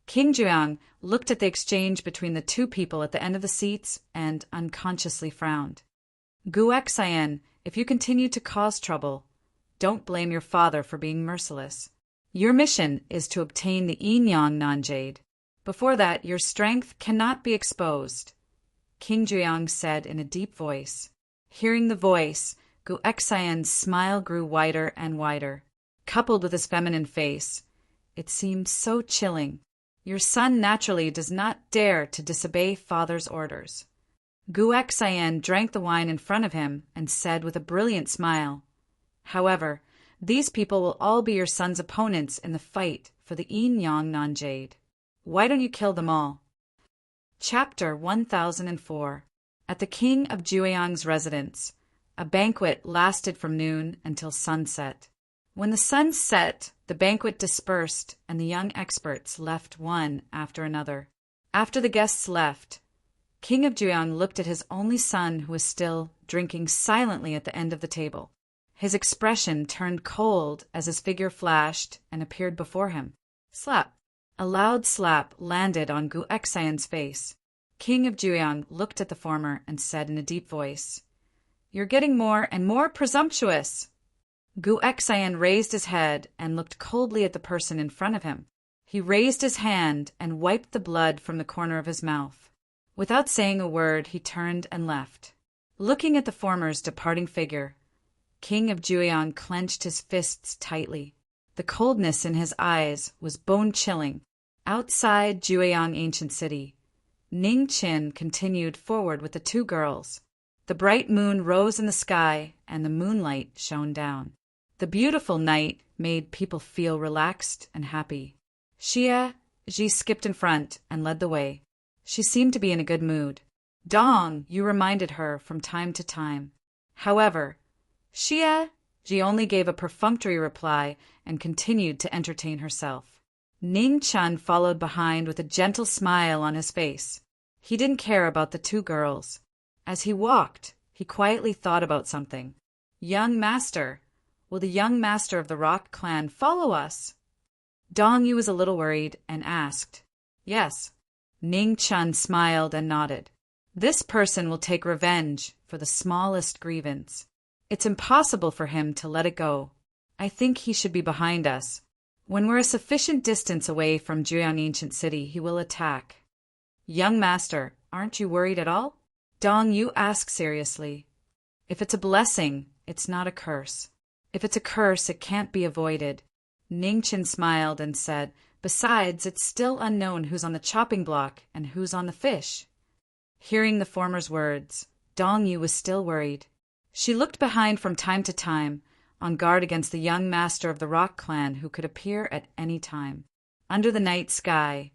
King Jueyang looked at the exchange between the two people at the end of the seats and unconsciously frowned. "Gu Xian, if you continue to cause trouble, don't blame your father for being merciless. Your mission is to obtain the Yin-Yang non-jade. Before that, your strength cannot be exposed, King Jueyang said in a deep voice. Hearing the voice, Gu Exayan's smile grew wider and wider. Coupled with his feminine face, it seemed so chilling. Your son naturally does not dare to disobey father's orders. Gu Exayan drank the wine in front of him and said with a brilliant smile, However, these people will all be your son's opponents in the fight for the Yin-Yang non-jade. Why don't you kill them all? Chapter 1004. At the King of Jueyang's residence, a banquet lasted from noon until sunset. When the sun set, the banquet dispersed and the young experts left one after another. After the guests left, King of Jueyang looked at his only son who was still drinking silently at the end of the table. His expression turned cold as his figure flashed and appeared before him. Slap! A loud slap landed on Gu Exayan's face. King of Jueyang looked at the former and said in a deep voice, You're getting more and more presumptuous. Gu Exayan raised his head and looked coldly at the person in front of him. He raised his hand and wiped the blood from the corner of his mouth. Without saying a word, he turned and left. Looking at the former's departing figure, King of Jueyang clenched his fists tightly. The coldness in his eyes was bone-chilling. Outside Jueyang Ancient City, Ning Qin continued forward with the two girls. The bright moon rose in the sky and the moonlight shone down. The beautiful night made people feel relaxed and happy. Xie skipped in front and led the way. She seemed to be in a good mood. Dong Yu reminded her from time to time. However, Xie only gave a perfunctory reply and continued to entertain herself. Ning Chun followed behind with a gentle smile on his face. He didn't care about the two girls. As he walked, he quietly thought about something. Young master, will the young master of the Rock clan follow us? Dong Yu was a little worried and asked. Yes. Ning Chun smiled and nodded. This person will take revenge for the smallest grievance. It's impossible for him to let it go. I think he should be behind us. When we're a sufficient distance away from Jueyang Ancient City, he will attack. Young master, aren't you worried at all? Dong Yu asked seriously. If it's a blessing, it's not a curse. If it's a curse, it can't be avoided. Ning Qin smiled and said, Besides, it's still unknown who's on the chopping block and who's on the fish. Hearing the former's words, Dong Yu was still worried. She looked behind from time to time, on guard against the young master of the Rock clan who could appear at any time. Under the night sky,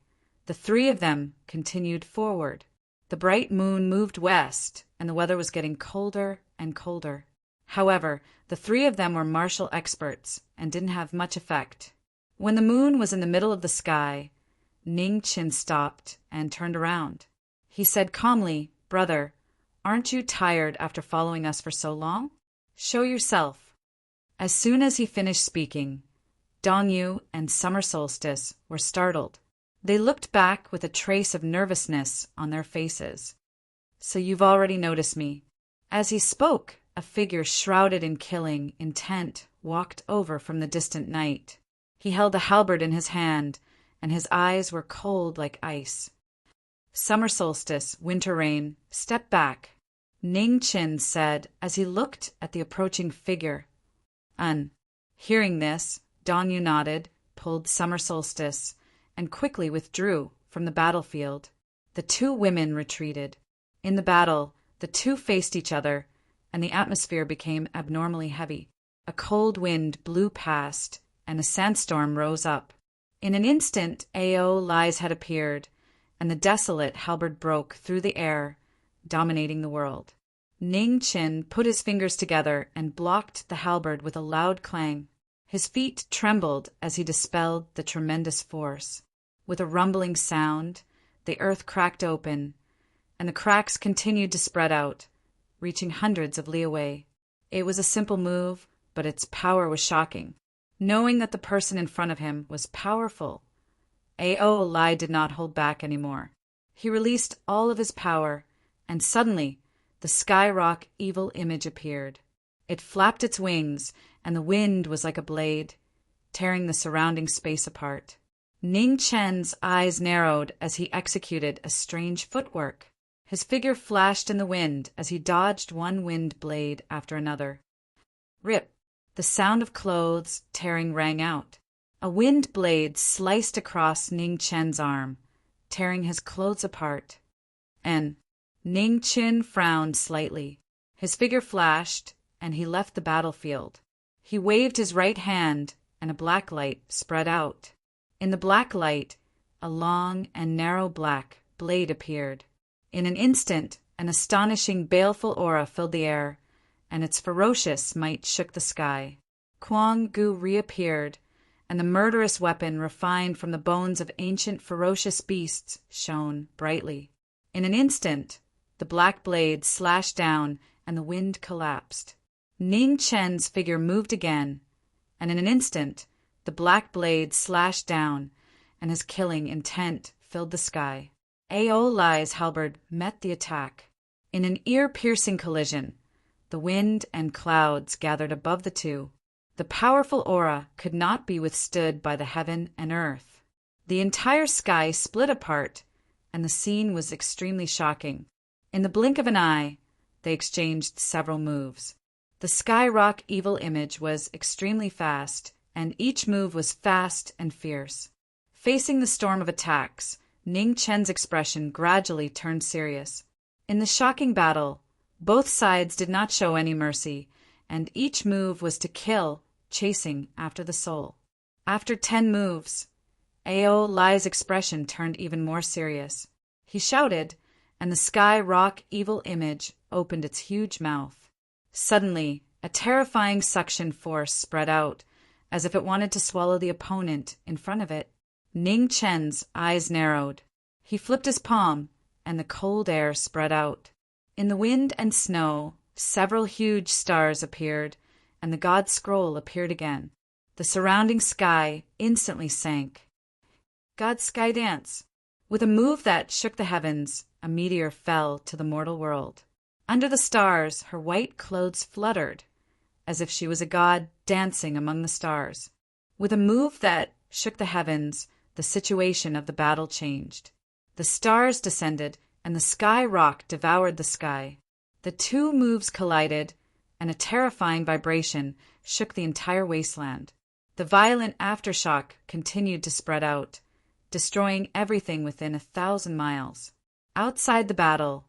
the three of them continued forward. The bright moon moved west, and the weather was getting colder and colder. However, the three of them were martial experts and didn't have much effect. When the moon was in the middle of the sky, Ning Qin stopped and turned around. He said calmly, Brother, aren't you tired after following us for so long? Show yourself. As soon as he finished speaking, Dong Yu and Summer Solstice were startled. They looked back with a trace of nervousness on their faces. So you've already noticed me. As he spoke, a figure shrouded in killing intent walked over from the distant night. He held a halberd in his hand, and his eyes were cold like ice. Summer Solstice, Winter Rain, step back, Ning Qin said as he looked at the approaching figure. Hearing this, Dong Yu nodded, pulled Summer Solstice, and quickly withdrew from the battlefield. The two women retreated. In the battle, the two faced each other, and the atmosphere became abnormally heavy. A cold wind blew past, and a sandstorm rose up. In an instant, Ao Lai's had appeared, and the desolate halberd broke through the air, dominating the world. Ning Qin put his fingers together and blocked the halberd with a loud clang. His feet trembled as he dispelled the tremendous force. With a rumbling sound, the earth cracked open, and the cracks continued to spread out, reaching hundreds of li away. It was a simple move, but its power was shocking. Knowing that the person in front of him was powerful, Ao Lai did not hold back anymore. He released all of his power, and suddenly the sky rock evil image appeared. It flapped its wings, and the wind was like a blade. tearing the surrounding space apart. Ning Chen's eyes narrowed as he executed a strange footwork. His figure flashed in the wind as he dodged one wind blade after another. Rip! The sound of clothes tearing rang out. A wind blade sliced across Ning Chen's arm, tearing his clothes apart. And Ning Chen frowned slightly. His figure flashed, and he left the battlefield. He waved his right hand, and a black light spread out. In the black light, a long and narrow black blade appeared. In an instant, an astonishing baleful aura filled the air, and its ferocious might shook the sky. Kuang Gu reappeared, and the murderous weapon refined from the bones of ancient ferocious beasts shone brightly. In an instant, the black blade slashed down, and the wind collapsed. Ning Chen's figure moved again, and in an instant, the black blade slashed down, and his killing intent filled the sky. Ao Lai's halberd met the attack. In an ear-piercing collision, the wind and clouds gathered above the two. The powerful aura could not be withstood by the heaven and earth. The entire sky split apart, and the scene was extremely shocking. In the blink of an eye, they exchanged several moves. The Sky Rock evil image was extremely fast, and each move was fast and fierce. Facing the storm of attacks, Ning Chen's expression gradually turned serious. In the shocking battle, both sides did not show any mercy, and each move was to kill, chasing after the soul. After 10 moves, Ao Lai's expression turned even more serious. He shouted, and the Sky Rock evil image opened its huge mouth. Suddenly, a terrifying suction force spread out, as if it wanted to swallow the opponent in front of it. Ning Chen's eyes narrowed. He flipped his palm, and the cold air spread out. In the wind and snow, several huge stars appeared, and the God Scroll appeared again. The surrounding sky instantly sank. God's Sky Dance. With a move that shook the heavens, a meteor fell to the mortal world. Under the stars, her white clothes fluttered, as if she was a god dancing among the stars. With a move that shook the heavens, the situation of the battle changed. The stars descended, and the Sky Rock devoured the sky. The two moves collided, and a terrifying vibration shook the entire wasteland. The violent aftershock continued to spread out, destroying everything within 1,000 miles. Outside the battle,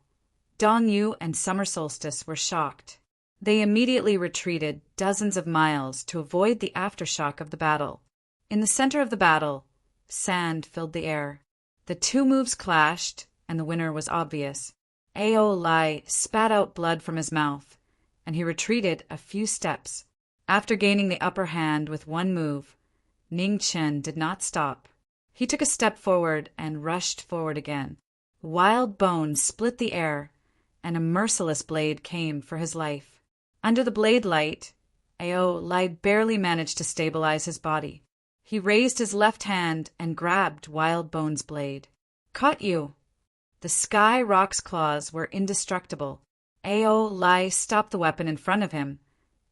Dongyu and Summer Solstice were shocked. They immediately retreated dozens of miles to avoid the aftershock of the battle. In the center of the battle, sand filled the air. The two moves clashed, and the winner was obvious. Ao Lai spat out blood from his mouth, and he retreated a few steps. After gaining the upper hand with one move, Ning Chen did not stop. He took a step forward and rushed forward again. Wild bones split the air, and a merciless blade came for his life. Under the blade light, Ao Lai barely managed to stabilize his body. He raised his left hand and grabbed Wild Bone's blade. Caught you! The Sky Rock's claws were indestructible. Ao Lai stopped the weapon in front of him,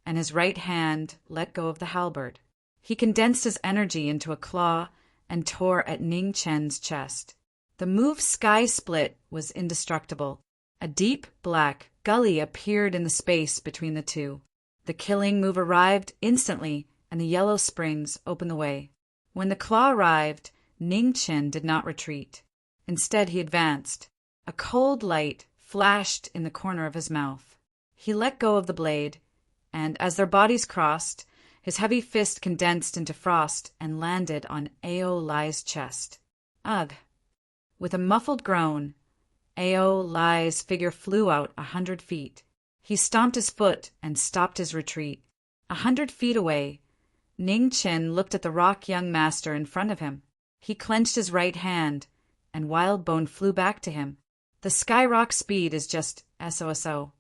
and his right hand let go of the halberd. He condensed his energy into a claw and tore at Ning Chen's chest. The move Sky Split was indestructible. A deep black gully appeared in the space between the two. The killing move arrived instantly, and the yellow springs opened the way. When the claw arrived, Ning Chen did not retreat. Instead, he advanced. A cold light flashed in the corner of his mouth. He let go of the blade, and as their bodies crossed, his heavy fist condensed into frost and landed on Ao Lai's chest. Ugh! With a muffled groan, Ao Lai's figure flew out 100 feet. He stomped his foot and stopped his retreat. 100 feet away, Ning Chen looked at the rock young master in front of him. He clenched his right hand, and Wild Bone flew back to him. The Sky Rock speed is just SOSO.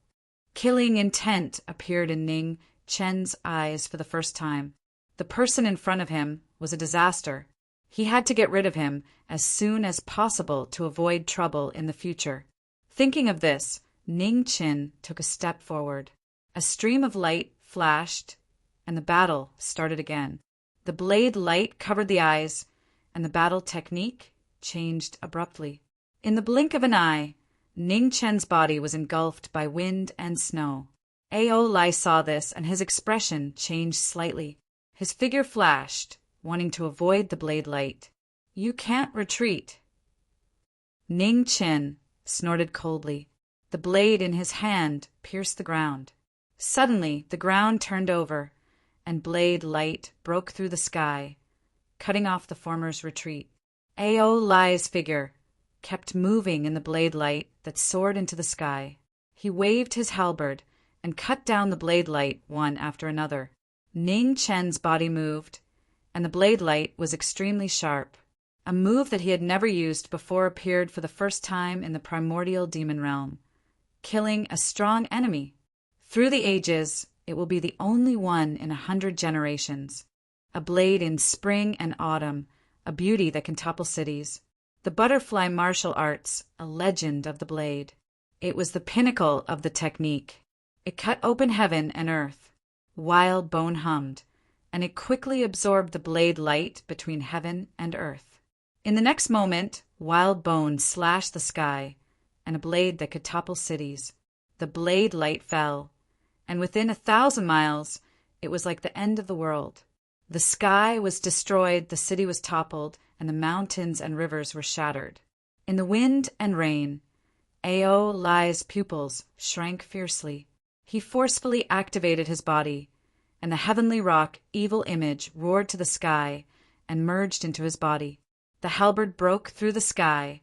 Killing intent appeared in Ning Chen's eyes for the first time. The person in front of him was a disaster. He had to get rid of him as soon as possible to avoid trouble in the future. Thinking of this, Ning Chen took a step forward. A stream of light flashed, and the battle started again. The blade light covered the eyes, and the battle technique changed abruptly. In the blink of an eye, Ning Chen's body was engulfed by wind and snow. Ao Lai saw this, and his expression changed slightly. His figure flashed, wanting to avoid the blade light. "You can't retreat." Ning Chen snorted coldly. The blade in his hand pierced the ground. Suddenly, the ground turned over, and blade light broke through the sky, cutting off the former's retreat. Ao Lai's figure kept moving in the blade light that soared into the sky. He waved his halberd and cut down the blade light one after another. Ning Chen's body moved, and the blade light was extremely sharp. A move that he had never used before appeared for the first time in the primordial demon realm, killing a strong enemy. Through the ages, it will be the only one in 100 generations. A blade in spring and autumn, a beauty that can topple cities. The butterfly martial arts, a legend of the blade. It was the pinnacle of the technique. It cut open heaven and earth. Wild bone hummed, and it quickly absorbed the blade light between heaven and earth. In the next moment, wild bone slashed the sky, and a blade that could topple cities. The blade light fell, and within 1,000 miles, it was like the end of the world. The sky was destroyed, the city was toppled, and the mountains and rivers were shattered. In the wind and rain, Ao Lai's pupils shrank fiercely. He forcefully activated his body, and the heavenly rock evil image roared to the sky and merged into his body. The halberd broke through the sky,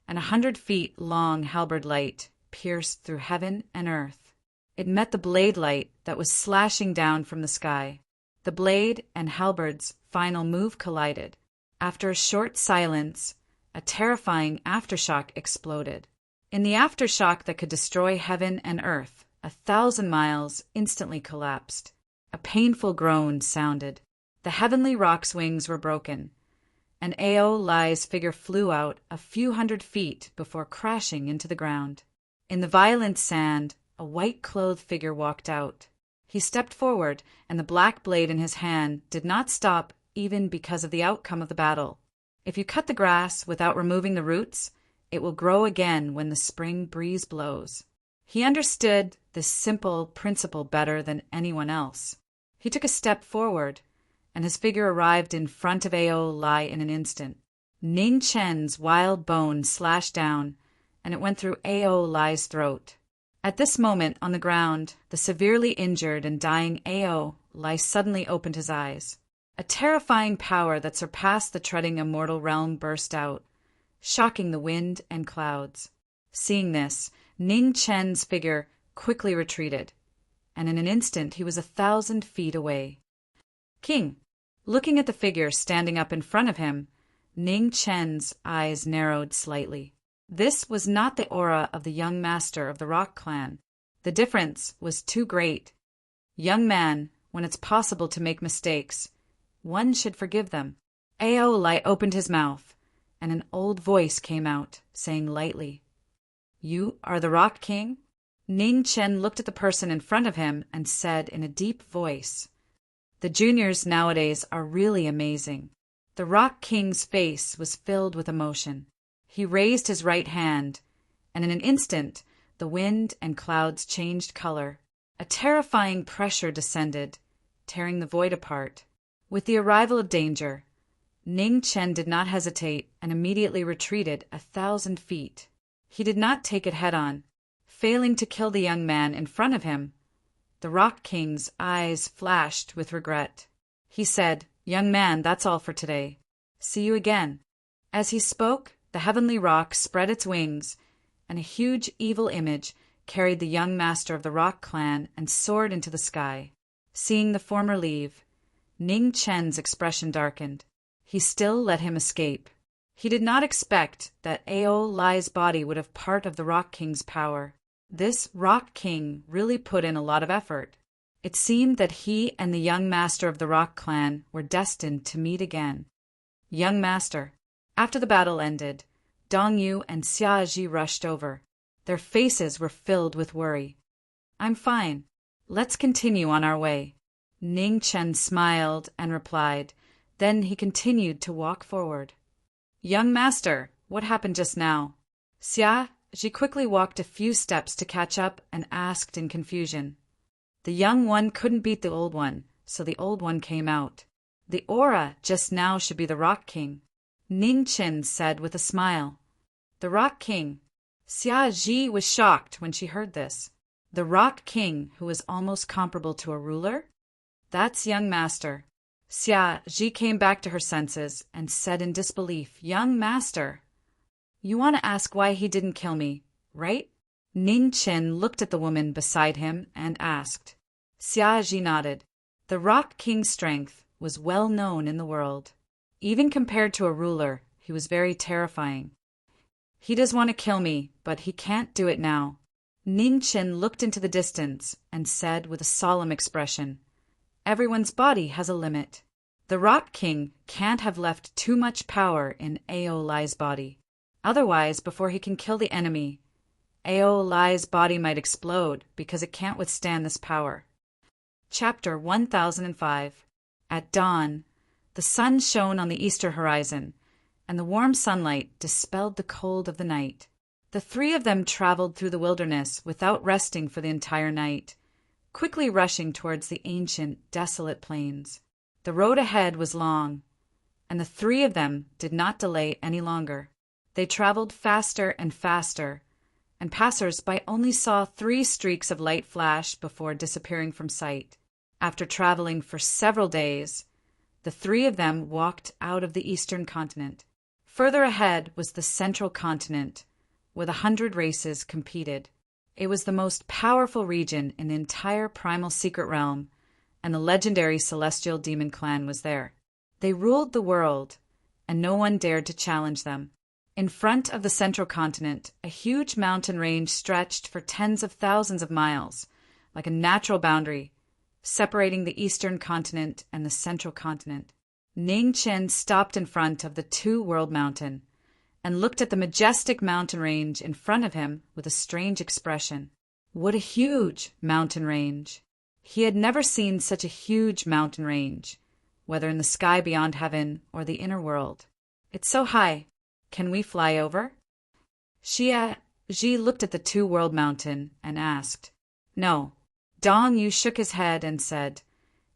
and 100 feet long halberd light pierced through heaven and earth. It met the blade light that was slashing down from the sky. The blade and halberd's final move collided. After a short silence, a terrifying aftershock exploded. In the aftershock that could destroy heaven and earth, 1,000 miles instantly collapsed. A painful groan sounded. The heavenly rock's wings were broken, and Ao Lai's figure flew out a few hundred feet before crashing into the ground. In the violent sand, a white-clothed figure walked out. He stepped forward, and the black blade in his hand did not stop even because of the outcome of the battle. If you cut the grass without removing the roots, it will grow again when the spring breeze blows. He understood this simple principle better than anyone else. He took a step forward, and his figure arrived in front of Ao Lai in an instant. Ning Chen's wild bone slashed down, and it went through Ao Lai's throat. At this moment, on the ground, the severely injured and dying Ao Lai suddenly opened his eyes. A terrifying power that surpassed the treading immortal realm burst out, shocking the wind and clouds. Seeing this, Ning Chen's figure quickly retreated, and in an instant he was 1,000 feet away. "King!" Looking at the figure standing up in front of him, Ning Chen's eyes narrowed slightly. This was not the aura of the young master of the Rock Clan. The difference was too great. Young man, when it's possible to make mistakes, one should forgive them. Ao Lai opened his mouth, and an old voice came out, saying lightly, "You are the Rock King?" Ning Chen looked at the person in front of him and said in a deep voice, "The juniors nowadays are really amazing." The Rock King's face was filled with emotion. He raised his right hand, and in an instant the wind and clouds changed color. A terrifying pressure descended, tearing the void apart. With the arrival of danger, Ning Chen did not hesitate and immediately retreated 1,000 feet. He did not take it head-on. Failing to kill the young man in front of him, the Rock King's eyes flashed with regret. He said, "Young man, that's all for today. See you again." As he spoke, the heavenly rock spread its wings, and a huge evil image carried the young master of the Rock Clan and soared into the sky. Seeing the former leave, Ning Chen's expression darkened. He still let him escape. He did not expect that Ao Lai's body would have part of the Rock King's power. This Rock King really put in a lot of effort. It seemed that he and the young master of the Rock Clan were destined to meet again. "Young master." After the battle ended, Dong Yu and Xia Ji rushed over. Their faces were filled with worry. "I'm fine. Let's continue on our way." Ning Chen smiled and replied, Then he continued to walk forward. Young master, what happened just now? Xia Ji quickly walked a few steps to catch up and asked in confusion. The young one couldn't beat the old one, so the old one came out. The aura just now should be the Rock King, Ning Qin said with a smile. The Rock King. Xia Ji was shocked when she heard this. The Rock King, who was almost comparable to a ruler? That's young master. Xia Ji came back to her senses and said in disbelief, Young master. You want to ask why he didn't kill me, right? Ning Qin looked at the woman beside him and asked. Xia Ji nodded. The Rock King's strength was well known in the world. Even compared to a ruler, he was very terrifying. He does want to kill me, but he can't do it now. Ning Qin looked into the distance and said with a solemn expression, Everyone's body has a limit. The Rock King can't have left too much power in Ao Lai's body. Otherwise, before he can kill the enemy, Ao Lai's body might explode because it can't withstand this power. Chapter 1005. At dawn, the sun shone on the eastern horizon, and the warm sunlight dispelled the cold of the night. The three of them traveled through the wilderness without resting for the entire night, quickly rushing towards the ancient, desolate plains. The road ahead was long, and the three of them did not delay any longer. They traveled faster and faster, and passers-by only saw 3 streaks of light flash before disappearing from sight. After traveling for several days, the three of them walked out of the eastern continent. Further ahead was the central continent, where the 100 races competed. It was the most powerful region in the entire primal secret realm, and the legendary celestial demon clan was there. They ruled the world, and no one dared to challenge them. In front of the central continent, a huge mountain range stretched for tens of thousands of miles, like a natural boundary, separating the eastern continent and the central continent. Ning Qin stopped in front of the two-world mountain and looked at the majestic mountain range in front of him with a strange expression. What a huge mountain range! He had never seen such a huge mountain range, whether in the sky beyond heaven or the inner world. It's so high. Can we fly over? Xia Ji looked at the two-world mountain and asked. No. Dong Yu shook his head and said,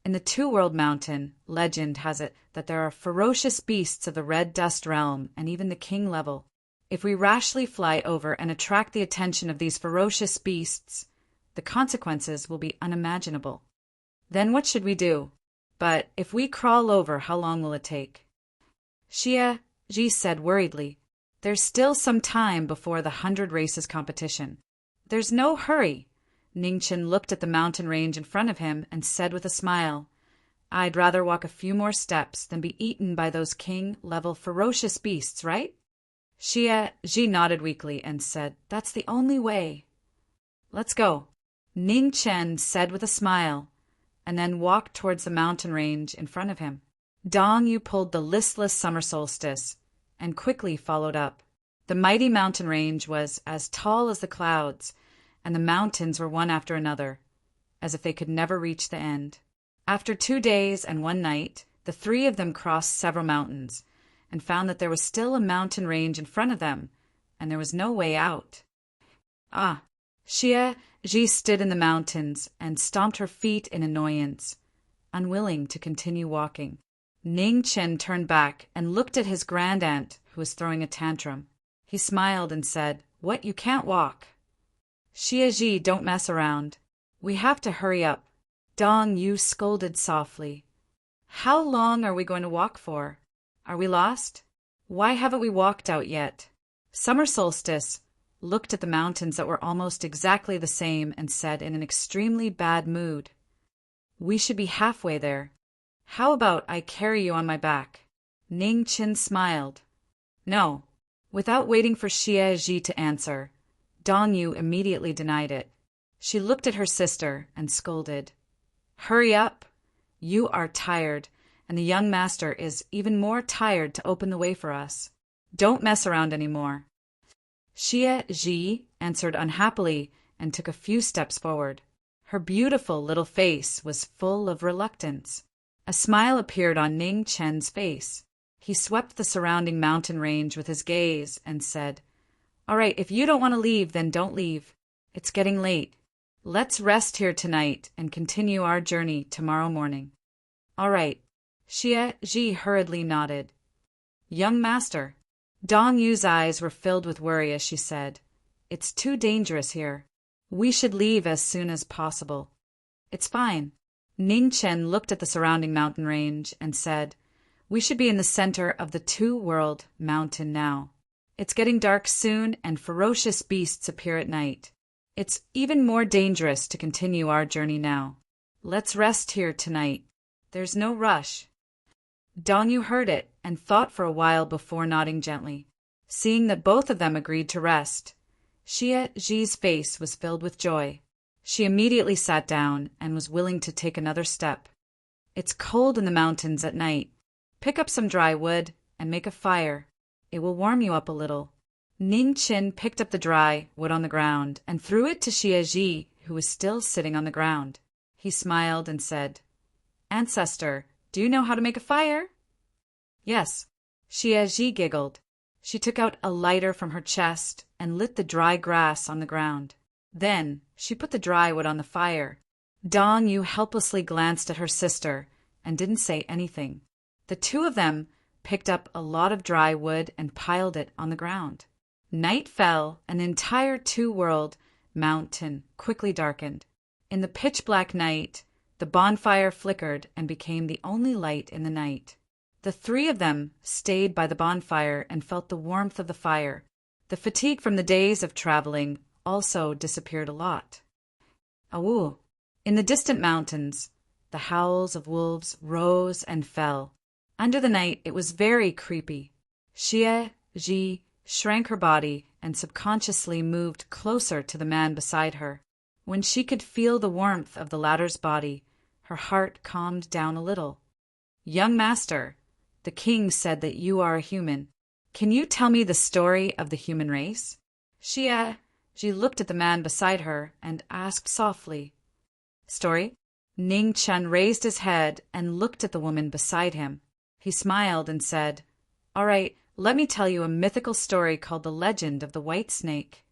In the two-world mountain, legend has it that there are ferocious beasts of the red dust realm and even the king level. If we rashly fly over and attract the attention of these ferocious beasts, the consequences will be unimaginable. Then what should we do? But if we crawl over, how long will it take? Xia Ji said worriedly, There's still some time before the 100 races competition. There's no hurry. Ning Qin looked at the mountain range in front of him and said with a smile, I'd rather walk a few more steps than be eaten by those king-level ferocious beasts, right? Xia Ji nodded weakly and said, That's the only way. Let's go. Ning Qin said with a smile, and then walked towards the mountain range in front of him. Dong Yu pulled the listless summer solstice and quickly followed up. The mighty mountain range was as tall as the clouds, and the mountains were one after another, as if they could never reach the end. After 2 days and 1 night, the three of them crossed several mountains, and found that there was still a mountain range in front of them, and there was no way out. Xia Ji stood in the mountains and stomped her feet in annoyance, unwilling to continue walking. Ning Qin turned back and looked at his grandaunt, who was throwing a tantrum. He smiled and said, What, you can't walk? Xia Ji, don't mess around. We have to hurry up. Dong Yu scolded softly. How long are we going to walk for? Are we lost? Why haven't we walked out yet? Summer Solstice looked at the mountains that were almost exactly the same and said in an extremely bad mood, We should be halfway there. How about I carry you on my back? Ning Qin smiled. No. Without waiting for Xia Ji to answer, Dong Yu immediately denied it. She looked at her sister and scolded. Hurry up. You are tired, and the young master is even more tired to open the way for us. Don't mess around anymore. Xia Ji answered unhappily and took a few steps forward. Her beautiful little face was full of reluctance. A smile appeared on Ning Chen's face. He swept the surrounding mountain range with his gaze and said, "All right, if you don't want to leave, then don't leave. It's getting late. Let's rest here tonight and continue our journey tomorrow morning." "All right." Xie Ji hurriedly nodded. "Young master." Dong Yu's eyes were filled with worry as she said, "It's too dangerous here. We should leave as soon as possible." "It's fine." Ning Chen looked at the surrounding mountain range and said, "We should be in the center of the two-world mountain now. It's getting dark soon and ferocious beasts appear at night. It's even more dangerous to continue our journey now. Let's rest here tonight. There's no rush." Dong Yu heard it and thought for a while before nodding gently. Seeing that both of them agreed to rest, Xie Ji's face was filled with joy. She immediately sat down and was willing to take another step. "It's cold in the mountains at night. Pick up some dry wood and make a fire. It will warm you up a little." Ning Qin picked up the dry wood on the ground and threw it to Xie Ji, who was still sitting on the ground. He smiled and said, "Ancestor, do you know how to make a fire?" "Yes." Xie Ji giggled. She took out a lighter from her chest and lit the dry grass on the ground. Then she put the dry wood on the fire. Dong Yu helplessly glanced at her sister and didn't say anything. The two of them picked up a lot of dry wood and piled it on the ground. Night fell, and the entire two-world mountain quickly darkened. In the pitch-black night, the bonfire flickered and became the only light in the night. The three of them stayed by the bonfire and felt the warmth of the fire. The fatigue from the days of traveling also disappeared a lot. Awoo! In the distant mountains, the howls of wolves rose and fell. Under the night, it was very creepy. Xie Ji shrank her body and subconsciously moved closer to the man beside her. When she could feel the warmth of the latter's body, her heart calmed down a little. "Young master, the king said that you are a human. Can you tell me the story of the human race?" Xie Ji looked at the man beside her and asked softly. "Story?" Ning Chen raised his head and looked at the woman beside him. He smiled and said, "All right, let me tell you a mythical story called the Legend of the White Snake.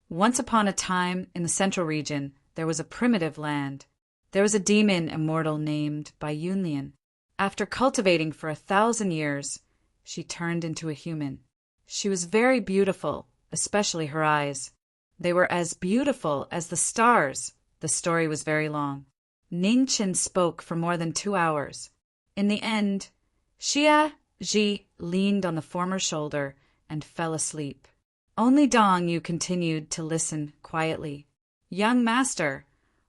Once upon a time, in the central region, there was a primitive land. There was a demon immortal named Bai Yunlian. After cultivating for 1,000 years, she turned into a human. She was very beautiful, especially her eyes. They were as beautiful as the stars." The story was very long. Ning Chen spoke for more than 2 hours. In the end, Xie Ji leaned on the former's shoulder and fell asleep. Only Dong Yu continued to listen quietly. "Young master,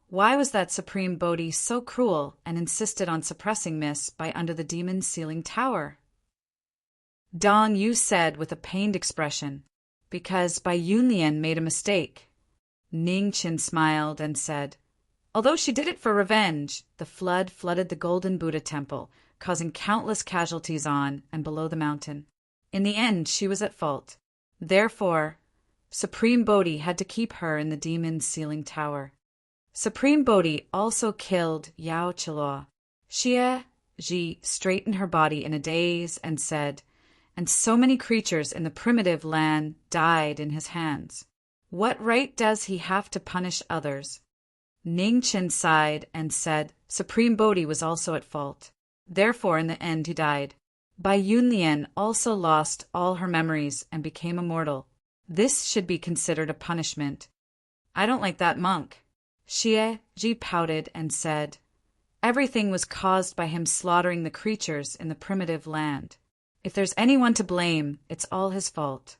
why was that supreme Bodhi so cruel and insisted on suppressing Miss by under the demon's ceiling tower?" Dong Yu said with a pained expression, "Because Bai Yunlian made a mistake." Ning Qin smiled and said, "Although she did it for revenge, the flood flooded the Golden Buddha Temple, causing countless casualties on and below the mountain. In the end, she was at fault. Therefore, Supreme Bodhi had to keep her in the demon's ceiling tower. Supreme Bodhi also killed Yao Chiluo." Xie Ji straightened her body in a daze and said, "And so many creatures in the primitive land died in his hands. What right does he have to punish others?" Ning Qin sighed and said, "Supreme Bodhi was also at fault. Therefore, in the end, he died. Bai Yunlian also lost all her memories and became immortal. This should be considered a punishment. I don't like that monk." Xie Ji pouted and said, "Everything was caused by him slaughtering the creatures in the primitive land. If there's anyone to blame, it's all his fault."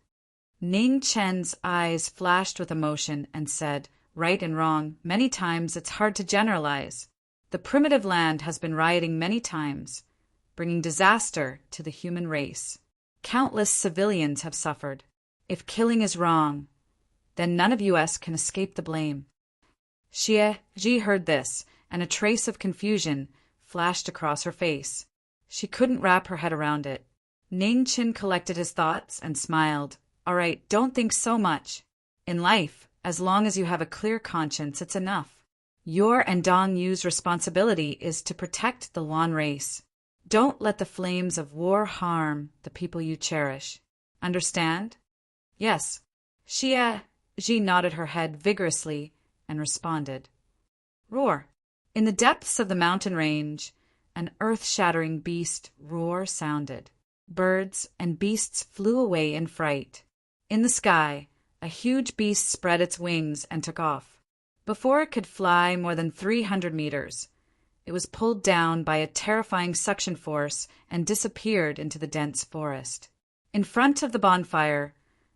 Ning Chen's eyes flashed with emotion and said, "Right and wrong, many times it's hard to generalize. The primitive land has been rioting many times, bringing disaster to the human race. Countless civilians have suffered. If killing is wrong, then none of us can escape the blame." Xie Ji heard this, and a trace of confusion flashed across her face. She couldn't wrap her head around it. Ning Qin collected his thoughts and smiled. "All right, don't think so much. In life, as long as you have a clear conscience, it's enough. Your and Dong Yu's responsibility is to protect the Lan race. Don't let the flames of war harm the people you cherish. Understand? Yes. Xie Ji nodded her head vigorously and responded. Roar. In the depths of the mountain range, an earth-shattering beast roar sounded. Birds and beasts flew away in fright. In the sky, a huge beast spread its wings and took off. Before it could fly more than 300 meters, it was pulled down by a terrifying suction force and disappeared into the dense forest. In front of the bonfire,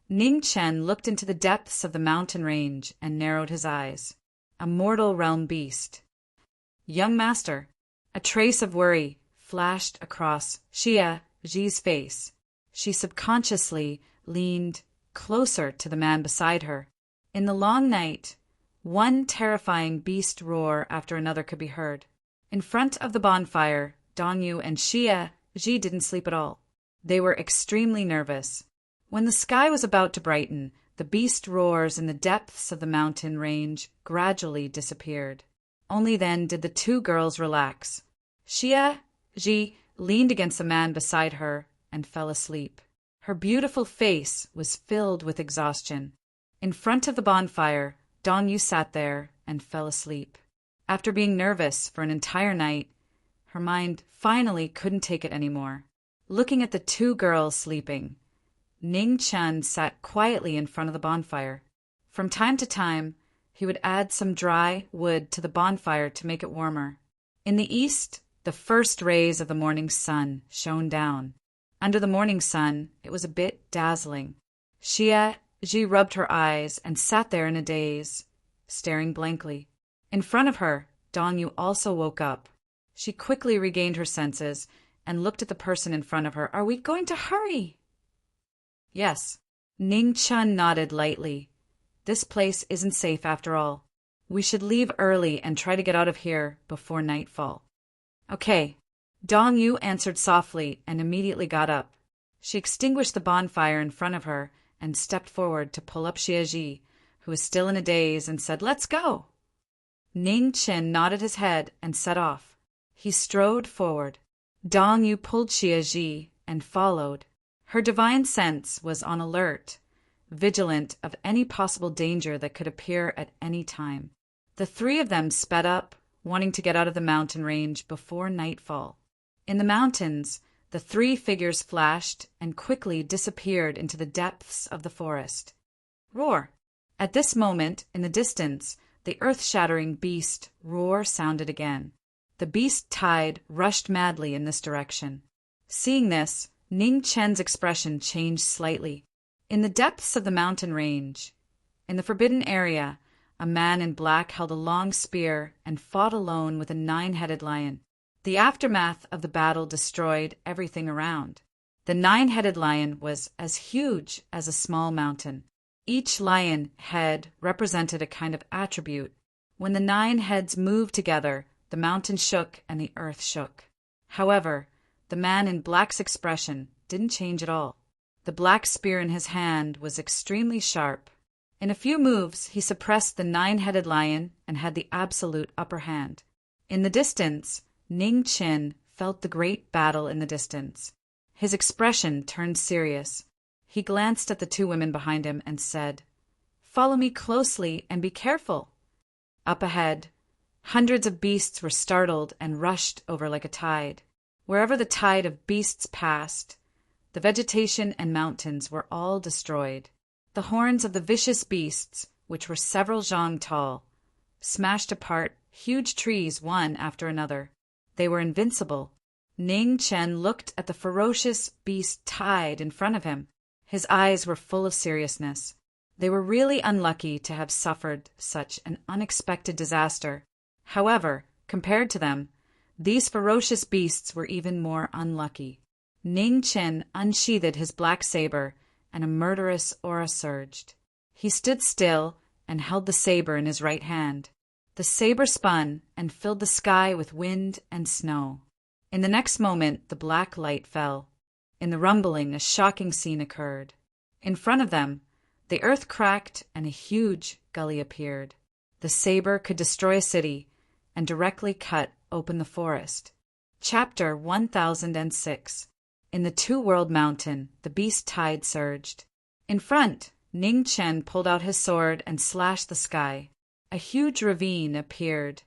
Ning Chen looked into the depths of the mountain range and narrowed his eyes. A mortal realm beast. Young master, a trace of worry flashed across Xie Ji's face. She subconsciously leaned closer to the man beside her. In the long night, one terrifying beast roar after another could be heard. In front of the bonfire, Dong Yu and Xie Ji didn't sleep at all. They were extremely nervous. When the sky was about to brighten, the beast roars in the depths of the mountain range gradually disappeared. Only then did the two girls relax. Xie Ji leaned against the man beside her and fell asleep. Her beautiful face was filled with exhaustion. In front of the bonfire, Dong Yu sat there and fell asleep. After being nervous for an entire night, her mind finally couldn't take it anymore. Looking at the two girls sleeping, Ning Chen sat quietly in front of the bonfire. From time to time, he would add some dry wood to the bonfire to make it warmer. In the east, the first rays of the morning sun shone down. Under the morning sun, it was a bit dazzling. Xie Ji rubbed her eyes and sat there in a daze, staring blankly. In front of her, Dong Yu also woke up. She quickly regained her senses and looked at the person in front of her. Are we going to hurry? Yes. Ning Chen nodded lightly. This place isn't safe after all. We should leave early and try to get out of here before nightfall. Okay. Dong Yu answered softly and immediately got up. She extinguished the bonfire in front of her and stepped forward to pull up Xie Ji, who was still in a daze, and said, Let's go. Ning Chen nodded his head and set off. He strode forward. Dong Yu pulled Xie Ji and followed. Her divine sense was on alert, vigilant of any possible danger that could appear at any time. The three of them sped up, wanting to get out of the mountain range before nightfall. In the mountains, the three figures flashed and quickly disappeared into the depths of the forest. Roar! At this moment, in the distance, the earth-shattering beast roar sounded again. The beast tide rushed madly in this direction. Seeing this, Ning Chen's expression changed slightly. In the depths of the mountain range, in the forbidden area, a man in black held a long spear and fought alone with a 9-headed lion. The aftermath of the battle destroyed everything around. The 9-headed lion was as huge as a small mountain. Each lion head represented a kind of attribute. When the 9 heads moved together, the mountain shook and the earth shook. However, the man in black's expression didn't change at all. The black spear in his hand was extremely sharp. In a few moves, he suppressed the 9-headed lion and had the absolute upper hand. In the distance, Ning Chen felt the great battle in the distance. His expression turned serious. He glanced at the two women behind him and said, Follow me closely and be careful. Up ahead, hundreds of beasts were startled and rushed over like a tide. Wherever the tide of beasts passed, the vegetation and mountains were all destroyed. The horns of the vicious beasts, which were several zhang tall, smashed apart huge trees one after another. They were invincible. Ning Chen looked at the ferocious beast tide in front of him. His eyes were full of seriousness. They were really unlucky to have suffered such an unexpected disaster. However, compared to them, these ferocious beasts were even more unlucky. Ning Chen unsheathed his black saber, and a murderous aura surged. He stood still and held the saber in his right hand. The saber spun and filled the sky with wind and snow. In the next moment, the black light fell. In the rumbling, a shocking scene occurred. In front of them, the earth cracked and a huge gully appeared. The saber could destroy a city and directly cut open the forest. Chapter 1006. In the Two-World Mountain, the beast tide surged. In front, Ning Chen pulled out his sword and slashed the sky. A huge ravine appeared,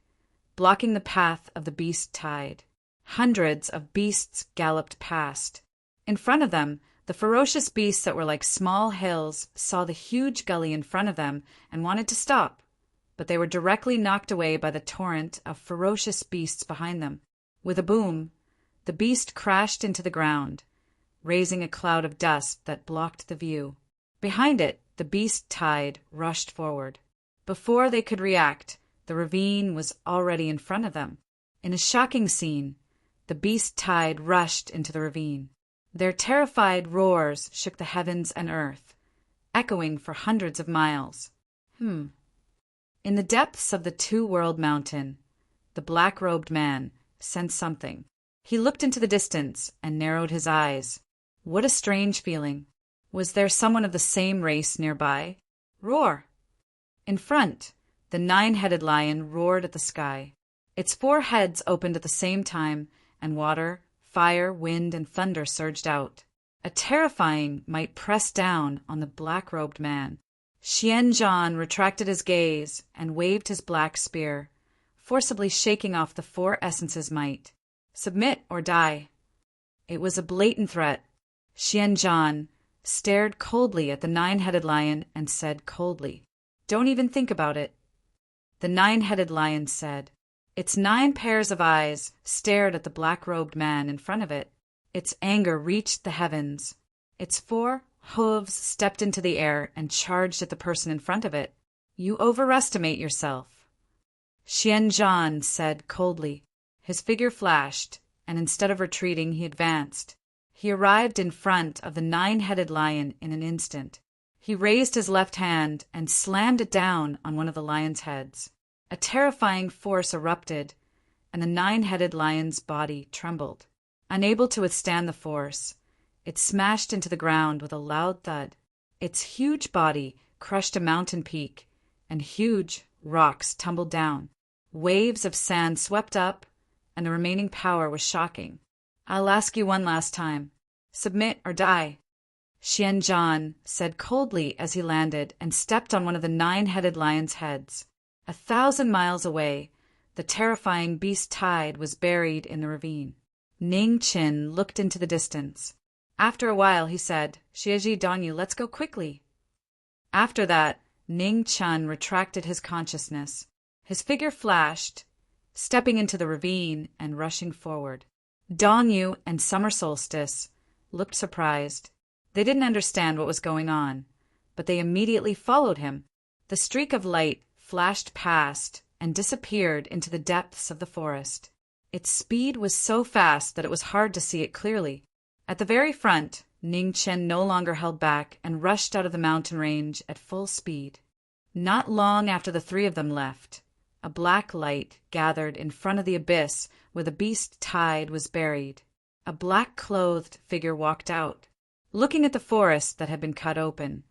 blocking the path of the beast tide. Hundreds of beasts galloped past. In front of them, the ferocious beasts that were like small hills saw the huge gully in front of them and wanted to stop, but they were directly knocked away by the torrent of ferocious beasts behind them. With a boom, the beast crashed into the ground, raising a cloud of dust that blocked the view. Behind it, the beast tide rushed forward. Before they could react, the ravine was already in front of them. In a shocking scene, the beast tide rushed into the ravine. Their terrified roars shook the heavens and earth, echoing for hundreds of miles. In the depths of the Two-World Mountain, the black-robed man sensed something. He looked into the distance and narrowed his eyes. What a strange feeling. Was there someone of the same race nearby? Roar! In front, the nine-headed lion roared at the sky. Its 4 heads opened at the same time, and water, fire, wind, and thunder surged out. A terrifying might pressed down on the black-robed man. Xianzhan retracted his gaze and waved his black spear, forcibly shaking off the 4 essences' might. Submit or die. It was a blatant threat. Xianzhan stared coldly at the nine-headed lion and said coldly, "Don't even think about it." The nine-headed lion said. Its 9 pairs of eyes stared at the black-robed man in front of it. Its anger reached the heavens. Its 4 hooves stepped into the air and charged at the person in front of it. "You overestimate yourself." Xianzhan said coldly. His figure flashed, and instead of retreating, he advanced. He arrived in front of the nine-headed lion in an instant. He raised his left hand and slammed it down on one of the lion's heads. A terrifying force erupted, and the nine-headed lion's body trembled. Unable to withstand the force, it smashed into the ground with a loud thud. Its huge body crushed a mountain peak, and huge rocks tumbled down. Waves of sand swept up, and the remaining power was shocking. "I'll ask you one last time. Submit or die." Xianzhan said coldly as he landed and stepped on one of the nine-headed lion's heads. 1,000 miles away, the terrifying beast tide was buried in the ravine. Ning Chen looked into the distance. After a while, he said, "Xieji Danyu, let's go quickly." After that, Ning Chen retracted his consciousness. His figure flashed, stepping into the ravine and rushing forward. Danyu and Summer Solstice looked surprised. They didn't understand what was going on, but they immediately followed him. The streak of light flashed past and disappeared into the depths of the forest. Its speed was so fast that it was hard to see it clearly. At the very front, Ning Chen no longer held back and rushed out of the mountain range at full speed. Not long after the 3 of them left, a black light gathered in front of the abyss where the beast tide was buried. A black-clothed figure walked out. Looking at the forest that had been cut open,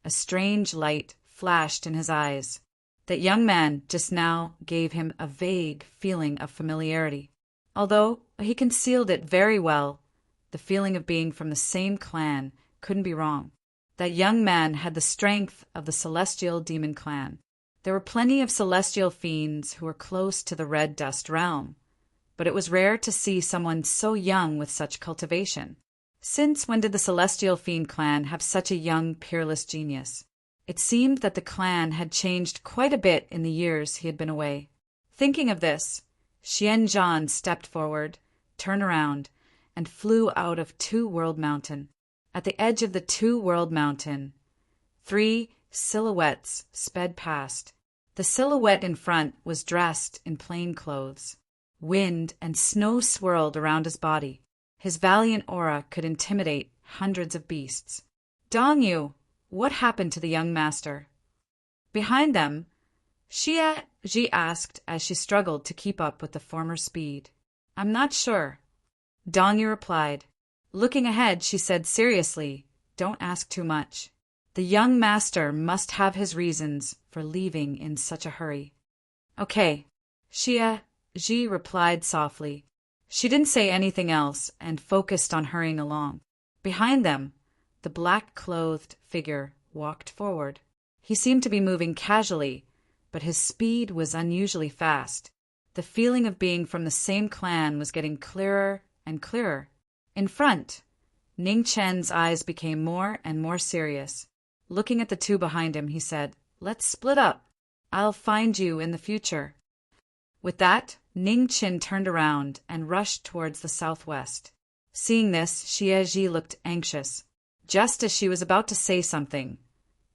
a strange light flashed in his eyes. That young man just now gave him a vague feeling of familiarity. Although he concealed it very well, the feeling of being from the same clan couldn't be wrong. That young man had the strength of the celestial demon clan. There were plenty of celestial fiends who were close to the red dust realm, but it was rare to see someone so young with such cultivation. Since when did the celestial fiend clan have such a young, peerless genius? It seemed that the clan had changed quite a bit in the years he had been away. Thinking of this, Xianzhan stepped forward, turned around, and flew out of Two-World Mountain. At the edge of the Two-World Mountain, 3 silhouettes sped past. The silhouette in front was dressed in plain clothes. Wind and snow swirled around his body. His valiant aura could intimidate hundreds of beasts. "Danyu, what happened to the young master?" Behind them, Xie Ji asked as she struggled to keep up with the former speed. "I'm not sure." Danyu replied. Looking ahead, she said seriously, "Don't ask too much." The young master must have his reasons for leaving in such a hurry. Okay, Xie Ji replied softly. She didn't say anything else and focused on hurrying along. Behind them, the black-clothed figure walked forward. He seemed to be moving casually, but his speed was unusually fast. The feeling of being from the same clan was getting clearer and clearer. In front, Ning Chen's eyes became more and more serious. Looking at the two behind him, he said, "Let's split up. I'll find you in the future." With that, Ning Chen turned around and rushed towards the southwest. Seeing this, Xie Ji looked anxious. Just as she was about to say something,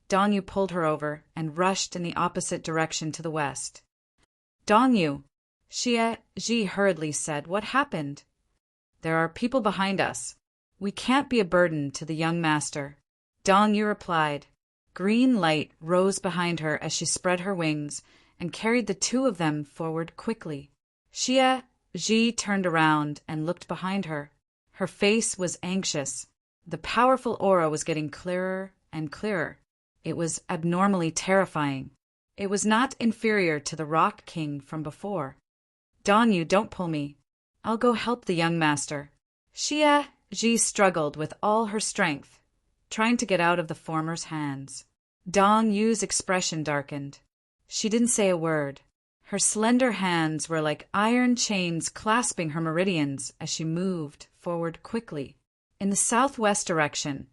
Dong Yu pulled her over and rushed in the opposite direction to the west. "Dong Yu," Xie Ji hurriedly said, "what happened?" "There are people behind us. We can't be a burden to the young master." Dong Yu replied. Green light rose behind her as she spread her wings and carried the two of them forward quickly. Xie Ji turned around and looked behind her. Her face was anxious. The powerful aura was getting clearer and clearer. It was abnormally terrifying. It was not inferior to the Rock King from before. "Dong Yu, don't pull me. I'll go help the young master." Xie Ji struggled with all her strength, trying to get out of the former's hands. Dong Yu's expression darkened. She didn't say a word. Her slender hands were like iron chains clasping her meridians as she moved forward quickly. In the southwest direction,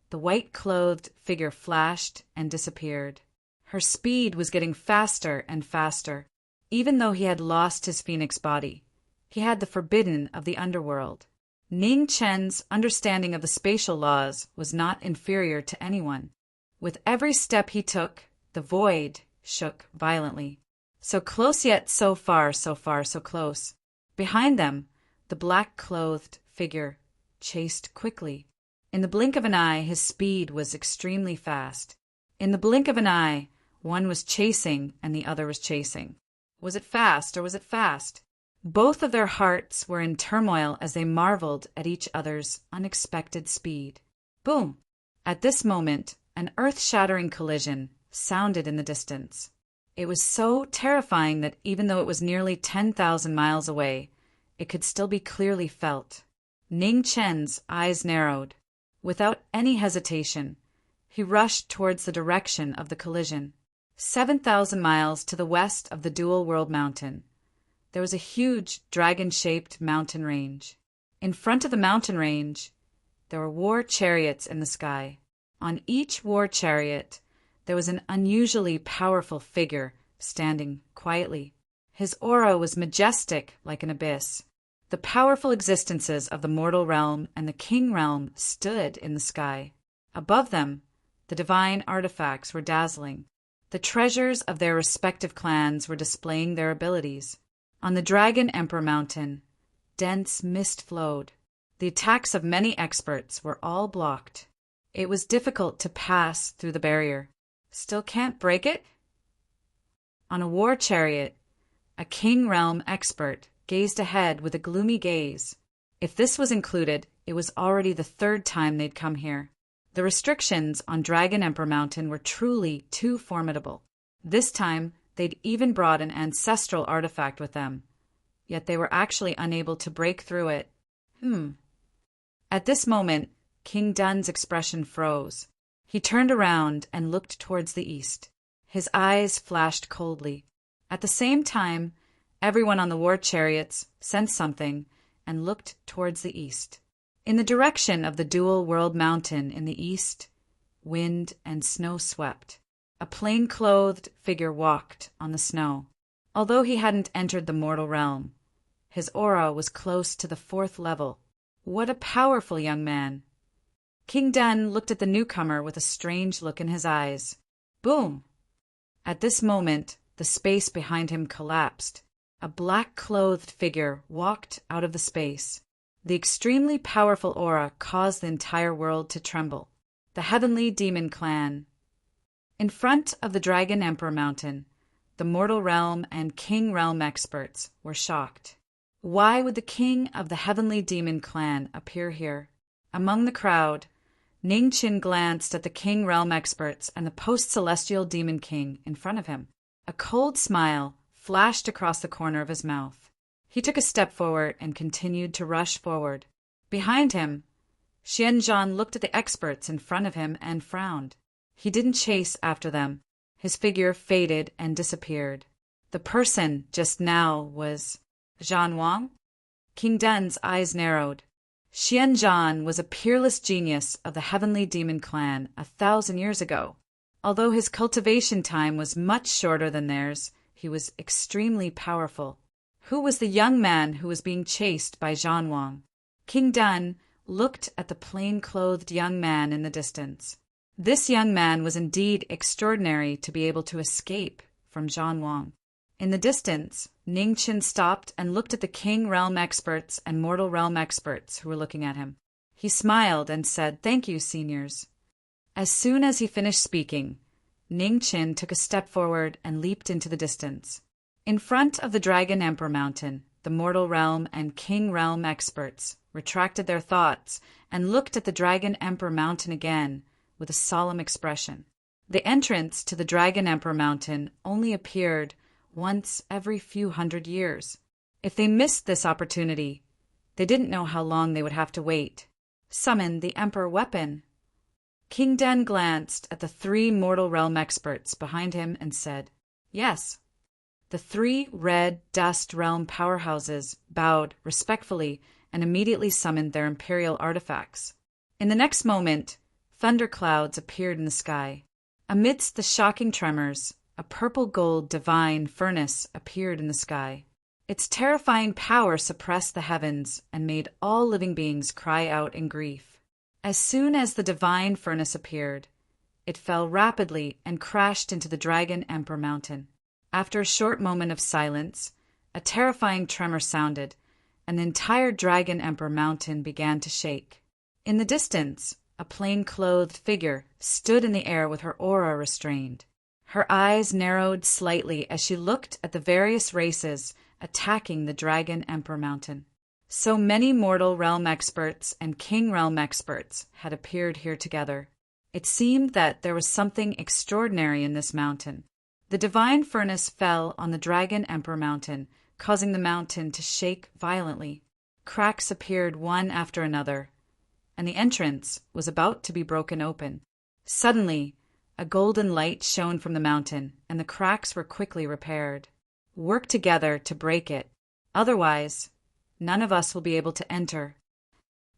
the white-clothed figure flashed and disappeared. Her speed was getting faster and faster. Even though he had lost his phoenix body, he had the forbidden of the underworld. Ning Chen's understanding of the spatial laws was not inferior to anyone. With every step he took, the void shook violently. So close yet so far, so close. Behind them, the black-clothed figure chased quickly. In the blink of an eye, his speed was extremely fast. In the blink of an eye, one was chasing and the other was chasing. Was it fast or was it fast? Both of their hearts were in turmoil as they marveled at each other's unexpected speed. Boom! At this moment, an earth-shattering collision sounded in the distance. It was so terrifying that even though it was nearly 10,000 miles away, it could still be clearly felt. Ning Chen's eyes narrowed. Without any hesitation, he rushed towards the direction of the collision. 7,000 miles to the west of the Dual World Mountain, there was a huge dragon-shaped mountain range. In front of the mountain range, there were war chariots in the sky. On each war chariot, there was an unusually powerful figure standing quietly. His aura was majestic like an abyss. The powerful existences of the mortal realm and the king realm stood in the sky. Above them, the divine artifacts were dazzling. The treasures of their respective clans were displaying their abilities. On the Dragon Emperor Mountain, dense mist flowed. The attacks of many experts were all blocked. It was difficult to pass through the barrier. Still can't break it? On a war chariot, a king realm expert gazed ahead with a gloomy gaze. If this was included, it was already the third time they'd come here. The restrictions on Dragon Emperor Mountain were truly too formidable. This time, they'd even brought an ancestral artifact with them, yet they were actually unable to break through it. At this moment, King Dun's expression froze. He turned around and looked towards the east. His eyes flashed coldly. At the same time, everyone on the war chariots sensed something and looked towards the east. In the direction of the Dual World Mountain in the east, wind and snow swept. A plain-clothed figure walked on the snow. Although he hadn't entered the mortal realm, his aura was close to the 4th level. What a powerful young man! King Dun looked at the newcomer with a strange look in his eyes. Boom! At this moment, the space behind him collapsed. A black-clothed figure walked out of the space. The extremely powerful aura caused the entire world to tremble. The Heavenly Demon Clan. In front of the Dragon Emperor Mountain, the Mortal Realm and King Realm experts were shocked. Why would the king of the Heavenly Demon Clan appear here? Among the crowd, Ning Qin glanced at the King Realm experts and the post-celestial demon king in front of him. A cold smile flashed across the corner of his mouth. He took a step forward and continued to rush forward. Behind him, Xianzhan looked at the experts in front of him and frowned. He didn't chase after them. His figure faded and disappeared. The person just now was Zhan Wang? King Dun's eyes narrowed. Xianzhan was a peerless genius of the Heavenly Demon Clan 1,000 years ago. Although his cultivation time was much shorter than theirs, he was extremely powerful. Who was the young man who was being chased by Zhan Wang? King Dun looked at the plain-clothed young man in the distance. This young man was indeed extraordinary to be able to escape from Zhan Wang. In the distance, Ning Qin stopped and looked at the King Realm experts and Mortal Realm experts who were looking at him. He smiled and said, "Thank you, seniors." As soon as he finished speaking, Ning Qin took a step forward and leaped into the distance. In front of the Dragon Emperor Mountain, the Mortal Realm and King Realm experts retracted their thoughts and looked at the Dragon Emperor Mountain again with a solemn expression. The entrance to the Dragon Emperor Mountain only appeared once every few hundred years. If they missed this opportunity, they didn't know how long they would have to wait. Summon the Emperor weapon. King Den glanced at the 3 Mortal Realm experts behind him and said, "Yes." The 3 red Dust Realm powerhouses bowed respectfully and immediately summoned their imperial artifacts. In the next moment, thunderclouds appeared in the sky. Amidst the shocking tremors, a purple-gold divine furnace appeared in the sky. Its terrifying power suppressed the heavens and made all living beings cry out in grief. As soon as the divine furnace appeared, it fell rapidly and crashed into the Dragon Emperor Mountain. After a short moment of silence, a terrifying tremor sounded, and the entire Dragon Emperor Mountain began to shake. In the distance, a plain-clothed figure stood in the air with her aura restrained. Her eyes narrowed slightly as she looked at the various races attacking the Dragon Emperor Mountain. So many Mortal Realm experts and King Realm experts had appeared here together. It seemed that there was something extraordinary in this mountain. The divine furnace fell on the Dragon Emperor Mountain, causing the mountain to shake violently. Cracks appeared one after another, and the entrance was about to be broken open. Suddenly, a golden light shone from the mountain, and the cracks were quickly repaired. Work together to break it. Otherwise, none of us will be able to enter.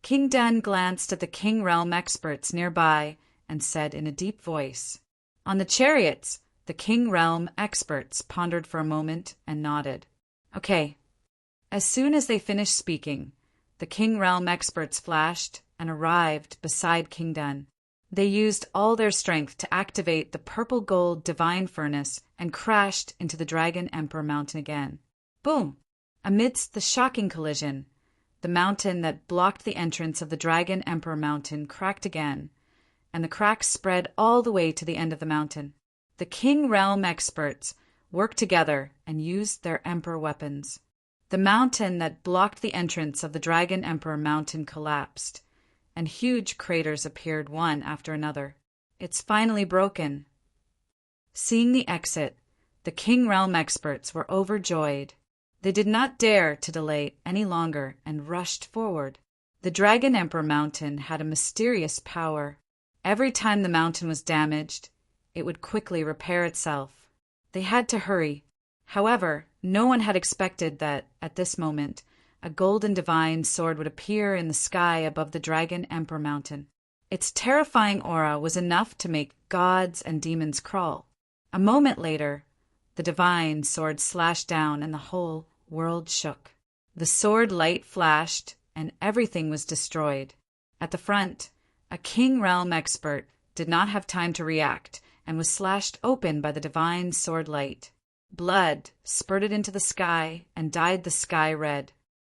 King Den glanced at the King Realm experts nearby and said in a deep voice. On the chariots, the King Realm experts pondered for a moment and nodded. Okay. As soon as they finished speaking, the King Realm experts flashed and arrived beside King Den. They used all their strength to activate the purple-gold divine furnace and crashed into the Dragon Emperor Mountain again. Boom! Amidst the shocking collision, the mountain that blocked the entrance of the Dragon Emperor Mountain cracked again, and the cracks spread all the way to the end of the mountain. The King Realm experts worked together and used their Emperor weapons. The mountain that blocked the entrance of the Dragon Emperor Mountain collapsed, and huge craters appeared one after another. It's finally broken. Seeing the exit, the King Realm experts were overjoyed. They did not dare to delay any longer and rushed forward. The Dragon Emperor Mountain had a mysterious power. Every time the mountain was damaged, it would quickly repair itself. They had to hurry. However, no one had expected that, at this moment, a golden divine sword would appear in the sky above the Dragon Emperor Mountain. Its terrifying aura was enough to make gods and demons crawl. A moment later, the divine sword slashed down and the whole world shook. The sword light flashed and everything was destroyed. At the front, a King Realm expert did not have time to react and was slashed open by the divine sword light. Blood spurted into the sky and dyed the sky red.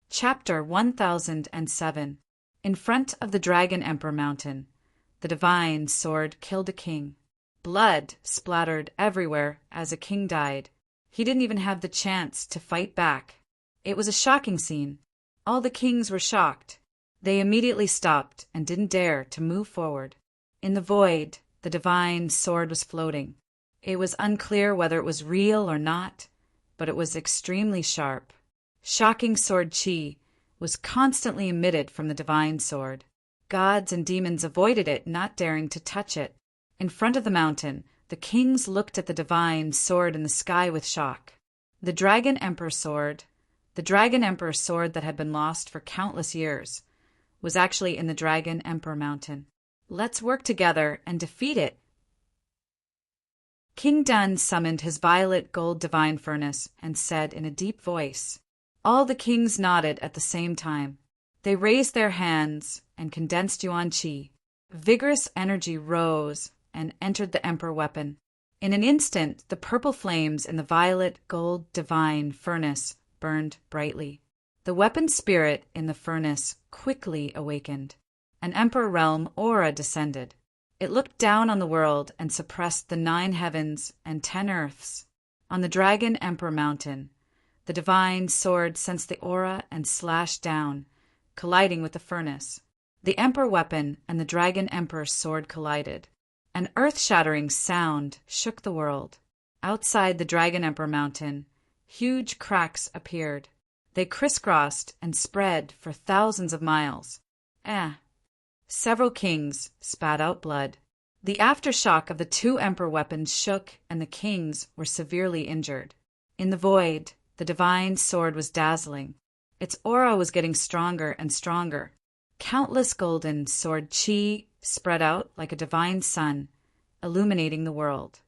Chapter 1007. In front of the Dragon Emperor Mountain, the divine sword killed a king. Blood splattered everywhere as a king died. He didn't even have the chance to fight back. It was a shocking scene. All the kings were shocked. They immediately stopped and didn't dare to move forward. In the void, the divine sword was floating. It was unclear whether it was real or not, but it was extremely sharp. Shocking sword chi was constantly emitted from the divine sword. Gods and demons avoided it, not daring to touch it. In front of the mountain, the kings looked at the divine sword in the sky with shock. The Dragon Emperor sword that had been lost for countless years, was actually in the Dragon Emperor Mountain. Let's work together and defeat it. King Dun summoned his violet gold divine furnace and said in a deep voice. All the kings nodded at the same time. They raised their hands and condensed Yuan Qi. Vigorous energy rose and entered the Emperor weapon. In an instant, the purple flames in the violet gold divine furnace burned brightly. The weapon spirit in the furnace quickly awakened. An Emperor realm aura descended. It looked down on the world and suppressed the 9 heavens and 10 earths. On the Dragon Emperor Mountain, the divine sword sensed the aura and slashed down, colliding with the furnace. The Emperor weapon and the Dragon Emperor sword collided. An earth-shattering sound shook the world. Outside the Dragon Emperor Mountain, huge cracks appeared. They crisscrossed and spread for thousands of miles. Several kings spat out blood. The aftershock of the 2 Emperor weapons shook, and the kings were severely injured. In the void, the divine sword was dazzling. Its aura was getting stronger and stronger. Countless golden sword chi spread out like a divine sun, illuminating the world.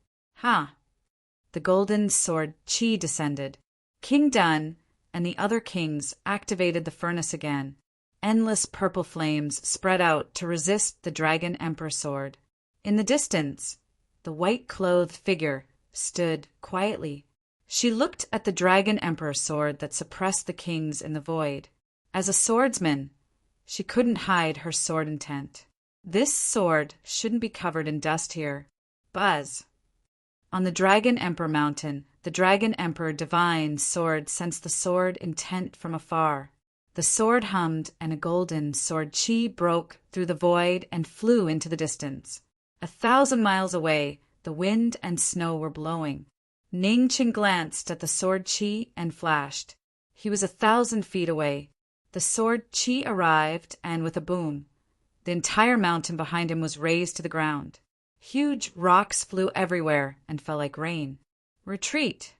The golden sword chi descended. King Dun and the other kings activated the furnace again. Endless purple flames spread out to resist the Dragon Emperor sword. In the distance, the white-clothed figure stood quietly. She looked at the Dragon Emperor sword that suppressed the kings in the void. As a swordsman, she couldn't hide her sword intent. This sword shouldn't be covered in dust here. Buzz. On the Dragon Emperor Mountain, the Dragon Emperor divine sword sensed the sword intent from afar. The sword hummed, and a golden sword chi broke through the void and flew into the distance. 1,000 miles away, the wind and snow were blowing. Ningchen glanced at the sword chi and flashed. He was 1,000 feet away. The sword chi arrived, and with a boom, the entire mountain behind him was razed to the ground. Huge rocks flew everywhere and fell like rain. Retreat!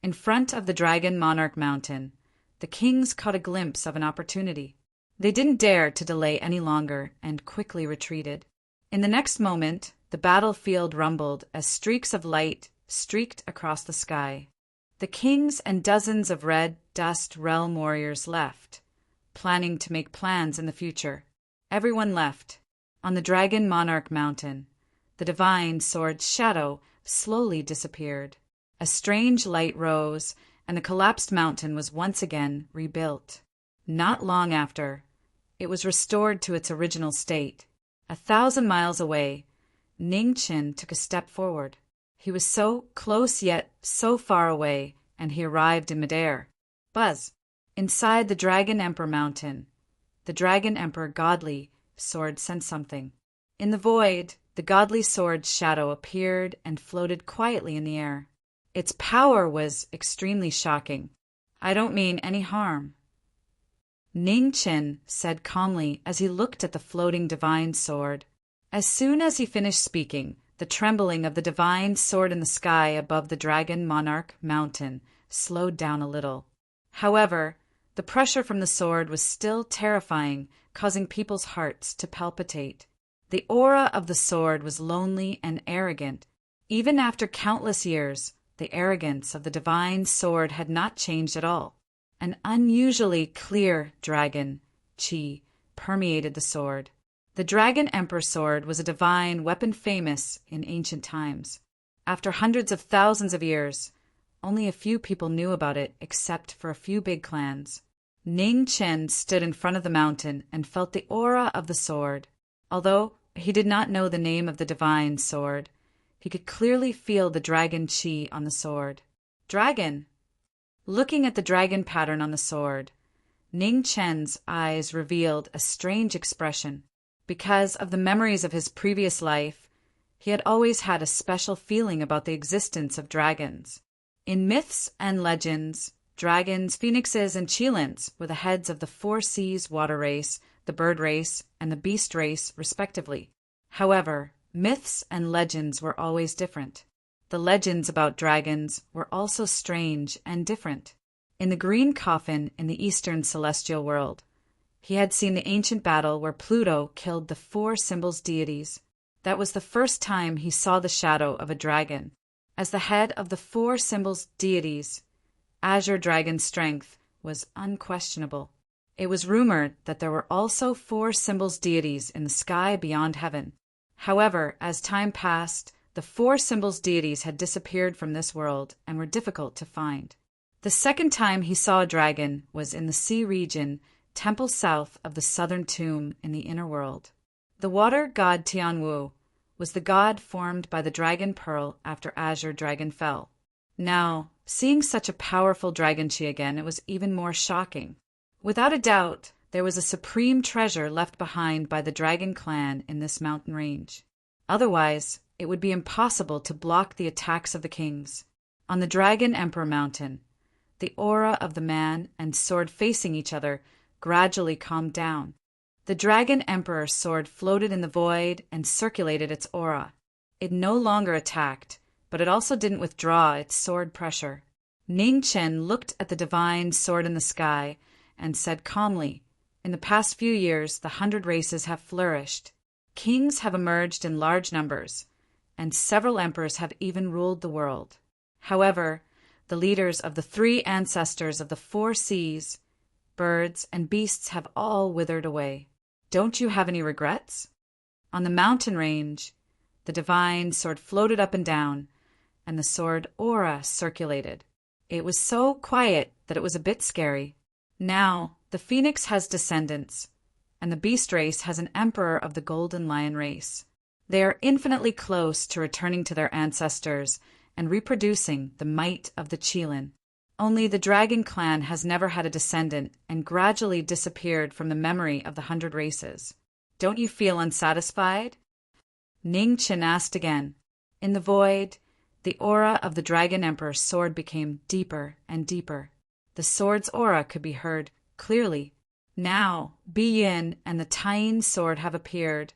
In front of the Dragon Monarch Mountain, the kings caught a glimpse of an opportunity. They didn't dare to delay any longer and quickly retreated. In the next moment, the battlefield rumbled as streaks of light streaked across the sky. The kings and dozens of red dust realm warriors left, planning to make plans in the future. Everyone left. On the Dragon Monarch Mountain, the divine sword's shadow slowly disappeared. A strange light rose, and the collapsed mountain was once again rebuilt. Not long after, it was restored to its original state. 1,000 miles away, Ningchen took a step forward. He was so close yet so far away, and he arrived in midair. Buzz! Inside the Dragon Emperor Mountain, the Dragon Emperor godly sword sensed something. In the void, the godly sword's shadow appeared and floated quietly in the air. Its power was extremely shocking. I don't mean any harm. Ningchen said calmly as he looked at the floating divine sword. As soon as he finished speaking, the trembling of the divine sword in the sky above the Dragon Monarch Mountain slowed down a little. However, the pressure from the sword was still terrifying, causing people's hearts to palpitate. The aura of the sword was lonely and arrogant. Even after countless years, the arrogance of the divine sword had not changed at all. An unusually clear dragon chi permeated the sword. The Dragon Emperor sword was a divine weapon famous in ancient times. After hundreds of thousands of years, only a few people knew about it except for a few big clans. Ningchen stood in front of the mountain and felt the aura of the sword. Although he did not know the name of the divine sword, he could clearly feel the dragon chi on the sword. Dragon! Looking at the dragon pattern on the sword, Ningchen's eyes revealed a strange expression. Because of the memories of his previous life, he had always had a special feeling about the existence of dragons. In myths and legends, dragons, phoenixes, and cheilants were the heads of the four seas water race, the bird race, and the beast race, respectively. However, myths and legends were always different. The legends about dragons were also strange and different. In the green coffin in the eastern celestial world, he had seen the ancient battle where Pluto killed the four symbols deities. That was the first time he saw the shadow of a dragon. As the head of the four symbols deities, Azure Dragon's strength was unquestionable. It was rumored that there were also four symbols deities in the sky beyond heaven. However, as time passed, the four symbols deities had disappeared from this world and were difficult to find. The second time he saw a dragon was in the sea region, temple south of the southern tomb in the inner world. The water god Tianwu was the god formed by the dragon pearl after Azure Dragon fell. Now, seeing such a powerful dragon chi again, it was even more shocking. Without a doubt, there was a supreme treasure left behind by the dragon clan in this mountain range. Otherwise, it would be impossible to block the attacks of the kings. On the Dragon Emperor Mountain, the aura of the man and sword facing each other gradually calmed down. The Dragon Emperor's sword floated in the void and circulated its aura. It no longer attacked, but it also didn't withdraw its sword pressure. Ning Chen looked at the divine sword in the sky and said calmly, "In the past few years, the 100 races have flourished. Kings have emerged in large numbers, and several emperors have even ruled the world. However, the leaders of the 3 ancestors of the 4 seas, birds, and beasts have all withered away. Don't you have any regrets?" On the mountain range, the divine sword floated up and down, and the sword aura circulated. It was so quiet that it was a bit scary. Now, the phoenix has descendants, and the beast race has an emperor of the golden lion race. They are infinitely close to returning to their ancestors and reproducing the might of the Qilin. Only the dragon clan has never had a descendant and gradually disappeared from the memory of the 100 races. Don't you feel unsatisfied? Ning Chen asked again. In the void, the aura of the dragon emperor's sword became deeper and deeper. The sword's aura could be heard clearly. Now, Bi Yin and the Taiyin sword have appeared,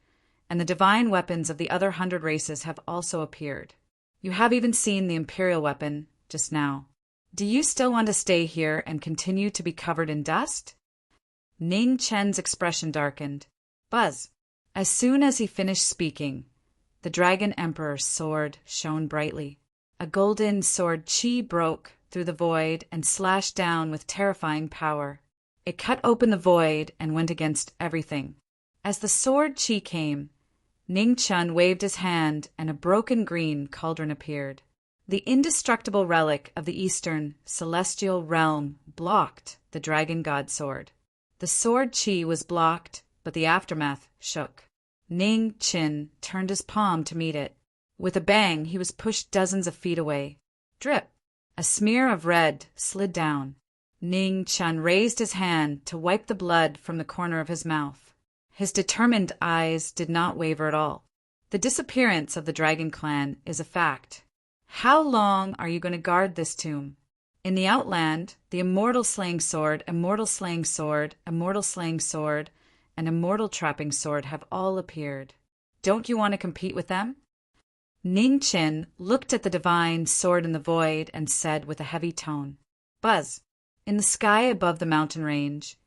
and the divine weapons of the other 100 races have also appeared. You have even seen the imperial weapon just now. Do you still want to stay here and continue to be covered in dust? Ning Chen's expression darkened. Buzz. As soon as he finished speaking, the Dragon Emperor's sword shone brightly. A golden sword chi broke through the void and slashed down with terrifying power. It cut open the void and went against everything. As the sword chi came, Ning Chen waved his hand and a broken green cauldron appeared. The indestructible relic of the eastern celestial realm blocked the dragon god sword. The sword chi was blocked, but the aftermath shook. Ning Chen turned his palm to meet it. With a bang, he was pushed dozens of feet away. Drip! A smear of red slid down. Ning Chen raised his hand to wipe the blood from the corner of his mouth. His determined eyes did not waver at all. The disappearance of the dragon clan is a fact. How long are you going to guard this tomb? In the Outland, the immortal slaying sword, immortal slaying sword, immortal slaying sword, and immortal trapping sword have all appeared. Don't you want to compete with them? Ning Chen looked at the divine sword in the void and said with a heavy tone, Buzz. In the sky above the mountain range,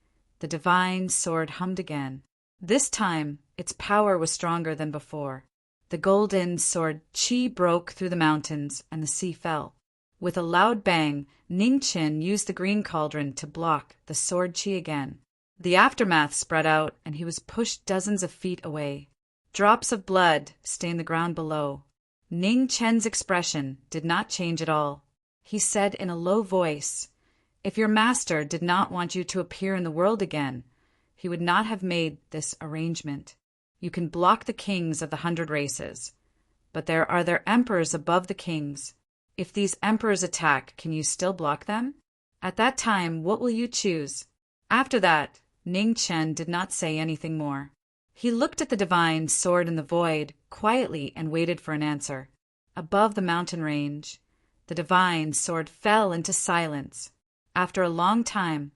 the divine sword hummed again. This time, its power was stronger than before. The golden sword chi broke through the mountains and the sea fell. With a loud bang, Ning Chen used the green cauldron to block the sword chi again. The aftermath spread out and he was pushed dozens of feet away. Drops of blood stained the ground below. Ning Chen's expression did not change at all. He said in a low voice, "If your master did not want you to appear in the world again, he would not have made this arrangement. You can block the kings of the 100 races, but there are their emperors above the kings. If these emperors attack, can you still block them? At that time, what will you choose?" After that, Ning Chen did not say anything more. He looked at the divine sword in the void quietly and waited for an answer. Above the mountain range, the divine sword fell into silence. After a long time,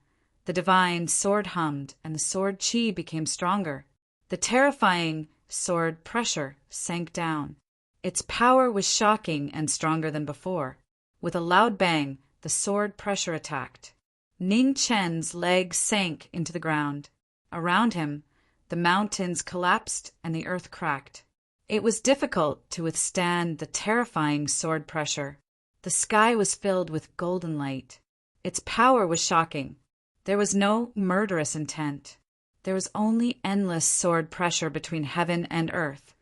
the divine sword hummed and the sword chi became stronger. The terrifying sword pressure sank down. Its power was shocking and stronger than before. With a loud bang, the sword pressure attacked. Ning Chen's legs sank into the ground. Around him, the mountains collapsed and the earth cracked. It was difficult to withstand the terrifying sword pressure. The sky was filled with golden light. Its power was shocking. There was no murderous intent. There was only endless sword pressure between heaven and earth,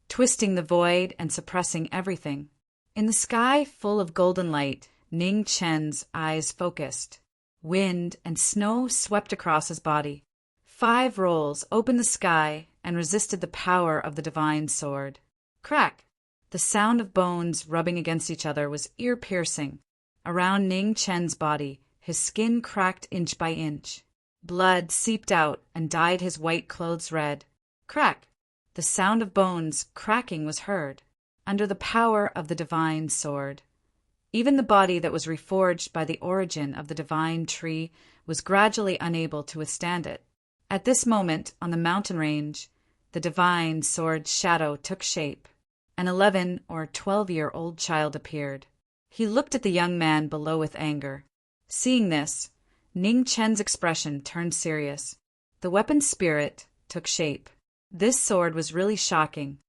twisting the void and suppressing everything. In the sky full of golden light, Ning Chen's eyes focused. Wind and snow swept across his body. 5 rolls opened the sky and resisted the power of the divine sword. Crack! The sound of bones rubbing against each other was ear-piercing. Around Ning Chen's body, his skin cracked inch by inch. Blood seeped out and dyed his white clothes red. Crack! The sound of bones cracking was heard. Under the power of the divine sword, even the body that was reforged by the origin of the divine tree was gradually unable to withstand it. At this moment, on the mountain range, the divine sword's shadow took shape. An 11 or 12-year-old child appeared. He looked at the young man below with anger. Seeing this, Ning Chen's expression turned serious. The weapon's spirit took shape. This sword was really shocking.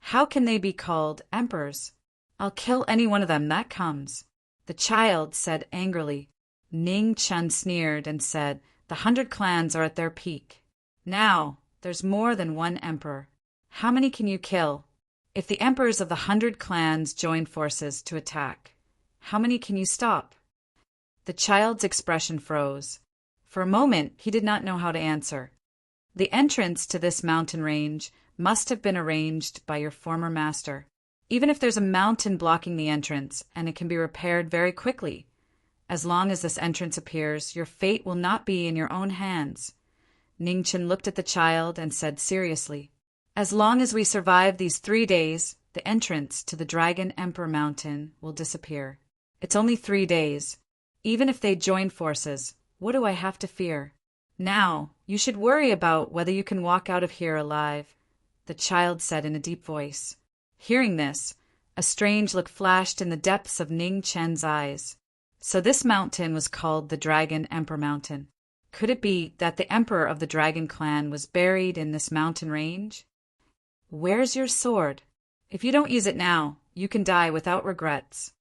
How can they be called emperors? I'll kill any one of them that comes. The child said angrily. Ning Chen sneered and said, "The 100 clans are at their peak. Now, there's more than one emperor. How many can you kill? If the emperors of the 100 clans join forces to attack, how many can you stop?" The child's expression froze. For a moment, he did not know how to answer. The entrance to this mountain range must have been arranged by your former master. Even if there's a mountain blocking the entrance, and it can be repaired very quickly, as long as this entrance appears, your fate will not be in your own hands. Ning Chen looked at the child and said seriously, "As long as we survive these 3 days, the entrance to the Dragon Emperor Mountain will disappear. It's only 3 days. Even if they join forces, what do I have to fear? Now, you should worry about whether you can walk out of here alive," the child said in a deep voice. Hearing this, a strange look flashed in the depths of Ning Chen's eyes. So this mountain was called the Dragon Emperor Mountain. Could it be that the emperor of the Dragon Clan was buried in this mountain range? "Where's your sword? If you don't use it now, you can die without regrets."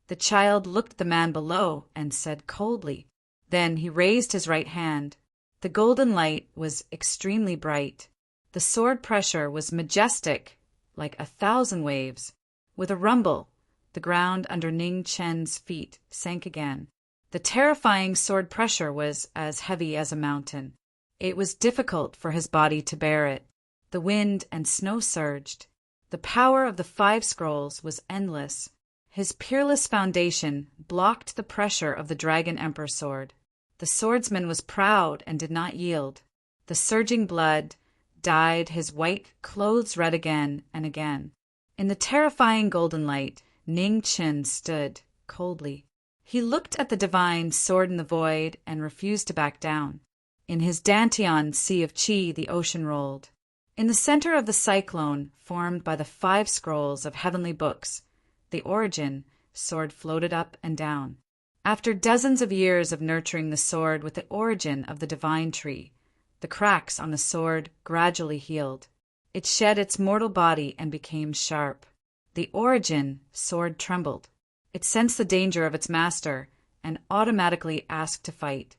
The child looked at the man below and said coldly. Then he raised his right hand. The golden light was extremely bright. The sword pressure was majestic, like 1,000 waves. With a rumble, the ground under Ning Chen's feet sank again. The terrifying sword pressure was as heavy as a mountain. It was difficult for his body to bear it. The wind and snow surged. The power of the 5 scrolls was endless. His peerless foundation blocked the pressure of the Dragon Emperor sword. The swordsman was proud and did not yield. The surging blood dyed his white clothes red again and again. In the terrifying golden light, Ning Chen stood coldly. He looked at the divine sword in the void and refused to back down. In his Dantian sea of chi, the ocean rolled. In the center of the cyclone formed by the 5 scrolls of heavenly books, the origin sword floated up and down. After dozens of years of nurturing the sword with the origin of the divine tree, the cracks on the sword gradually healed. It shed its mortal body and became sharp. The origin sword trembled. It sensed the danger of its master and automatically asked to fight.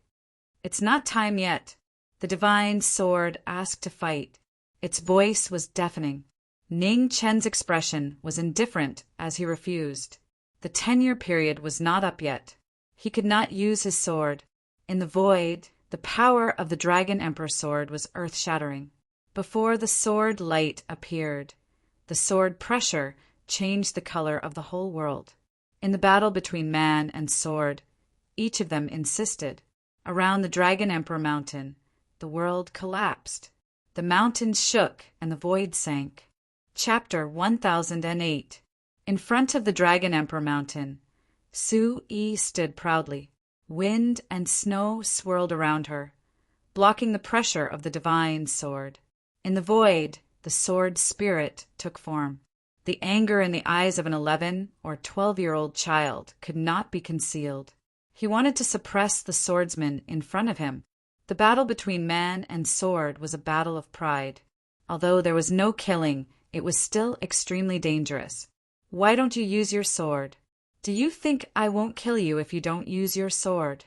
"It's not time yet." The divine sword asked to fight. Its voice was deafening. Ning Chen's expression was indifferent as he refused. The 10-year period was not up yet. He could not use his sword. In the void, the power of the Dragon Emperor sword was earth-shattering. Before the sword light appeared, the sword pressure changed the color of the whole world. In the battle between man and sword, each of them insisted. Around the Dragon Emperor Mountain, the world collapsed. The mountains shook and the void sank. Chapter 1008. In front of the Dragon Emperor Mountain, Su-Yi stood proudly. Wind and snow swirled around her, blocking the pressure of the divine sword. In the void, the sword's spirit took form. The anger in the eyes of an 11 or 12-year-old child could not be concealed. He wanted to suppress the swordsman in front of him. The battle between man and sword was a battle of pride. Although there was no killing, it was still extremely dangerous. Why don't you use your sword? Do you think I won't kill you if you don't use your sword?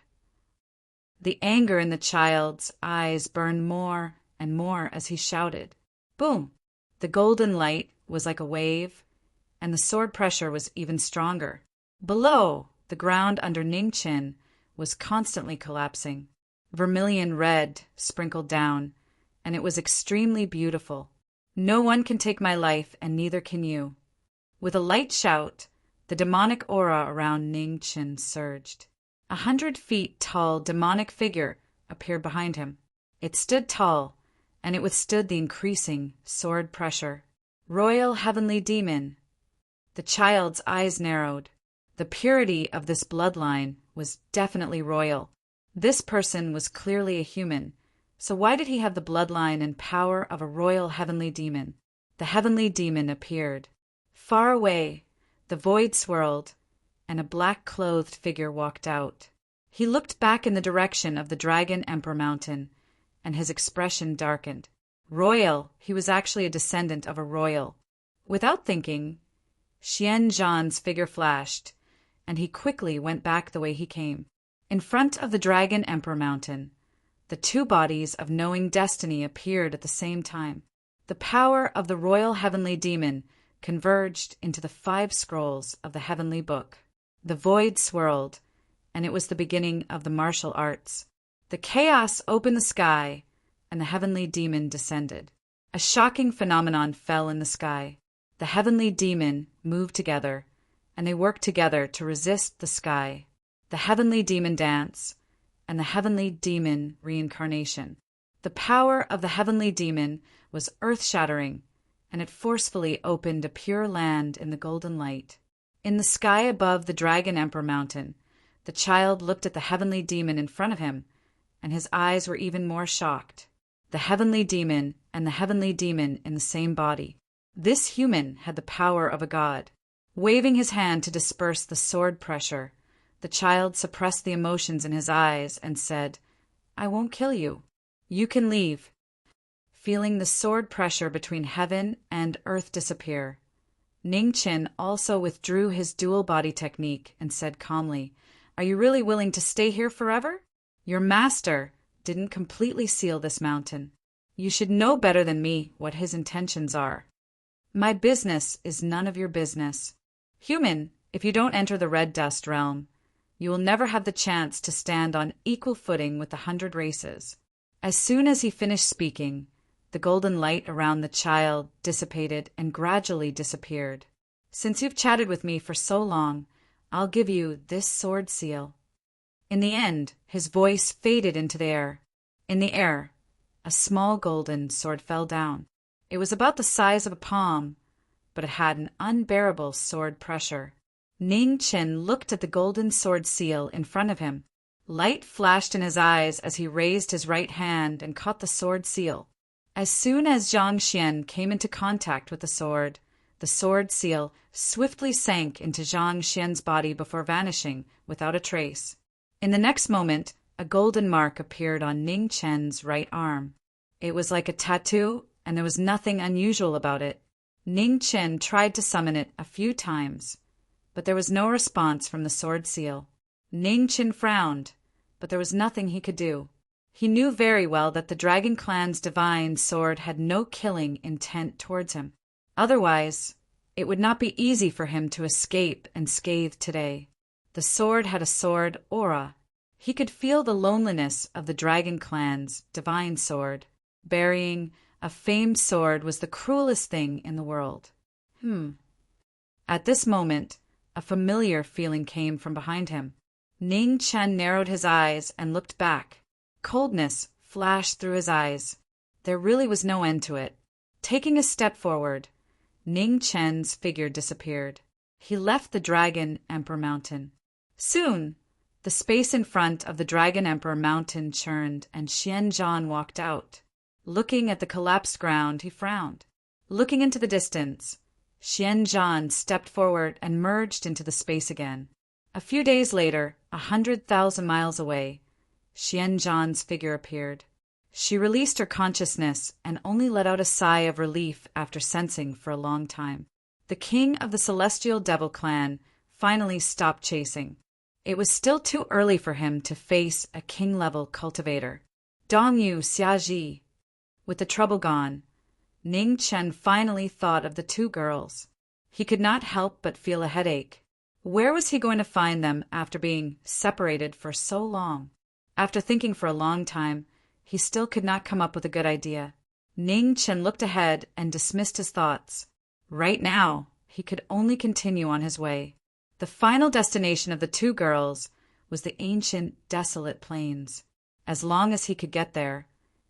The anger in the child's eyes burned more and more as he shouted. Boom! The golden light was like a wave, and the sword pressure was even stronger. Below, the ground under Ningchen was constantly collapsing. Vermilion red sprinkled down, and it was extremely beautiful. No one can take my life, and neither can you. With a light shout, the demonic aura around Ningchen surged. 100 feet tall demonic figure appeared behind him. It stood tall, and it withstood the increasing sword pressure. Royal Heavenly Demon. The child's eyes narrowed. The purity of this bloodline was definitely royal. This person was clearly a human, so why did he have the bloodline and power of a royal heavenly demon? The heavenly demon appeared. Far away, the void swirled, and a black-clothed figure walked out. He looked back in the direction of the Dragon Emperor Mountain, and his expression darkened. Royal, he was actually a descendant of a royal. Without thinking, Xian Zhan's figure flashed, and he quickly went back the way he came. In front of the Dragon Emperor Mountain, the two bodies of knowing destiny appeared at the same time. The power of the royal heavenly demon converged into the 5 scrolls of the heavenly book. The void swirled, and it was the beginning of the martial arts. The chaos opened the sky, and the heavenly demon descended. A shocking phenomenon fell in the sky. The heavenly demon moved together, and they worked together to resist the sky. The heavenly demon dance, and the heavenly demon reincarnation. The power of the heavenly demon was earth-shattering, and it forcefully opened a pure land in the golden light. In the sky above the Dragon Emperor Mountain, the child looked at the heavenly demon in front of him, and his eyes were even more shocked. The heavenly demon and the heavenly demon in the same body. This human had the power of a god. Waving his hand to disperse the sword pressure, the child suppressed the emotions in his eyes and said, "I won't kill you. You can leave." Feeling the sword pressure between heaven and earth disappear, Ningchen also withdrew his dual body technique and said calmly, "Are you really willing to stay here forever? Your master didn't completely seal this mountain. You should know better than me what his intentions are. My business is none of your business. Human, if you don't enter the red dust realm, you will never have the chance to stand on equal footing with the 100 races." As soon as he finished speaking, the golden light around the child dissipated and gradually disappeared. "Since you've chatted with me for so long, I'll give you this sword seal." In the end, his voice faded into the air. In the air, a small golden sword fell down. It was about the size of a palm, but it had an unbearable sword pressure. Ningchen looked at the golden sword seal in front of him. Light flashed in his eyes as he raised his right hand and caught the sword seal. As soon as Zhang Xian came into contact with the sword seal swiftly sank into Zhang Xian's body before vanishing without a trace. In the next moment, a golden mark appeared on Ningchen's right arm. It was like a tattoo, and there was nothing unusual about it. Ningchen tried to summon it a few times, but there was no response from the sword seal. Ningchen frowned, but there was nothing he could do. He knew very well that the Dragon Clan's divine sword had no killing intent towards him. Otherwise, it would not be easy for him to escape unscathed today. The sword had a sword aura. He could feel the loneliness of the Dragon Clan's divine sword. Burying a famed sword was the cruelest thing in the world. At this moment, a familiar feeling came from behind him. Ningchen narrowed his eyes and looked back. Coldness flashed through his eyes. There really was no end to it. Taking a step forward, Ning Chen's figure disappeared. He left the Dragon Emperor Mountain. Soon, the space in front of the Dragon Emperor Mountain churned, and Xianzhan walked out. Looking at the collapsed ground, he frowned. Looking into the distance, Xianzhan stepped forward and merged into the space again. A few days later, 100,000 miles away, Xianzhan's figure appeared. She released her consciousness and only let out a sigh of relief after sensing for a long time. The king of the Celestial Devil Clan finally stopped chasing. It was still too early for him to face a king-level cultivator. Dongyu Xiaji. With the trouble gone, Ning Chen finally thought of the two girls. He could not help but feel a headache. Where was he going to find them after being separated for so long? After thinking for a long time, he still could not come up with a good idea. Ning Chen looked ahead and dismissed his thoughts. Right now, he could only continue on his way. The final destination of the two girls was the ancient, desolate plains. As long as he could get there,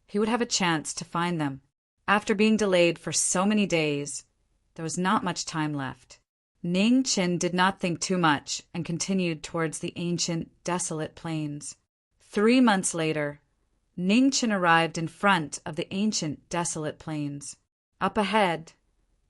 he would have a chance to find them. After being delayed for so many days, there was not much time left. Ning Chen did not think too much and continued towards the ancient, desolate plains. 3 months later, Ning Chen arrived in front of the ancient, desolate plains. Up ahead,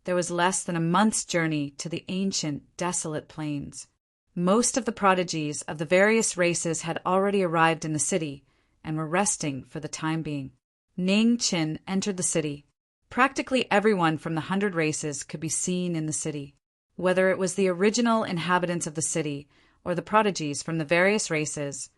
there was less than a month's journey to the ancient, desolate plains. Most of the prodigies of the various races had already arrived in the city and were resting for the time being. Ning Chen entered the city. Practically everyone from the 100 races could be seen in the city. Whether it was the original inhabitants of the city or the prodigies from the various races,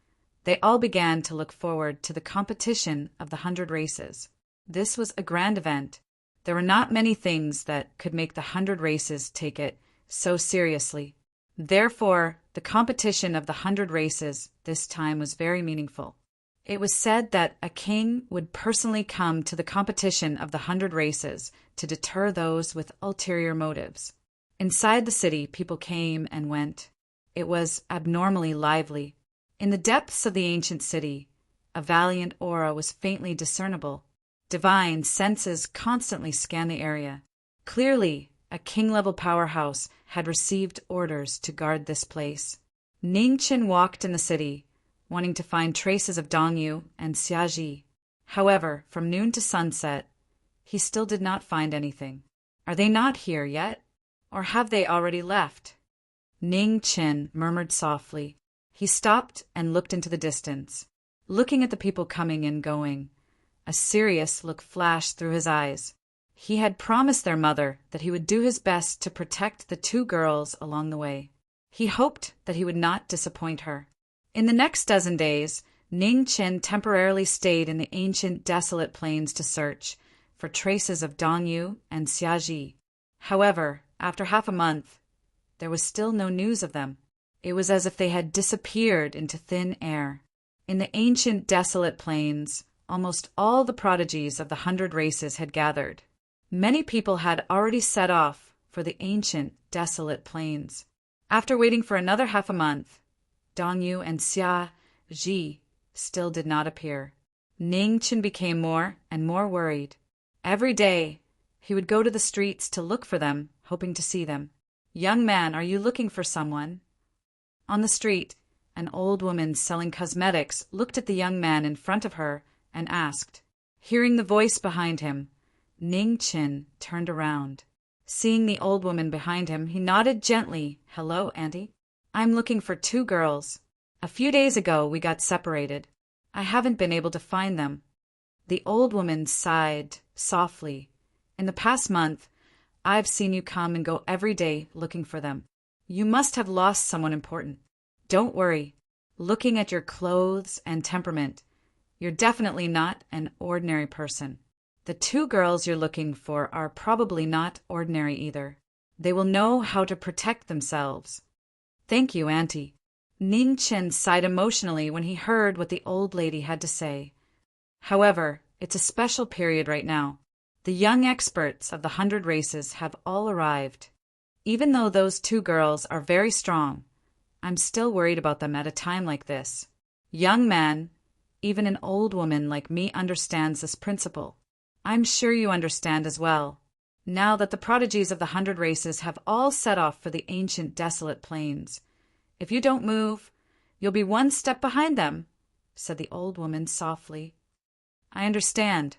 they all began to look forward to the competition of the 100 races. This was a grand event. There were not many things that could make the 100 races take it so seriously. Therefore, the competition of the 100 races this time was very meaningful. It was said that a king would personally come to the competition of the 100 races to deter those with ulterior motives. Inside the city, people came and went. It was abnormally lively. In the depths of the ancient city, a valiant aura was faintly discernible. Divine senses constantly scanned the area. Clearly, a king-level powerhouse had received orders to guard this place. Ning Chen walked in the city, wanting to find traces of Dongyu and Xiaji. However, from noon to sunset, he still did not find anything. Are they not here yet? Or have they already left? Ning Chen murmured softly. He stopped and looked into the distance. Looking at the people coming and going, a serious look flashed through his eyes. He had promised their mother that he would do his best to protect the two girls along the way. He hoped that he would not disappoint her. In the next dozen days, Ning Chen temporarily stayed in the ancient, desolate plains to search for traces of Dongyu and Xiaji. However, after half a month, there was still no news of them. It was as if they had disappeared into thin air. In the ancient, desolate plains, almost all the prodigies of the 100 races had gathered. Many people had already set off for the ancient, desolate plains. After waiting for another half a month, Dongyu and Xiaji still did not appear. Ning Chen became more and more worried. Every day, he would go to the streets to look for them, hoping to see them. "Young man, are you looking for someone?" On the street, an old woman selling cosmetics looked at the young man in front of her and asked. Hearing the voice behind him, Ning Chen turned around. Seeing the old woman behind him, he nodded gently. "Hello, auntie. I'm looking for two girls. A few days ago, we got separated. I haven't been able to find them." The old woman sighed softly. "In the past month, I've seen you come and go every day looking for them. You must have lost someone important. Don't worry. Looking at your clothes and temperament, you're definitely not an ordinary person. The two girls you're looking for are probably not ordinary either. They will know how to protect themselves." "Thank you, auntie." Ning Chen sighed emotionally when he heard what the old lady had to say. However, it's a special period right now. The young experts of the 100 races have all arrived. Even though those two girls are very strong, I'm still worried about them at a time like this. Young man, even an old woman like me understands this principle. I'm sure you understand as well, now that the prodigies of the 100 races have all set off for the ancient desolate plains. If you don't move, you'll be one step behind them, said the old woman softly. I understand.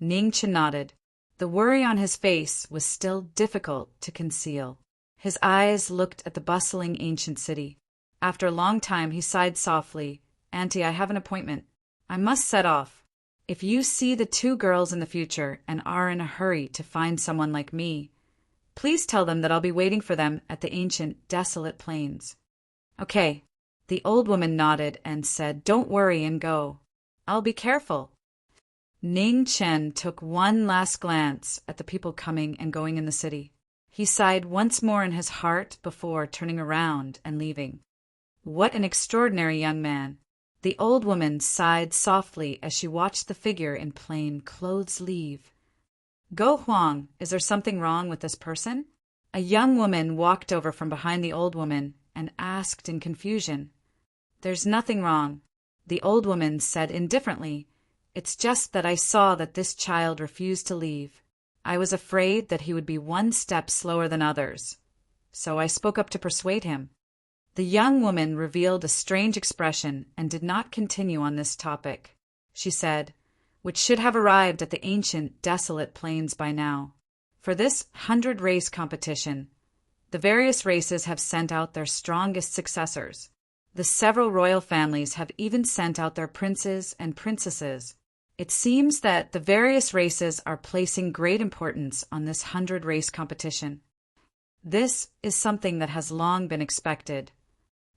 Ningchen nodded. The worry on his face was still difficult to conceal. His eyes looked at the bustling ancient city. After a long time he sighed softly. Auntie, I have an appointment. I must set off. If you see the 2 girls in the future and are in a hurry to find someone like me, please tell them that I'll be waiting for them at the ancient desolate plains. Okay. The old woman nodded and said, Don't worry and go. I'll be careful. Ning Chen took one last glance at the people coming and going in the city. He sighed once more in his heart before turning around and leaving. What an extraordinary young man! The old woman sighed softly as she watched the figure in plain clothes leave. Go Huang, is there something wrong with this person? A young woman walked over from behind the old woman and asked in confusion. There's nothing wrong, the old woman said indifferently. It's just that I saw that this child refused to leave. I was afraid that he would be one step slower than others, so I spoke up to persuade him. The young woman revealed a strange expression and did not continue on this topic. She said, which should have arrived at the ancient, desolate plains by now. For this 100-race competition, the various races have sent out their strongest successors. The several royal families have even sent out their princes and princesses. It seems that the various races are placing great importance on this 100-race competition. This is something that has long been expected.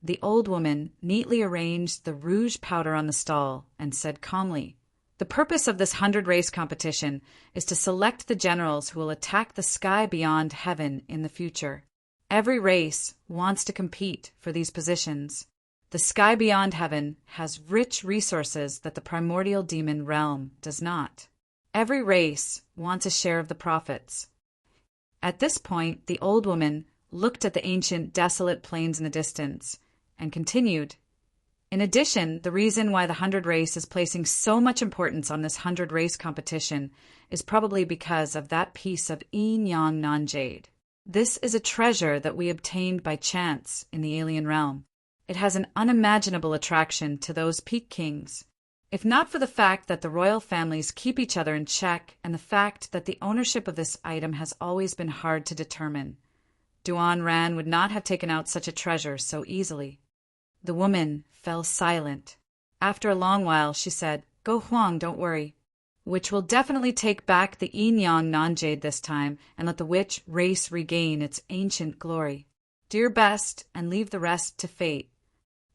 The old woman neatly arranged the rouge powder on the stall and said calmly, The purpose of this 100-race competition is to select the generals who will attack the sky beyond heaven in the future. Every race wants to compete for these positions. The sky beyond heaven has rich resources that the primordial demon realm does not. Every race wants a share of the profits. At this point, the old woman looked at the ancient, desolate plains in the distance and continued, In addition, the reason why the 100 race is placing so much importance on this 100 race competition is probably because of that piece of yin yang non-jade. This is a treasure that we obtained by chance in the alien realm. It has an unimaginable attraction to those Peak Kings. If not for the fact that the royal families keep each other in check and the fact that the ownership of this item has always been hard to determine, Duan Ran would not have taken out such a treasure so easily. The woman fell silent. After a long while, she said, Go Huang, don't worry. Which will definitely take back the yin-yang non-jade this time and let the witch race regain its ancient glory. Do your best and leave the rest to fate.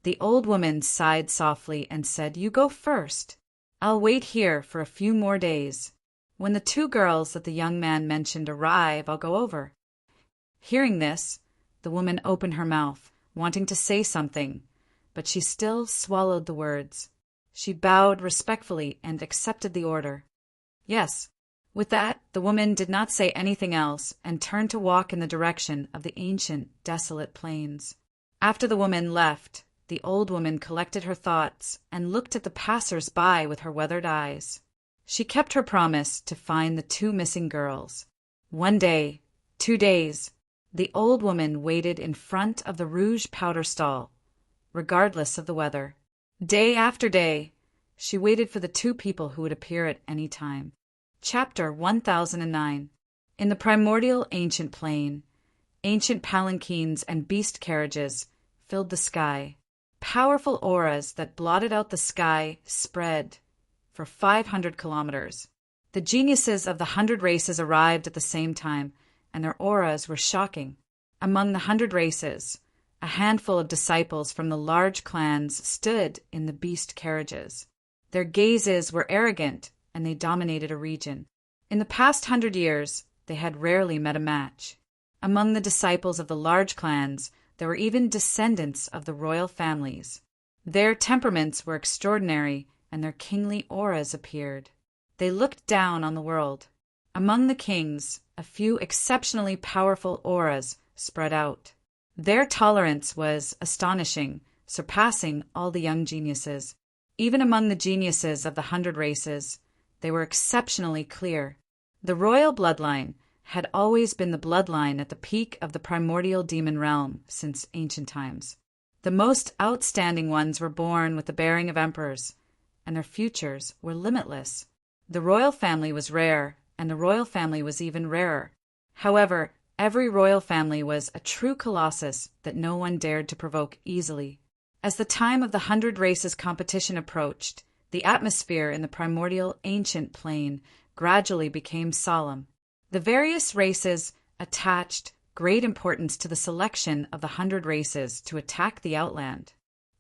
The old woman sighed softly and said, You go first. I'll wait here for a few more days. When the 2 girls that the young man mentioned arrive, I'll go over. Hearing this, the woman opened her mouth, wanting to say something, but she still swallowed the words. She bowed respectfully and accepted the order. Yes. With that, the woman did not say anything else and turned to walk in the direction of the ancient, desolate plains. After the woman left, the old woman collected her thoughts and looked at the passers-by with her weathered eyes. She kept her promise to find the 2 missing girls. 1 day, 2 days, the old woman waited in front of the rouge powder stall, regardless of the weather. Day after day, she waited for the 2 people who would appear at any time. Chapter 1009. In the primordial ancient plain, ancient palanquins and beast carriages filled the sky. Powerful auras that blotted out the sky spread for 500 kilometers. The geniuses of the 100 races arrived at the same time, and their auras were shocking. Among the 100 races, a handful of disciples from the large clans stood in the beast carriages. Their gazes were arrogant, and they dominated a region. In the past 100 years, they had rarely met a match. Among the disciples of the large clans, there were even descendants of the royal families. Their temperaments were extraordinary, and their kingly auras appeared. They looked down on the world. Among the kings, a few exceptionally powerful auras spread out. Their tolerance was astonishing, surpassing all the young geniuses. Even among the geniuses of the 100 races, They were exceptionally clear. The royal bloodline had always been the bloodline at the peak of the primordial demon realm since ancient times. The most outstanding ones were born with the bearing of emperors, and their futures were limitless. The royal family was rare, and the royal family was even rarer. However, every royal family was a true colossus that no one dared to provoke easily. As the time of the 100 Races competition approached, the atmosphere in the primordial ancient plane gradually became solemn. The various races attached great importance to the selection of the 100 Races to attack the outland.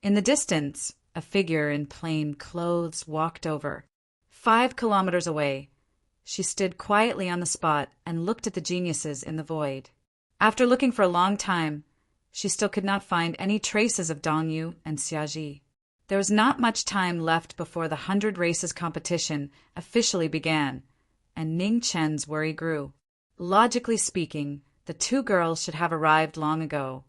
In the distance, a figure in plain clothes walked over. 5 kilometers away, she stood quietly on the spot and looked at the geniuses in the void. After looking for a long time, she still could not find any traces of Dongyu and Xiaji. There was not much time left before the 100 Races competition officially began, and Ning Chen's worry grew. Logically speaking, the 2 girls should have arrived long ago.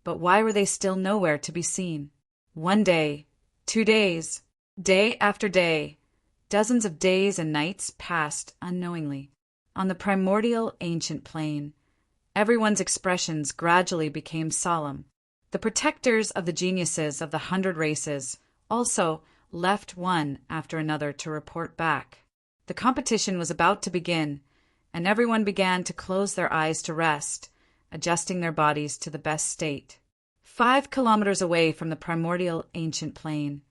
But why were they still nowhere to be seen? 1 day, 2 days, day after day, dozens of days and nights passed unknowingly. On the primordial ancient plane, everyone's expressions gradually became solemn. The protectors of the geniuses of the 100 Races also left one after another to report back. The competition was about to begin, and everyone began to close their eyes to rest, adjusting their bodies to the best state. 5 kilometers away from the primordial ancient plane,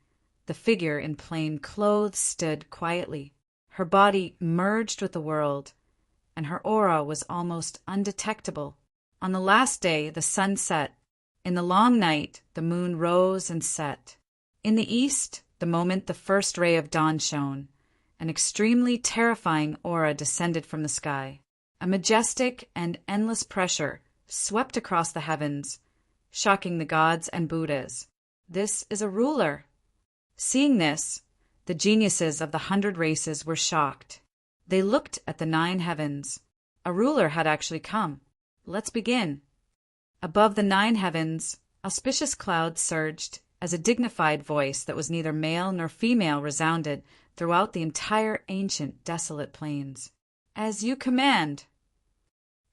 the figure in plain clothes stood quietly. Her body merged with the world, and her aura was almost undetectable. On the last day, the sun set. In the long night, the moon rose and set. In the east, the moment the first ray of dawn shone, an extremely terrifying aura descended from the sky. A majestic and endless pressure swept across the heavens, shocking the gods and Buddhas. This is a ruler. Seeing this, the geniuses of the 100 Races were shocked. They looked at the 9 heavens. A ruler had actually come. Let's begin. Above the 9 heavens, auspicious clouds surged as a dignified voice that was neither male nor female resounded throughout the entire ancient desolate plains. As you command.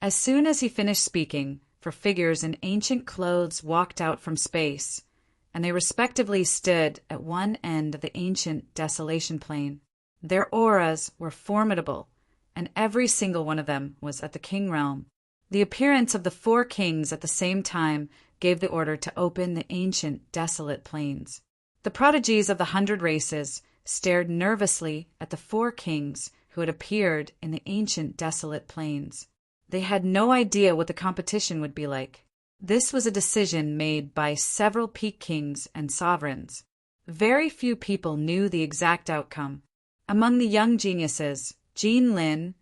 As soon as he finished speaking, 4 figures in ancient clothes walked out from space, and they respectively stood at one end of the ancient desolation plain. Their auras were formidable, and every single one of them was at the king realm. The appearance of the 4 kings at the same time gave the order to open the ancient desolate plains. The prodigies of the 100 Races stared nervously at the 4 kings who had appeared in the ancient desolate plains. They had no idea what the competition would be like. This was a decision made by several peak kings and sovereigns. Very few people knew the exact outcome. Among the young geniuses, Jean Lin,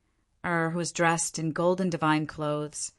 who was dressed in golden divine clothes,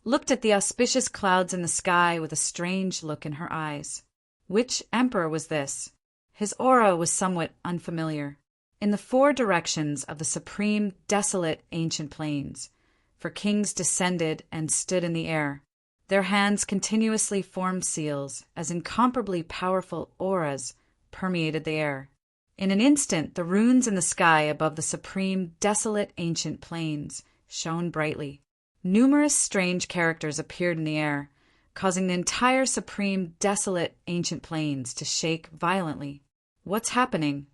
looked at the auspicious clouds in the sky with a strange look in her eyes. Which emperor was this? His aura was somewhat unfamiliar. In the 4 directions of the supreme desolate ancient plains, 4 kings descended and stood in the air. Their hands continuously formed seals as incomparably powerful auras permeated the air. In an instant, the runes in the sky above the supreme desolate ancient plains shone brightly. Numerous strange characters appeared in the air, causing the entire supreme desolate ancient plains to shake violently. What's happening?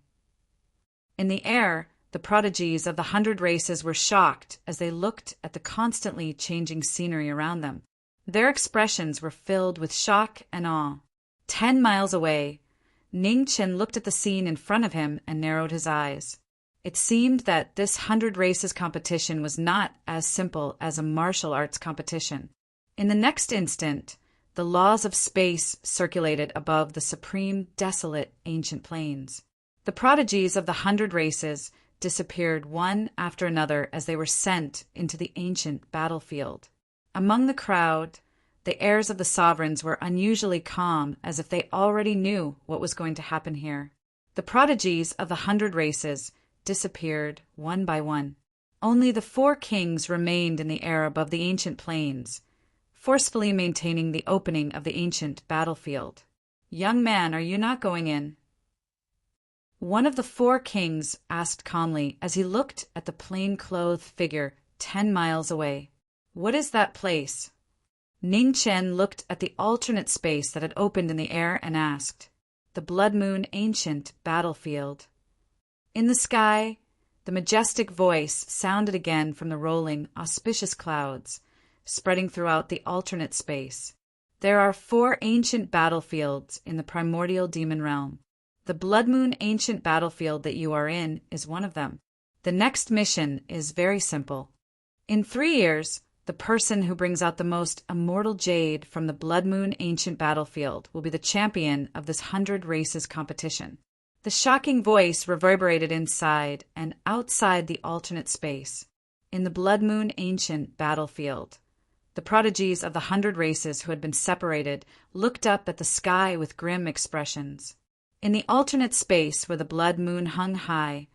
In the air, the prodigies of the 100 Races were shocked as they looked at the constantly changing scenery around them. Their expressions were filled with shock and awe. 10 miles away, Ning Chen looked at the scene in front of him and narrowed his eyes. It seemed that this 100 Races competition was not as simple as a martial arts competition. In the next instant, the laws of space circulated above the supreme desolate ancient plains. The prodigies of the 100 Races disappeared one after another as they were sent into the ancient battlefield. Among the crowd, the heirs of the sovereigns were unusually calm, as if they already knew what was going to happen here. The prodigies of the 100 Races disappeared one by one. Only the 4 kings remained in the air above the ancient plains, forcefully maintaining the opening of the ancient battlefield. "Young man, are you not going in?" One of the four kings asked calmly as he looked at the plain-clothed figure 10 miles away. "What is that place?" Ning Chen looked at the alternate space that had opened in the air and asked. "The Blood Moon Ancient Battlefield." In the sky, the majestic voice sounded again from the rolling, auspicious clouds, spreading throughout the alternate space. "There are 4 ancient battlefields in the primordial demon realm. The Blood Moon Ancient Battlefield that you are in is one of them. The next mission is very simple. In 3 years, the person who brings out the most immortal jade from the Blood Moon Ancient Battlefield will be the champion of this 100 races competition." The shocking voice reverberated inside and outside the alternate space. In the Blood Moon Ancient Battlefield, the prodigies of the 100 races who had been separated looked up at the sky with grim expressions. In the alternate space where the blood moon hung high,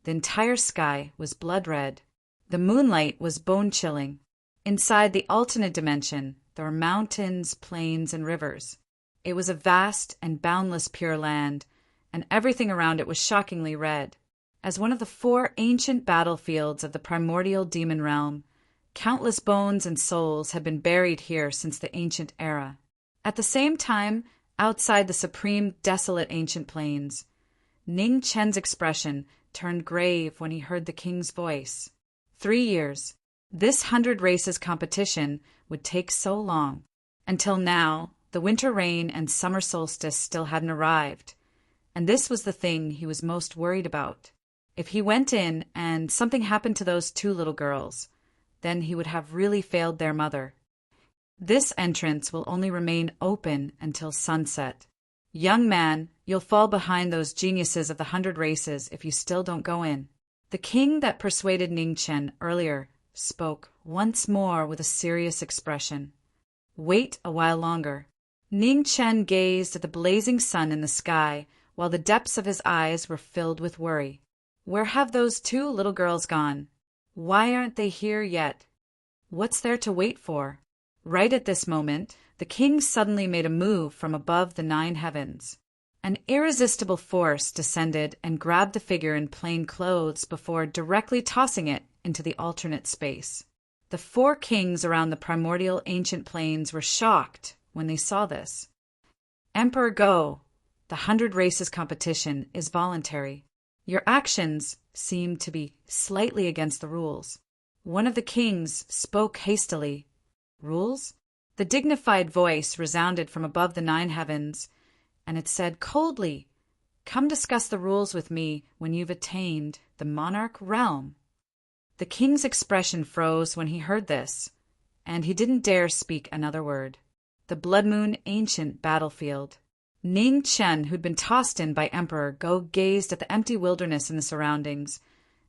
the entire sky was blood red. The moonlight was bone-chilling. Inside the alternate dimension, there were mountains, plains, and rivers. It was a vast and boundless pure land, and everything around it was shockingly red. As one of the 4 ancient battlefields of the primordial demon realm, countless bones and souls had been buried here since the ancient era. At the same time, outside the supreme desolate ancient plains, Ning Chen's expression turned grave when he heard the king's voice. 3 years. This 100 races competition would take so long. Until now, the winter rain and summer solstice still hadn't arrived, and this was the thing he was most worried about. If he went in and something happened to those 2 little girls, then he would have really failed their mother. This entrance will only remain open until sunset. Young man, you'll fall behind those geniuses of the 100 races if you still don't go in. The king that persuaded Ning Chen earlier spoke once more with a serious expression. Wait a while longer. Ning Chen gazed at the blazing sun in the sky while the depths of his eyes were filled with worry. Where have those 2 little girls gone? Why aren't they here yet? What's there to wait for? Right at this moment, the king suddenly made a move from above the 9 heavens. An irresistible force descended and grabbed the figure in plain clothes before directly tossing it into the alternate space. The 4 kings around the primordial ancient plains were shocked when they saw this. "Emperor Go, the 100 races competition is voluntary. Your actions seem to be slightly against the rules." One of the kings spoke hastily. "Rules?" The dignified voice resounded from above the 9 heavens, and it said coldly, "Come discuss the rules with me when you've attained the monarch realm." The king's expression froze when he heard this, and he didn't dare speak another word. The Blood Moon Ancient Battlefield. Ning Chen, who'd been tossed in by Emperor Go, gazed at the empty wilderness in the surroundings,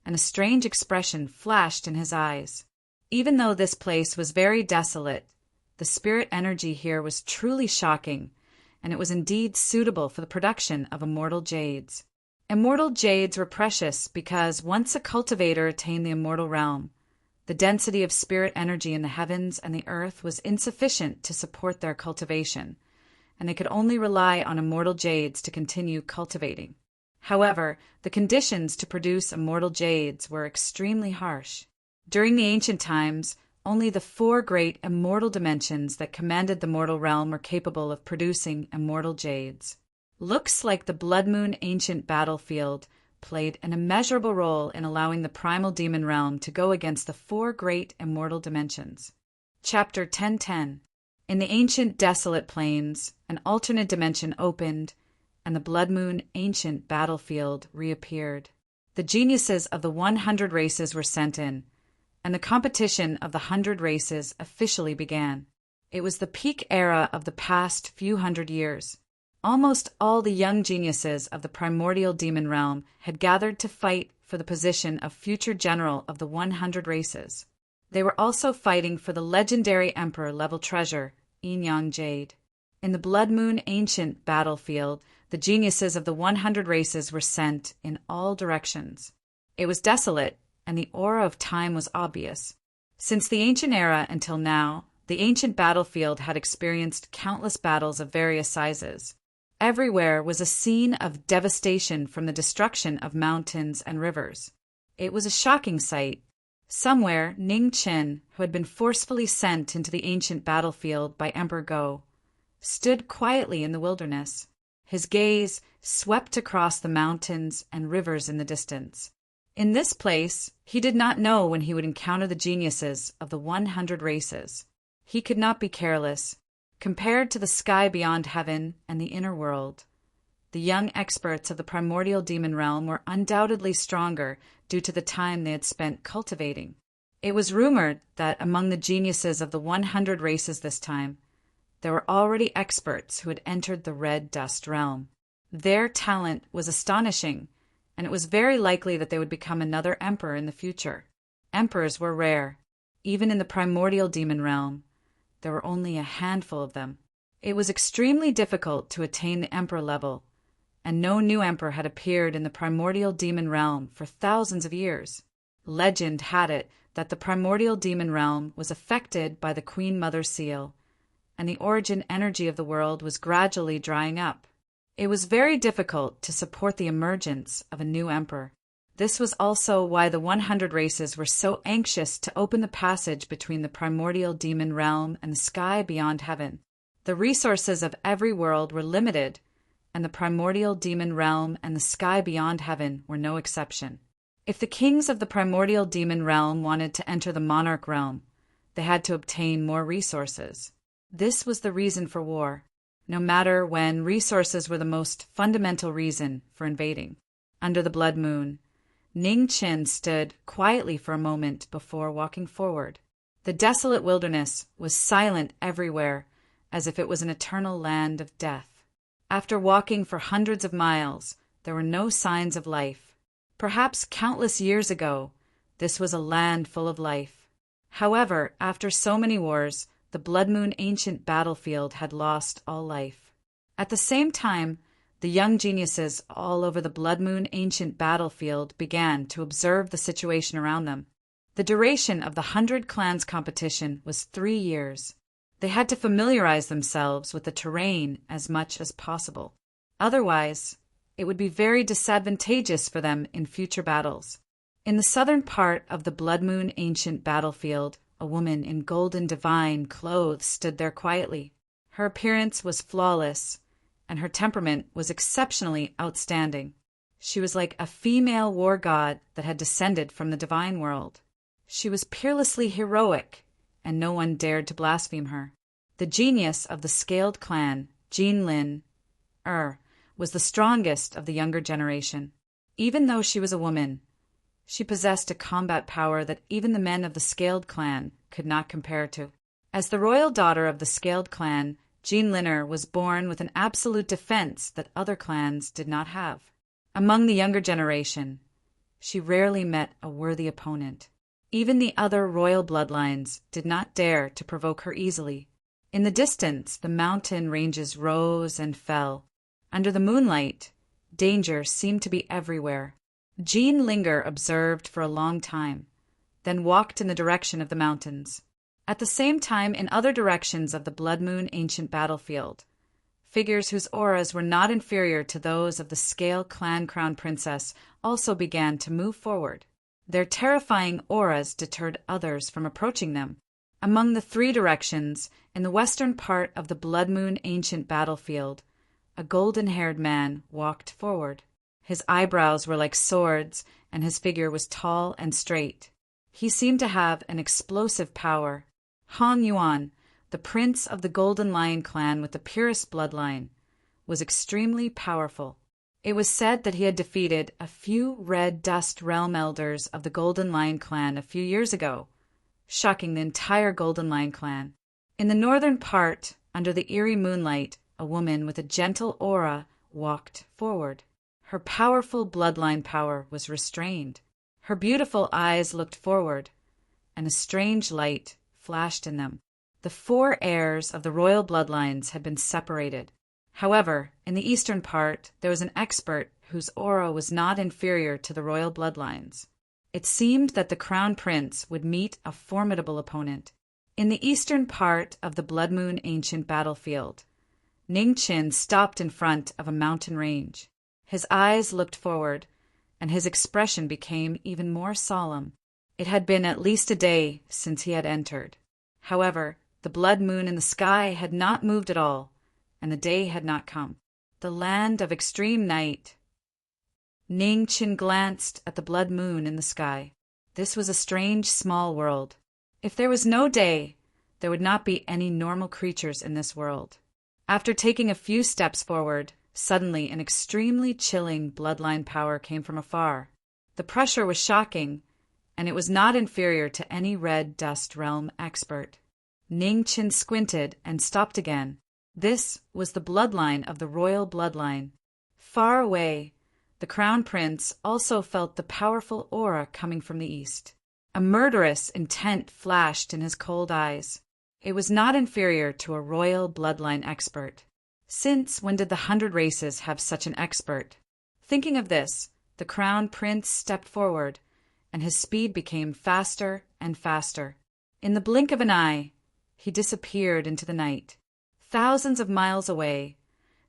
and a strange expression flashed in his eyes. Even though this place was very desolate, the spirit energy here was truly shocking, and it was indeed suitable for the production of immortal jades. Immortal jades were precious because once a cultivator attained the immortal realm, the density of spirit energy in the heavens and the earth was insufficient to support their cultivation, and they could only rely on immortal jades to continue cultivating. However, the conditions to produce immortal jades were extremely harsh. During the ancient times, only the 4 great immortal dimensions that commanded the mortal realm were capable of producing immortal jades. Looks like the Blood Moon Ancient Battlefield played an immeasurable role in allowing the primal demon realm to go against the 4 great immortal dimensions. Chapter 1010. In the ancient desolate plains, an alternate dimension opened, and the Blood Moon Ancient Battlefield reappeared. The geniuses of the 100 races were sent in, and the competition of the 100 races officially began. It was the peak era of the past few hundred years. Almost all the young geniuses of the primordial demon realm had gathered to fight for the position of future general of the 100 races. They were also fighting for the legendary emperor-level treasure, Yin Yang Jade. In the Blood Moon Ancient Battlefield, the geniuses of the 100 races were sent in all directions. It was desolate, and the aura of time was obvious. Since the ancient era until now, the ancient battlefield had experienced countless battles of various sizes. Everywhere was a scene of devastation from the destruction of mountains and rivers. It was a shocking sight. Somewhere, Ning Qin, who had been forcefully sent into the ancient battlefield by Emperor Go, stood quietly in the wilderness. His gaze swept across the mountains and rivers in the distance. In this place, he did not know when he would encounter the geniuses of the 100 races. He could not be careless. Compared to the sky beyond heaven and the inner world, the young experts of the primordial demon realm were undoubtedly stronger due to the time they had spent cultivating. It was rumored that among the geniuses of the 100 races this time, there were already experts who had entered the red dust realm. Their talent was astonishing, and it was very likely that they would become another emperor in the future. Emperors were rare. Even in the primordial demon realm, there were only a handful of them. It was extremely difficult to attain the emperor level, and no new emperor had appeared in the primordial demon realm for thousands of years. Legend had it that the primordial demon realm was affected by the Queen Mother seal, and the origin energy of the world was gradually drying up. It was very difficult to support the emergence of a new emperor. This was also why the 100 races were so anxious to open the passage between the primordial demon realm and the sky beyond heaven. The resources of every world were limited, and the primordial demon realm and the sky beyond heaven were no exception. If the kings of the primordial demon realm wanted to enter the monarch realm, they had to obtain more resources. This was the reason for war, no matter when resources were the most fundamental reason for invading. Under the blood moon, Ning Qin stood quietly for a moment before walking forward. The desolate wilderness was silent everywhere, as if it was an eternal land of death. After walking for hundreds of miles, there were no signs of life. Perhaps countless years ago, this was a land full of life. However, after so many wars, the Blood Moon ancient battlefield had lost all life. At the same time, the young geniuses all over the Blood Moon ancient battlefield began to observe the situation around them. The duration of the 100 Clans competition was 3 years. They had to familiarize themselves with the terrain as much as possible. Otherwise, it would be very disadvantageous for them in future battles. In the southern part of the Blood Moon ancient battlefield, a woman in golden divine clothes stood there quietly. Her appearance was flawless, and her temperament was exceptionally outstanding. She was like a female war god that had descended from the divine world. She was peerlessly heroic, and no one dared to blaspheme her. The genius of the scaled clan, Jinlin was the strongest of the younger generation. Even though she was a woman, she possessed a combat power that even the men of the scaled clan could not compare to. As the royal daughter of the scaled clan, Jinlin was born with an absolute defense that other clans did not have. Among the younger generation, she rarely met a worthy opponent. Even the other royal bloodlines did not dare to provoke her easily. In the distance, the mountain ranges rose and fell. Under the moonlight, danger seemed to be everywhere. Jean observed for a long time, then walked in the direction of the mountains. At the same time, in other directions of the Blood Moon ancient battlefield, figures whose auras were not inferior to those of the Scale Clan Crown Princess also began to move forward. Their terrifying auras deterred others from approaching them. Among the 3 directions, in the western part of the Blood Moon ancient battlefield, a golden-haired man walked forward. His eyebrows were like swords, and his figure was tall and straight. He seemed to have an explosive power. Han Yuan, the prince of the Golden Lion clan with the purest bloodline, was extremely powerful. It was said that he had defeated a few red dust realm elders of the Golden Lion clan a few years ago, shocking the entire Golden Lion clan. In the northern part, under the eerie moonlight, a woman with a gentle aura walked forward. Her powerful bloodline power was restrained. Her beautiful eyes looked forward, and a strange light flashed in them. The 4 heirs of the royal bloodlines had been separated. However, in the eastern part, there was an expert whose aura was not inferior to the royal bloodlines. It seemed that the crown prince would meet a formidable opponent. In the eastern part of the Blood Moon ancient battlefield, Ningqin stopped in front of a mountain range. His eyes looked forward, and his expression became even more solemn. It had been at least a day since he had entered. However, the blood moon in the sky had not moved at all, and the day had not come. The land of extreme night. Ningqin glanced at the blood moon in the sky. This was a strange, small world. If there was no day, there would not be any normal creatures in this world. After taking a few steps forward, suddenly an extremely chilling bloodline power came from afar. The pressure was shocking, and it was not inferior to any red dust realm expert. Ningqin squinted and stopped again. This was the bloodline of the royal bloodline. Far away, the crown prince also felt the powerful aura coming from the east. A murderous intent flashed in his cold eyes. It was not inferior to a royal bloodline expert. Since when did the 100 races have such an expert? Thinking of this, the crown prince stepped forward, and his speed became faster and faster. In the blink of an eye, he disappeared into the night. Thousands of miles away,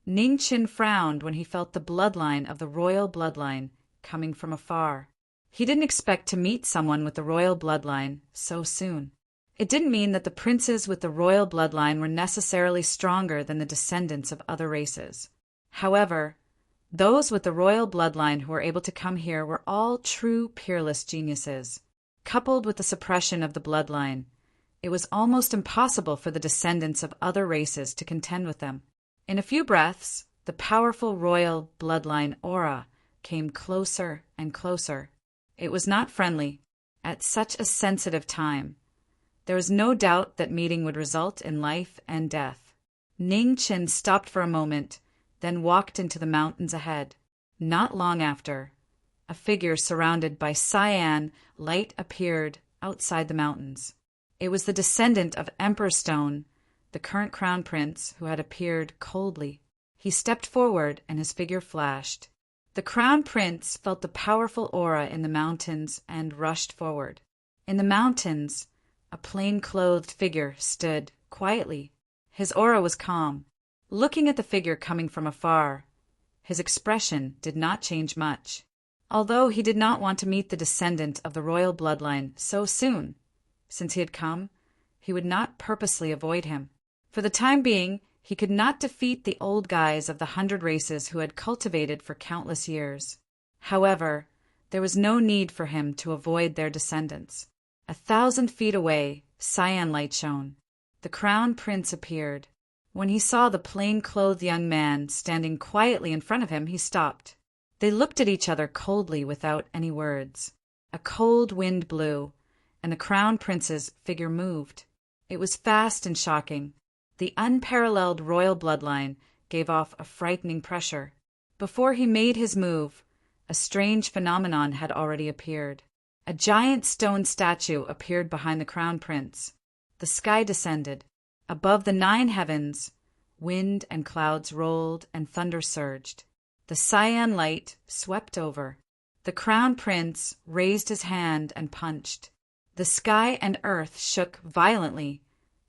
Ningqin frowned when he felt the bloodline of the royal bloodline coming from afar. He didn't expect to meet someone with the royal bloodline so soon. It didn't mean that the princes with the royal bloodline were necessarily stronger than the descendants of other races. However, those with the royal bloodline who were able to come here were all true peerless geniuses. Coupled with the suppression of the bloodline, it was almost impossible for the descendants of other races to contend with them. In a few breaths, the powerful royal bloodline aura came closer and closer. It was not friendly. At such a sensitive time, there was no doubt that meeting would result in life and death. Ningqin stopped for a moment, then walked into the mountains ahead. Not long after, a figure surrounded by cyan light appeared outside the mountains. It was the descendant of Emperor Stone, the current crown prince, who had appeared coldly. He stepped forward and his figure flashed. The crown prince felt the powerful aura in the mountains and rushed forward. In the mountains, a plain-clothed figure stood quietly. His aura was calm. Looking at the figure coming from afar, his expression did not change much. Although he did not want to meet the descendant of the royal bloodline so soon, since he had come, he would not purposely avoid him. For the time being, he could not defeat the old guys of the 100 races who had cultivated for countless years. However, there was no need for him to avoid their descendants. 1,000 feet away, cyan light shone. The crown prince appeared. When he saw the plain-clothed young man standing quietly in front of him, he stopped. They looked at each other coldly without any words. A cold wind blew, and the crown prince's figure moved. It was fast and shocking. The unparalleled royal bloodline gave off a frightening pressure. Before he made his move, a strange phenomenon had already appeared. A giant stone statue appeared behind the crown prince. The sky descended. Above the 9 heavens, wind and clouds rolled and thunder surged. The cyan light swept over. The crown prince raised his hand and punched. The sky and earth shook violently,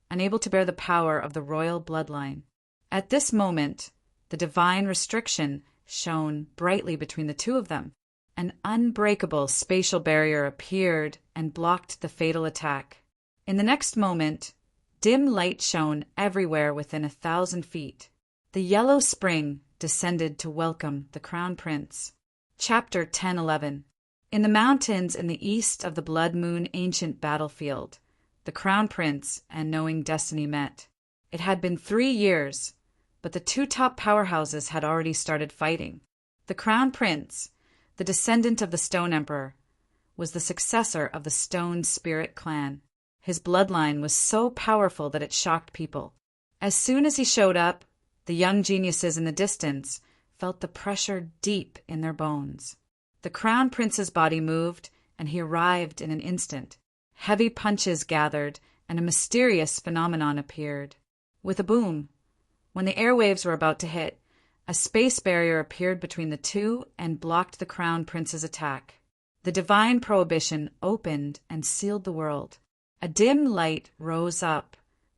unable to bear the power of the royal bloodline. At this moment, the divine restriction shone brightly between the two of them. An unbreakable spatial barrier appeared and blocked the fatal attack. In the next moment, dim light shone everywhere within 1,000 feet. The yellow spring descended to welcome the crown prince. Chapter 10:11. In the mountains in the east of the Blood Moon ancient battlefield, the crown prince and knowing destiny met. It had been 3 years, but the 2 top powerhouses had already started fighting. The crown prince, the descendant of the Stone Emperor, was the successor of the Stone Spirit clan. His bloodline was so powerful that it shocked people. As soon as he showed up, the young geniuses in the distance felt the pressure deep in their bones. The crown prince's body moved, and he arrived in an instant. Heavy punches gathered, and a mysterious phenomenon appeared. With a boom, when the airwaves were about to hit, a space barrier appeared between the two and blocked the crown prince's attack. The divine prohibition opened and sealed the world. A dim light rose up,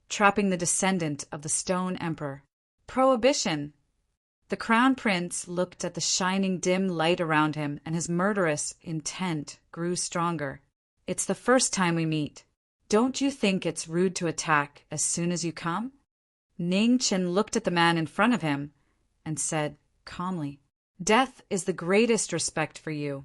trapping the descendant of the Stone Emperor. Prohibition! The Crown Prince looked at the shining dim light around him, and his murderous intent grew stronger. It's the first time we meet. Don't you think it's rude to attack as soon as you come? Ning Chen looked at the man in front of him and said calmly, Death is the greatest respect for you.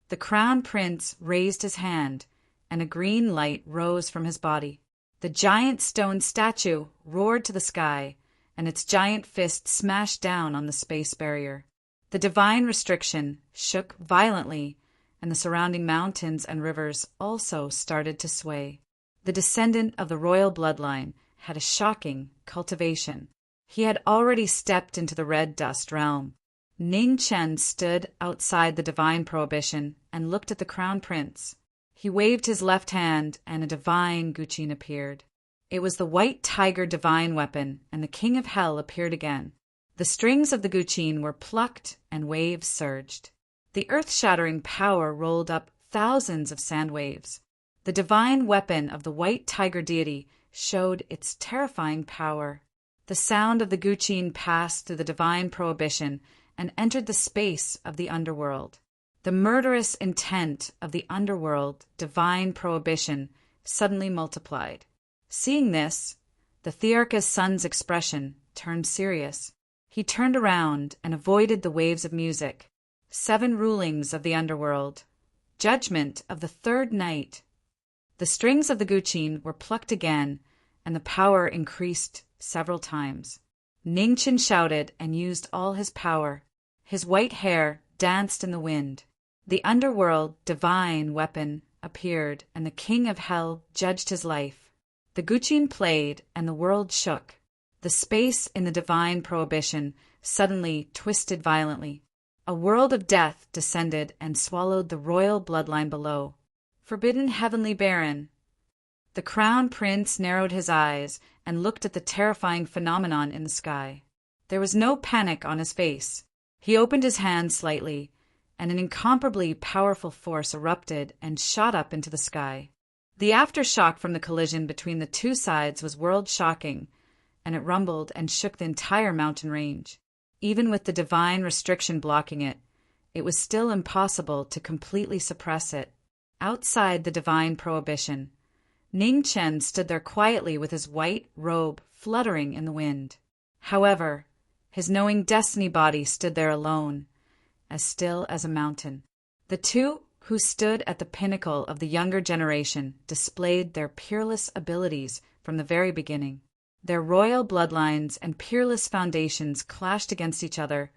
The Crown Prince raised his hand, and a green light rose from his body. The giant stone statue roared to the sky, and its giant fist smashed down on the space barrier. The divine restriction shook violently, and the surrounding mountains and rivers also started to sway. The descendant of the royal bloodline had a shocking cultivation. He had already stepped into the red dust realm. Ning Chen stood outside the divine prohibition and looked at the Crown Prince. He waved his left hand, and a divine guqin appeared. It was the white tiger divine weapon, and the king of hell appeared again. The strings of the guqin were plucked, and waves surged. The earth-shattering power rolled up thousands of sand waves. The divine weapon of the white tiger deity showed its terrifying power. The sound of the guqin passed through the divine prohibition and entered the space of the underworld. The murderous intent of the underworld divine prohibition suddenly multiplied. Seeing this, the Thearka's son's expression turned serious. He turned around and avoided the waves of music. 7 rulings of the underworld. Judgment of the third night. The strings of the guqin were plucked again, and the power increased several times. Ning Chen shouted and used all his power. His white hair danced in the wind. The underworld divine weapon appeared, and the king of hell judged his life. The guqin played, and the world shook. The space in the divine prohibition suddenly twisted violently. A world of death descended and swallowed the royal bloodline below. Forbidden heavenly baron! The Crown Prince narrowed his eyes and looked at the terrifying phenomenon in the sky. There was no panic on his face. He opened his hand slightly, and an incomparably powerful force erupted and shot up into the sky. The aftershock from the collision between the two sides was world-shocking, and it rumbled and shook the entire mountain range. Even with the divine restriction blocking it, it was still impossible to completely suppress it. Outside the divine prohibition, Ning Chen stood there quietly with his white robe fluttering in the wind. However, his knowing destiny body stood there alone, as still as a mountain. The two who stood at the pinnacle of the younger generation displayed their peerless abilities from the very beginning. Their royal bloodlines and peerless foundations clashed against each other,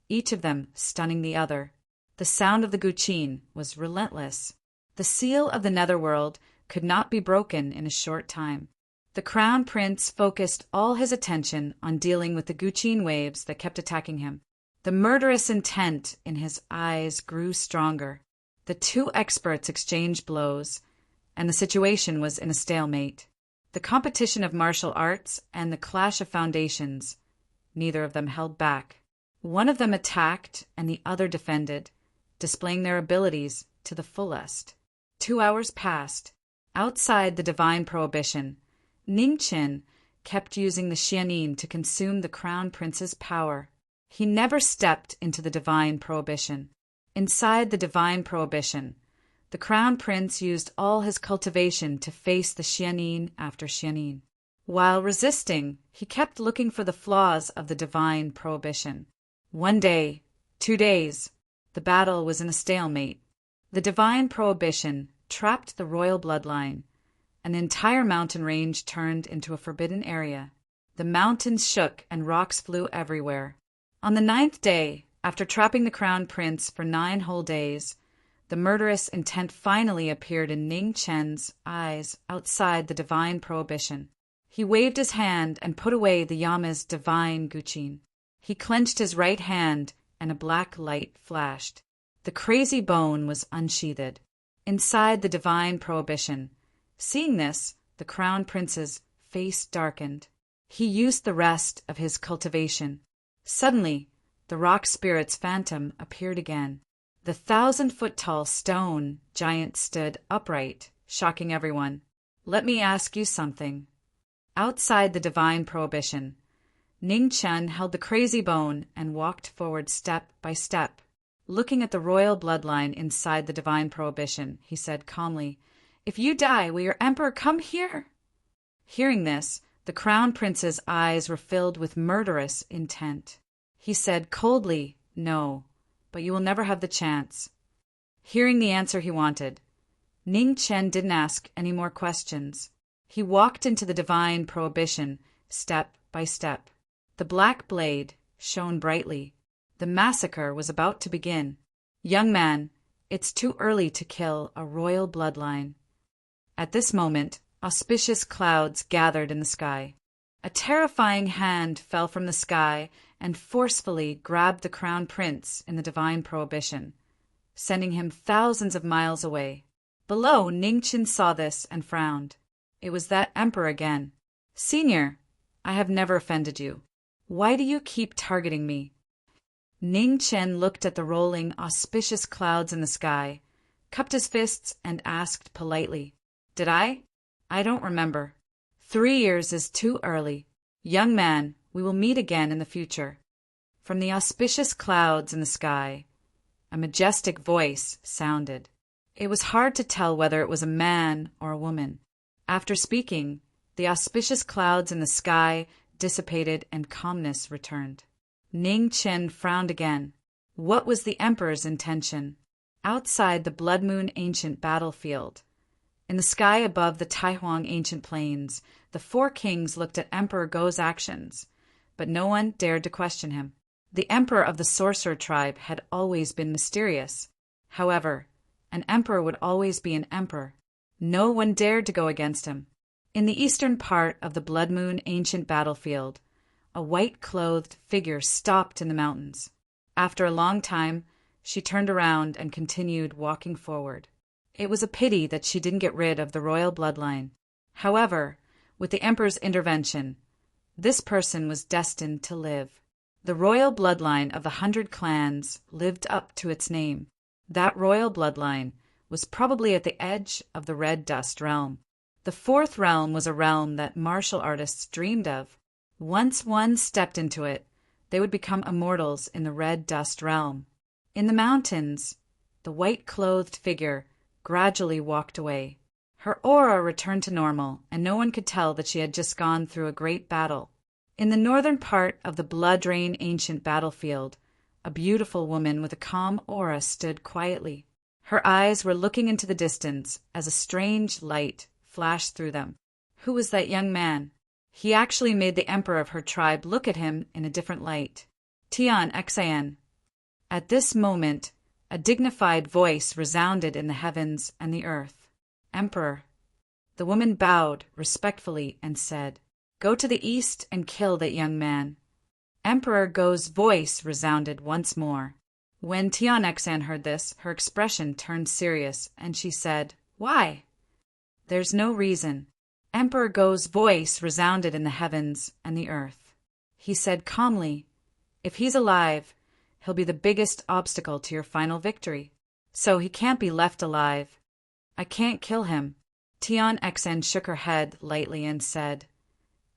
each of them stunning the other. The sound of the guqin was relentless. The seal of the netherworld could not be broken in a short time. The Crown Prince focused all his attention on dealing with the guqin waves that kept attacking him. The murderous intent in his eyes grew stronger. The two experts exchanged blows, and the situation was in a stalemate. The competition of martial arts and the clash of foundations, neither of them held back. One of them attacked and the other defended, displaying their abilities to the fullest. 2 hours passed. Outside the divine prohibition, Ning Chen kept using the xianin to consume the Crown Prince's power. He never stepped into the divine prohibition. Inside the divine prohibition, the Crown Prince used all his cultivation to face the xianin after xianin. While resisting, he kept looking for the flaws of the divine prohibition. 1 day, 2 days, the battle was in a stalemate. The divine prohibition trapped the royal bloodline, and the entire mountain range turned into a forbidden area. The mountains shook and rocks flew everywhere. On the 9th day, after trapping the Crown Prince for 9 whole days, the murderous intent finally appeared in Ning Chen's eyes outside the divine prohibition. He waved his hand and put away the Yama's divine guqin. He clenched his right hand, and a black light flashed. The crazy bone was unsheathed. Inside the divine prohibition, seeing this, the Crown Prince's face darkened. He used the rest of his cultivation. Suddenly, the rock spirit's phantom appeared again. The 1,000-foot-tall stone giant stood upright, shocking everyone. Let me ask you something. Outside the divine prohibition, Ning Chen held the crazy bone and walked forward step by step. Looking at the royal bloodline inside the divine prohibition, he said calmly, "If you die, will your emperor come here?" Hearing this, the crown prince's eyes were filled with murderous intent. He said coldly, "No, but you will never have the chance." Hearing the answer he wanted, Ning Chen didn't ask any more questions. He walked into the divine prohibition, step by step. The black blade shone brightly. The massacre was about to begin. "Young man, it's too early to kill a royal bloodline." At this moment, auspicious clouds gathered in the sky. A terrifying hand fell from the sky and forcefully grabbed the crown prince in the divine prohibition, sending him thousands of miles away. Below, Ning Chen saw this and frowned. It was that emperor again. "Senior, I have never offended you. Why do you keep targeting me?" Ning Chen looked at the rolling, auspicious clouds in the sky, cupped his fists, and asked politely, "Did I? I don't remember. 3 years is too early. Young man, we will meet again in the future." From the auspicious clouds in the sky, a majestic voice sounded. It was hard to tell whether it was a man or a woman. After speaking, the auspicious clouds in the sky dissipated and calmness returned. Ning Chen frowned again. What was the emperor's intention? Outside the Blood Moon ancient battlefield, in the sky above the Taihuang ancient plains, the 4 kings looked at Emperor Go's actions, but no one dared to question him. The emperor of the sorcerer tribe had always been mysterious. However, an emperor would always be an emperor. No one dared to go against him. In the eastern part of the Blood Moon ancient battlefield, a white-clothed figure stopped in the mountains. After a long time, she turned around and continued walking forward. It was a pity that she didn't get rid of the royal bloodline. However, with the emperor's intervention, this person was destined to live. The royal bloodline of the 100 clans lived up to its name. That royal bloodline was probably at the edge of the Red Dust realm. The 4th realm was a realm that martial artists dreamed of. Once one stepped into it, they would become immortals in the Red Dust realm. In the mountains, the white-clothed figure gradually walked away. Her aura returned to normal, and no one could tell that she had just gone through a great battle. In the northern part of the Blood Rain ancient battlefield, a beautiful woman with a calm aura stood quietly. Her eyes were looking into the distance as a strange light flashed through them. Who was that young man? He actually made the emperor of her tribe look at him in a different light. Tian Xan. At this moment, a dignified voice resounded in the heavens and the earth. "Emperor." The woman bowed respectfully and said, "Go to the east and kill that young man." Emperor Go's voice resounded once more. When Tian Xan heard this, her expression turned serious, and she said, "Why?" "There's no reason." Emperor Go's voice resounded in the heavens and the earth. He said calmly, "If he's alive, he'll be the biggest obstacle to your final victory. So he can't be left alive. I can't kill him." Tian Xan shook her head lightly and said,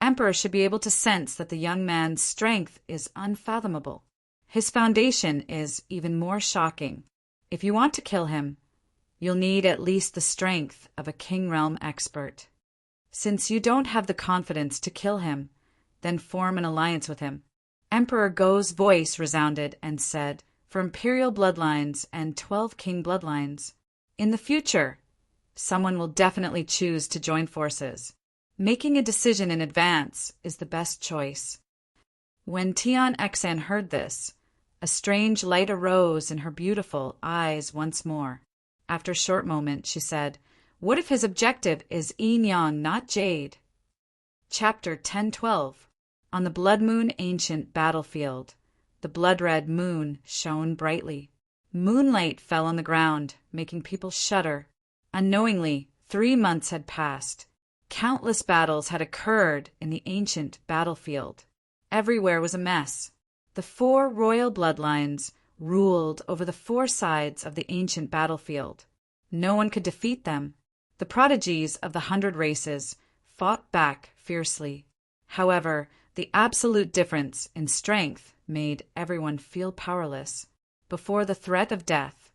"Emperor should be able to sense that the young man's strength is unfathomable. His foundation is even more shocking. If you want to kill him, you'll need at least the strength of a King Realm expert. Since you don't have the confidence to kill him, then form an alliance with him." Emperor Go's voice resounded and said, "For imperial bloodlines and 12 king bloodlines. In the future, someone will definitely choose to join forces. Making a decision in advance is the best choice." When Tian Xan heard this, a strange light arose in her beautiful eyes once more. After a short moment, she said, "What if his objective is yin yang, not jade?" Chapter 10:12. On the Blood Moon ancient battlefield, the blood-red moon shone brightly. Moonlight fell on the ground, making people shudder. Unknowingly, 3 months had passed. Countless battles had occurred in the ancient battlefield. Everywhere was a mess. The 4 royal bloodlines ruled over the 4 sides of the ancient battlefield. No one could defeat them. The prodigies of the 100 races fought back fiercely. However, The absolute difference in strength made everyone feel powerless. Before the threat of death,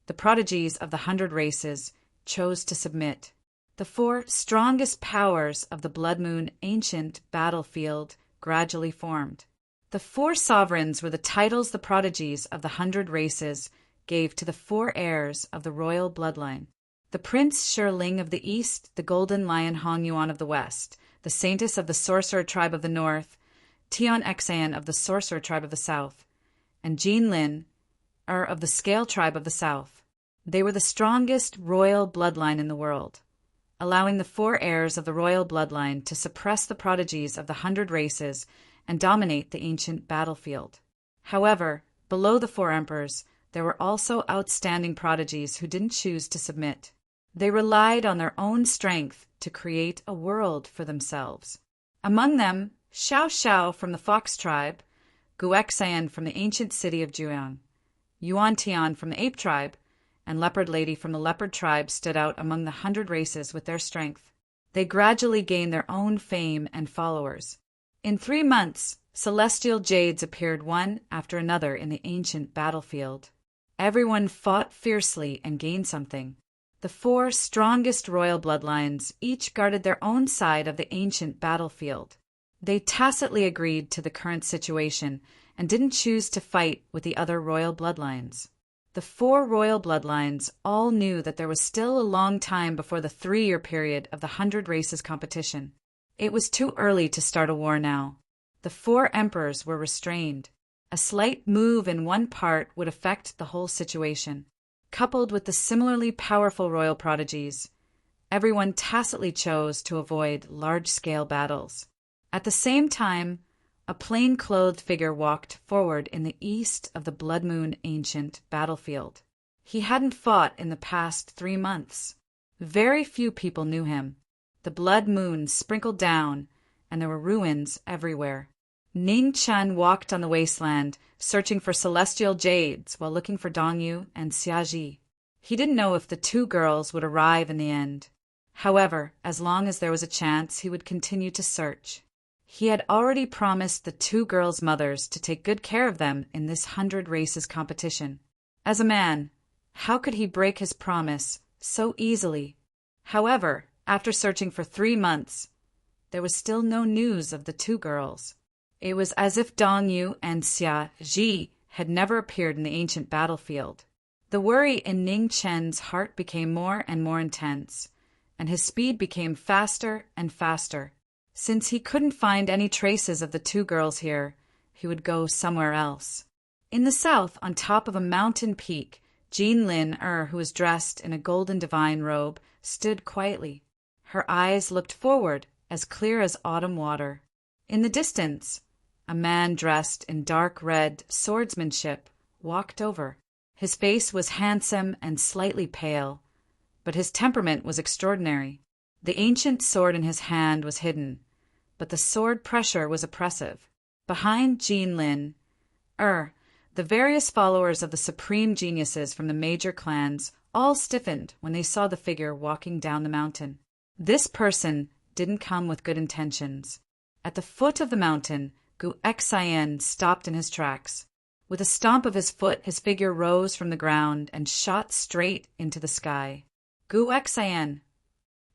the prodigies of the 100 Races chose to submit. The 4 strongest powers of the Blood Moon ancient battlefield gradually formed. The 4 sovereigns were the titles the prodigies of the 100 Races gave to the 4 heirs of the royal bloodline. The Prince Shirling of the East, the Golden Lion Hong Yuan of the West, the Saintess of the Sorcerer tribe of the North, Tion Xan of the Sorcerer tribe of the South, and Jean Lin of the Scale tribe of the South. They were the strongest royal bloodline in the world, allowing the 4 heirs of the royal bloodline to suppress the prodigies of the 100 Races and dominate the ancient battlefield. However, below the 4 emperors, there were also outstanding prodigies who didn't choose to submit. They relied on their own strength to create a world for themselves. Among them, Xiao Xiao from the Fox tribe, Guexan from the ancient city of Juyang, Yuan Tian from the Ape tribe, and Leopard Lady from the Leopard tribe stood out among the 100 Races with their strength. They gradually gained their own fame and followers. In 3 months, celestial jades appeared one after another in the ancient battlefield. Everyone fought fiercely and gained something. The 4 strongest royal bloodlines each guarded their own side of the ancient battlefield. They tacitly agreed to the current situation and didn't choose to fight with the other royal bloodlines. The 4 royal bloodlines all knew that there was still a long time before the 3-year period of the 100 Races competition. It was too early to start a war now. The 4 emperors were restrained. A slight move in one part would affect the whole situation. Coupled with the similarly powerful royal prodigies, everyone tacitly chose to avoid large-scale battles. At the same time, a plain-clothed figure walked forward in the east of the Blood Moon ancient battlefield. He hadn't fought in the past 3 months. Very few people knew him. The Blood Moon sprinkled down, and there were ruins everywhere. Ning Chen walked on the wasteland, searching for celestial jades while looking for Dong Yu and Xia Ji. He didn't know if the 2 girls would arrive in the end. However, as long as there was a chance, he would continue to search. He had already promised the 2 girls' mothers to take good care of them in this 100 Races competition. As a man, how could he break his promise so easily? However, after searching for 3 months, there was still no news of the 2 girls. It was as if Dong Yu and Xia Ji had never appeared in the ancient battlefield. The worry in Ning Chen's heart became more and more intense, and his speed became faster and faster. Since he couldn't find any traces of the 2 girls here, he would go somewhere else. In the south, on top of a mountain peak, Jean Lin who was dressed in a golden divine robe, stood quietly. Her eyes looked forward, as clear as autumn water. In the distance, a man dressed in dark red swordsmanship walked over. His face was handsome and slightly pale, but his temperament was extraordinary. The ancient sword in his hand was hidden, but the sword pressure was oppressive. Behind Jean Lin, the various followers of the supreme geniuses from the major clans all stiffened when they saw the figure walking down the mountain. This person didn't come with good intentions. At the foot of the mountain, Gu Xian stopped in his tracks. With a stomp of his foot, his figure rose from the ground and shot straight into the sky. Gu Xian.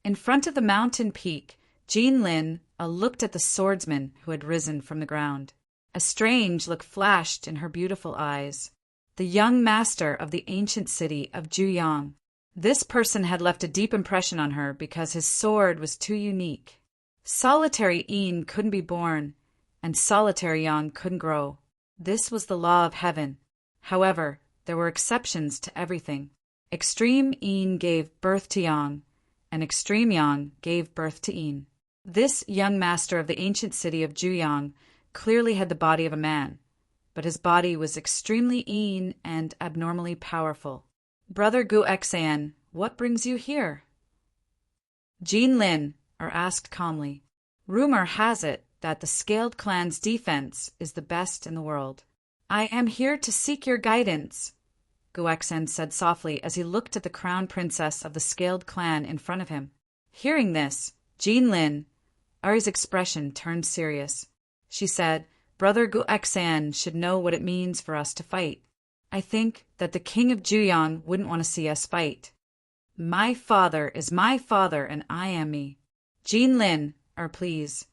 In front of the mountain peak, Jean Lin looked at the swordsman who had risen from the ground. A strange look flashed in her beautiful eyes. The young master of the ancient city of Juyang. This person had left a deep impression on her because his sword was too unique. Solitary Yin couldn't be born, and solitary Yang couldn't grow. This was the law of heaven. However, there were exceptions to everything. Extreme Yin gave birth to Yang, and extreme Yang gave birth to Yin. This young master of the ancient city of Juyang clearly had the body of a man, but his body was extremely Yin and abnormally powerful. Brother Gu Xian, what brings you here? Jean Lin asked calmly. Rumor has it that the Scaled clan's defense is the best in the world. I am here to seek your guidance, Gu Xian said softly as he looked at the crown princess of the Scaled clan in front of him. Hearing this, Jean Lin, Ari's expression turned serious. she said, "Brother Guexan should know what it means for us to fight. I think that the king of Juyon wouldn't want to see us fight. My father is my father, and I am me. Jinlin, please."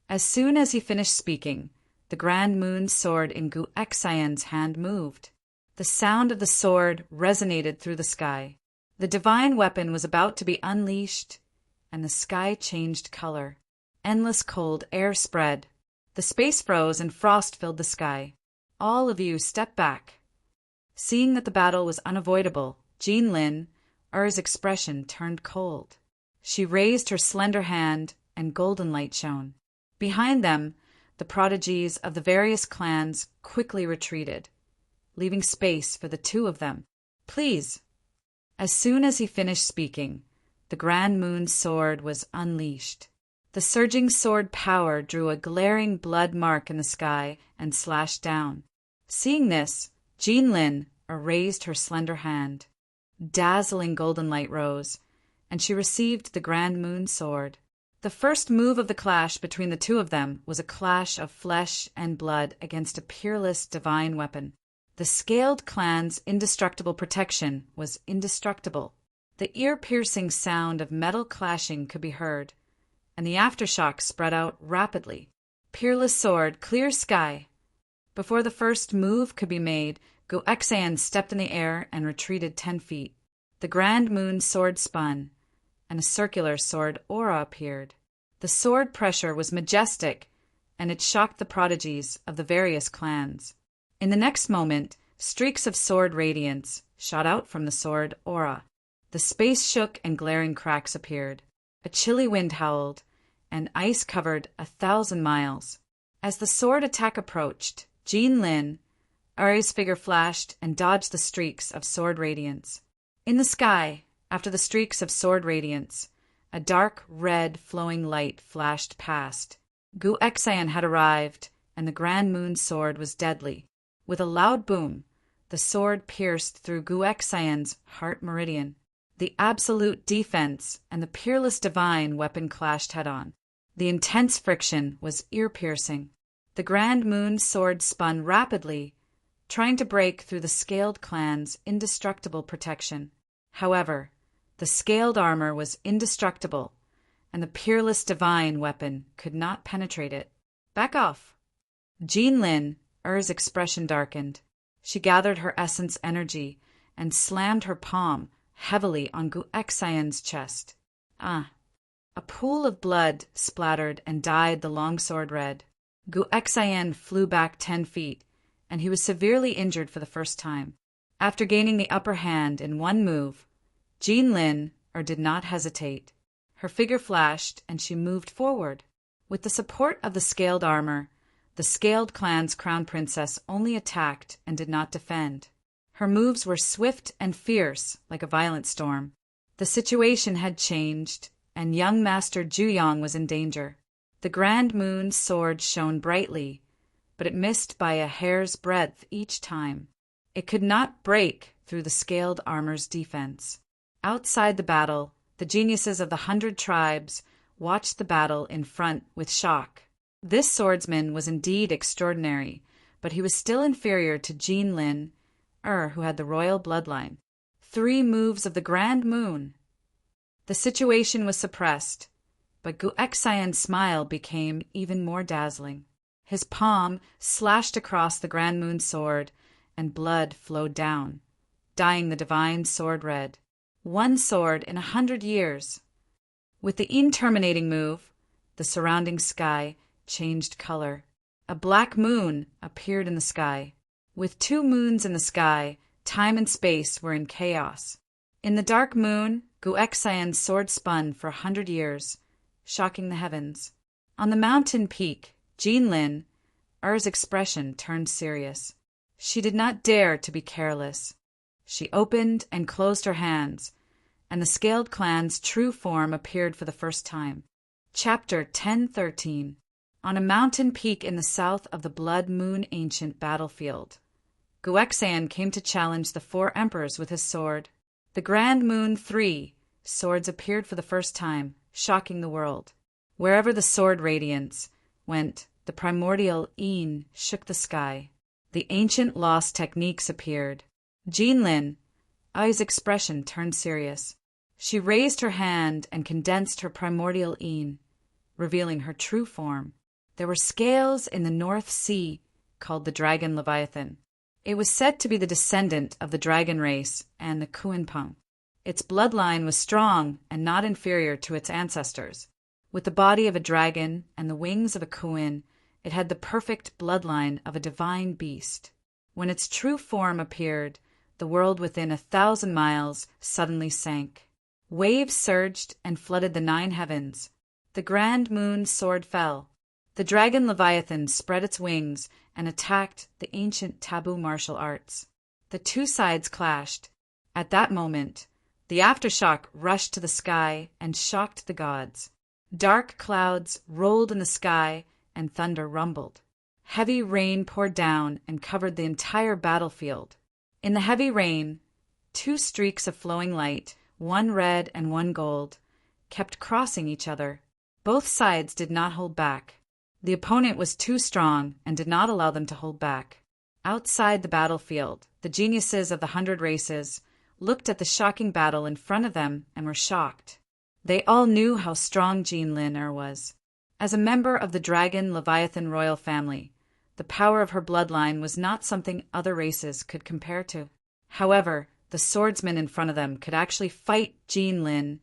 As soon as he finished speaking, the Grand Moon's sword in Guexan's hand moved. The sound of the sword resonated through the sky. The divine weapon was about to be unleashed, and the sky changed color. Endless cold air spread. The space froze and frost filled the sky. All of you stepped back. Seeing that the battle was unavoidable, Jinlin, expression turned cold. She raised her slender hand, and golden light shone. Behind them, the prodigies of the various clans quickly retreated, leaving space for the two of them. "Please." As soon as he finished speaking, the Grand Moon's sword was unleashed. The surging sword power drew a glaring blood mark in the sky and slashed down. Seeing this, Jinlin raised her slender hand. Dazzling golden light rose, and she received the Grand Moon's sword. The first move of the clash between the two of them was a clash of flesh and blood against a peerless divine weapon. The Scaled clan's indestructible protection was indestructible. The ear-piercing sound of metal clashing could be heard, and the aftershocks spread out rapidly. Peerless sword, clear sky. Before the first move could be made, Guexan stepped in the air and retreated 10 feet. The Grand Moon's sword spun, and a circular sword aura appeared. The sword pressure was majestic, and it shocked the prodigies of the various clans. In the next moment, streaks of sword radiance shot out from the sword aura. The space shook and glaring cracks appeared. A chilly wind howled, and ice covered 1,000 miles. As the sword attack approached, Jinlin, Ari's figure flashed and dodged the streaks of sword radiance. In the sky, after the streaks of sword radiance, a dark red flowing light flashed past. Guexan had arrived, and the Grand Moon's sword was deadly. With a loud boom, the sword pierced through Guexan's heart meridian. The absolute defense and the peerless divine weapon clashed head-on. The intense friction was ear-piercing. The Grand Moon's sword spun rapidly, trying to break through the Scaled clan's indestructible protection. However, the Scaled armor was indestructible, and the peerless divine weapon could not penetrate it. "Back off." Jinlin, expression darkened. She gathered her essence energy and slammed her palm heavily on Guexan's chest. A pool of blood splattered and dyed the longsword red. Guexan flew back 10 feet, and he was severely injured for the first time. After gaining the upper hand in one move, Jinlin did not hesitate. Her figure flashed, and she moved forward. With the support of the Scaled armor, the Scaled clan's crown princess only attacked and did not defend. Her moves were swift and fierce, like a violent storm. The situation had changed, and young Master Juyong was in danger. The Grand Moon's sword shone brightly, but it missed by a hair's breadth each time. It could not break through the Scaled armor's defense. Outside the battle, the geniuses of the 100 tribes watched the battle in front with shock. This swordsman was indeed extraordinary, but he was still inferior to Jinlin, who had the royal bloodline. 3 moves of the Grand Moon. The situation was suppressed, but Guexan's smile became even more dazzling. His palm slashed across the Grand Moon's sword, and blood flowed down, dyeing the divine sword red. 1 sword in 100 years. With the interminating move, the surrounding sky changed color. A black moon appeared in the sky. With 2 moons in the sky, time and space were in chaos. In the dark moon, Guexan's sword spun for 100 years, shocking the heavens. On the mountain peak, Jinlin, expression turned serious. She did not dare to be careless. She opened and closed her hands, and the Scaled clan's true form appeared for the first time. Chapter 1013. On a mountain peak in the south of the Blood Moon ancient battlefield, Guexan came to challenge the 4 emperors with his sword. The Grand Moon 3 swords appeared for the first time, shocking the world. Wherever the sword radiance went, the the primordial Een shook the sky. The ancient lost techniques appeared. Jinlin, Ai's expression turned serious. She raised her hand and condensed her primordial Een, revealing her true form. There were scales in the North Sea called the dragon Leviathan. It was said to be the descendant of the dragon race and the Kuenpeng. Its bloodline was strong and not inferior to its ancestors. With the body of a dragon and the wings of a Kuen, it had the perfect bloodline of a divine beast. When its true form appeared, the world within 1,000 miles suddenly sank. Waves surged and flooded the 9 heavens. The grand moon's sword fell. The dragon Leviathan spread its wings and attacked the ancient taboo martial arts. The two sides clashed. At that moment, the aftershock rushed to the sky and shocked the gods. Dark clouds rolled in the sky and thunder rumbled. Heavy rain poured down and covered the entire battlefield. In the heavy rain, 2 streaks of flowing light, one red and one gold, kept crossing each other. Both sides did not hold back. The opponent was too strong and did not allow them to hold back. Outside the battlefield, the geniuses of the 100 races looked at the shocking battle in front of them and were shocked. They all knew how strong Jinlin was. As a member of the dragon Leviathan royal family, the power of her bloodline was not something other races could compare to. However, the swordsman in front of them could actually fight Jinlin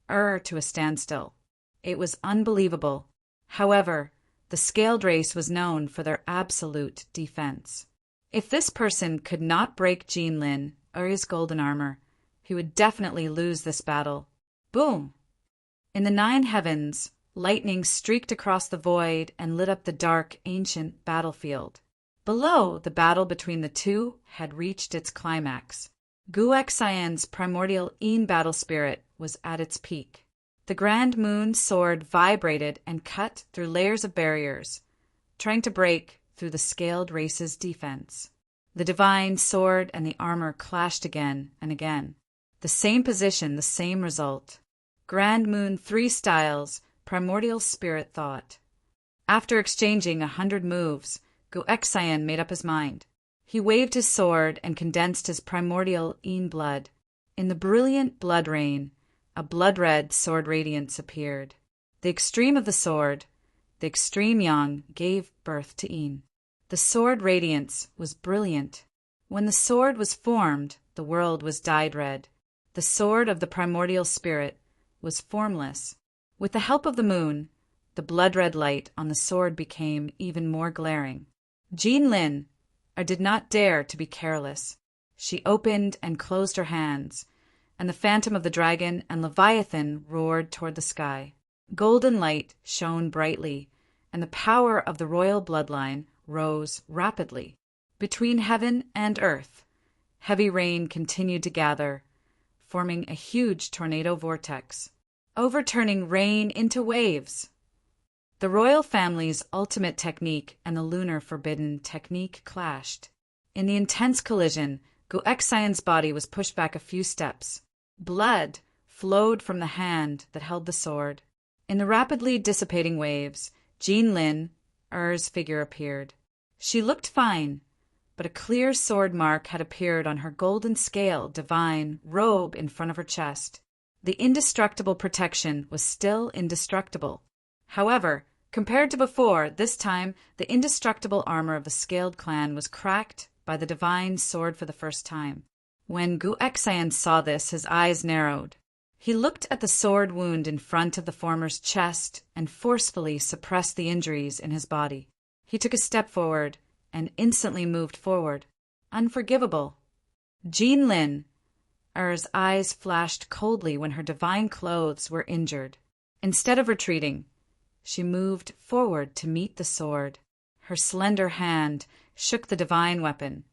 to a standstill. It was unbelievable. However, the scaled race was known for their absolute defense. If this person could not break Jinlin his golden armor, he would definitely lose this battle. Boom! In the 9 heavens, lightning streaked across the void and lit up the dark, ancient battlefield. Below, the battle between the two had reached its climax. Guexayan's primordial Een battle spirit was at its peak. The grand moon's sword vibrated and cut through layers of barriers, trying to break through the scaled race's defense. The divine sword and the armor clashed again and again. The same position, the same result. Grand Moon 3 styles, primordial spirit thought. After exchanging 100 moves, Guexayan made up his mind. He waved his sword and condensed his primordial Een blood. In the brilliant blood rain, a blood-red sword radiance appeared. The extreme of the sword, the extreme yang, gave birth to Een. The sword radiance was brilliant. When the sword was formed, the world was dyed red. The sword of the primordial spirit was formless. With the help of the moon, the blood-red light on the sword became even more glaring. Jinlin did not dare to be careless. She opened and closed her hands, and the phantom of the dragon and Leviathan roared toward the sky. Golden light shone brightly, and the power of the royal bloodline rose rapidly. Between heaven and earth, heavy rain continued to gather, forming a huge tornado vortex, overturning rain into waves. The royal family's ultimate technique and the lunar forbidden technique clashed. In the intense collision, Guexayan's body was pushed back a few steps. Blood flowed from the hand that held the sword. In the rapidly dissipating waves, Jinlin's figure appeared. She looked fine, but a clear sword mark had appeared on her golden scale divine robe in front of her chest. The indestructible protection was still indestructible. However, compared to before, this time the indestructible armor of the scaled clan was cracked by the divine sword for the first time. When Guexayan saw this, his eyes narrowed. He looked at the sword wound in front of the former's chest and forcefully suppressed the injuries in his body. He took a step forward and instantly moved forward. Unforgivable. Jinlin's eyes flashed coldly when her divine clothes were injured. Instead of retreating, she moved forward to meet the sword. Her slender hand shook the divine weapon,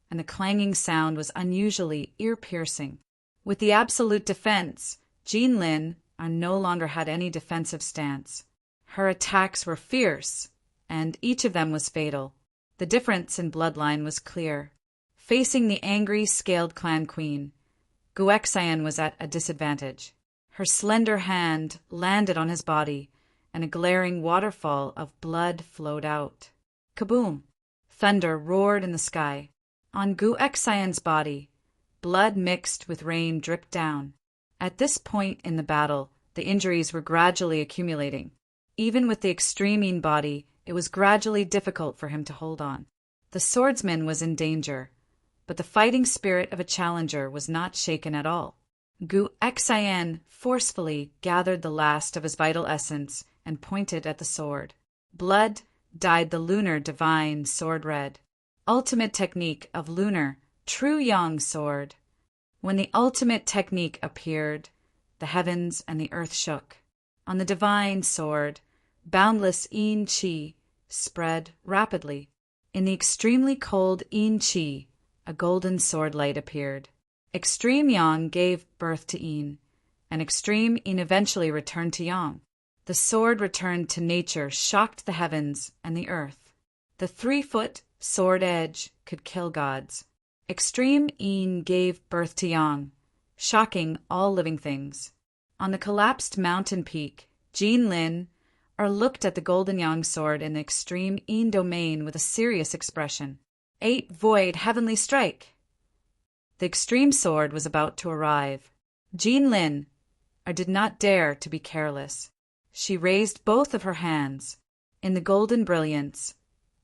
and the clanging sound was unusually ear-piercing. With the absolute defense, Jinlin no longer had any defensive stance. Her attacks were fierce, and each of them was fatal. The difference in bloodline was clear. Facing the angry, scaled clan queen, Guexayan was at a disadvantage. Her slender hand landed on his body, and a glaring waterfall of blood flowed out. Kaboom! Thunder roared in the sky. On Gu Exion's body, blood mixed with rain dripped down. At this point in the battle, the injuries were gradually accumulating. Even with the extreme body, it was gradually difficult for him to hold on. The swordsman was in danger, but the fighting spirit of a challenger was not shaken at all. Gu Exian forcefully gathered the last of his vital essence and pointed at the sword. Blood dyed the lunar divine sword red. Ultimate technique of lunar, true yang sword. When the ultimate technique appeared, the heavens and the earth shook. On the divine sword, boundless yin qi spread rapidly. In the extremely cold yin qi, a golden sword light appeared. Extreme yang gave birth to yin, and extreme yin eventually returned to yang. The sword returned to nature, shocked the heavens and the earth. The 3-foot sword edge could kill gods. Extreme yin gave birth to yang, shocking all living things. On the collapsed mountain peak, Jin Lin looked at the golden yang sword in the extreme yin domain with a serious expression. 8 void heavenly strike! The extreme sword was about to arrive. Jin Lin did not dare to be careless. She raised both of her hands. In the golden brilliance,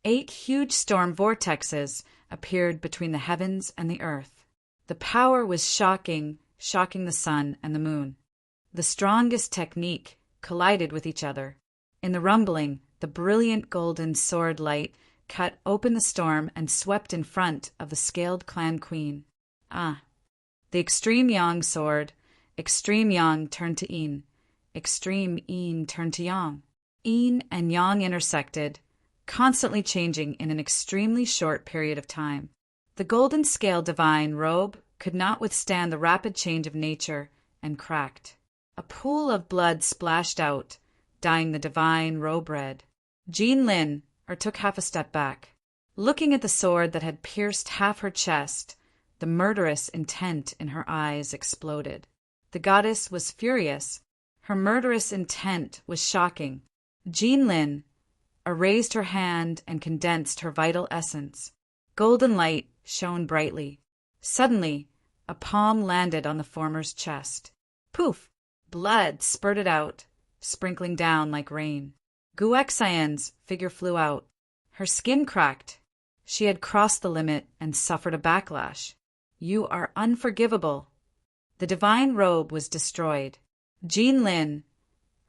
8 huge storm vortexes appeared between the heavens and the earth. The power was shocking the sun and the moon. The strongest technique collided with each other. In the rumbling, the brilliant golden sword light cut open the storm and swept in front of the scaled clan queen. The extreme yang sword, extreme yang turned to yin, extreme yin turned to yang. Yin and yang intersected, constantly changing in an extremely short period of time. The golden scale divine robe could not withstand the rapid change of nature and cracked. A pool of blood splashed out, dyeing the divine robe red. Jin Lin took half a step back. Looking at the sword that had pierced half her chest, the murderous intent in her eyes exploded. The goddess was furious. Her murderous intent was shocking. Jin Lin raised her hand and condensed her vital essence. Golden light shone brightly. Suddenly, a palm landed on the former's chest. Poof! Blood spurted out, sprinkling down like rain. Gu Exian's figure flew out. Her skin cracked. She had crossed the limit and suffered a backlash. You are unforgivable. The divine robe was destroyed. Jin Lin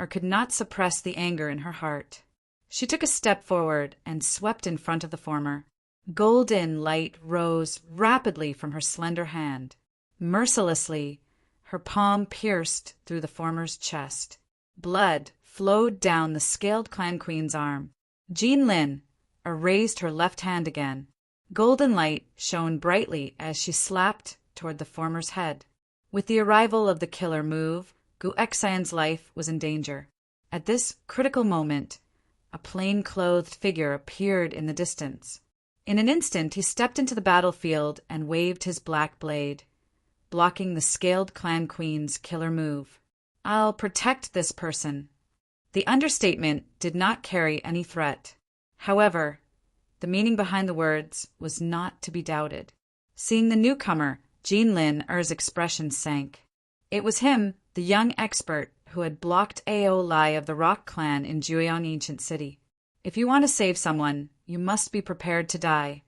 could not suppress the anger in her heart. She took a step forward and swept in front of the former. Golden light rose rapidly from her slender hand. Mercilessly, her palm pierced through the former's chest. Blood flowed down the scaled clan queen's arm. Jin Lin raised her left hand again. Golden light shone brightly as she slapped toward the former's head. With the arrival of the killer move, Gu Exian's life was in danger. At this critical moment, a plain-clothed figure appeared in the distance. In an instant, he stepped into the battlefield and waved his black blade, blocking the scaled clan queen's killer move. I'll protect this person. The understatement did not carry any threat. However, the meaning behind the words was not to be doubted. Seeing the newcomer, Jin Lin's expression sank. It was him, the young expert, who had blocked Ao Lai of the Rock Clan in Jueyang Ancient City. If you want to save someone, you must be prepared to die.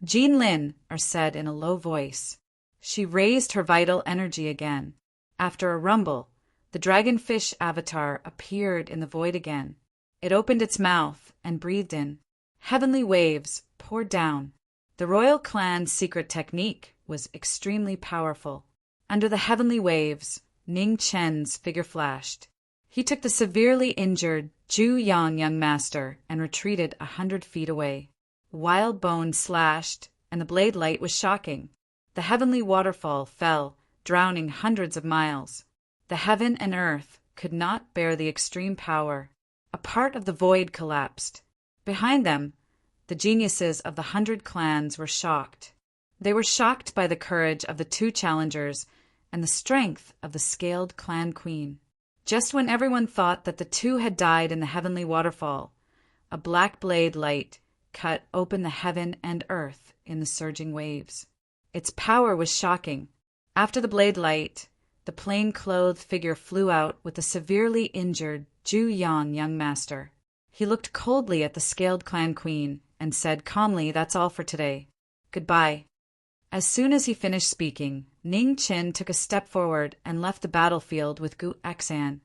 Jin Lin said in a low voice. She raised her vital energy again. After a rumble, the dragonfish avatar appeared in the void again. It opened its mouth and breathed in. Heavenly waves poured down. The royal clan's secret technique was extremely powerful. Under the heavenly waves, Ning Chen's figure flashed. He took the severely injured Zhu Yang young master and retreated 100 feet away. Wild bone slashed, and the blade light was shocking. The heavenly waterfall fell, drowning hundreds of miles. The heaven and earth could not bear the extreme power. A part of the void collapsed. Behind them, the geniuses of the 100 clans were shocked. They were shocked by the courage of the 2 challengers and the strength of the scaled clan queen. Just when everyone thought that the two had died in the heavenly waterfall, a black blade light cut open the heaven and earth in the surging waves. Its power was shocking. After the blade light, the plain-clothed figure flew out with the severely injured Ju Yan young master. He looked coldly at the scaled clan queen and said calmly, "That's all for today. Goodbye." As soon as he finished speaking, Ning Qin took a step forward and left the battlefield with Gu Xan.